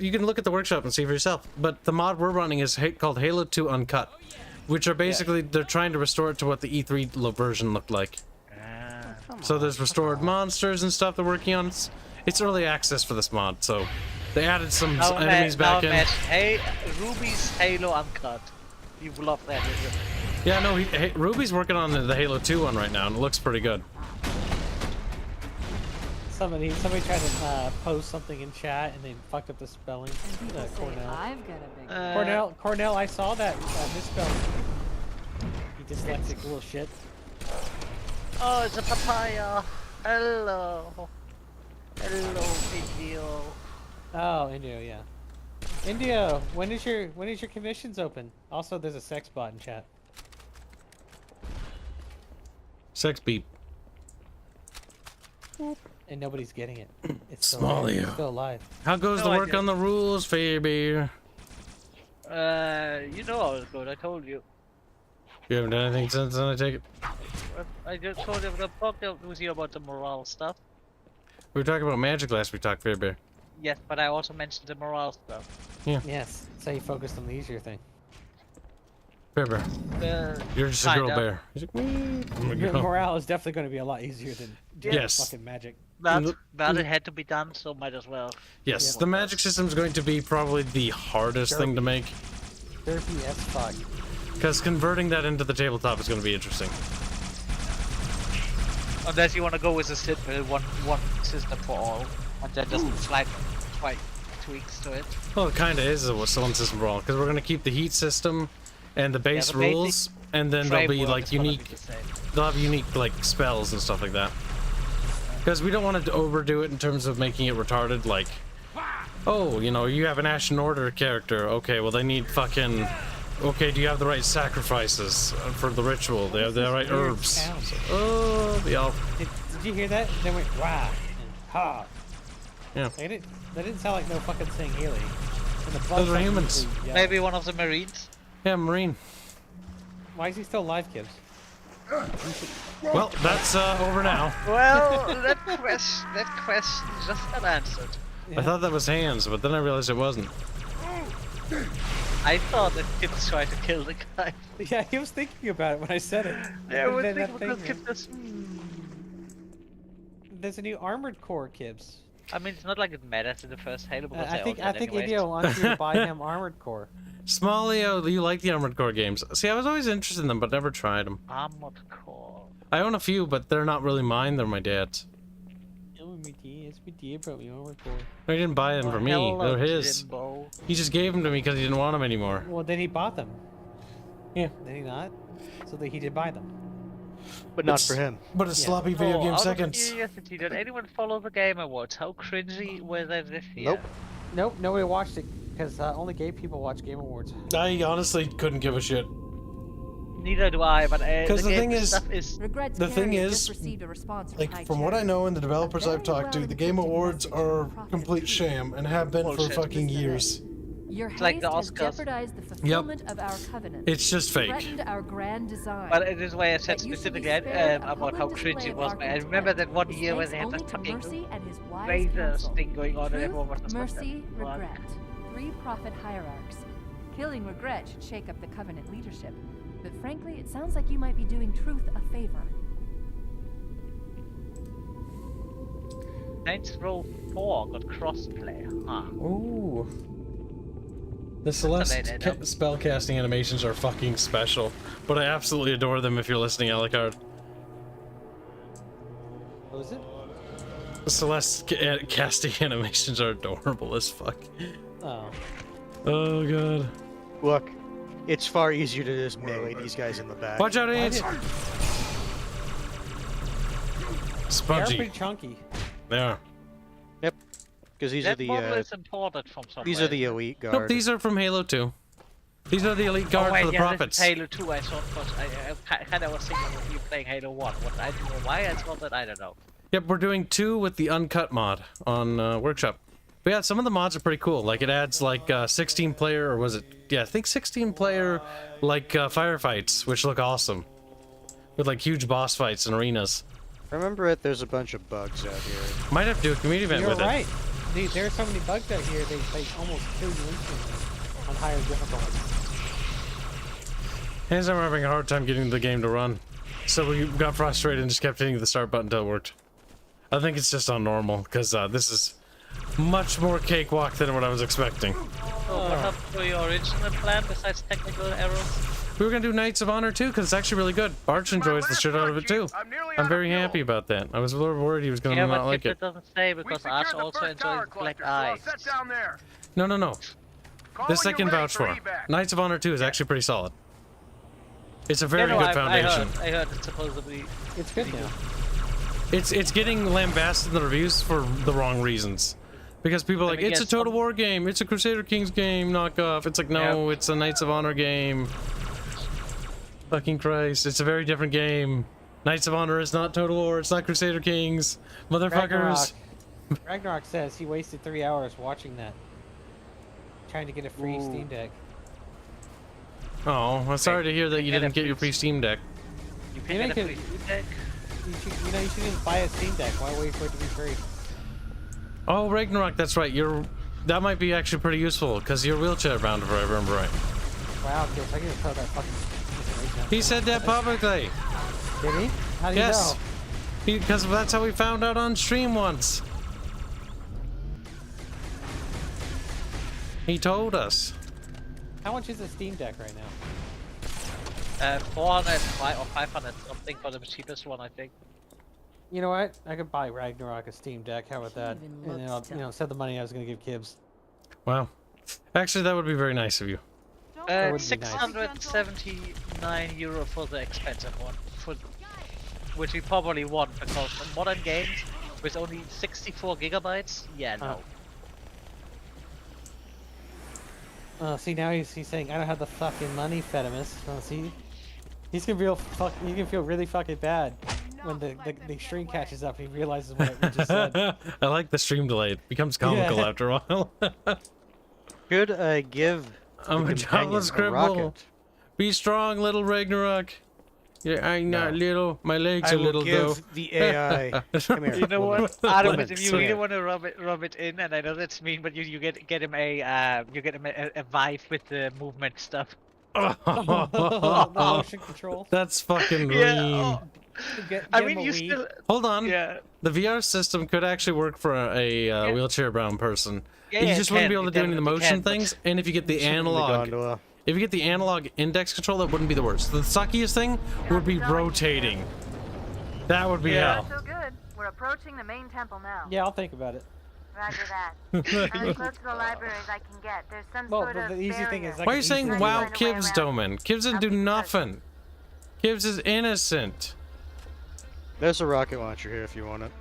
You can look at the workshop and see for yourself. But the mod we're running is called Halo 2 Uncut, which are basically they're trying to restore it to what the E3 version looked like. So there's restored monsters and stuff they're working on. It's early access for this mod, so they added some enemies back in. Hey, Ruby's Halo Uncut. You will love that, isn't it? Yeah, no, Ruby's working on the Halo 2 one right now, and it looks pretty good. Somebody tried to post something in chat and they fucked up the spelling. Cornell. I've got a big Cornell, I saw that misspelling. You dyslexic little shit. Oh, it's a papaya. Hello. Hello, Indio. Oh, Indio, yeah. Indio, when is your commissions open? Also, there's a sex bot in chat. Sex beep. And nobody's getting it. It's Small still, you. it's still alive. How goes the work on the rules, Fairbeer? You know I was good, I told you. You haven't done anything since then, I take it? I just told you with you about the morale stuff. We were talking about magic last we talked, Fairbeer. Yes, but I also mentioned the morale stuff. Yeah. Yes, so you focused on the easier thing. Fairbeer. You're just a girl bear. He's like, morale is definitely going to be a lot easier than just fucking magic. That it had to be done, so might as well. Yes, the magic system is going to be probably the hardest thing to make. Derpy as fuck. Because converting that into the tabletop is going to be interesting. Unless you want to go with a simple one system for all, and then just slight tweaks to it. Well, it kind of is a one system for all, because we're going to keep the heat system and the base rules, and then there'll be like unique. They'll have unique like spells and stuff like that. Because we don't want to overdo it in terms of making it retarded. Like, oh, you know, you have an Ashen Order character. Okay, well they need fucking. Okay, do you have the right sacrifices for the ritual? They have the right herbs. Oh, the elf. Did you hear that? They went wah and ha. Yeah. That didn't sound like no fucking thing, Haley. Those are humans. Maybe one of the Marines. Yeah, Marine. Why is he still alive, Kibs? Well, that's over now. Well, that question just got answered. Yeah. I thought that was Hanse, but then I realized it wasn't. I thought that Kibs tried to kill the guy. Yeah, he was thinking about it when I said it. Yeah, I was thinking because Kibs. There's a new armored core, Kibs. I mean, it's not like it matters in the first Halo. I think Indio wants you to buy him armored core. Smallio, you like the Armored Core games. See, I was always interested in them, but never tried them. Armored Core. I own a few, but they're not really mine, they're my dad's. Oh, it's my dad brought me Armored Core. No, he didn't buy them for me, they're his. Jimbo. He just gave them to me because he didn't want them anymore. Well, then he bought them. Yeah. Did he not? So that he did buy them. But not for him. But a sloppy video game seconds. Out of curiosity, did anyone follow the Game Awards? How cringy were they this year? Nope, nobody watched it. Because only gay people watch Game Awards. I honestly couldn't give a shit. Neither do I, but because the thing is, like from what I know and the developers I've talked to, the Game Awards are complete sham and have been for fucking years. Your it's like the haste has Oscars. jeopardized the fulfillment of our covenant. It's just fake. Threatened our grand design. But it is why I said specifically about how cringy it was. I remember that one year when they had that fucking razor thing going on and everyone was just mercy, regret. 3 prophet hierarchs. Killing regret should shake up the covenant leadership. But frankly, it sounds like you might be doing truth a favor. Saints Row 4 got crossplay, huh? Ooh. The Celeste spellcasting animations are fucking special, but I absolutely adore them if you're listening, Alucard. What was it? The Celeste casting animations are adorable as fuck. Oh. Oh god. Look, It's far easier to just melee these guys in the back. Watch out, ants! They are Spongy. pretty chunky. They are. Yep. Because these That are the model is imported from somewhere. these are the elite guard. Nope, these are from Halo 2. These are the elite Oh, guard wait, for the yeah, prophets. This is Halo 2, I thought, because I kind of was thinking of you playing Halo 1. What I don't know why I thought that, I don't know. Yep, we're doing 2 with the UNCUT mod on Workshop. But yeah, some of the mods are pretty cool. Like, it adds, like, 16-player, or was it? Yeah, I think 16-player, like, firefights, which look awesome. With, like, huge boss fights and arenas. Remember it, there's a bunch of bugs out here. Might have to do a community event You're with right. There are so many bugs out here, they almost kill you instantly on higher difficulty. it. Hands, I'm having a hard time getting the game to run. So we got frustrated and just kept hitting the start button until it worked. I think it's just on normal, because this is much more cakewalk than what I was expecting. So what happened to your original plan besides technical errors? We were gonna do Knights of Honor too, because it's actually really good. Arch enjoys the shit out of it too. I'm very happy about that. I was a little worried he was gonna not like it. Doesn't say because Arch also enjoys Black Eye. No, no, no. This I can vouch for. Knights of Honor 2 is actually pretty solid. It's a very good foundation. I heard it's supposed to be. It's good now. It's getting lambasted in the reviews for the wrong reasons. Because people are like, it's a Total War game, it's a Crusader Kings game, knockoff. It's like, no, it's a Knights of Honor game. Fucking Christ, it's a very different game. Knights of Honor is not Total War, it's not Crusader Kings. Motherfuckers. Ragnarok says he wasted 3 hours watching that. Trying to get a free Steam Deck. Oh, I'm sorry to hear that you didn't get your free Steam Deck. You can get a free Steam Deck? You should just buy a Steam Deck. Why wait for it to be free? Oh, Ragnarok, that's right. That might be actually pretty useful, because you're wheelchair bound, if I remember right. Wow, Kibs, I can tell that fucking... He said that publicly. Did he? How do you know? Because that's how we found out on stream once. He told us. How much is a Steam Deck right now? 400 or 500 something for the cheapest one, I think. You know what? I could buy Ragnarok a Steam Deck. How about that? And then I'll, send the money I was gonna give Kibs. Wow. Actually, that would be very nice of you. 679 euro for the expensive one, which we probably want because in modern games with only 64 gigabytes, yeah, no. See, now he's saying I don't have the fucking money, Fedimus. See, he's gonna feel he can feel really fucking bad when the stream catches up and he realizes what we just said. I like the stream delay. It becomes comical after a while. Could give I'm a jobless cripple. Be strong, little Ragnarok. Yeah, I'm not little. My legs are little though. The AI. Come here. You know what? Adam, if you really want to rub it in, and I know that's mean, but you get him a vibe with the movement stuff. The motion control. That's fucking mean. Yeah, I mean, you still hold on. Yeah. The VR system could actually work for a wheelchair-bound person. Yeah, you just wouldn't be able to do any of the motion things, and if you get the analog, if you get the analog index control, that wouldn't be the worst. The suckiest thing would be rotating. That would be hell. So good. We're approaching the main temple now. Yeah, I'll think about it. Roger that. I'm as close to the library as I can get. There's some sort of the easy thing is, why are you saying wow, Kibs, Doman? Kibs didn't do nothing. Kibs is innocent. There's a rocket launcher here if you want it.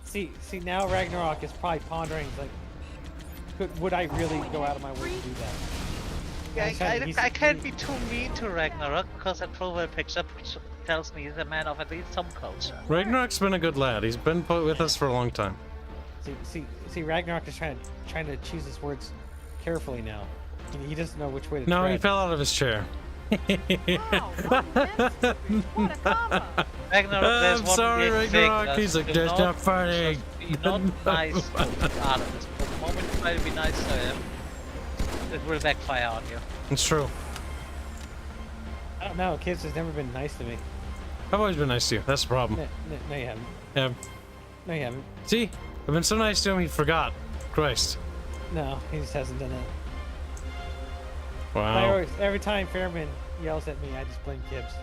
See, now Ragnarok is probably pondering, like, would I really go out of my way to do that? I can't be too mean to Ragnarok because that profile picture tells me he's a man of at least some culture. Ragnarok's been a good lad. He's been with us for a long time. See, Ragnarok is trying to choose his words carefully now. He doesn't know which way to. No, tread. he fell out of his chair. I'm sorry, Ragnarok. He's like, that's not funny. Be not nice to Adam. The moment you try to be nice to him, it will backfire on you. It's true. I don't know. Kibs has never been nice to me. I've always been nice to you. That's the problem. No, you haven't. Yeah. No, you haven't. See, I've been so nice to him, he forgot. Christ. No, he just hasn't done that. Wow. Every time Fairman yells at me, I just blame Kibs.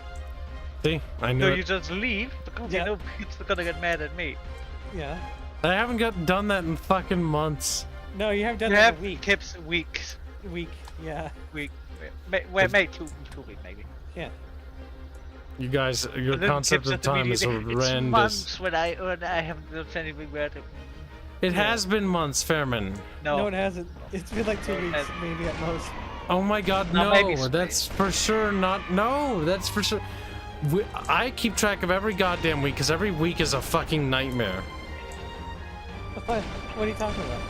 See, I knew. So it. you just leave because you know Pete's gonna get mad at me. Yeah. I haven't done that in fucking months. No, you haven't done that in a week. Kibs weeks. Week, yeah. Week. Maybe 2 weeks, maybe. Yeah. You guys, your And then concept Kibs of time is immediately- It's horrendous. months when I haven't done anything about it. It has been months, Fairman. No, it hasn't. It's been like 2 weeks, maybe at most. Oh my god, No, no! maybe That's for sure not. No, that's for sure. I keep track of every goddamn week because every week is a fucking nightmare. What are you talking about?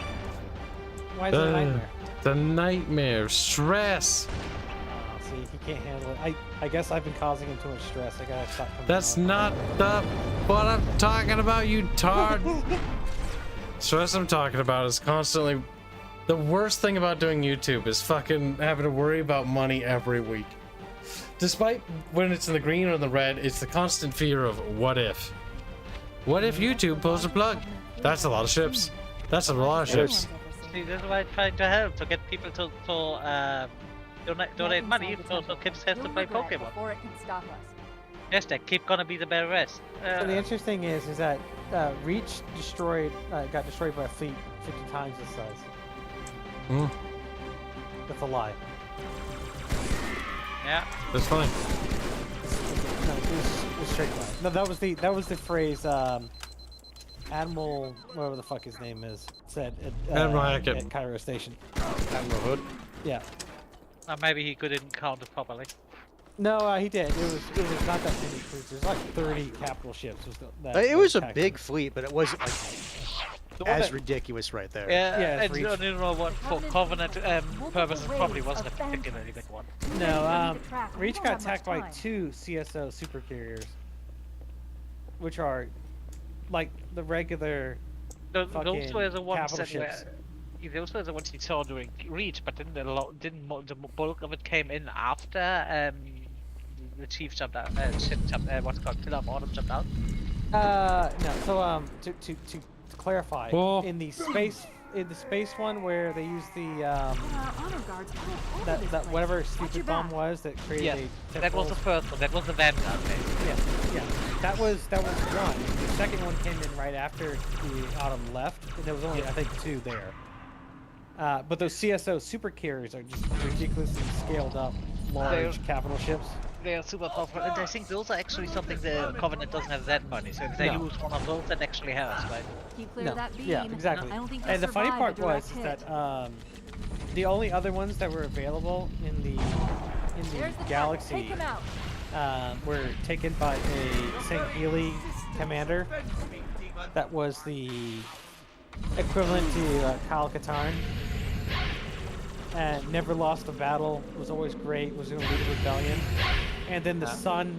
Why is it a nightmare? The nightmare, stress. See, he can't handle it. I guess I've been causing him too much stress. I gotta stop coming That's out. not what I'm talking about, you tard. Stress I'm talking about is constantly. The worst thing about doing YouTube is fucking having to worry about money every week. Despite when it's in the green or the red, it's the constant fear of what if. What if YouTube pulls a plug? That's a lot of ships. That's a lot of ships. See, this is why I'm trying to help, to get people to donate money so Kibs has to play Pokemon. Before it can stop us. Yes, they keep gonna be the better rest. So the interesting thing is that Reach got destroyed by a fleet 50 times this size. Hmm. That's a lie. Yeah. That's fine. No, it was straight lie. No, that was the phrase. Admiral, whatever the fuck his name is, said Admiral at Hackett. Cairo Station. Admiral Hood. Yeah. Maybe he couldn't count it properly. No, he did. It was not that many cruisers. Like 30 capital ships. It was a attacked big him. fleet, but it wasn't like as ridiculous right there. Yeah, it's I don't know what for Covenant purposes probably wasn't a particularly big one. No, Reach got attacked by 2 CSO supercarriers, which are like the regular Those fucking were the ones capital that ships. those were the ones you saw during Reach, but then the bulk of it came in after the chief jumped out. Ship jumped. What's it called? Pillar of Autumn jumped out. No. So to clarify, Oh. in the space one where they used the that whatever stupid bomb was that created Yes, a that was the first one. That was the Vanguard phase. Yeah. That was one. The second one came in right after the Autumn left, and there was only I think 2 there. But those CSO super carriers are just ridiculously scaled up, large capital ships. They are super powerful, and I think those are actually something the Covenant doesn't have that money. So if they use one of those, that actually helps, right? Keep clear No. of that beam. Yeah, exactly. I don't think And the funny part was is that the only other ones that were available in the galaxy Take him out. were taken by a St. Healy commander. That was the equivalent to Kyle Katarn. And never lost a battle, was always great, was going to lead a rebellion. And then the sun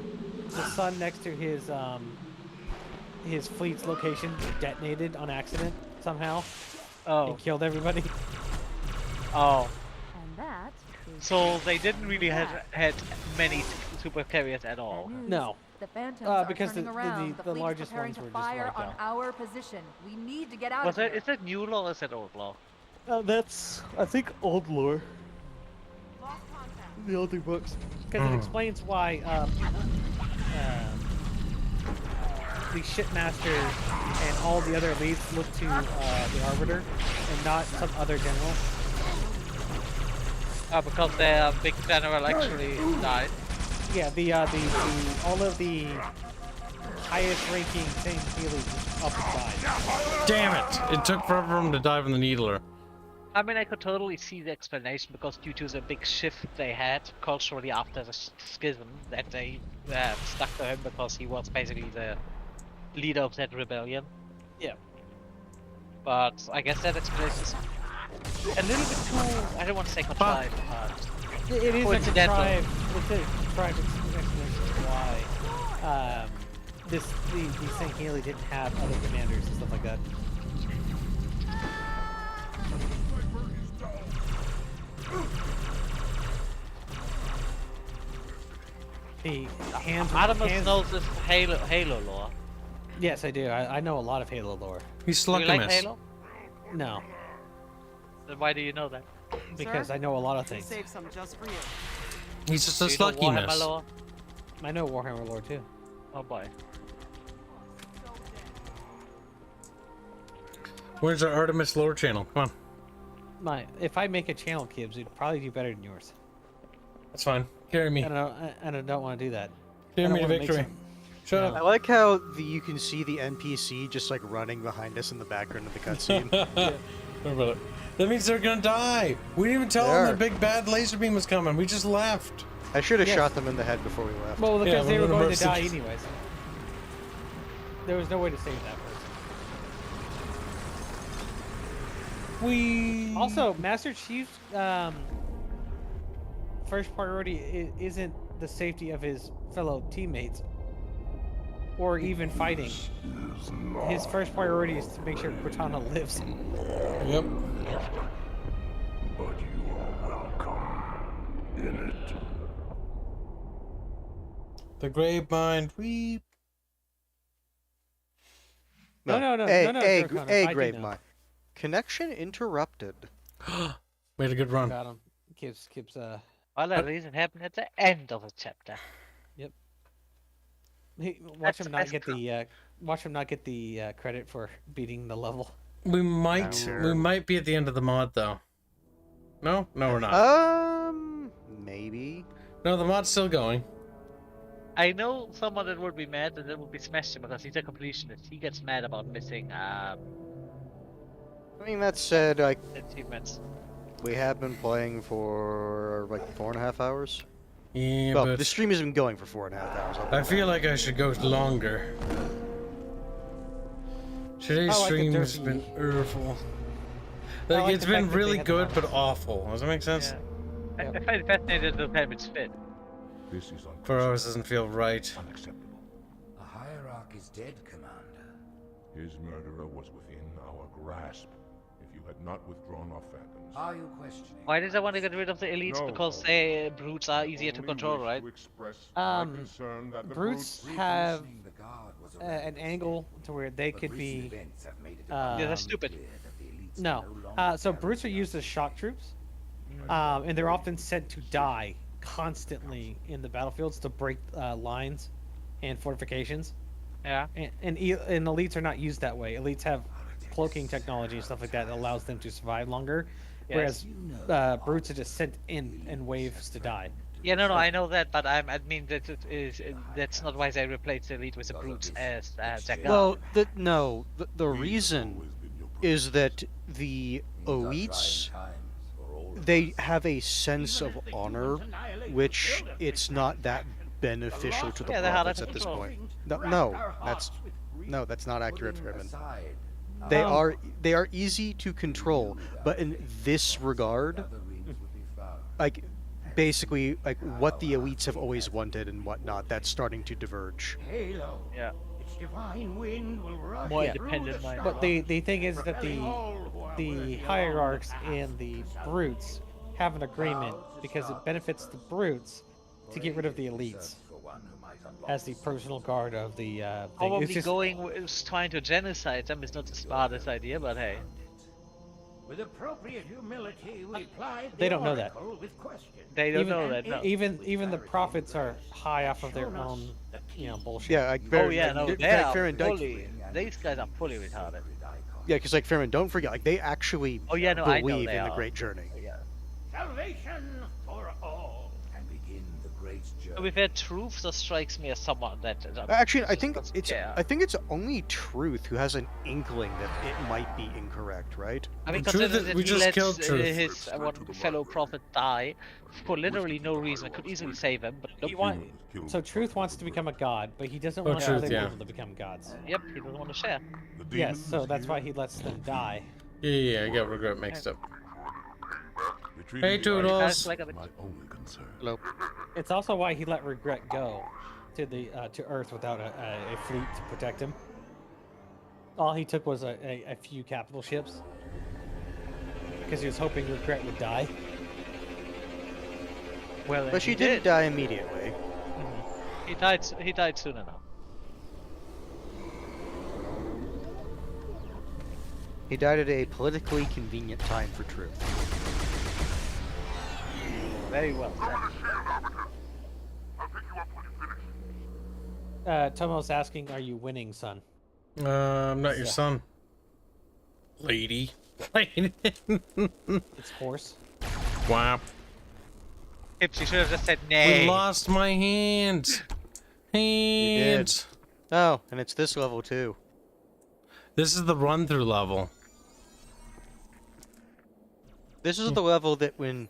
next to his fleet's location detonated on accident somehow. And killed everybody. Oh. And that. So they didn't really had many super carriers at all. No. The Phantoms are because turning around. the fleet's largest preparing ones to were just fire wiped on out. our position. We need to get out Was of it? here. Is it new law or is it old law? That's, I think, old lore. The older books. Because it explains why the shipmaster and all the other elites look to the Arbiter and not some other general. Because their big general actually died. Yeah, the all of the highest ranking St. Healy just up and died. Damn it! It took forever for him to dive in the Needler. I mean, I could totally see the explanation because due to the big shift they had culturally after the schism, that they stuck to him because he was basically the leader of that rebellion. Yeah. But I guess that explanation is a little bit too, I don't want to say contrived, but It is a coincidental. contrived explanation of why the St. Healy didn't have other commanders and stuff like that. The Adamus knows this Halo lore. Yes, I do. I know a lot of Halo lore. He's Do you like Halo? No, Then why do you know that? because I know a lot of things. Save some just for you. He's just a Do you know Warhammer sluckiness. lore? I know Warhammer lore too. Oh boy. Where's our Artemis lore channel? Come on. If I make a channel, Kibs, it'd probably do better than yours. That's fine. Carry me. And I don't want to do that. Carry me to victory. Shut up. I like how you can see the NPC just like running behind us in the background of the cutscene. What about it? That means they're gonna die. We didn't even tell them the big bad laser beam was coming. We just left. I should have shot them in the head before we left. Well, because they were going to die anyways. There was no way to save that person. Also, Master Chief's first priority isn't the safety of his fellow teammates, or even fighting. His first priority is to make sure Cortana lives. Yep. But you are welcome in it. The grave mind weep. No. Hey, grave mind. Connection interrupted. We had a good run. Got him. Kibs. Well, that reason happened at the end of the chapter. Yep. Watch him not get the credit for beating the level. We might be at the end of the mod though. No, we're not. Maybe. No, the mod's still going. I know someone that would be mad, and that would be Smash because he's a completionist. He gets mad about missing I mean, that said, like, achievements. We have been playing for like 4.5 hours. Yeah, well, but the stream has been going for 4.5 hours. I feel like I should go longer. Today's stream has been awful. Like, it's been really good, but awful. Does that make sense? Yeah. I find it fascinating that the time it's fit. This is 4 hours doesn't feel right. Unacceptable. A hierarch is dead, Commander. His murderer was within our grasp. If you had not withdrawn our phantoms. Are you questioning? Why does I want to get rid of the elites? No, because they brutes are easier to control, right? Brutes have an angle to where they could be. Yeah, that's stupid. No. So brutes are used as shock troops, and they're often sent to die constantly in the battlefields to break lines and fortifications. Yeah. And elites are not used that way. Elites have cloaking technology and stuff like that allows them to survive longer, whereas brutes are just sent in waves to die. Yeah, no, I know that, but I mean that's not why they replaced the elite with the brutes as their guard. Well, the reason is that the elites, they have a sense of honor, which it's not that beneficial to the prophets at this point. No, that's not accurate, Fairman. They are easy to control, but in this regard, like basically like what the elites have always wanted and whatnot, that's starting to diverge. Yeah. Its divine wind will rush more independent. But the thing is that the hierarchs and the brutes have an agreement because it benefits the brutes to get rid of the elites as the personal guard of the thing. Probably trying to genocide them is not the smartest idea, but hey. With appropriate humility, we plied they don't know that. With questions. They don't know that. No. Even the prophets are high off of their own, bullshit. Yeah, like these guys are fully retarded. Yeah, because like Fairman, don't forget, like they actually believe in the Great Journey. Yeah. Salvation for all. And begin the great journey. With that truth, that strikes me as someone that. Actually, I think it's only Truth who has an inkling that it might be incorrect, right? I mean, considering that he lets his one fellow prophet die for literally no reason, could easily save him, but nope. So Truth wants to become a god, but he doesn't want other people to become gods. Yep, he doesn't want to share. Yes, so that's why he lets them die. Yeah, I got regret mixed up. Hey, Toodles. Hello. It's also why he let Regret go to Earth without a fleet to protect him. All he took was a few capital ships because he was hoping Regret would die. Well, but she didn't die immediately. He died soon enough. He died at a politically convenient time for Truth. Very well said. Tomo's asking, are you winning, son? I'm not your son. Lady. It's horse. Wow. Kibs, you should have just said nay. We lost my hands. Hands. Oh, and it's this level too. This is the run-through level. This is the level that when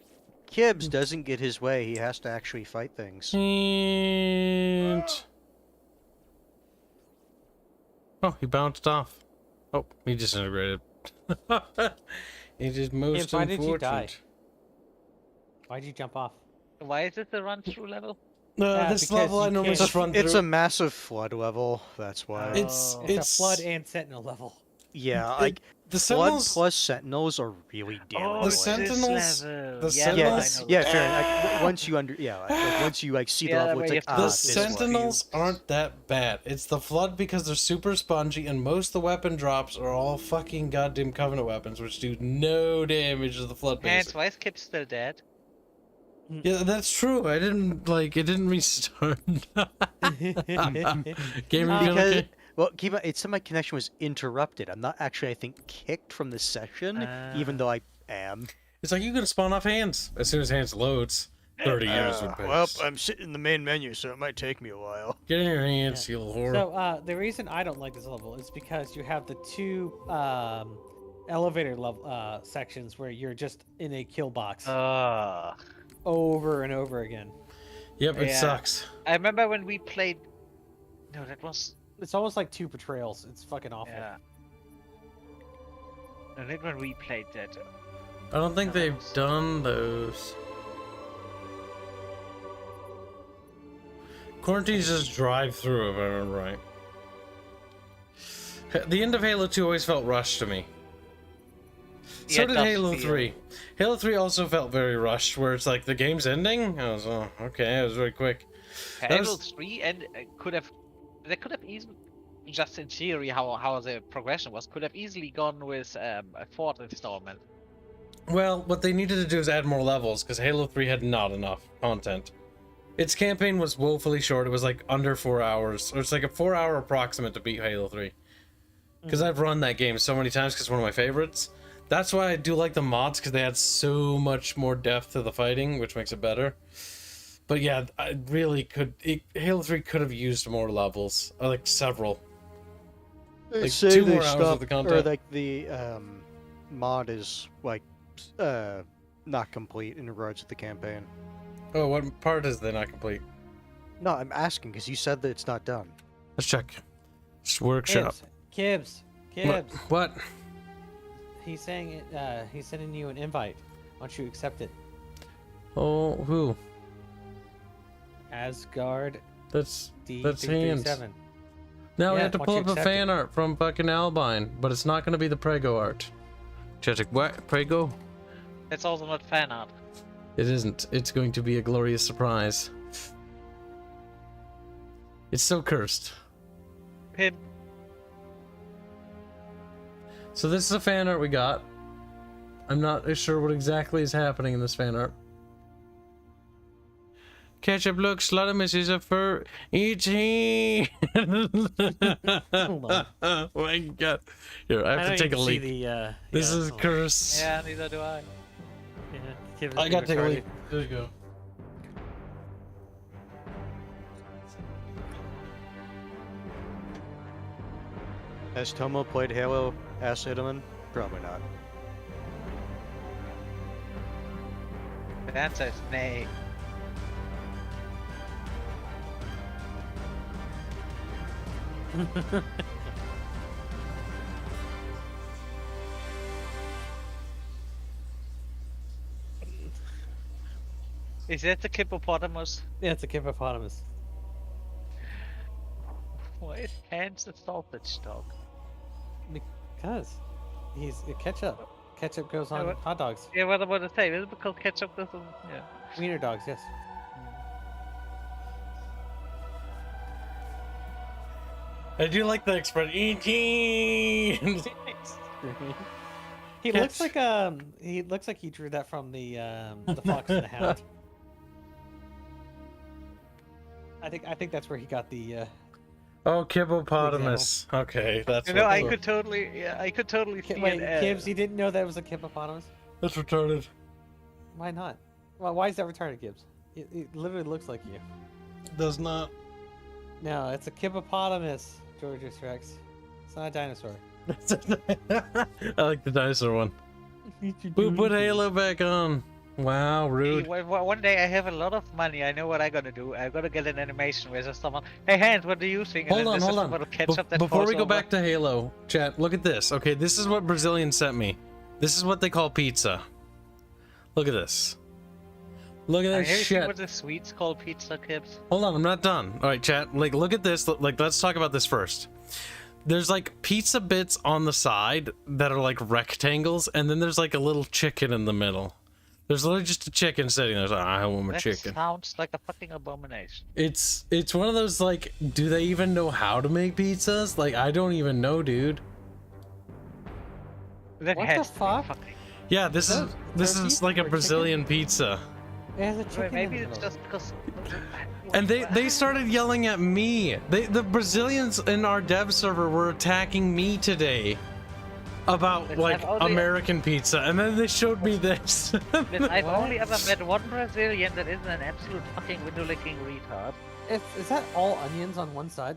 Kibs doesn't get his way, he has to actually fight things. Hands. Oh, he bounced off. Oh, he disintegrated. He just most Kibs, why did you die? unfortunate. Why'd you jump off? Why is this a run-through level? This level I normally just run through. It's a massive flood level. That's why. It's a flood and sentinel level. Yeah, like the flood Sentinels plus sentinels are really damaging. The Sentinels. The Yeah, Sentinels. yeah, fair. Like, once you once you like see the level, it's like the Sentinels aren't that bad. It's the Flood because they're super spongy, and most of the weapon drops are all fucking goddamn Covenant weapons, which do no damage to the Flood base. And why is Kibs still dead? Yeah, that's true. I didn't it didn't restart. Gaming because well, keep it said my connection was interrupted. I'm not actually, I think, kicked from the session, even though I am. It's like you can spawn off Hands as soon as Hands loads. 30 years would pass. Well, I'm sitting in the main menu, so it might take me a while. Get in your hands, you little whore. So the reason I don't like this level is because you have the two elevator level sections where you're just in a kill box over and over again. Yep, it sucks. I remember when we played. No, that was. It's almost like two betrayals. It's fucking awful. Yeah. I think when we played that. I don't think they've done those. Quarantines just drive through, if I remember right. The end of Halo 2 always felt rushed to me. So did Halo 3. Halo 3 also felt very rushed, where it's like the game's ending. I was, oh, okay, it was very quick. Halo 3 and they could have easily, just in theory, how the progression was, could have easily gone with a fourth installment. Well, what they needed to do is add more levels, because Halo 3 had not enough content. Its campaign was woefully short. It was like under 4 hours, or it's like a 4-hour approximate to beat Halo 3. Because I've run that game so many times, because it's one of my favorites. That's why I do like the mods, because they add so much more depth to the fighting, which makes it better. But yeah, I really could. Halo 3 could have used more levels, or like several. Like say 2 they more hours of the content. or like the mod is like not complete in regards to the campaign. Oh, what part is they not complete? No, I'm asking because you said that it's not done. Let's check. Just workshop. Kibs. What? He's saying it. He's sending you an invite. Why don't you accept it? Oh, who? Asgard. That's Hands. 337. Now we Yeah, have to why pull don't up you a accept fan art from fucking Albine, but it's not going to be the Prego art. Check what? Prego? That's also not fan art. It isn't. It's going to be a glorious surprise. It's so cursed. Pim. So this is a fan art we got. I'm not sure what exactly is happening in this fan art. Ketchup looks Slaughtermus is a fur eating. Oh my god. Here, I have to take a leak. This is cursed. Yeah, neither do I. Yeah, I gotta take a leak. There you go. Has Tomo played Halo as Idaman? Probably not. The answer is nay. Is that the hippopotamus? Yeah, it's a hippopotamus. Why is Hanse the sausage dog? Because he's a ketchup. Ketchup goes on hot dogs. Yeah, what about the say? Is it because ketchup doesn't? Yeah. Wiener dogs, yes. I do like the expression. E.T. He looks like he drew that from the Fox and the Hound. I think that's where he got the. Oh, Kibbopotamus. Okay, that's. You know, I could totally see Wait, it. Kibs, you didn't know that was a hippopotamus? That's retarded. Why not? Well, why is that retarded, Kibs? It literally looks like you. Does not. No, it's a kibbopotamus, Georgius Rex. It's not a dinosaur. I like the dinosaur one. Who put Halo back on? Wow, rude. One day I have a lot of money. I know what I'm gonna do. I'm gonna get an animation where there's someone. Hey, Hans, what do you think? Hold on. Before we go back to Halo, chat, look at this. Okay, this is what Brazilian sent me. This is what they call pizza. Look at this. Look at this shit. What the sweets called pizza, Kibs? Hold on, I'm not done. All right, chat. Like, look at this. Like, let's talk about this first. There's like pizza bits on the side that are like rectangles, and then there's like a little chicken in the middle. There's literally just a chicken sitting there. Like, I want my chicken. Sounds like a fucking abomination. It's one of those like, do they even know how to make pizzas? Like, I don't even know, dude. What the fuck? Yeah, this is like a Brazilian pizza. It has a chicken. Maybe it's just because. And they started yelling at me. The Brazilians in our dev server were attacking me today about like American pizza, and then they showed me this. I've only ever met one Brazilian that isn't an absolute fucking window-licking retard. Is that all onions on one side?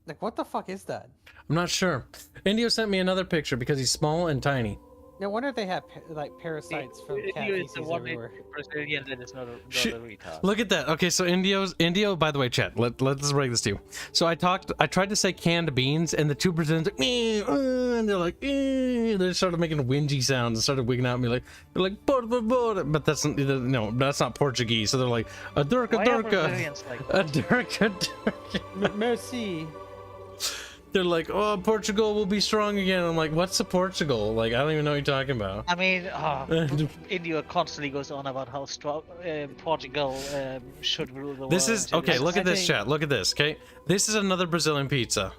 Like, what the fuck is that? I'm not sure. Indio sent me another picture because he's small and tiny. No wonder they have like parasites from cat feces everywhere. Brazilian that is not a retard. Look at that. Okay, so Indio. By the way, chat. Let's break this to you. So I tried to say canned beans, and the two Brazilians like, and they're like, they started making whingy sounds and started wigging out at me like, they're like, por favor, but that's not Portuguese. So they're like, a durka, a durka. Merci. They're like, oh, Portugal will be strong again. I'm like, what's the Portugal? Like, I don't even know what you're talking about. I mean, India constantly goes on about how strong Portugal should rule the world. This is okay. Look at this, chat. Look at this. Okay, this is another Brazilian pizza.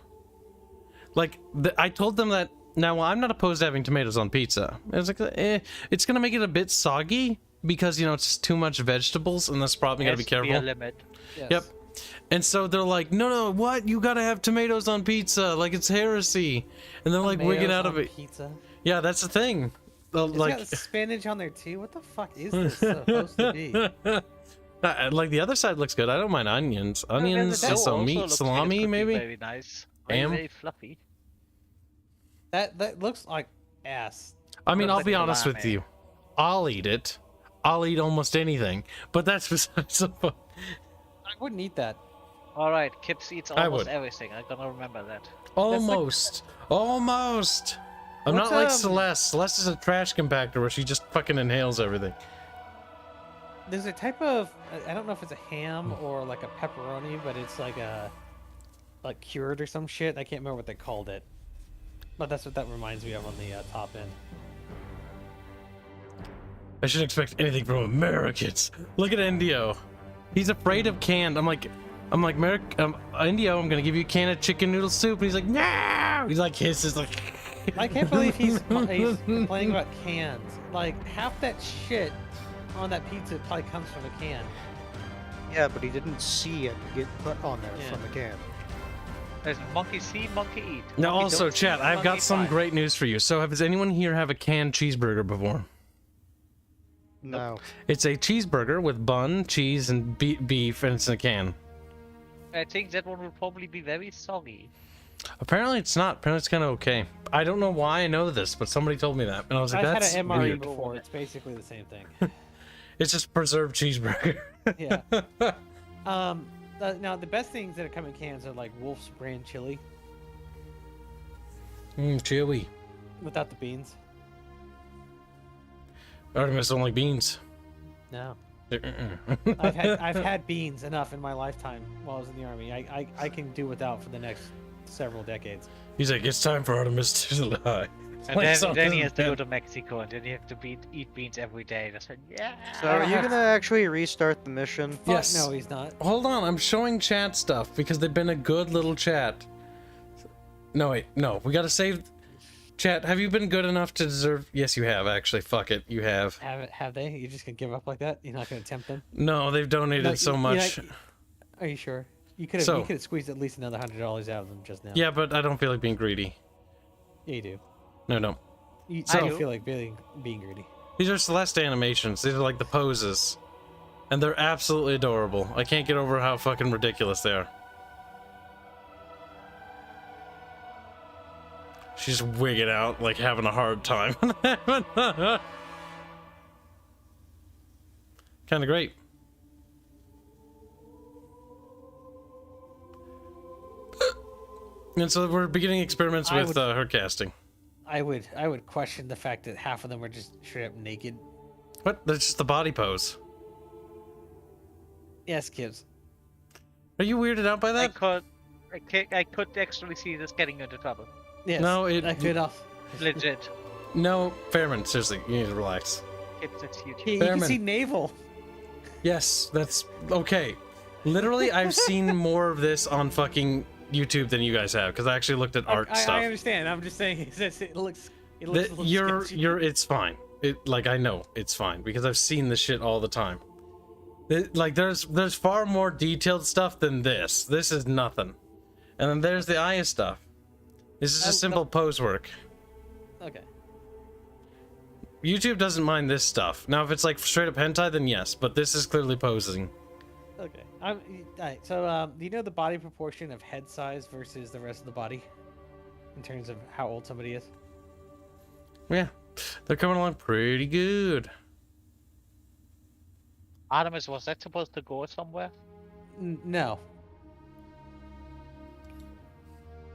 Like, I told them that. Now, I'm not opposed to having tomatoes on pizza. It's like, it's gonna make it a bit soggy because it's just too much vegetables, and that's probably gotta be careful. Be a limit. Yes. Yep. And so they're like, no, what? You gotta have tomatoes on pizza, like it's heresy. And they're like wigging out of it. Pizza? Yeah, that's the thing. It's got spinach on there too. What the fuck is this supposed to be? Like the other side looks good. I don't mind onions. Onions, some meat, salami, maybe. Very nice. Very fluffy. That looks like ass. I mean, I'll be honest with you. I'll eat it. I'll eat almost anything. But that's besides the point. I wouldn't eat that. All right, Kibs eats almost everything. I'm gonna remember that. Almost. I'm not like Celeste. Celeste is a trash compactor where she just fucking inhales everything. There's a type of, I don't know if it's a ham or like a pepperoni, but it's like cured or some shit. I can't remember what they called it. But that's what that reminds me of on the top end. I shouldn't expect anything from Americans. Look at Indio. He's afraid of canned. I'm like, Indio, I'm gonna give you a can of chicken noodle soup. And he's like, no! He's like, hisses like. I can't believe he's complaining about cans. Like, half that shit on that pizza probably comes from a can. Yeah, but he didn't see it get put on there from the can. There's monkey see, monkey eat. Now, Monkey also, don't chat, see, I've got monkey some buy. great news for you. So, does anyone here have a canned cheeseburger before? No. It's a cheeseburger with bun, cheese, and beef, and it's in a can. I think that one will probably be very soggy. Apparently, it's not. Apparently, it's kind of okay. I don't know why I know this, but somebody told me that, and I was like, I've "That's had an MRE weird." before. It's basically the same thing. It's just preserved cheeseburger. Yeah. Now the best things that come in cans are like Wolf's brand chili. Chili. Without the beans. Artemis don't like beans. No. I've had beans enough in my lifetime while I was in the army. I can do without for the next several decades. He's like, it's time for Artemis to die. And then he has to go to Mexico, and then you have to eat beans every day. That's like, yeah. So are you gonna actually restart the mission? Yes. No, he's not. Hold on, I'm showing chat stuff because they've been a good little chat. No, wait, no, we gotta save. Chat, have you been good enough to deserve? Yes, you have, actually. Fuck it, you have. Have they? You're just gonna give up like that? You're not gonna tempt them? No, they've donated so much. Are you sure? You could have squeezed at least another $100 out of them just now. Yeah, but I don't feel like being greedy. Yeah, you do. No, no. I don't feel like being greedy. These are Celeste animations. These are like the poses. And they're absolutely adorable. I can't get over how fucking ridiculous they are. She's wigging out, like having a hard time. Kind of great. And so we're beginning experiments with her casting. I would question the fact that half of them are just straight up naked. What? That's just the body pose. Yes, Kibs. Are you weirded out by that? I could actually see this getting you into trouble. Yes. No, I could off. Legit. No, Fairman, seriously, you need to relax. It's huge. You can see navel. Yes, that's okay. Literally, I've seen more of this on fucking YouTube than you guys have, because I actually looked at art stuff. I understand. I'm just saying it looks a little sketchy. It's fine. I know it's fine because I've seen this shit all the time. There's far more detailed stuff than this. This is nothing. And then there's the Aya stuff. This is just simple pose work. Okay. YouTube doesn't mind this stuff. Now, if it's like straight up hentai, then yes, but this is clearly posing. Okay. Alright, so do you know the body proportion of head size versus the rest of the body? In terms of how old somebody is? Yeah. They're coming along pretty good. Artemis, was that supposed to go somewhere? No.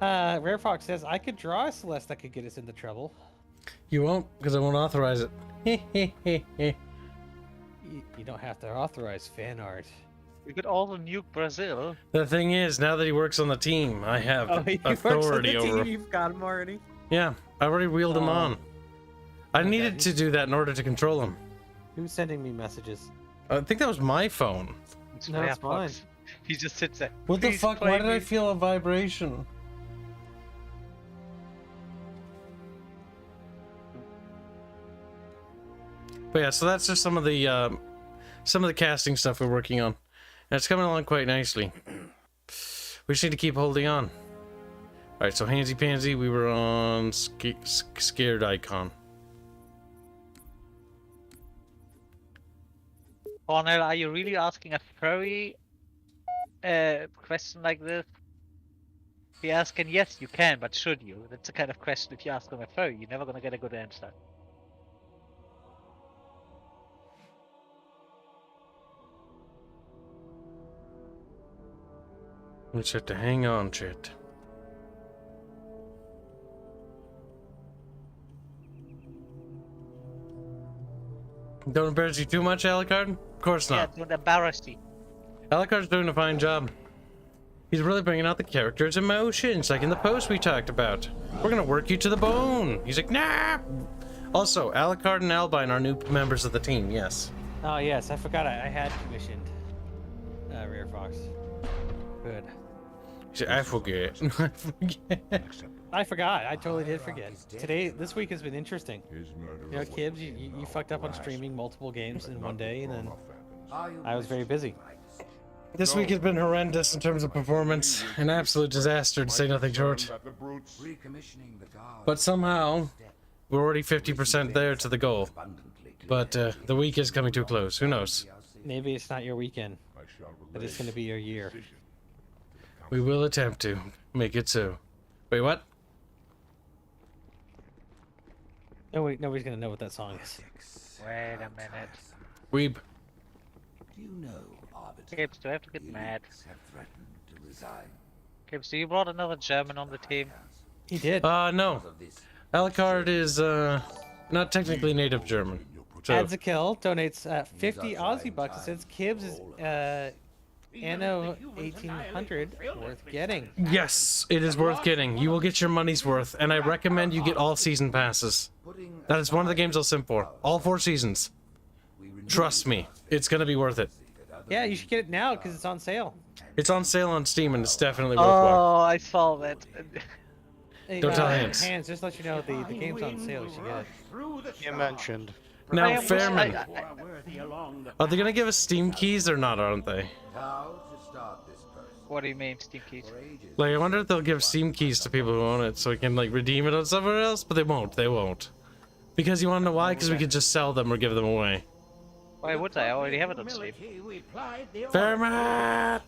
Rare Fox says, I could draw a Celeste that could get us into trouble. You won't, because I won't authorize it. You don't have to authorize fan art. We could also nuke Brazil. The thing is, now that he works on the team, I have authority over him. You've got him already? Yeah, I already wheeled him on. I needed to do that in order to control him. Who's sending me messages? I think that was my phone. No, it's mine. He just sits there. What the fuck? Why did I feel a vibration? But yeah, so that's just some of the casting stuff we're working on. And it's coming along quite nicely. We just need to keep holding on. Alright, so Hansi Pansy, we were on Scared Icon. Cornel, are you really asking a furry question like this? If you're asking yes, you can, but should you? That's the kind of question if you ask on a furry, you're never gonna get a good answer. We just have to hang on, shit. Don't embarrass you too much, Alucard? Of course not. Yeah, don't embarrass you. Alucard's doing a fine job. He's really bringing out the character's emotions, like in the post we talked about. We're gonna work you to the bone. He's like, nah! Also, Alucard and Albine are new members of the team, yes. Oh, yes, I forgot I had commissioned Rare Fox. Good. I forget. I forgot. I totally did forget. This week has been interesting. You know, Kibs, you fucked up on streaming multiple games in one day, and then I was very busy. This week has been horrendous in terms of performance. An absolute disaster, to say nothing short. But somehow, we're already 50% there to the goal. But the week is coming to a close. Who knows? Maybe it's not your weekend, but it's going to be your year. We will attempt to make it so. Wait, what? Nobody's going to know what that song is. Wait a minute. Weeb. Do you know, Kibs, do I have to get mad? Kibs, do you brought another German on the team? He did. No. Alucard is not technically native German. So. Adds a kill, donates 50 Aussie bucks, and says Kibs is Anno 1800 worth getting. Yes, it is worth getting. You will get your money's worth, and I recommend you get all season passes. That is one of the games I'll sim for. All 4 seasons. Trust me, it's gonna be worth it. Yeah, you should get it now because it's on sale. It's on sale on Steam, and it's definitely worthwhile. Oh, I saw that. Don't tell Hanse. Hanse, just let you know the game's on sale. You should get it. You mentioned. Now, Fairman, are they gonna give us Steam keys or not? Aren't they? What do you mean, Steam keys? Like, I wonder if they'll give Steam keys to people who own it so we can like redeem it on somewhere else, but they won't. They won't. Because you want to know why? Because we could just sell them or give them away. Why would I? I already have it on sleep. Fairman!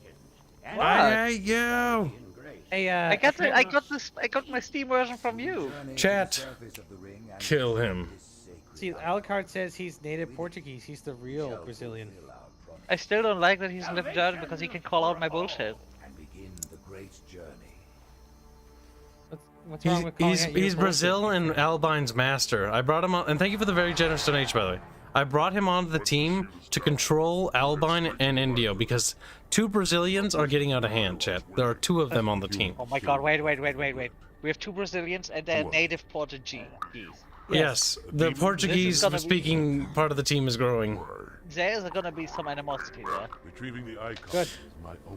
I hate you! Hey, I got my Steam version from you. Chat. Kill him. See, Alucard says he's native Portuguese. He's the real Brazilian. I still don't like that he's lived out because he can call out my bullshit. What's wrong with calling out your He's Brazil bullshit? and Albine's master. I brought him on, and thank you for the very generous donation, by the way. I brought him onto the team to control Albine and Indio because 2 Brazilians are getting out of hand, chat. There are 2 of them on the team. Oh my god, wait. We have 2 Brazilians and a native Portuguese. Yes, the Portuguese-speaking part of the team is growing. There's gonna be some animosity there. Retrieving the icon. Good.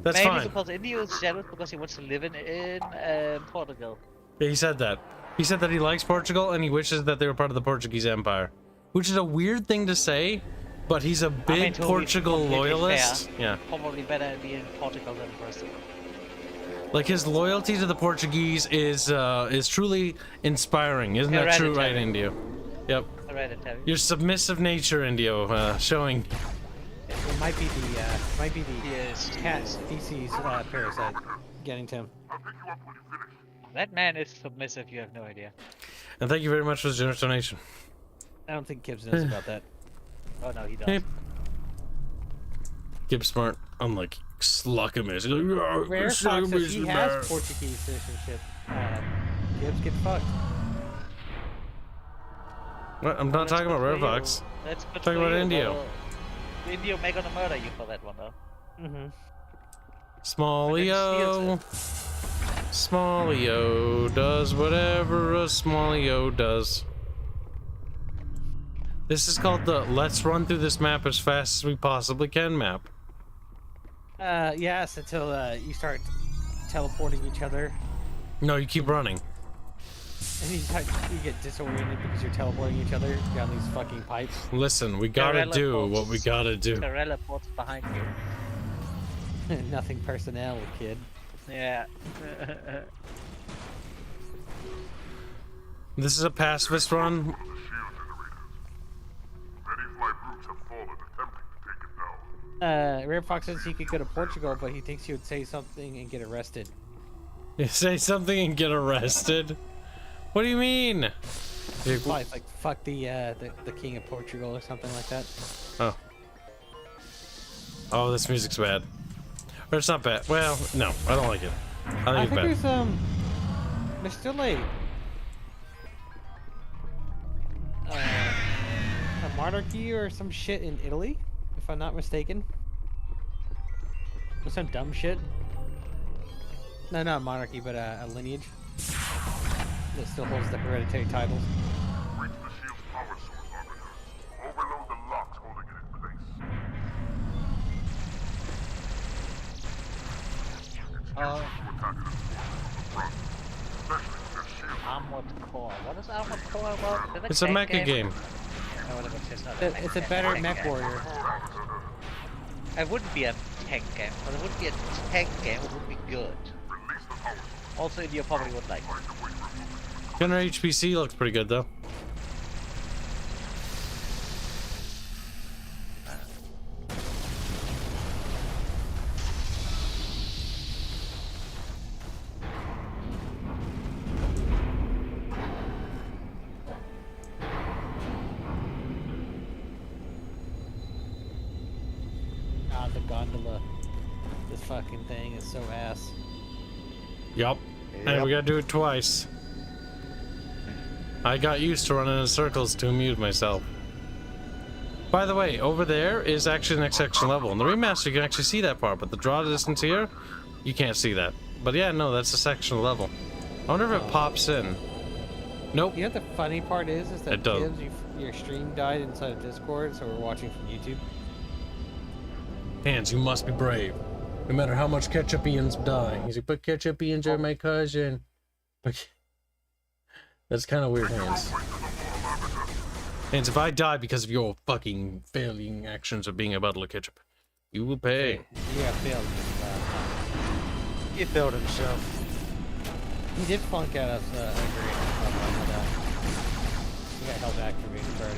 That's Maybe fine. because Indio is jealous because he wants to live in Portugal. Yeah, he said that. He said that he likes Portugal and he wishes that they were part of the Portuguese Empire. Which is a weird thing to say, but he's a big to be Portugal completely loyalist. fair, Yeah. Probably better be in Portugal than Brazil. Like his loyalty to the Portuguese is truly inspiring. Isn't that true, right, Hereditary. Indio? Yep. Hereditary. Your submissive nature, Indio, showing. It might be the cat feces parasite getting to him. That man is submissive, you have no idea. And thank you very much for the generous donation. I don't think Kibs knows about that. Oh no, he does. Hey. Kibs smart, unlike Sluckamus. He's like, Rare Fox says he has Portuguese citizenship. Kibs get fucked. What? I'm not talking about Rare Fox. That's good Talking for about you, Indio. though. Indio may gonna murder you for that one though. Mm-hmm. Smallio. Smallio does whatever a Smallio does. This is called the let's run through this map as fast as we possibly can map. Yes, until you start teleporting each other. No, you keep running. And you get disoriented because you're teleporting each other down these fucking pipes. Listen, we gotta do what we gotta do. Corella ports behind you. Nothing personnel, kid. Yeah. This is a pacifist run. Rare Fox says he could go to Portugal, but he thinks he would say something and get arrested. You say something and get arrested? What do you mean? Like fuck the king of Portugal or something like that. Oh. Oh, this music's bad. Or it's not bad. Well, no, I don't like it. I think it's bad. There's still a monarchy or some shit in Italy, if I'm not mistaken. Or some dumb shit. No, not a monarchy, but a lineage that still holds the hereditary titles. Reach the shield's power source, Arbiter. Overload the locks holding it in place. Armored Core. What is Armored Core about? It's a mecha game. No, whatever, it's not It's a better mech warrior. It wouldn't be a tank game, but it would be a tank game. It would be good. Also, India probably would like it. Gunner HPC looks pretty good though. Ah, the gondola. This fucking thing is so ass. Yup. And we gotta do it twice. I got used to running in circles to amuse myself. By the way, over there is actually the next section level. In the remaster, you can actually see that part, but the draw distance here, you can't see that. But yeah, no, that's a section level. I wonder if it pops in. Nope. You know what the funny part is that It doesn't. Kibs, your stream died inside of Discord, so we're watching from YouTube. Hanse, you must be brave. No matter how much Ketchupians die. He's like, but Ketchupians are my cousin. But that's kind of weird, Hanse. Hanse, if I die because of your fucking failing actions of being a bottle of ketchup, you will pay. Yeah, failed. He failed himself. He did flunk out of a grade. He got held back for being started.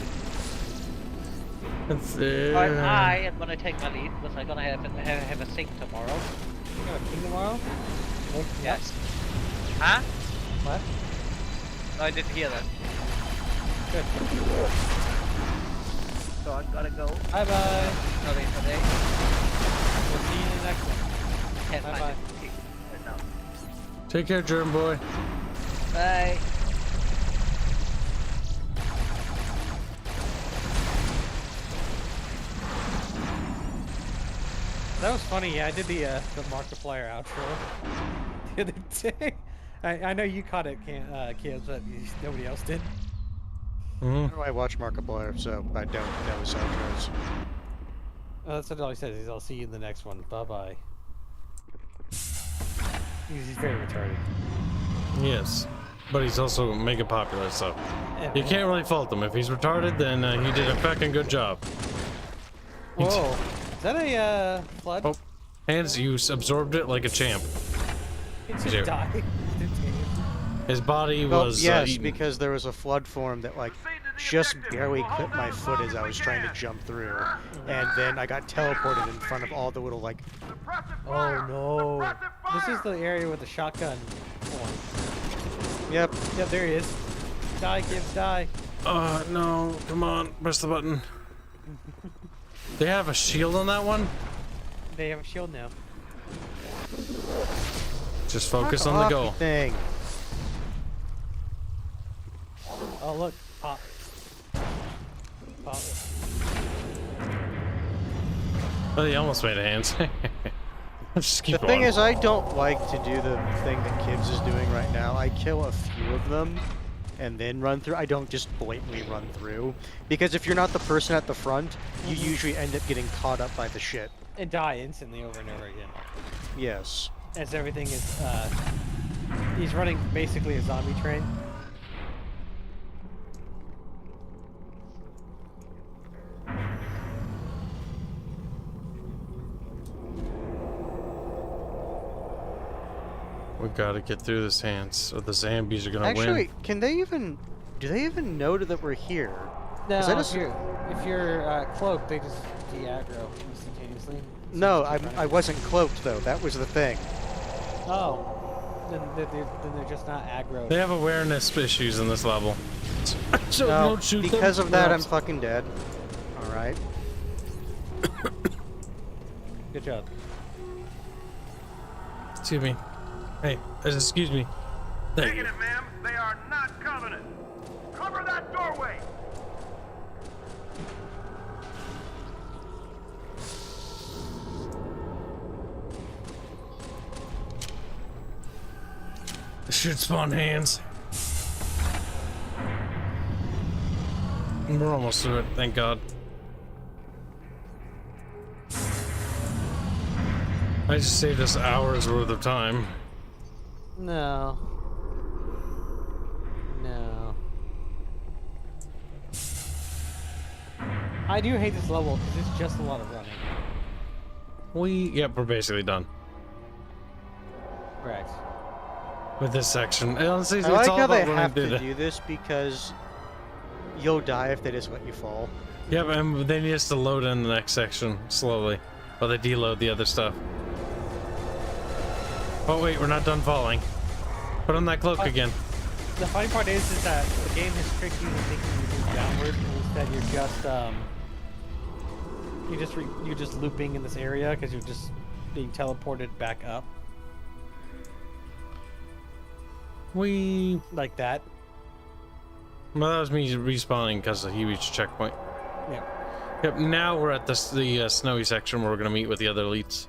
Alright, I am gonna take my lead because I'm gonna have a thing tomorrow. You have a thing tomorrow? Yes. Huh? What? No, I didn't hear that. Good. So I'm gonna go. Bye bye. Sorry today. We'll see you in the next one. Can't Bye find bye. it. No. Take care, germ boy. Bye. That was funny. Yeah, I did the Markiplier outro the other day. I know you caught it, Kibs, but nobody else did. How do I watch Markiplier so I don't know his outros? That's what all he says. Is I'll see you in the next one. Bye bye. He's very retarded. Yes, but he's also mega popular, so you can't really fault him. If he's retarded, then he did a fucking good job. Whoa. Is that a flood? Oh, Hanse, you absorbed it like a champ. He just died. His body was yes, eaten. because there was a flood form that like just barely clipped my foot as I was trying to jump through, and then I got teleported in front of all the little like. Oh no! This is the area with the shotgun form. Yep. Yep. There he is. Die, Kibs, die. No! Come on, press the button. They have a shield on that one? They have a shield now. Just focus on the goal. Thing. Oh look, pop. Pop. Oh, he almost made a Hanse. Just keep The thing on. is, I don't like to do the thing that Kibs is doing right now. I kill a few of them and then run through. I don't just blatantly run through. Because if you're not the person at the front, you usually end up getting caught up by the shit. And die instantly over and over again. Yes. As everything is, he's running basically a zombie train. We gotta get through this, Hanse, or the zombies are gonna win. Actually, can they even... Do they even know that we're here? No, Is that if you're cloaked, they just de-aggro instantaneously. No, I wasn't cloaked, though. That was the thing. Oh. Then they're just not aggro. They have awareness issues in this level. So No, don't shoot because them. of that, I'm fucking dead. Alright. Good job. Excuse me. Hey, excuse me. Thank you. Negative, ma'am. They are not Covenant. Cover that doorway. Should spawn Hanse. We're almost through it, thank God. I just saved us hours worth of time. No. No. I do hate this level because it's just a lot of running. Yep, we're basically done Correct. with this section. Honestly, I it's like all how about they running have through to do this because you'll die if they just let you fall. Yep, and they need us to load in the next section slowly while they deload the other stuff. Oh wait, we're not done falling. Put on that cloak again. The funny part is that the game has tricked you into thinking you move downward, and instead you're just looping in this area because you're just being teleported back up. Like that. Well, that was me respawning because he reached checkpoint. Yeah. Yep. Now we're at the snowy section where we're gonna meet with the other elites.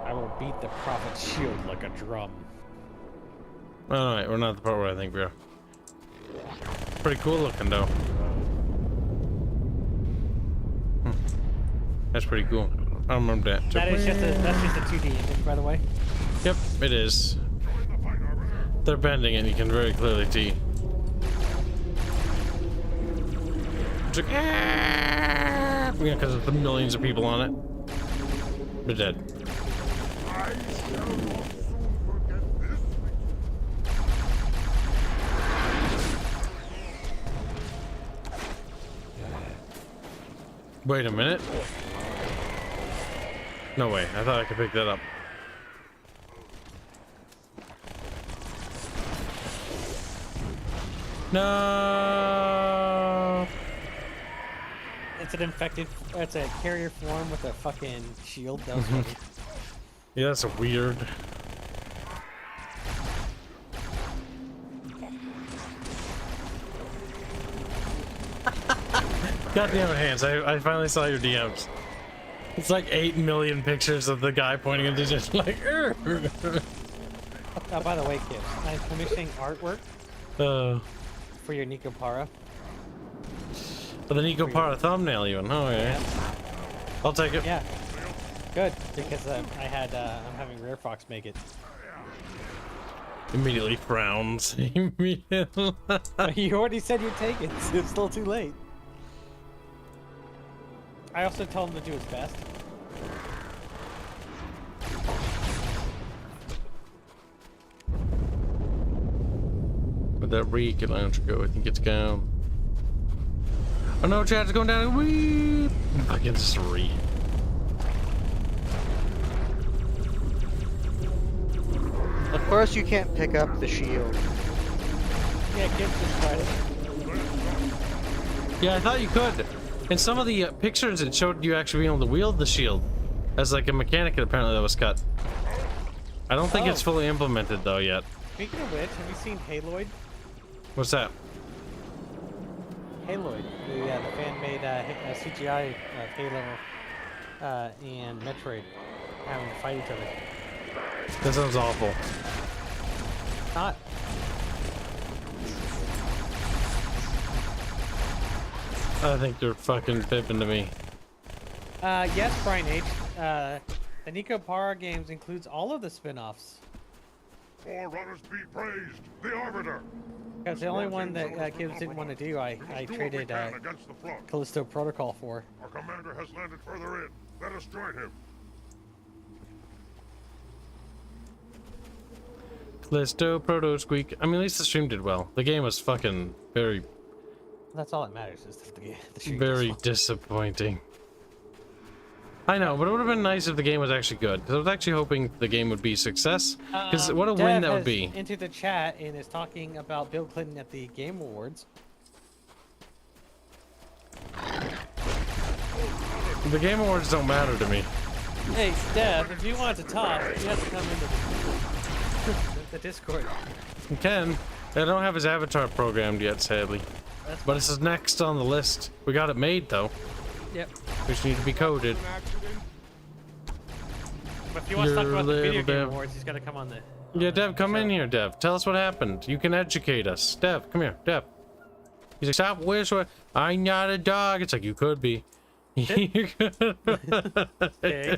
I will beat the prophet's shield like a drum. All right, we're not at the part where I think we are. Pretty cool looking though. That's pretty cool. I don't remember that. That's just a 2D image, by the way. Yep, it is. They're bending it, you can very clearly see. It's like, yeah, because of the millions of people on it. They're dead. Wait a minute. No way. I thought I could pick that up. No. It's an infected. It's a carrier form with a fucking shield. That was funny. Yeah, that's weird. God damn it, Hanse. I finally saw your DMs. It's like 8 million pictures of the guy pointing into just like. Oh, by the way, Kibs, I'm commissioning artwork for your Nico Para. For the Nico Para thumbnail, even. Oh, yeah. I'll take it. Yeah. Good, because I'm having Rare Fox make it. Immediately frowns. Immediately. You already said you'd take it, so it's still too late. I also told him to do his best. Where'd that rocket launcher go? I think it's gone. Oh no, chat, it's going down. Whee! Fucking 3. Of course you can't pick up the shield. Yeah, Kibs just tried it. Yeah, I thought you could. In some of the pictures, it showed you actually being able to wield the shield as like a mechanic, and apparently that was cut. I don't think it's fully implemented though yet. Speaking of which, have you seen Haloid? What's that? Haloid, the fan-made CGI of Halo and Metroid having to fight each other. That sounds awful. Not. I think they're fucking pipping to me. Yes, Brian H. The Nico Para games includes all of the spin-offs. Forerunners be praised, the Arbiter. Because the only one that Kibs didn't want to do, I traded Callisto Protocol for. Our commander has landed further in. Let us join him. Callisto, Proto, Squeak. I mean, at least the stream did well. The game was fucking very... That's all that matters, is the stream very disappointing. I know, but it would have been nice if the game was actually good. Because I was actually hoping the game would be a success. Because what a win that would be. Into the chat and is talking about Bill Clinton at the Game Awards. The Game Awards don't matter to me. Hey, Dev, if you want to talk, you have to come into the Discord. You can. I don't have his avatar programmed yet, sadly. That's but this is next on the list. We got it made, though. Yep. We just need to be coded. But if you want to talk about the Video Game Awards, he's got to come on the... Yeah, Dev, come in here, Dev. Tell us what happened. You can educate us. Dev, come here, Dev. He's like, stop whistling. I'm not a dog. It's like, you could be. You could. Okay.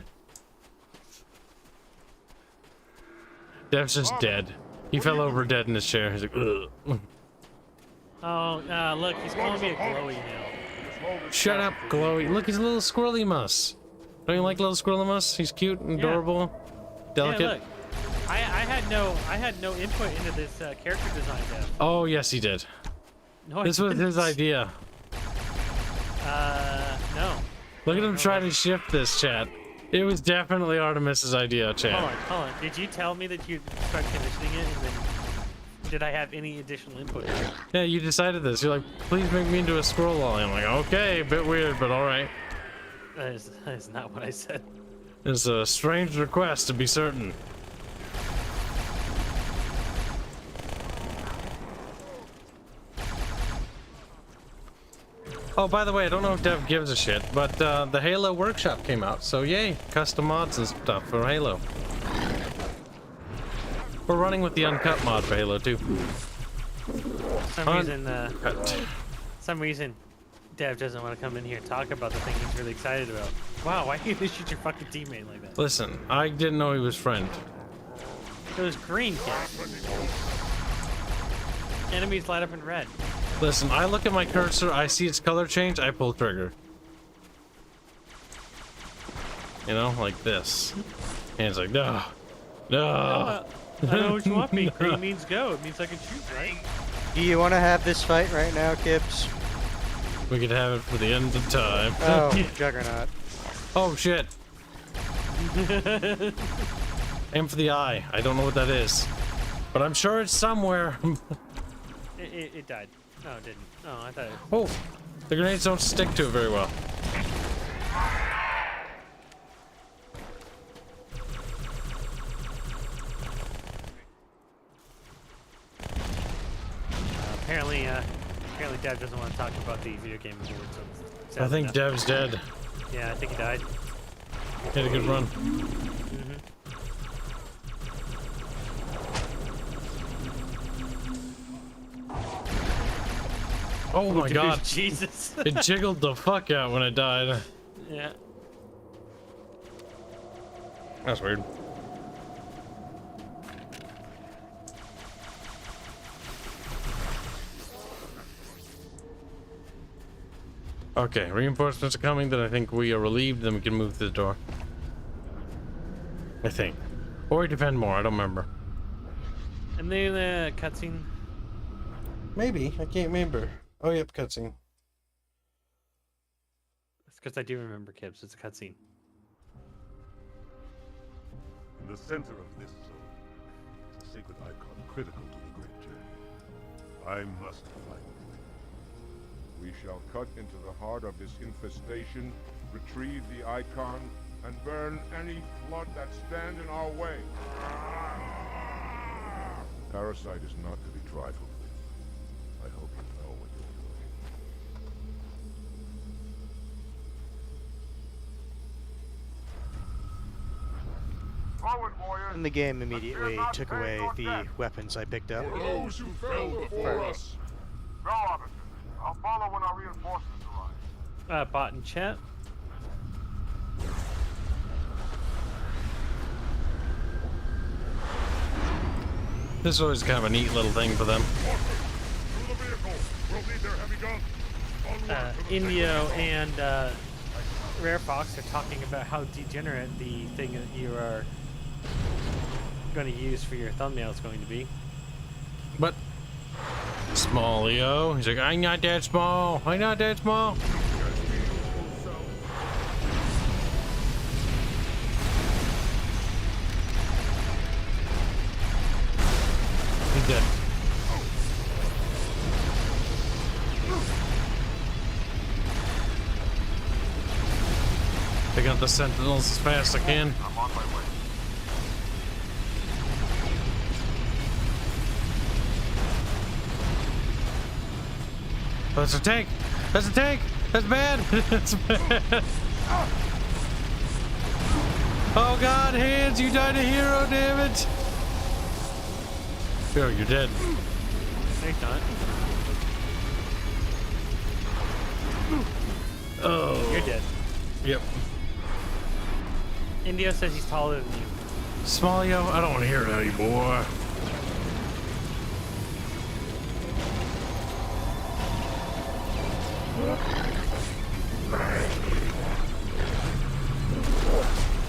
Dev's just dead. He fell over dead in his chair. He's like, ugh. Oh, look, he's calling me a glowy now. Shut up, Glowy. Look, he's a little squirrely mus. Don't you like little squirrely mus? He's cute and adorable, delicate. Yeah, look. I had no input into this character design, Dev. Oh yes, he did. No, this was his idea. No. Look at him trying to shift this, chat. It was definitely Artemis's idea, chat. Hold on. Did you tell me that you'd start conditioning it, and then did I have any additional input? Yeah, you decided this. You're like, please make me into a squirrel lolly. I'm like, okay, a bit weird, but all right. That is not what I said. It's a strange request, to be certain. Oh, by the way, I don't know if Dev gives a shit, but the Halo Workshop came out, so yay, custom mods and stuff for Halo. We're running with the UNCUT mod for Halo too. Some reason, Dev doesn't want to come in here and talk about the thing he's really excited about. Wow, why can't you shoot your fucking teammate like that? Listen, I didn't know he was friend. It was green, kid. Enemies light up in red. Listen, I look at my cursor, I see its color change, I pull trigger. You know, like this. And it's like, no. No. I know what you want me. Green means go. It means I can shoot, right? Do you want to have this fight right now, Kibs? We could have it for the end of time. Oh, Juggernaut. Oh shit. Aim for the eye. I don't know what that is, but I'm sure it's somewhere. It died. No, it didn't. Oh, I thought it... Oh, the grenades don't stick to it very well. Apparently Dev doesn't want to talk about the video game award. So I think Dev's dead. Yeah, I think he died. He had a good run. Oh my god. Jesus. It jiggled the fuck out when I died. Yeah. That's weird. Okay, reinforcements are coming, then I think we are relieved, then we can move to the door. I think. Or we defend more, I don't remember. And then the cutscene. Maybe, I can't remember. Oh, yep, cutscene. It's because I do remember Kibs. It's a cutscene. In the center of this zone is a sacred icon critical to the great journey. I must find it. We shall cut into the heart of this infestation, retrieve the icon, and burn any flood that stand in our way. The parasite is not to be trifled with. I hope you know what you're doing. And the game immediately took away the weapons I picked up. For those who fell before us. Go, officer. I'll follow when our reinforcements arrive. Bot in chat. This is always kind of a neat little thing for them. Indio and Rare Fox are talking about how degenerate the thing that you are going to use for your thumbnail is going to be. But small Leo, he's like, I'm not that small. I'm not that small. He's dead. Picking up the sentinels as fast as I can. I'm on my way. Oh, that's a tank! That's a tank! That's bad! That's bad! Oh god, Hands, you died a hero, damn it! Oh, you're dead. Thank God. Oh. You're dead. Yep. Indio says he's taller than you. Smallio, I don't want to hear it anymore.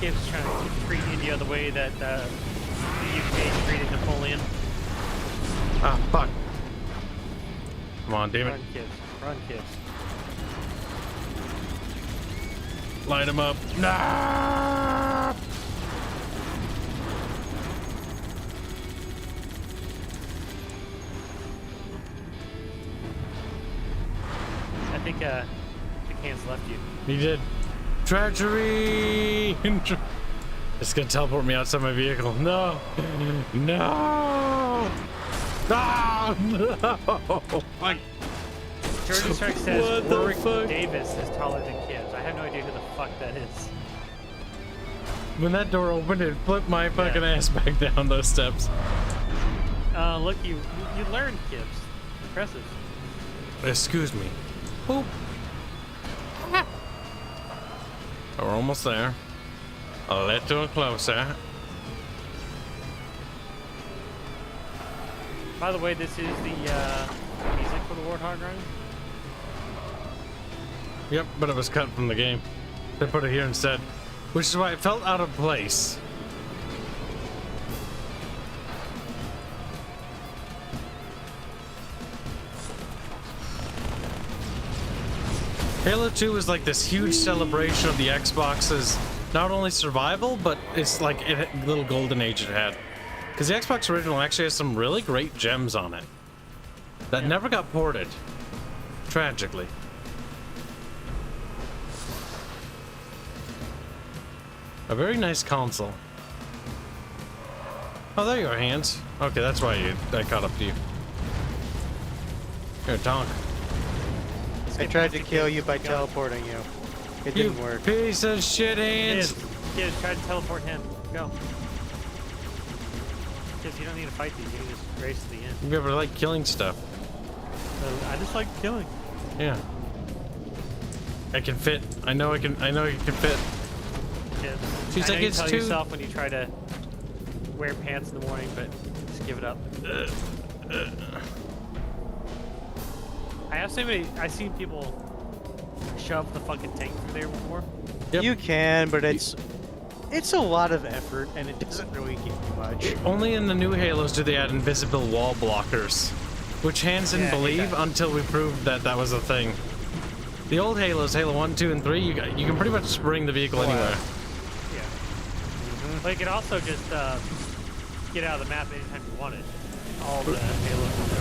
Kibs trying to treat India the way that the UK treated Napoleon. Ah, fuck. Come on, damn it. Run, Kibs. Run, Kibs. Light him up. Nah! I think Hanse left you. He did. Treachery! It's gonna teleport me outside my vehicle. No! No! Ah! No! Like, Jordan Stark says Warwick Davis is taller than Kibs. I have no idea who the fuck that is. when that door opened, it flipped my fucking ass back down those steps. Look, you learned, Kibs. Impressive. Excuse me. Boop. We're almost there. A little closer. By the way, this is the music for the Warthog run. Yep, but it was cut from the game. They put it here instead, which is why it felt out of place. Halo 2 is like this huge celebration of the Xbox's not only survival, but it's like a little golden age it had. Because the Xbox original actually has some really great gems on it that never got ported, tragically. A very nice console. Oh, there you are, Hanse. Okay, that's why I caught up to you. Here, donk. I tried to kill you by teleporting you. It didn't work. Piece of shit, Hanse. Kibs, try to teleport him. Go. Kibs, you don't need to fight these. You can just race to the end. You ever like killing stuff? I just like killing. Yeah. I can fit. I know you can fit. Kibs. She's I like, know you it's tell too... yourself when you try to wear pants in the morning, but just give it up. I've seen people shove the fucking tank through there before. Yep. You can, but it's a lot of effort, and it doesn't really give you much. Only in the new Halos do they add invisible wall blockers, which Hanse didn't believe until we proved that that was a thing. The old Halos, Halo 1, 2, and 3, you can pretty much spring the vehicle anywhere. Yeah. But you can also just get out of the map anytime you want it. All the Halos.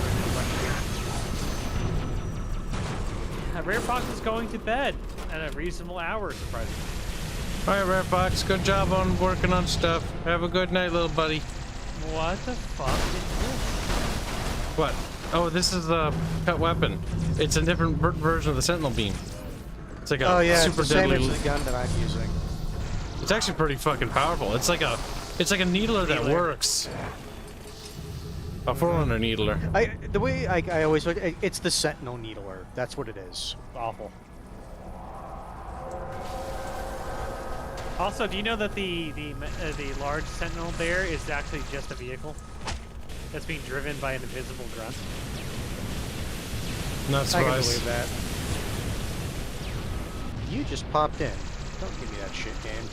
Rare Fox is going to bed at a reasonable hour, surprisingly. Alright, Rare Fox, good job on working on stuff. Have a good night, little buddy. What the fuck is this? What? Oh, this is the cut weapon. It's a different version of the Sentinel beam. It's like a super it's the same deadly... as the gun that I'm using. It's actually pretty fucking powerful. It's like a needler that works. A Forerunner needler. The way I always look, it's the Sentinel needler. That's what it is. Awful. Also, do you know that the large Sentinel there is actually just a vehicle that's being driven by an invisible grunt? Not surprised. I can believe that. You just popped in. Don't give me that shit, game.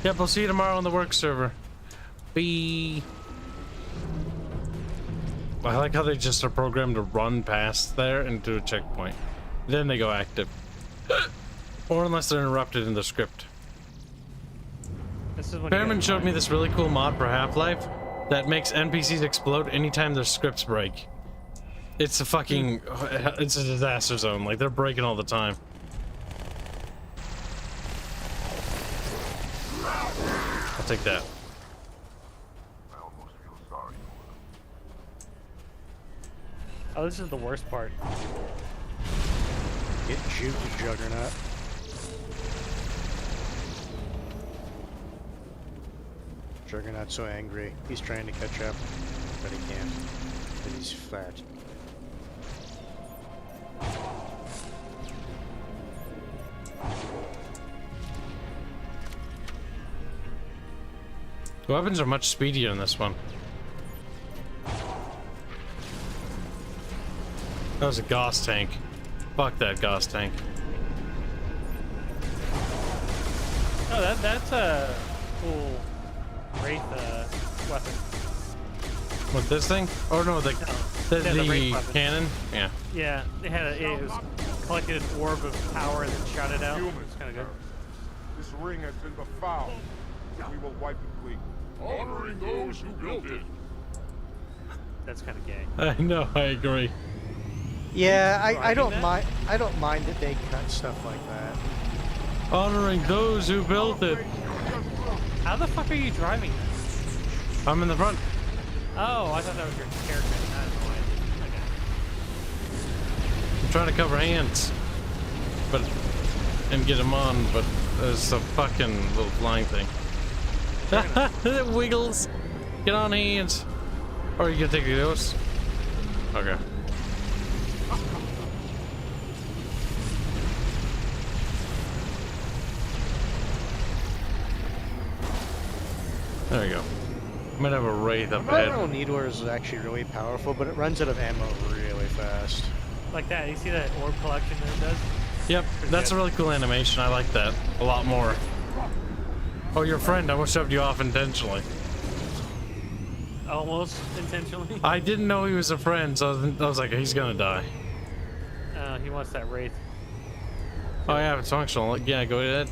Yep, we'll see you tomorrow on the work server. Bye. I like how they just are programmed to run past there and do a checkpoint. Then they go active. Or unless they're interrupted in the script. Bearman showed me this really cool mod for Half-Life that makes NPCs explode anytime their scripts break. It's a fucking... it's a disaster zone. Like, they're breaking all the time. I'll take that. Oh, this is the worst part. Get juked, Juggernaut. Juggernaut's so angry. He's trying to catch up, but he can't. But he's fat. The weapons are much speedier in this one. That was a Gauss tank. Fuck that Gauss tank. Oh, that's a cool Wraith weapon. What, this thing? Oh no, the Wraith cannon? Yeah. Yeah, it was collected an orb of power and then shot it out. It's kind of good. This ring has been befouled. We will wipe it clean. Honoring those who built it. That's kind of gay. I know, I agree. Yeah, I don't mind. I don't mind that they cut stuff like that. Honoring those who built it. How the fuck are you driving this? I'm in the front. Oh, I thought that was your character. Okay. I'm trying to cover hands, and get them on, but there's a fucking little flying thing. It wiggles. Get on hands. Or you can take those. Okay. There we go. Might have a Wraith up ahead. The Needler is actually really powerful, but it runs out of ammo really fast. Like that, you see that orb collection that it does? Yep, that's a really cool animation. I like that a lot more. Oh, your friend, I almost shoved you off intentionally. almost intentionally. I didn't know he was a friend, so I was like, he's gonna die. He wants that wraith. Oh yeah, it's functional. Yeah, go ahead.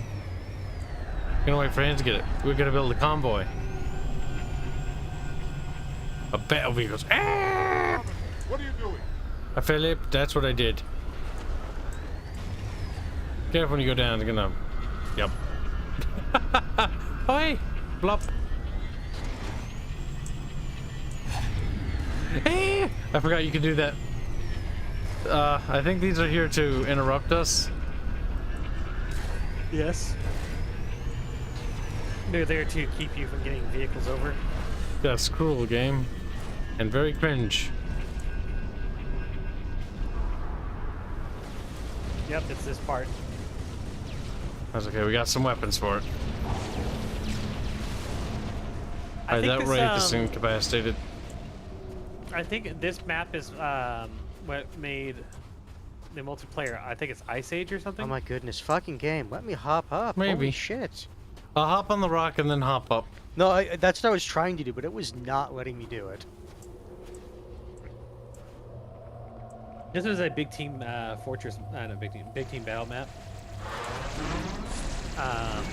Gonna wait for him to get it. We're gonna build a convoy. A battle vehicles. Ah! What are you doing? Philip, that's what I did. Careful when you go down, it's gonna. Yep. Hi! Blop. Hey! I forgot you could do that. I think these are here to interrupt us. Yes. They're there to keep you from getting vehicles over. That's cruel, game. And very cringe. Yep, it's this part. That's okay, we got some weapons for it. I think that this, wraith is incapacitated. I think this map is what made the multiplayer. I think it's Ice Age or something. Oh my goodness, fucking game. Let me hop up. Maybe. Holy shit. I'll hop on the rock and then hop up. No, that's what I was trying to do, but it was not letting me do it. This was a big team fortress, no, big team battle map. I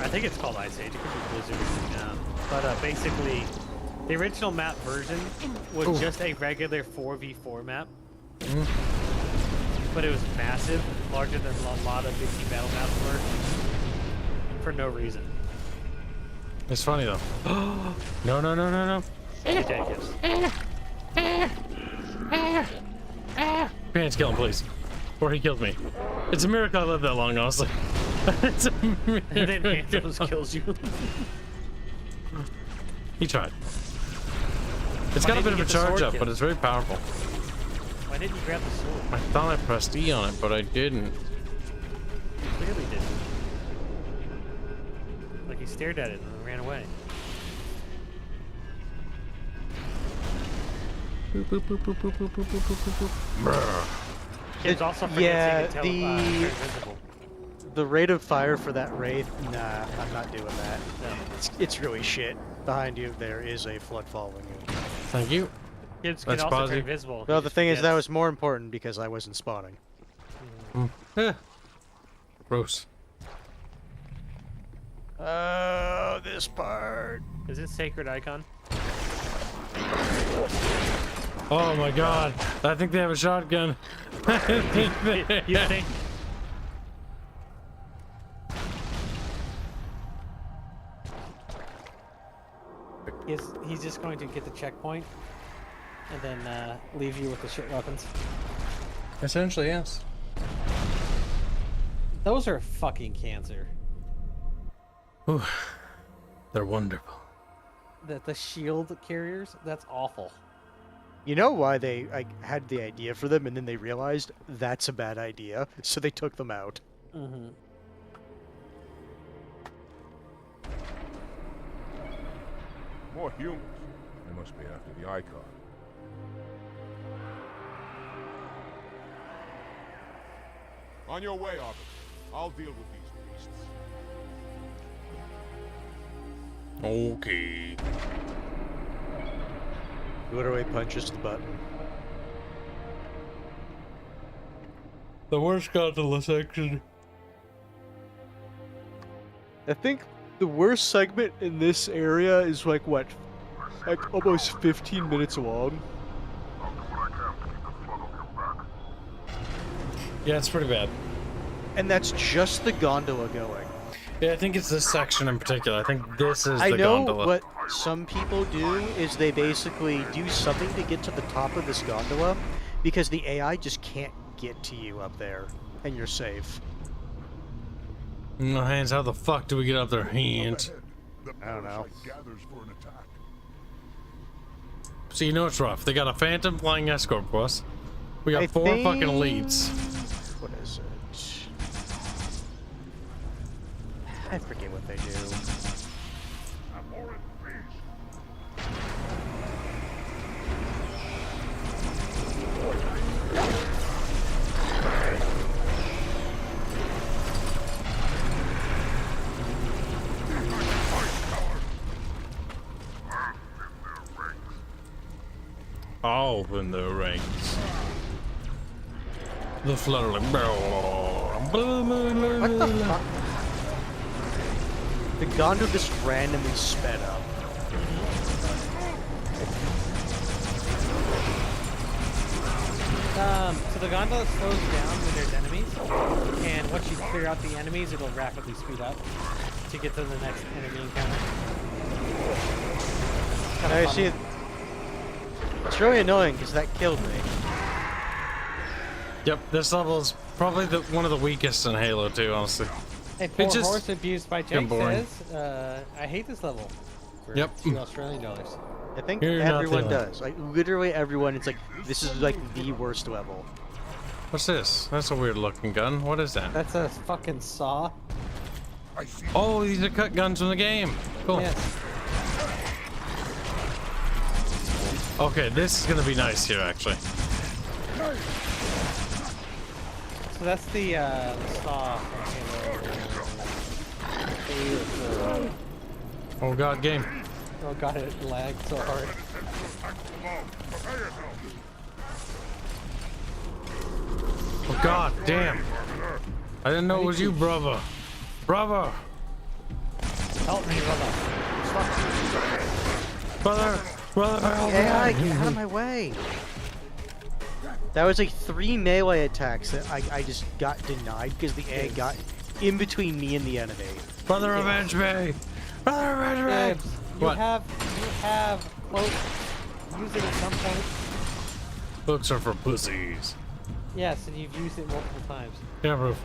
think it's called Ice Age. It could be Blizzard. But basically, the original map version was just a regular 4v4 map. But it was massive, larger than a lot of big team battle maps were, for no reason. It's funny though. No, no, no, no, no. Ridiculous. Pants, kill him, please. Or he killed me. It's a miracle I lived that long, honestly. It's a miracle. And then Hanse kills you. He tried. It's got a bit of a charge up, but it's very powerful. Why didn't you grab the sword? I thought I pressed E on it, but I didn't. You clearly didn't. Like he stared at it and ran away. Boop, boop, boop, boop, boop, boop, boop, boop, boop. It's also yeah, turn invisible. The rate of fire for that wraith, nah, I'm not doing that. No. It's really shit. Behind you, there is a flood following you. Thank you. Kids can also turn invisible. Well, the thing is, that was more important because I wasn't spawning. Yeah. Gross. Oh, this part. Is it Sacred Icon? Oh my god. I think they have a shotgun. You think? He's just going to get the checkpoint and then leave you with the shit weapons. Essentially, yes. Those are fucking cancer. Ooh, they're wonderful. The shield carriers, that's awful. You know why they had the idea for them and then they realized that's a bad idea, so they took them out. Mm-hmm. More humans. They must be after the icon. On your way, Arbiter. I'll deal with these beasts. Okay. Literally punches the button. The worst gondola section. I think the worst segment in this area is like what? Like almost 15 minutes long. Yeah, it's pretty bad. And that's just the gondola going. Yeah, I think it's this section in particular. I think this is I the know gondola. what some people do is they basically do something to get to the top of this gondola because the AI just can't get to you up there and you're safe. No, Hands, how the fuck do we get up there, Hands? I don't know. So you know it's rough. They got a phantom flying escort bus. We got four fucking elites. What is it? I forget what they do. Open the ranks. The fluttering. What the fuck? The gondola just randomly sped up. So the gondola slows down when there's enemies, and once you clear out the enemies, it'll rapidly speed up to get to the next enemy encounter. I see it. It's really annoying because that killed me. Yep, this level is probably one of the weakest in Halo 2, honestly. Hey, poor horse abused by Jake says, I hate this level. For Yep. $2 Australian dollars. I think You're not everyone the only does. Like literally everyone. It's like this is like the worst level. What's this? That's a weird looking gun. What is that? That's a fucking saw. Oh, these are cut guns from the game. Cool. Yes. Okay, this is gonna be nice here, actually. So that's the saw from Halo. Oh god, game. Oh god, it lagged so hard. Oh god, damn. I didn't know it was you, brother. Brother. Help me, brother. Brother. Brother. AI, get out of my way. That was like 3 melee attacks that I just got denied because the AI got in between me and the enemy. Brother, avenge me. Brother, avenge me. You What? have cloak. Use it at some point. Books are for pussies. Yes, and you've used it multiple times. Yeah, bro.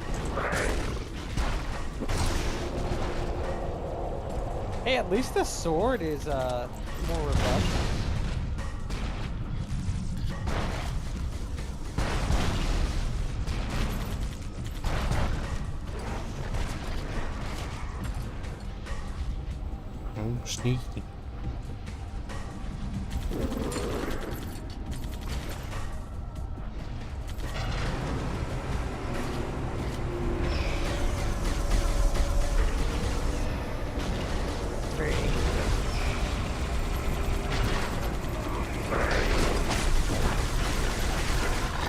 Hey, at least the sword is more robust. Oh, sneaky.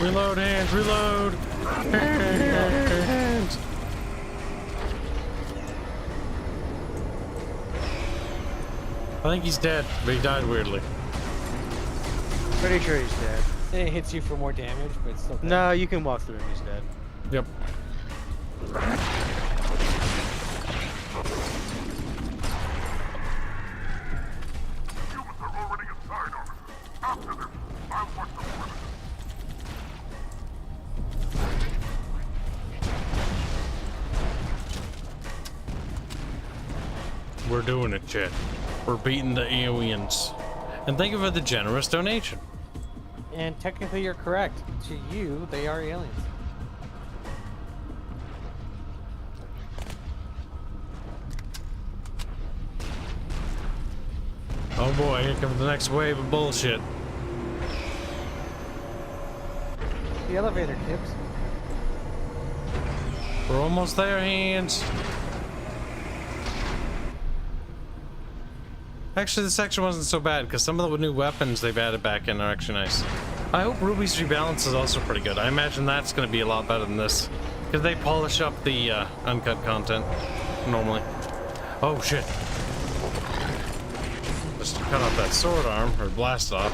Reload, hands, reload! Hands! I think he's dead, but he died weirdly. Pretty sure he's dead. And it hits you for more damage, but it's still dead. No, you can walk through him, he's dead. Yep. We're doing it, Chet. We're beating the Eoians. And thank you for the generous donation. And technically you're correct. To you, they are aliens. Oh boy, here comes the next wave of bullshit. The elevator, Kibs. We're almost there, hands. Actually, this section wasn't so bad, because some of the new weapons they've added back in are actually nice. I hope Ruby's Rebalance is also pretty good. I imagine that's going to be a lot better than this, because they polish up the uncut content, normally. Oh, shit. Just cut off that sword arm, or blast off.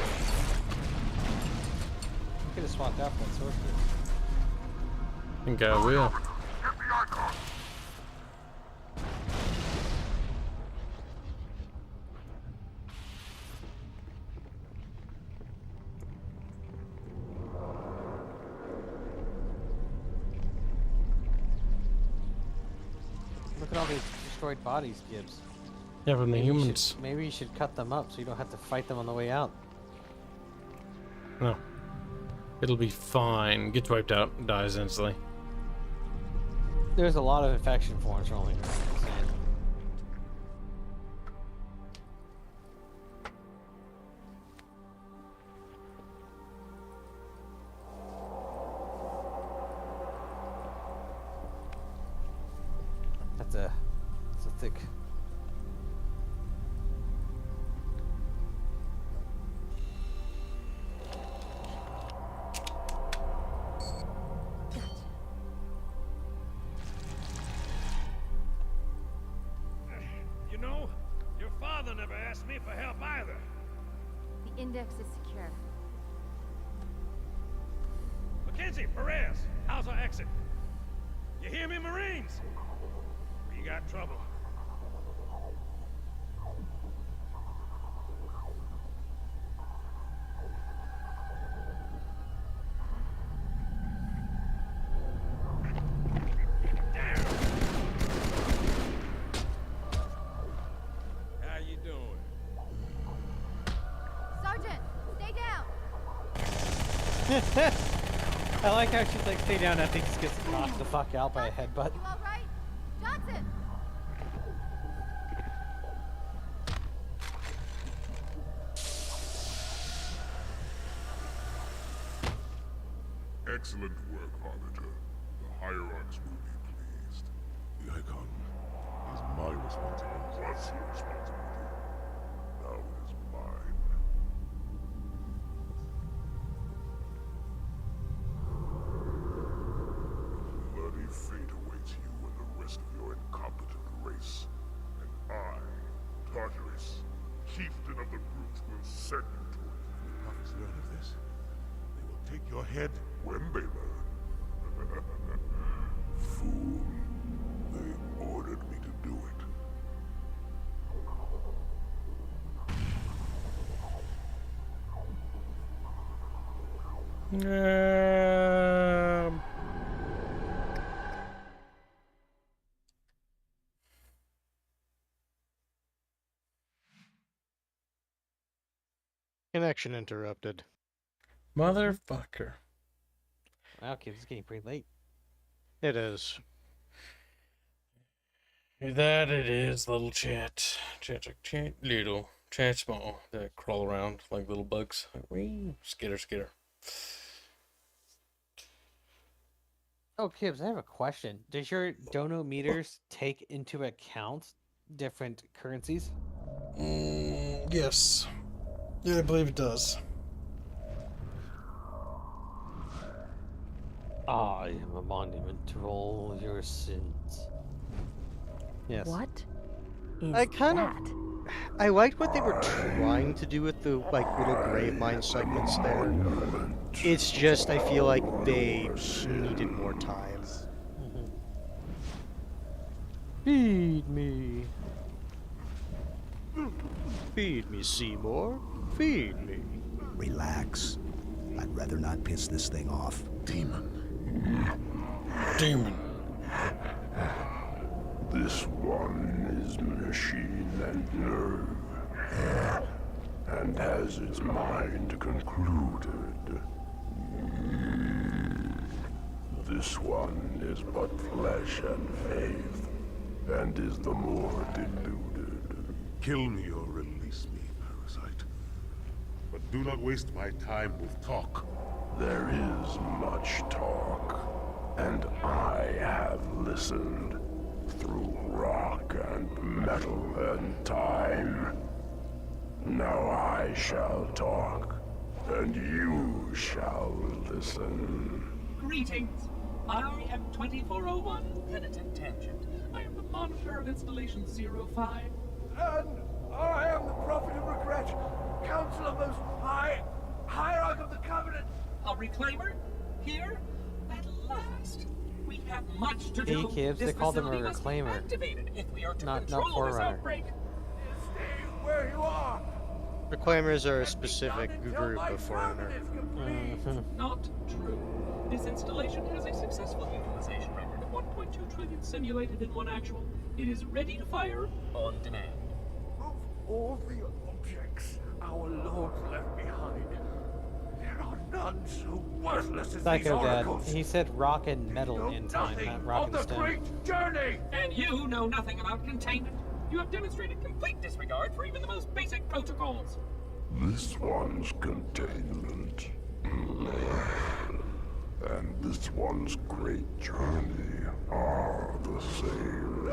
You could have swapped out that sword. I think I will. Look at all these destroyed bodies, Kibs. Yeah, from the Maybe you humans. should- maybe you should cut them up so you don't have to fight them on the way out. No. It'll be fine. Gets wiped out, dies instantly. There's a lot of infection forms rolling around. I'm saying. That's a thick. Sala never asked me for help either. The index is secure. Mackenzie, Perez, how's our exit? You hear me, Marines? We got trouble. How you doing? Sergeant, stay down! I like how she's like, stay down after he just gets knocked the fuck out by a headbutt. You alright? Johnson! Excellent work, Arbiter. The Hierarchs will be pleased. The Icon is my responsibility. Was your responsibility. Now it is mine. Bloody fate awaits you and the rest of your incompetent race. And I, Tartarus, chieftain of the brutes, will send you to it. When the prophets learn of this, they will take your head. When they learn. Fool. They ordered me to do it. Connection interrupted. Motherfucker. Wow, kids, it's getting pretty late. It is. That it is, little chat. Chat, little. Chat small. That crawl around like little bugs. Wee, skitter. Oh, Kibs, I have a question. Does your dono meters take into account different currencies? Yes. Yeah, I believe it does. I am a monument to all your sins. Yes. What is I liked what they were trying to do with the little grave mine segments there. It's just I feel like they needed more time. Feed me. Feed me, Seymour. Feed me. Relax. I'd rather not piss this thing off. Demon. This one is machine and nerve, and has its mind concluded. This one is but flesh and faith, and is the more deluded. Kill me or release me, parasite. But do not waste my time with talk. There is much talk, and I have listened through rock and metal and time. Now I shall talk, and you shall listen. Greetings. I am 2401 Penitent Tangent. I am the monitor of Installation 05. And I am the Prophet of Regret, Council of Most High, Hierarch of the Covenant. A reclaimer? Here? At last. We have much to do. Hey, Kibs, they called them a reclaimer. If we are to not control this Forerunner. outbreak. Stay where you are. Reclaimers are a specific group of Forerunner. Not true. This installation has a successful utilization record of 1.2 trillion simulated in one actual. It is ready to fire on demand. Of all the objects our lords left behind, there are none so worthless as these Psycho Dad. oracles. He said rock and metal in time, not rock and Of the stone. great journey! And you know nothing about containment. You have demonstrated complete disregard for even the most basic protocols. This one's containment. And this one's great journey are the same.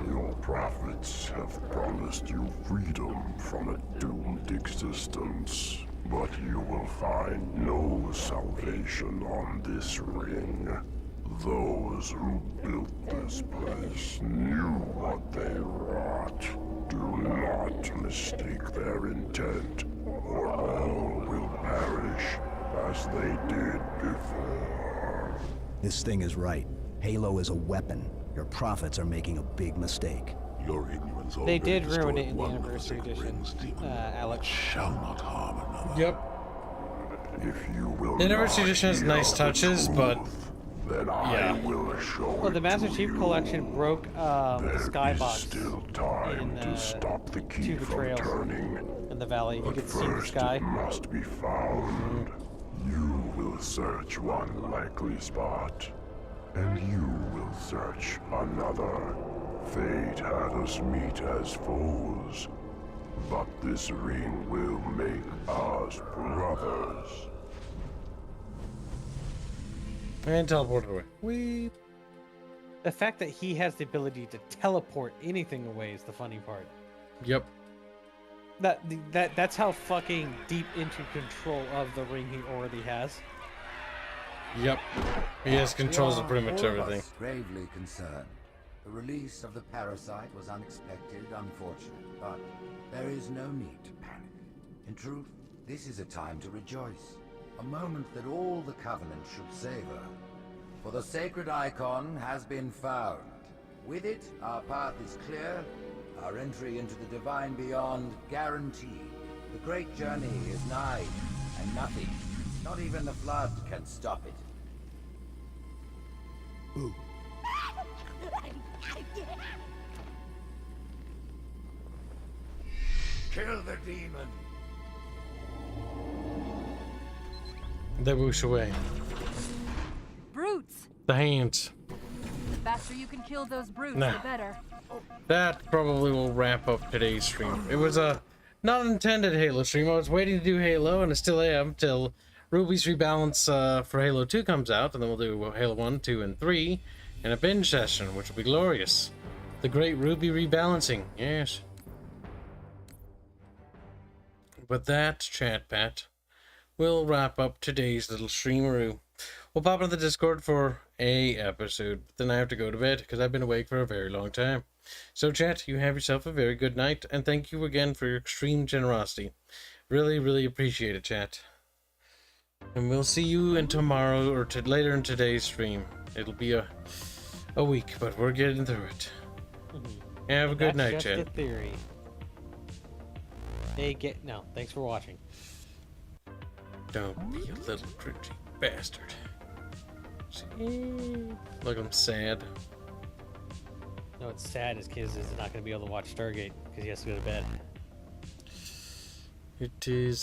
Your prophets have promised you freedom from a doomed existence, but you will find no salvation on this ring. Those who built this place knew what they wrought. Do not mistake their intent, or all will perish as they did before. This thing is right. Halo is a weapon. Your prophets are making a big mistake. Your ignorance They did ruin it in the anniversary edition, Alex. Shall not harm another. Yep. If you will The anniversary edition has nice touches, but then yeah. I will show Well, the Master Chief Collection broke the skybox still time to stop the key Two from Betrayals turning. in the valley. You But could see the first sky. it must be found. You will search one likely spot, and you will search another. Fate had us meet as foes, but this ring will make us brothers. And teleport away. We. The fact that he has the ability to teleport anything away is the funny part. Yep. That's how fucking deep into control of the ring he already has. Yep. He has controls of pretty much All of everything. us gravely concerned. The release of the parasite was unexpected, unfortunate, but there is no need to panic. In truth, this is a time to rejoice. A moment that all the Covenant should savor. For the sacred icon has been found. With it, our path is clear, our entry into the divine beyond guaranteed. The great journey is nigh, and nothing, not even the flood, can stop it. Ooh. Kill the demon! They whoosh away. Brutes! The hands. The faster you can kill those brutes, Nah. the better. That probably will wrap up today's stream. It was a not intended Halo stream. I was waiting to do Halo, and I still am till Ruby's Rebalance for Halo 2 comes out, and then we'll do Halo 1, 2, and 3 in a binge session, which will be glorious. The great Ruby rebalancing, yes. But that, chat pat, will wrap up today's little streameroo. We'll pop into the Discord for a episode, but then I have to go to bed because I've been awake for a very long time. So chat, you have yourself a very good night, and thank you again for your extreme generosity. Really, really appreciate it, chat. And we'll see you in tomorrow or later in today's stream. It'll be a week, but we're getting through it. Have a good night, That's chat. just a theory. No, thanks for watching. Don't be a little cringy bastard. See? Look, I'm sad. No, it's sad. His kids is not going to be able to watch Stargate because he has to go to bed. It is